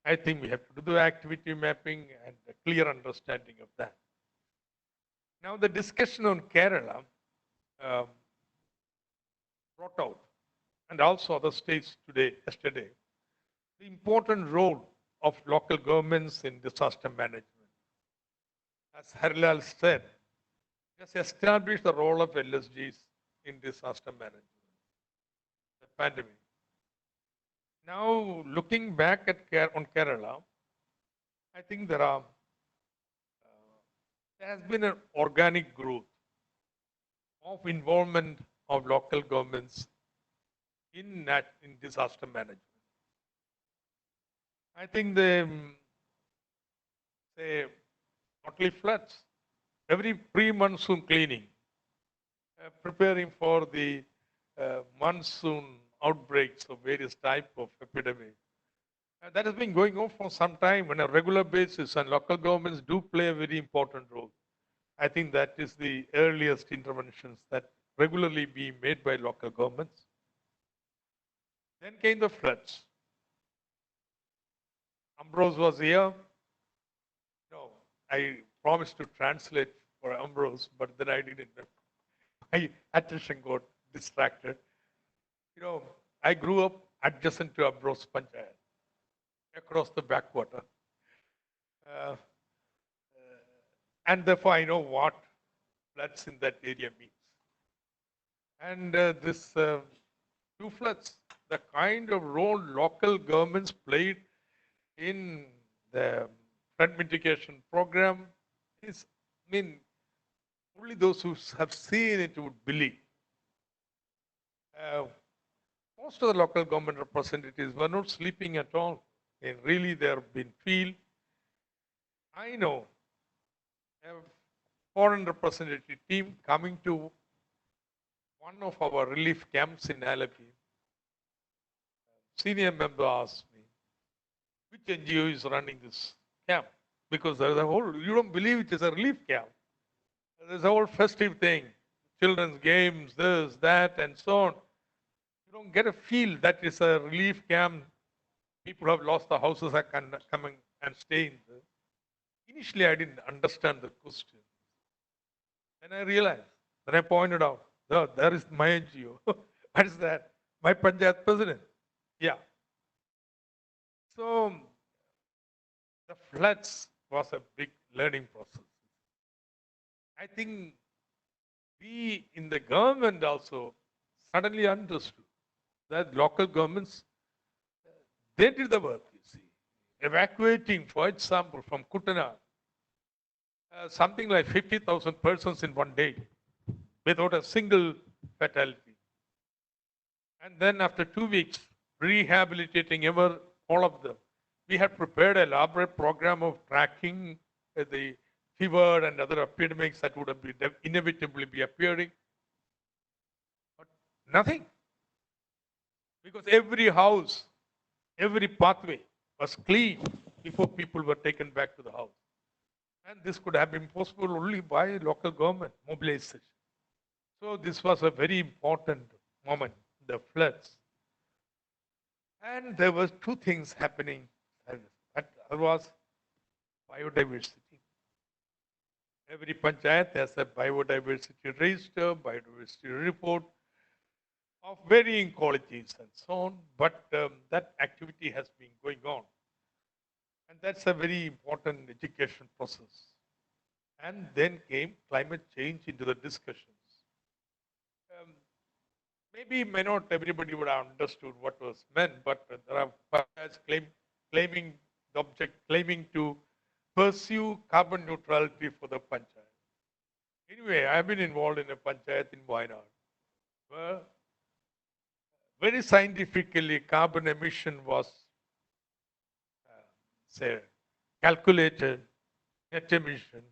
I think we have to do the activity mapping and a clear understanding of that. Now the discussion on Kerala brought out, and also other states yesterday, the important role of local governments in disaster management. As Harilal said, has established the role of LSGs in disaster management, the pandemic. Now, looking back on Kerala, I think there has been an organic growth of involvement of local governments in disaster management. I think they say monthly floods, every pre-monsoon cleaning, preparing for the monsoon outbreaks of various type of epidemic. That has been going on for some time on a regular basis, and local governments do play a very important role. I think that is the earliest interventions that regularly being made by local governments. Then came the floods. Ambrose was here. No, I promised to translate for Ambrose, but then I didn't. My attention got distracted. You know, I grew up adjacent to Ambrose Panchayat, across the backwater. And therefore I know what floods in that area means. And this two floods, the kind of role local governments played in the flood mitigation program is, I mean, only those who have seen it would believe. Most of the local government representatives were not sleeping at all. And really, they have been field. I know a foreign representative team coming to one of our relief camps in Alapi. Senior member asked me, which NGO is running this camp? Because there's a whole, you don't believe it is a relief camp. There's a whole festive thing, children's games, this, that, and so on. You don't get a feel that it's a relief camp. People have lost the houses are coming and staying there. Initially, I didn't understand the question. And I realized, then I pointed out, there is my NGO. What is that? My Panchayat president. Yeah. So the floods was a big learning process. I think we in the government also suddenly understood that local governments, they did the work, you see. Evacuating, for example, from Kutanad, something like 50,000 persons in one day without a single fatality. And then after 2 weeks, rehabilitating all of them. We had prepared an elaborate program of tracking the fever and other epidemics that would inevitably be appearing. But nothing. Because every house, every pathway was clean before people were taken back to the house. And this could have been possible only by local government mobilization. So this was a very important moment, the floods. And there were two things happening That was biodiversity. Every panchayat has a biodiversity register, biodiversity report of varying qualities and so on. But that activity has been going on. And that's a very important education process. And then came climate change into the discussions. Maybe may not everybody would have understood what was meant, but there are panchayats claiming the object, claiming to pursue carbon neutrality for the panchayat. Anyway, I've been involved in a panchayat in Wayanad, where very scientifically carbon emission was say calculated, net emission.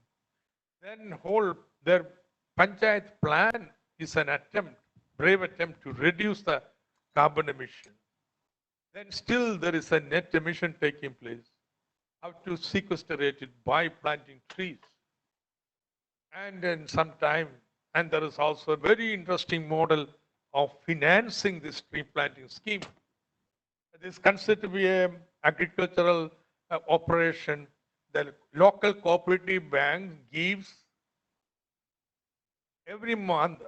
Then their panchayat plan is an attempt, brave attempt to reduce the carbon emission. Then still there is a net emission taking place. How to sequester it by planting trees. And in some time, and there is also a very interesting model of financing this tree planting scheme. This is considered to be an agricultural operation. The local cooperative bank gives every month,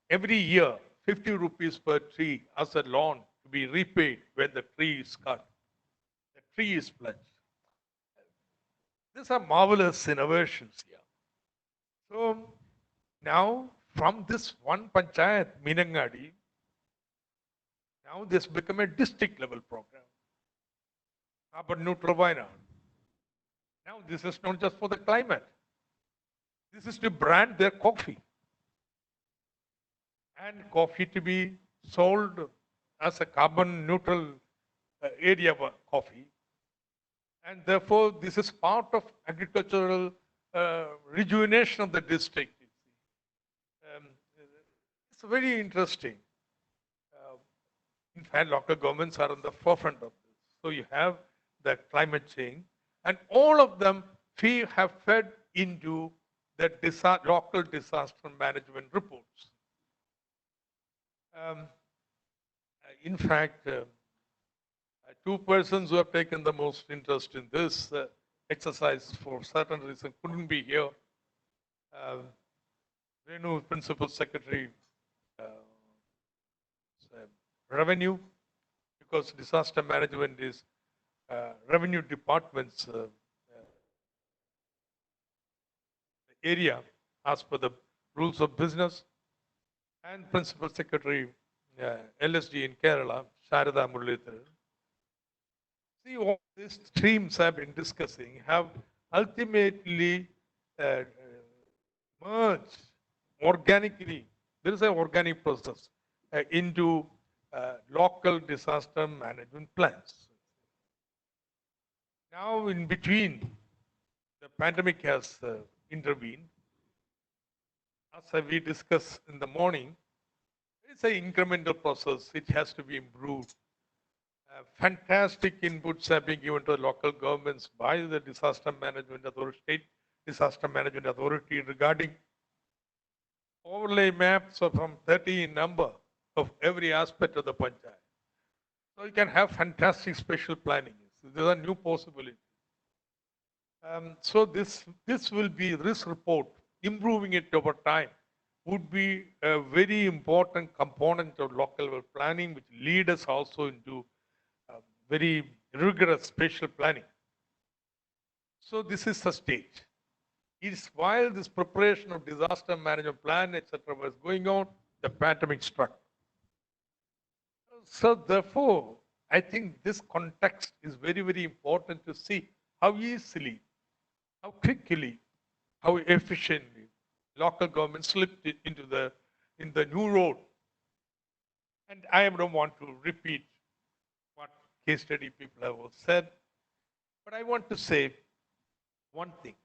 every year, 50 rupees per tree as a loan to be repaid when the tree is cut. The tree is pledged. These are marvelous innovations here. So now from this one panchayat, Minangadi, now this become a district level program. Carbon neutral Wayanad. Now this is not just for the climate. This is to brand their coffee. And coffee to be sold as a carbon neutral area of coffee. And therefore, this is part of agricultural rejuvenation of the district. It's very interesting. In fact, local governments are on the forefront of this. So you have the climate change, and all of them have fed into the local disaster management reports. In fact, two persons who have taken the most interest in this exercise for certain reason couldn't be here. Renu, Principal Secretary, Revenue, because disaster management is Revenue Department's area as per the rules of business, and Principal Secretary LSD in Kerala, Sharada Muralidharan. See, all these streams I've been discussing have ultimately merged organically. There is an organic process into local disaster management plans. Now, in between, the pandemic has intervened. As we discussed in the morning, it's an incremental process. It has to be improved. Fantastic inputs have been given to local governments by the disaster management authority, state disaster management authority regarding overlay maps of from 30 in number of every aspect of the panchayat. So you can have fantastic special planning. These are new possibilities. So this will be, this report, improving it over time, would be a very important component of local level planning, which lead us also into very rigorous spatial planning. So this is the stage. It's while this preparation of disaster management plan, etc., was going on, the pandemic struck. So therefore, I think this context is very, very important to see how easily, how quickly, how efficiently local government slipped into the new road. And I don't want to repeat what case study people have said, but I want to say one thing.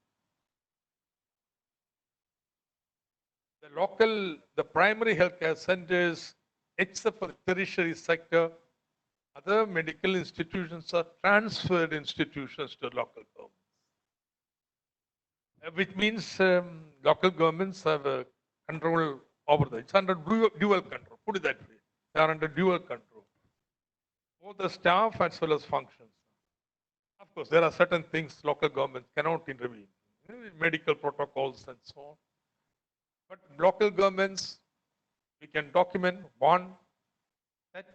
The primary healthcare centers, except for the tertiary sector, other medical institutions are transferred institutions to local governments. Which means local governments have a control over that. It's under dual control, put it that way. They are under dual control. Both the staff as well as functions. Of course, there are certain things local governments cannot intervene, medical protocols and so on. But local governments, we can document one that,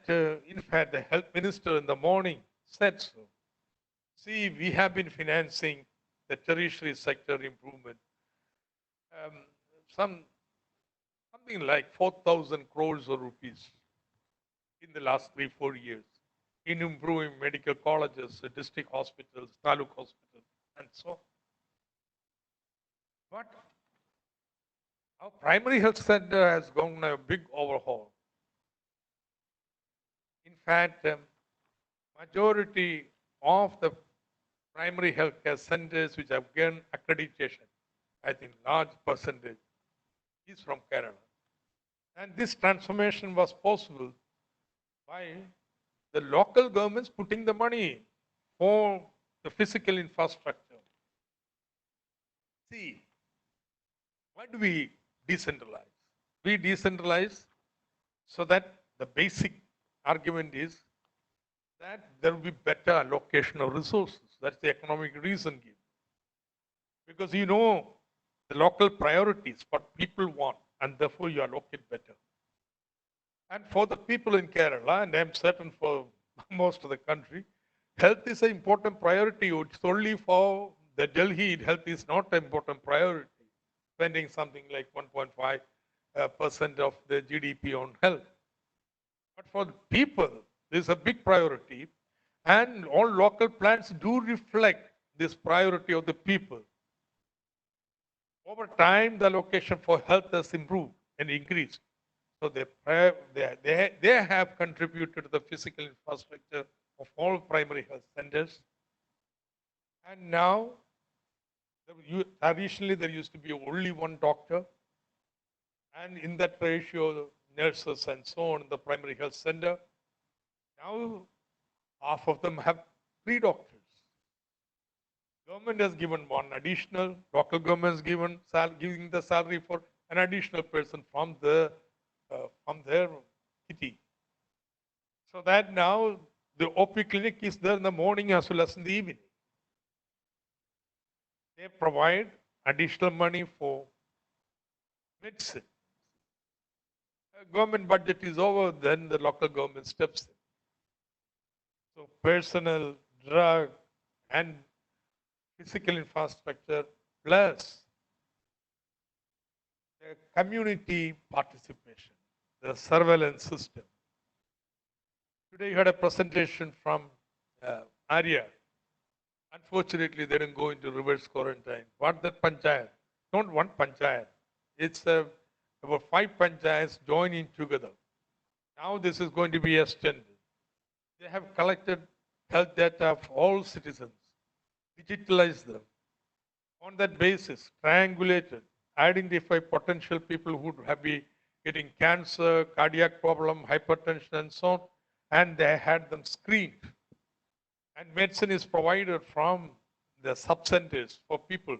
in fact, the health minister in the morning said so. See, we have been financing the tertiary sector improvement. Something like 4,000 crores of rupees in the last 3-4 years in improving medical colleges, district hospitals, taluk hospitals, and so on. But our primary health center has gone a big overhaul. In fact, majority of the primary healthcare centers which have gained accreditation, I think large percentage, is from Kerala. And this transformation was possible by the local governments putting the money for the physical infrastructure. See, why do we decentralize? We decentralize so that the basic argument is that there will be better allocation of resources. That's the economic reason given. Because you know the local priorities, what people want, and therefore you allocate better. And for the people in Kerala, and I'm certain for most of the country, health is an important priority. It's only for the Delhi, health is not an important priority, spending something like 1.5% of the GDP on health. But for the people, this is a big priority. And all local plans do reflect this priority of the people. Over time, the allocation for health has improved and increased. So they have contributed to the physical infrastructure of all primary health centers. And now, traditionally, there used to be only one doctor. And in that ratio, nurses and so on in the primary health center. Now, half of them have 3 doctors. Government has given one additional, local government has given giving the salary for an additional person from their kitty. So that now the OP clinic is there in the morning as well as in the evening. They provide additional money for medicine. Government budget is over, then the local government steps in. So personnel, drug, and physical infrastructure plus the community participation, the surveillance system. Today you had a presentation from Arya. Unfortunately, they didn't go into reverse quarantine. What that panchayat? Not one panchayat. It's about 5 panchayats joining together. Now this is going to be extended. They have collected health data of all citizens, digitalized them. On that basis, triangulated, identify potential people who would be getting cancer, cardiac problem, hypertension, and so on, and they had them screened. And medicine is provided from the sub-centers for people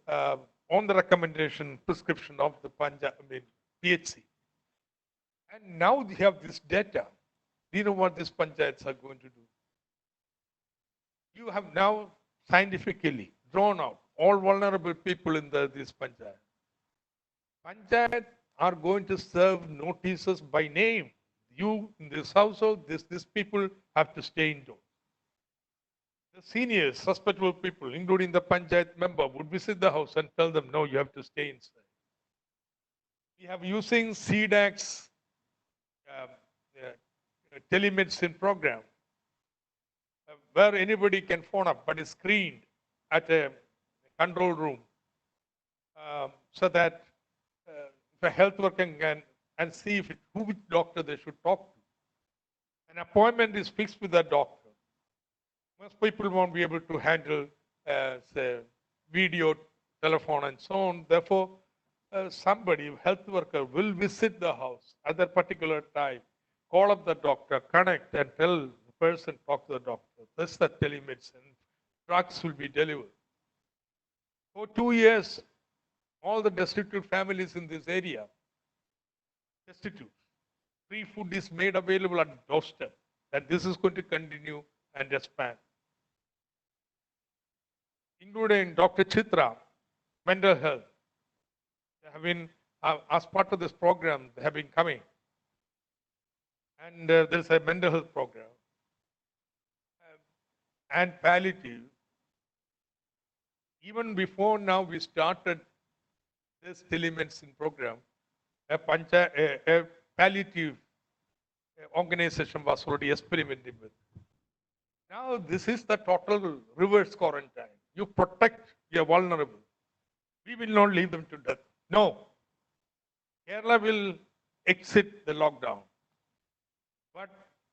on the recommendation, prescription of the PHC. And now they have this data. Do you know what these panchayats are going to do? You have now scientifically drawn out all vulnerable people in this panchayat. Panchayat are going to serve notices by name. You in this household, these people have to stay indoors. The seniors, respectable people, including the panchayat member, would visit the house and tell them, no, you have to stay inside. We have using CDAC's telemedicine program, where anybody can phone up, but is screened at a control room, so that if a health worker can and see which doctor they should talk to. An appointment is fixed with that doctor. Most people won't be able to handle, say, video, telephone, and so on. Therefore, somebody, health worker, will visit the house at that particular time, call up the doctor, connect, and tell the person, talk to the doctor. That's the telemedicine. Drugs will be delivered. For 2 years, all the destitute families in this area, destitute, free food is made available at the doorstep. And this is going to continue and expand. including Dr. Chitra, mental health. They have been, as part of this program, they have been coming. And there's a mental health program. And palliative. Even before now, we started this telemedicine program. A palliative organization was already experimenting with. Now, this is the total reverse quarantine. You protect your vulnerable. We will not leave them to death. No. Kerala will exit the lockdown.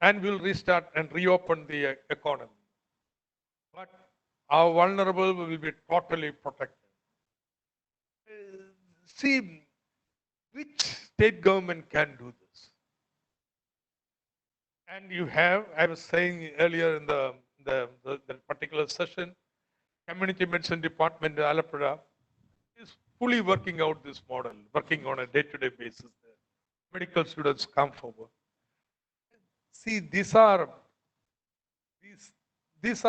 And will restart and reopen the economy. But our vulnerable will be totally protected. See, which state government can do this? And you have, I was saying earlier in the particular session, Community Medicine Department in Alappuzha is fully working out this model, working on a day-to-day basis there. Medical students come forward. See, these are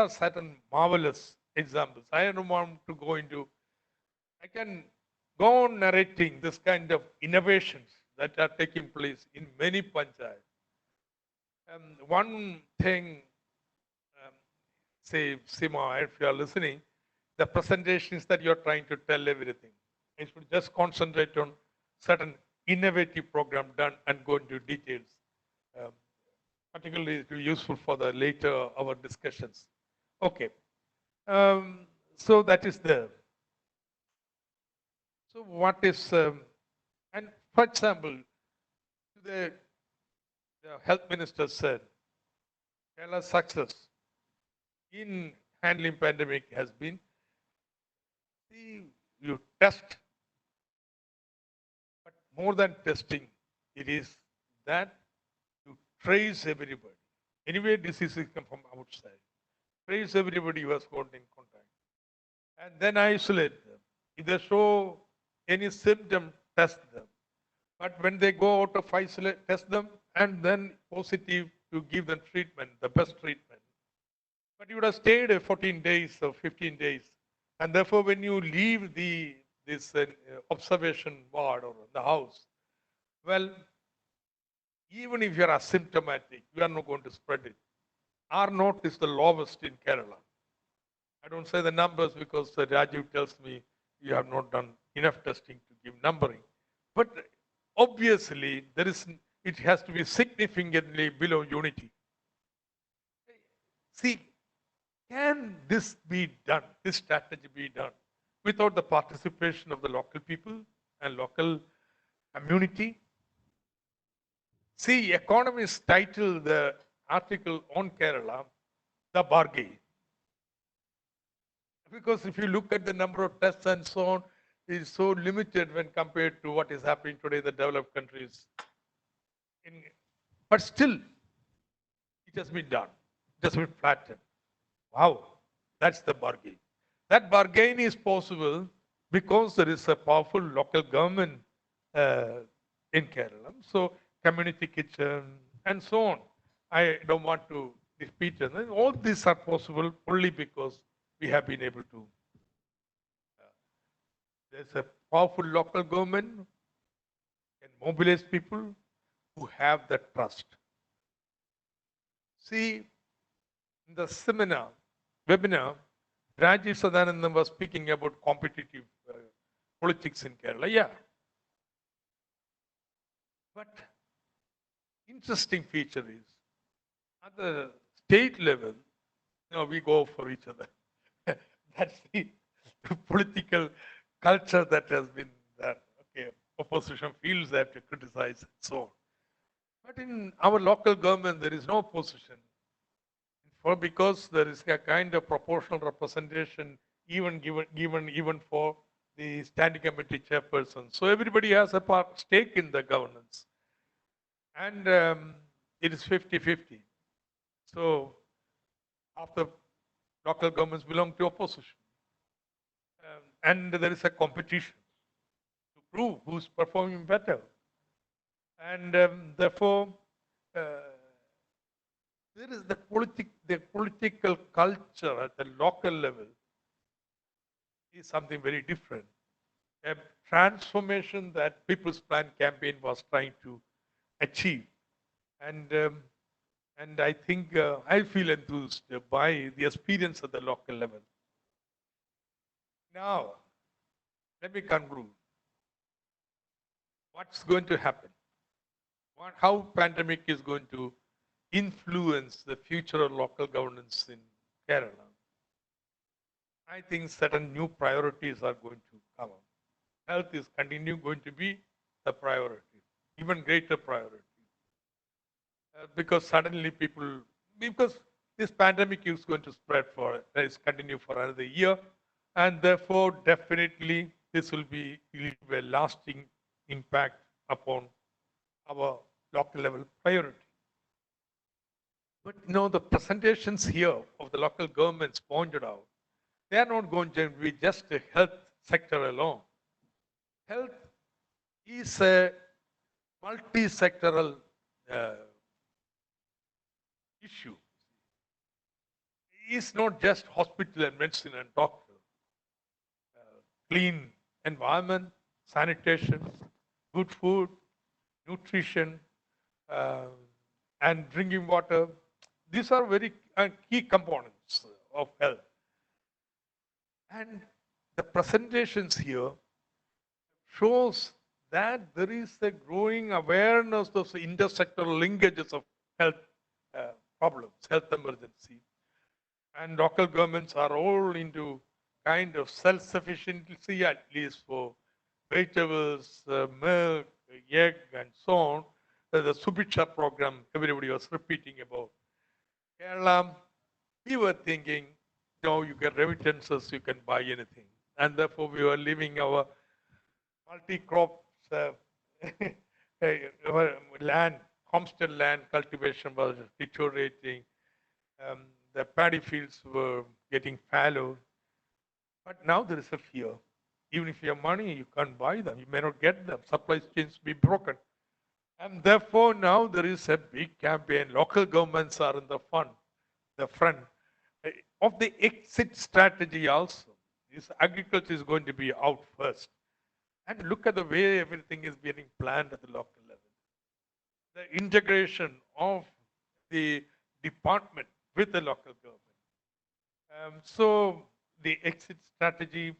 certain marvelous examples. I don't want to go into, I can go on narrating this kind of innovations that are taking place in many panchayats. One thing, say, Sima, if you are listening, the presentations that you're trying to tell everything. I should just concentrate on certain innovative program done and go into details. Particularly useful for the later our discussions. Okay. So that is there. So what is, and for example, the health minister said, Kerala's success in handling pandemic has been, you test, but more than testing, it is that you trace everybody. Anyway, diseases come from outside. Trace everybody who has got in contact. And then isolate them. If they show any symptom, test them. But when they go out of isolate, test them, and then positive, to give them treatment, the best treatment. But you would have stayed 14 days or 15 days. And therefore, when you leave this observation ward or the house, well, even if you are asymptomatic, you are not going to spread it. Our note is the lowest in Kerala. I don't say the numbers because Rajiv tells me you have not done enough testing to give numbering. But obviously, it has to be significantly below unity. See, can this be done, this strategy be done, without the participation of the local people and local community? See, Economist titled the article on Kerala, The Bargain. Because if you look at the number of tests and so on, it is so limited when compared to what is happening today in the developed countries. But still, it has been done. It has been flattened. Wow, that's the bargain. That bargain is possible because there is a powerful local government in Kerala. So community kitchen and so on. I don't want to repeat it. All these are possible only because we have been able to. There's a powerful local government can mobilize people who have the trust. See, in the webinar, Rajiv Sadanandam was speaking about competitive politics in Kerala. Yeah. But interesting feature is, at the state level, we go for each other. That's the political culture that has been there. Okay, opposition feels they have to criticize and so on. But in our local government, there is no opposition. Because there is a kind of proportional representation even given for the standing committee chairperson. So everybody has a stake in the governance. And it is 50-50. So after local governments belong to opposition. And there is a competition to prove who's performing better. And therefore, there is the political culture at the local level is something very different. A transformation that People's Plan campaign was trying to achieve. And I think I feel enthused by the experience at the local level. Now, let me conclude. What's going to happen? How pandemic is going to influence the future of local governance in Kerala? I think certain new priorities are going to come up. Health is going to be the priority, even greater priority. Because suddenly because this pandemic is going to continue for another year, and therefore definitely this will leave a lasting impact upon our local level priority. But the presentations here of the local governments pointed out, they are not going to be just a health sector alone. Health is a multi-sectoral issue. It's not just hospital and medicine and doctor. Clean environment, sanitation, good food, nutrition, and drinking water. These are very key components of health. And the presentations here shows that there is a growing awareness of the intersectoral linkages of health problems, health emergency. And local governments are all into kind of self-sufficiency, at least for vegetables, milk, egg, and so on. The Subiksha program, everybody was repeating about. Kerala, we were thinking, you get remittances, you can buy anything. And therefore, we were living our multi-crops land, homestead land cultivation was deteriorating. The paddy fields were getting fallow. But now there is a fear. Even if you have money, you can't buy them. You may not get them. Supply chains be broken. And therefore, now there is a big campaign. Local governments are in the front of the exit strategy also. This agriculture is going to be out first. And look at the way everything is being planned at the local level. The integration of the department with the local government. So the exit strategy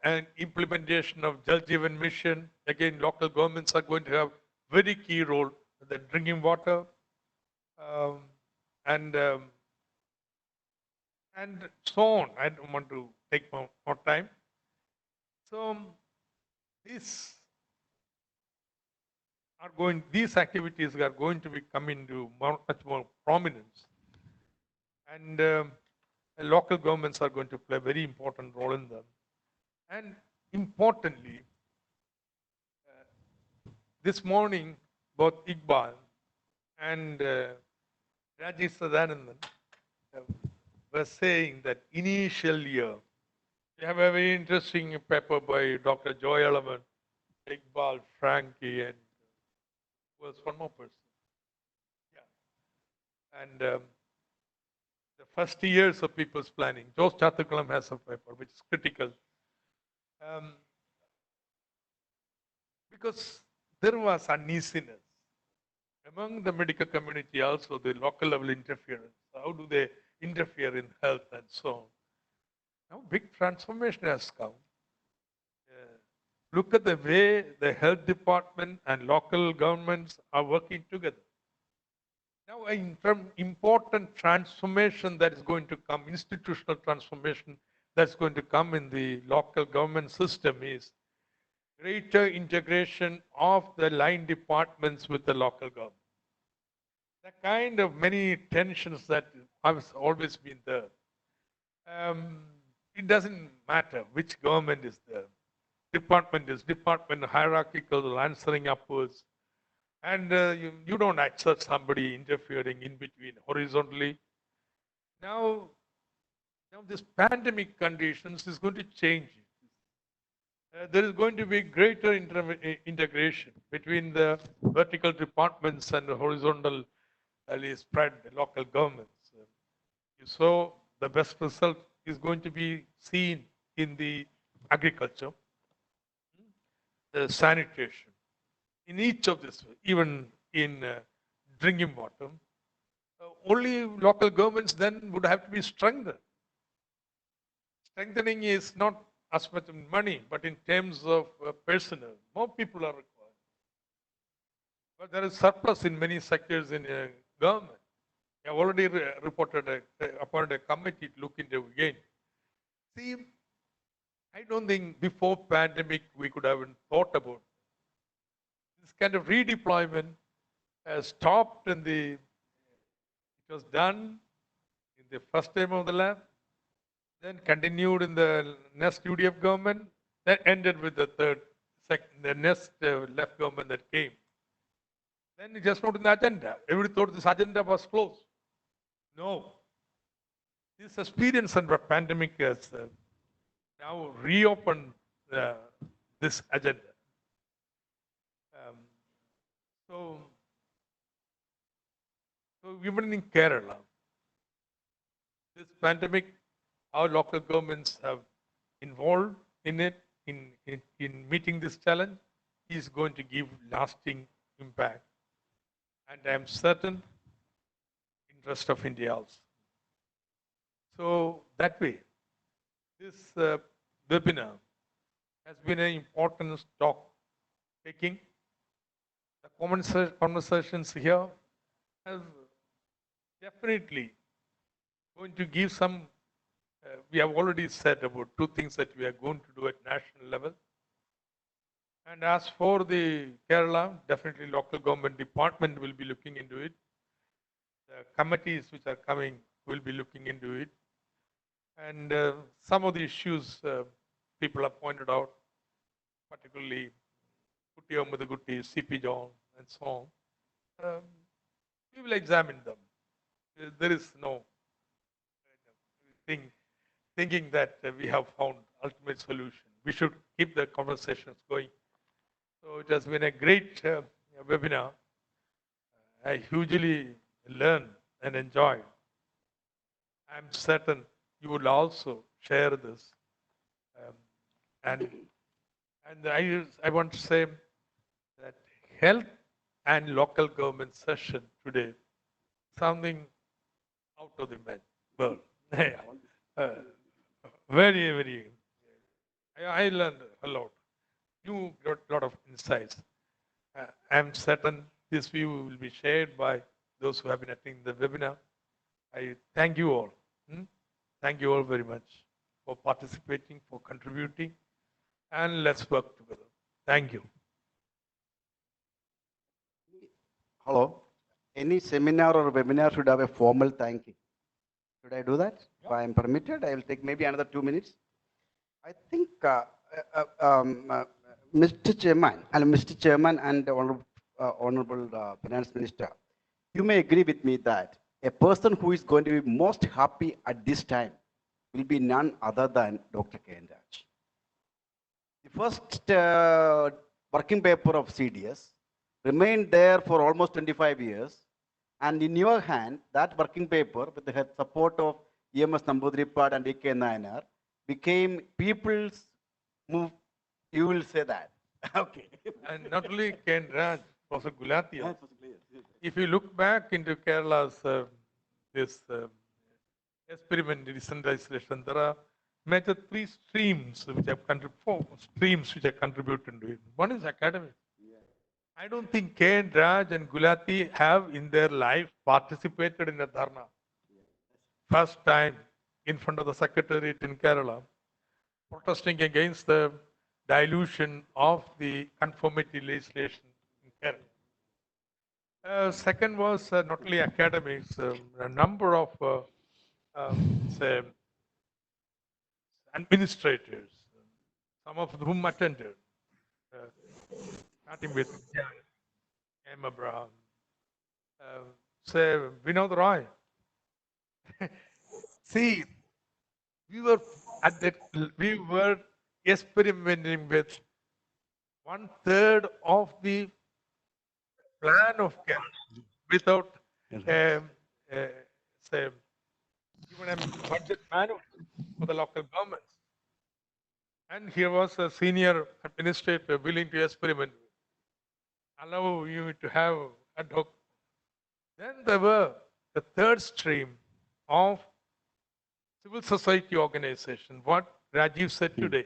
and implementation of Jal Jeevan Mission, again, local governments are going to have very key role in the drinking water and so on. I don't want to take more time. So these activities are going to be coming to much more prominence. And local governments are going to play a very important role in them. And importantly, this morning, both Iqbal and Rajesh Sadanandan were saying that initial year, we have a very interesting paper by Dr. Joy Alaman, Iqbal, Frankie, and was one more person. Yeah. And the first years of people's planning. Jose Chathukulam has a paper which is critical. Because there was uneasiness among the medical community, also the local level interference. How do they interfere in health and so on? Now, big transformation has come. Look at the way the health department and local governments are working together. Now, an important transformation that is going to come, institutional transformation that's going to come in the local government system is greater integration of the line departments with the local government. The kind of many tensions that have always been there. It doesn't matter which government is there. Department hierarchical, answering upwards. And you don't accept somebody interfering in between horizontally. Now this pandemic conditions is going to change it. There is going to be greater integration between the vertical departments and the horizontal spread local governments. You saw the best result is going to be seen in the agriculture, the sanitation, in each of this, even in drinking water. Only local governments then would have to be strengthened. Strengthening is not as much in money, but in terms of personnel. More people are required. But there is surplus in many sectors in government. I have already appointed a committee to look into again. See, I don't think before pandemic we could have thought about this kind of redeployment. Stopped in it was done in the first term of the lab, then continued in the next UDF government, then ended with the next left government that came. Then it just not in the agenda. Everybody thought this agenda was closed. No. This experience under pandemic has now reopened this agenda. So even in Kerala, this pandemic, our local governments have involved in it, in meeting this challenge, is going to give lasting impact. And I am certain in the rest of India also. So that way, this webinar has been an important talk taking. The conversations here have definitely going to give some, we have already said about 2 things that we are going to do at national level. And as for the Kerala, definitely local government department will be looking into it. The committees which are coming will be looking into it. And some of the issues people have pointed out, particularly Kutti Ammudagutti, CP John, and so on. We will examine them. There is no thinking that we have found ultimate solution. We should keep the conversations going. So it has been a great webinar. I hugely learned and enjoyed. I'm certain you will also share this. And I want to say that health and local government session today, something out of the world. Very, very. I learned a lot. You got a lot of insights. I'm certain this view will be shared by those who have been attending the webinar. I thank you all. Thank you all very much for participating, for contributing, and let's work together. Thank you. Hello. Any seminar or webinar should have a formal thank you. Should I do that? If I am permitted, I will take maybe another 2 minutes. I think Mr. Chairman and Honorable Finance Minister, you may agree with me that a person who is going to be most happy at this time will be none other than Dr. K. N. Raj. The first working paper of CDS remained there for almost 25 years. And in your hand, that working paper, with the support of EMS Namboodiripad and D.K. Nayanar, became people's move. You will say that. Okay. And not only K. N. Raj, Professor Gulati. If you look back into Kerala's this experiment in decentralization, there are major 3 streams which have contributed, 4 streams which have contributed to it. One is academic. I don't think K. N. Raj and Gulati have in their life participated in a dharna. First time in front of the Secretariat in Kerala, protesting against the dilution of the conformity legislation in Kerala. Second was not only academics, a number of say, administrators, some of whom attended, starting with M. Abraham, say Vinod Roy. See, we were experimenting with 1/3 of the plan of Kerala without say even a budget manual. for the local governments. And here was a senior administrator willing to experiment, allow you to have ad hoc. Then there were the third stream of civil society organization, what Rajiv said today,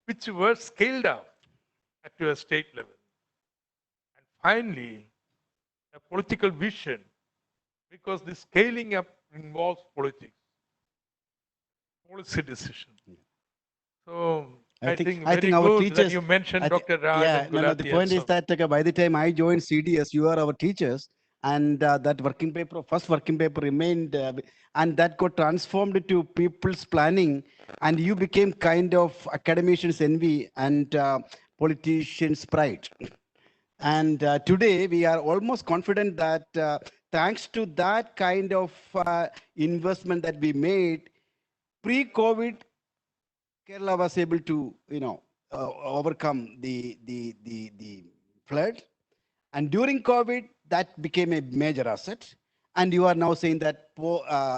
which were scaled up to a state level. And finally, a political vision, because the scaling up involves politics, policy decision. So I think very our good teachers, that you mentioned Dr. Raj and the Gulati point is also. that by the time I joined CDS, you are our teachers, and that working paper, first working paper remained, and that got transformed to people's planning, and you became kind of academicians' envy and politicians' pride. And today we are almost confident that thanks to that kind of investment that we made, pre-COVID, Kerala was able to, overcome the flood. And during COVID, that became a major asset. And you are now saying that,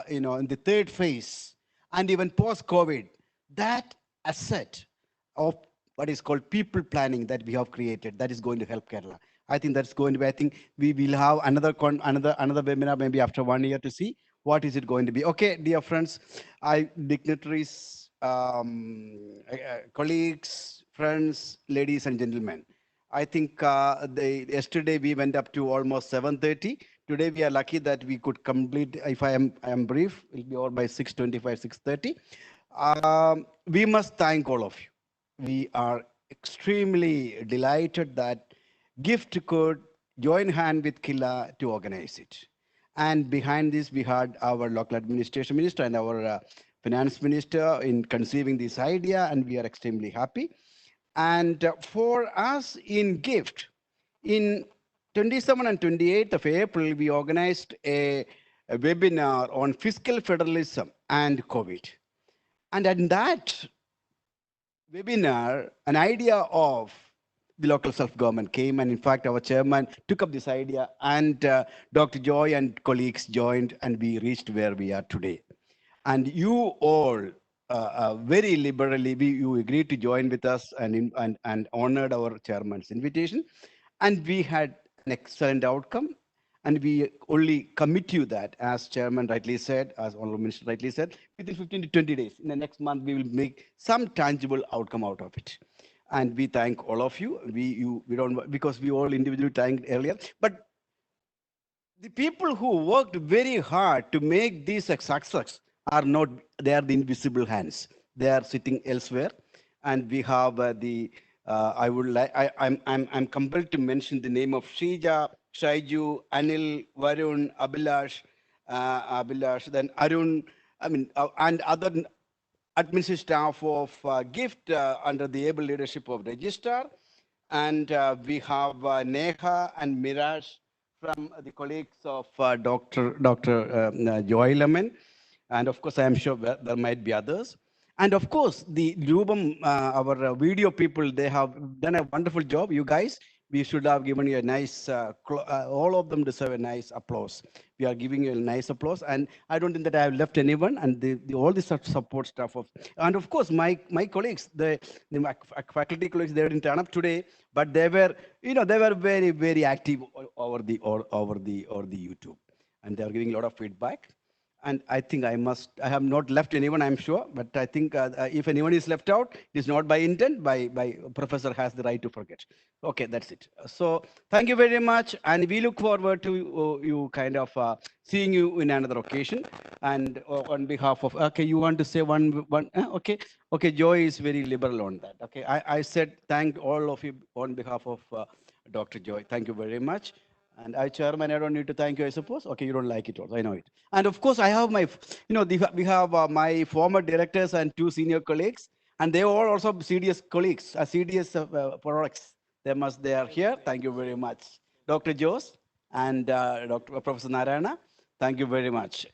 in the third phase, and even post-COVID, that asset of what is called people planning that we have created, that is going to help Kerala. I think that's going to be, I think we will have another webinar maybe after 1 year to see what is it going to be. Okay, dear friends, dignitaries, colleagues, friends, ladies and gentlemen. I think yesterday we went up to almost 7:30. Today we are lucky that we could complete, if I am brief, it will be over by 6:25, 6:30. We must thank all of you. We are extremely delighted that GIFT could join hand with Killa to organize it. And behind this, we had our local administration minister and our finance minister in conceiving this idea, and we are extremely happy. And for us in GIFT, in 27 and 28th of April, we organized a webinar on fiscal federalism and COVID. And in that webinar, an idea of the local self-government came, and in fact, our chairman took up this idea, and Dr. Joy and colleagues joined, and we reached where we are today. And you all very liberally, you agreed to join with us and honored our chairman's invitation. And we had an excellent outcome. And we only commit you that, as chairman rightly said, as honorable minister rightly said, within 15 to 20 days, in the next month, we will make some tangible outcome out of it. And we thank all of you. We don't, because we all individually thanked earlier, but the people who worked very hard to make this a success are not, they are the invisible hands. They are sitting elsewhere. And we have I'm compelled to mention the name of Shrija, Shaiju, Anil, Varun, Abhilash, then Arun, and other administrative staff of GIFT under the able leadership of Registrar. And we have Neha and Miraj from the colleagues of Dr. Joy Lemon. And of course, I am sure there might be others. And of course, the Rubam, our video people, they have done a wonderful job. You guys, we should have given you a nice, all of them deserve a nice applause. We are giving you a nice applause. And I don't think that I have left anyone, and all the support staff of, and of course, my colleagues, the faculty colleagues, they didn't turn up today, but they were, they were very, very active over the YouTube. And they are giving a lot of feedback. And I think I have not left anyone, I'm sure, but I think if anyone is left out, it is not by intent, by professor has the right to forget. Okay, that's it. So thank you very much. And we look forward to you kind of seeing you in another occasion. And on behalf of, okay, you want to say one, okay. Okay, Joy is very liberal on that. Okay, I said thank all of you on behalf of Dr. Joy. Thank you very much. And I, chairman, I don't need to thank you, I suppose. Okay, you don't like it also, I know it. And of course, I have my, we have my former directors and 2 senior colleagues, and they are also CDS colleagues, CDS products. They are here. Thank you very much. Dr. Jose and Professor Narayana, thank you very much.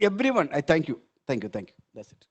Everyone, I thank you. Thank you. That's it.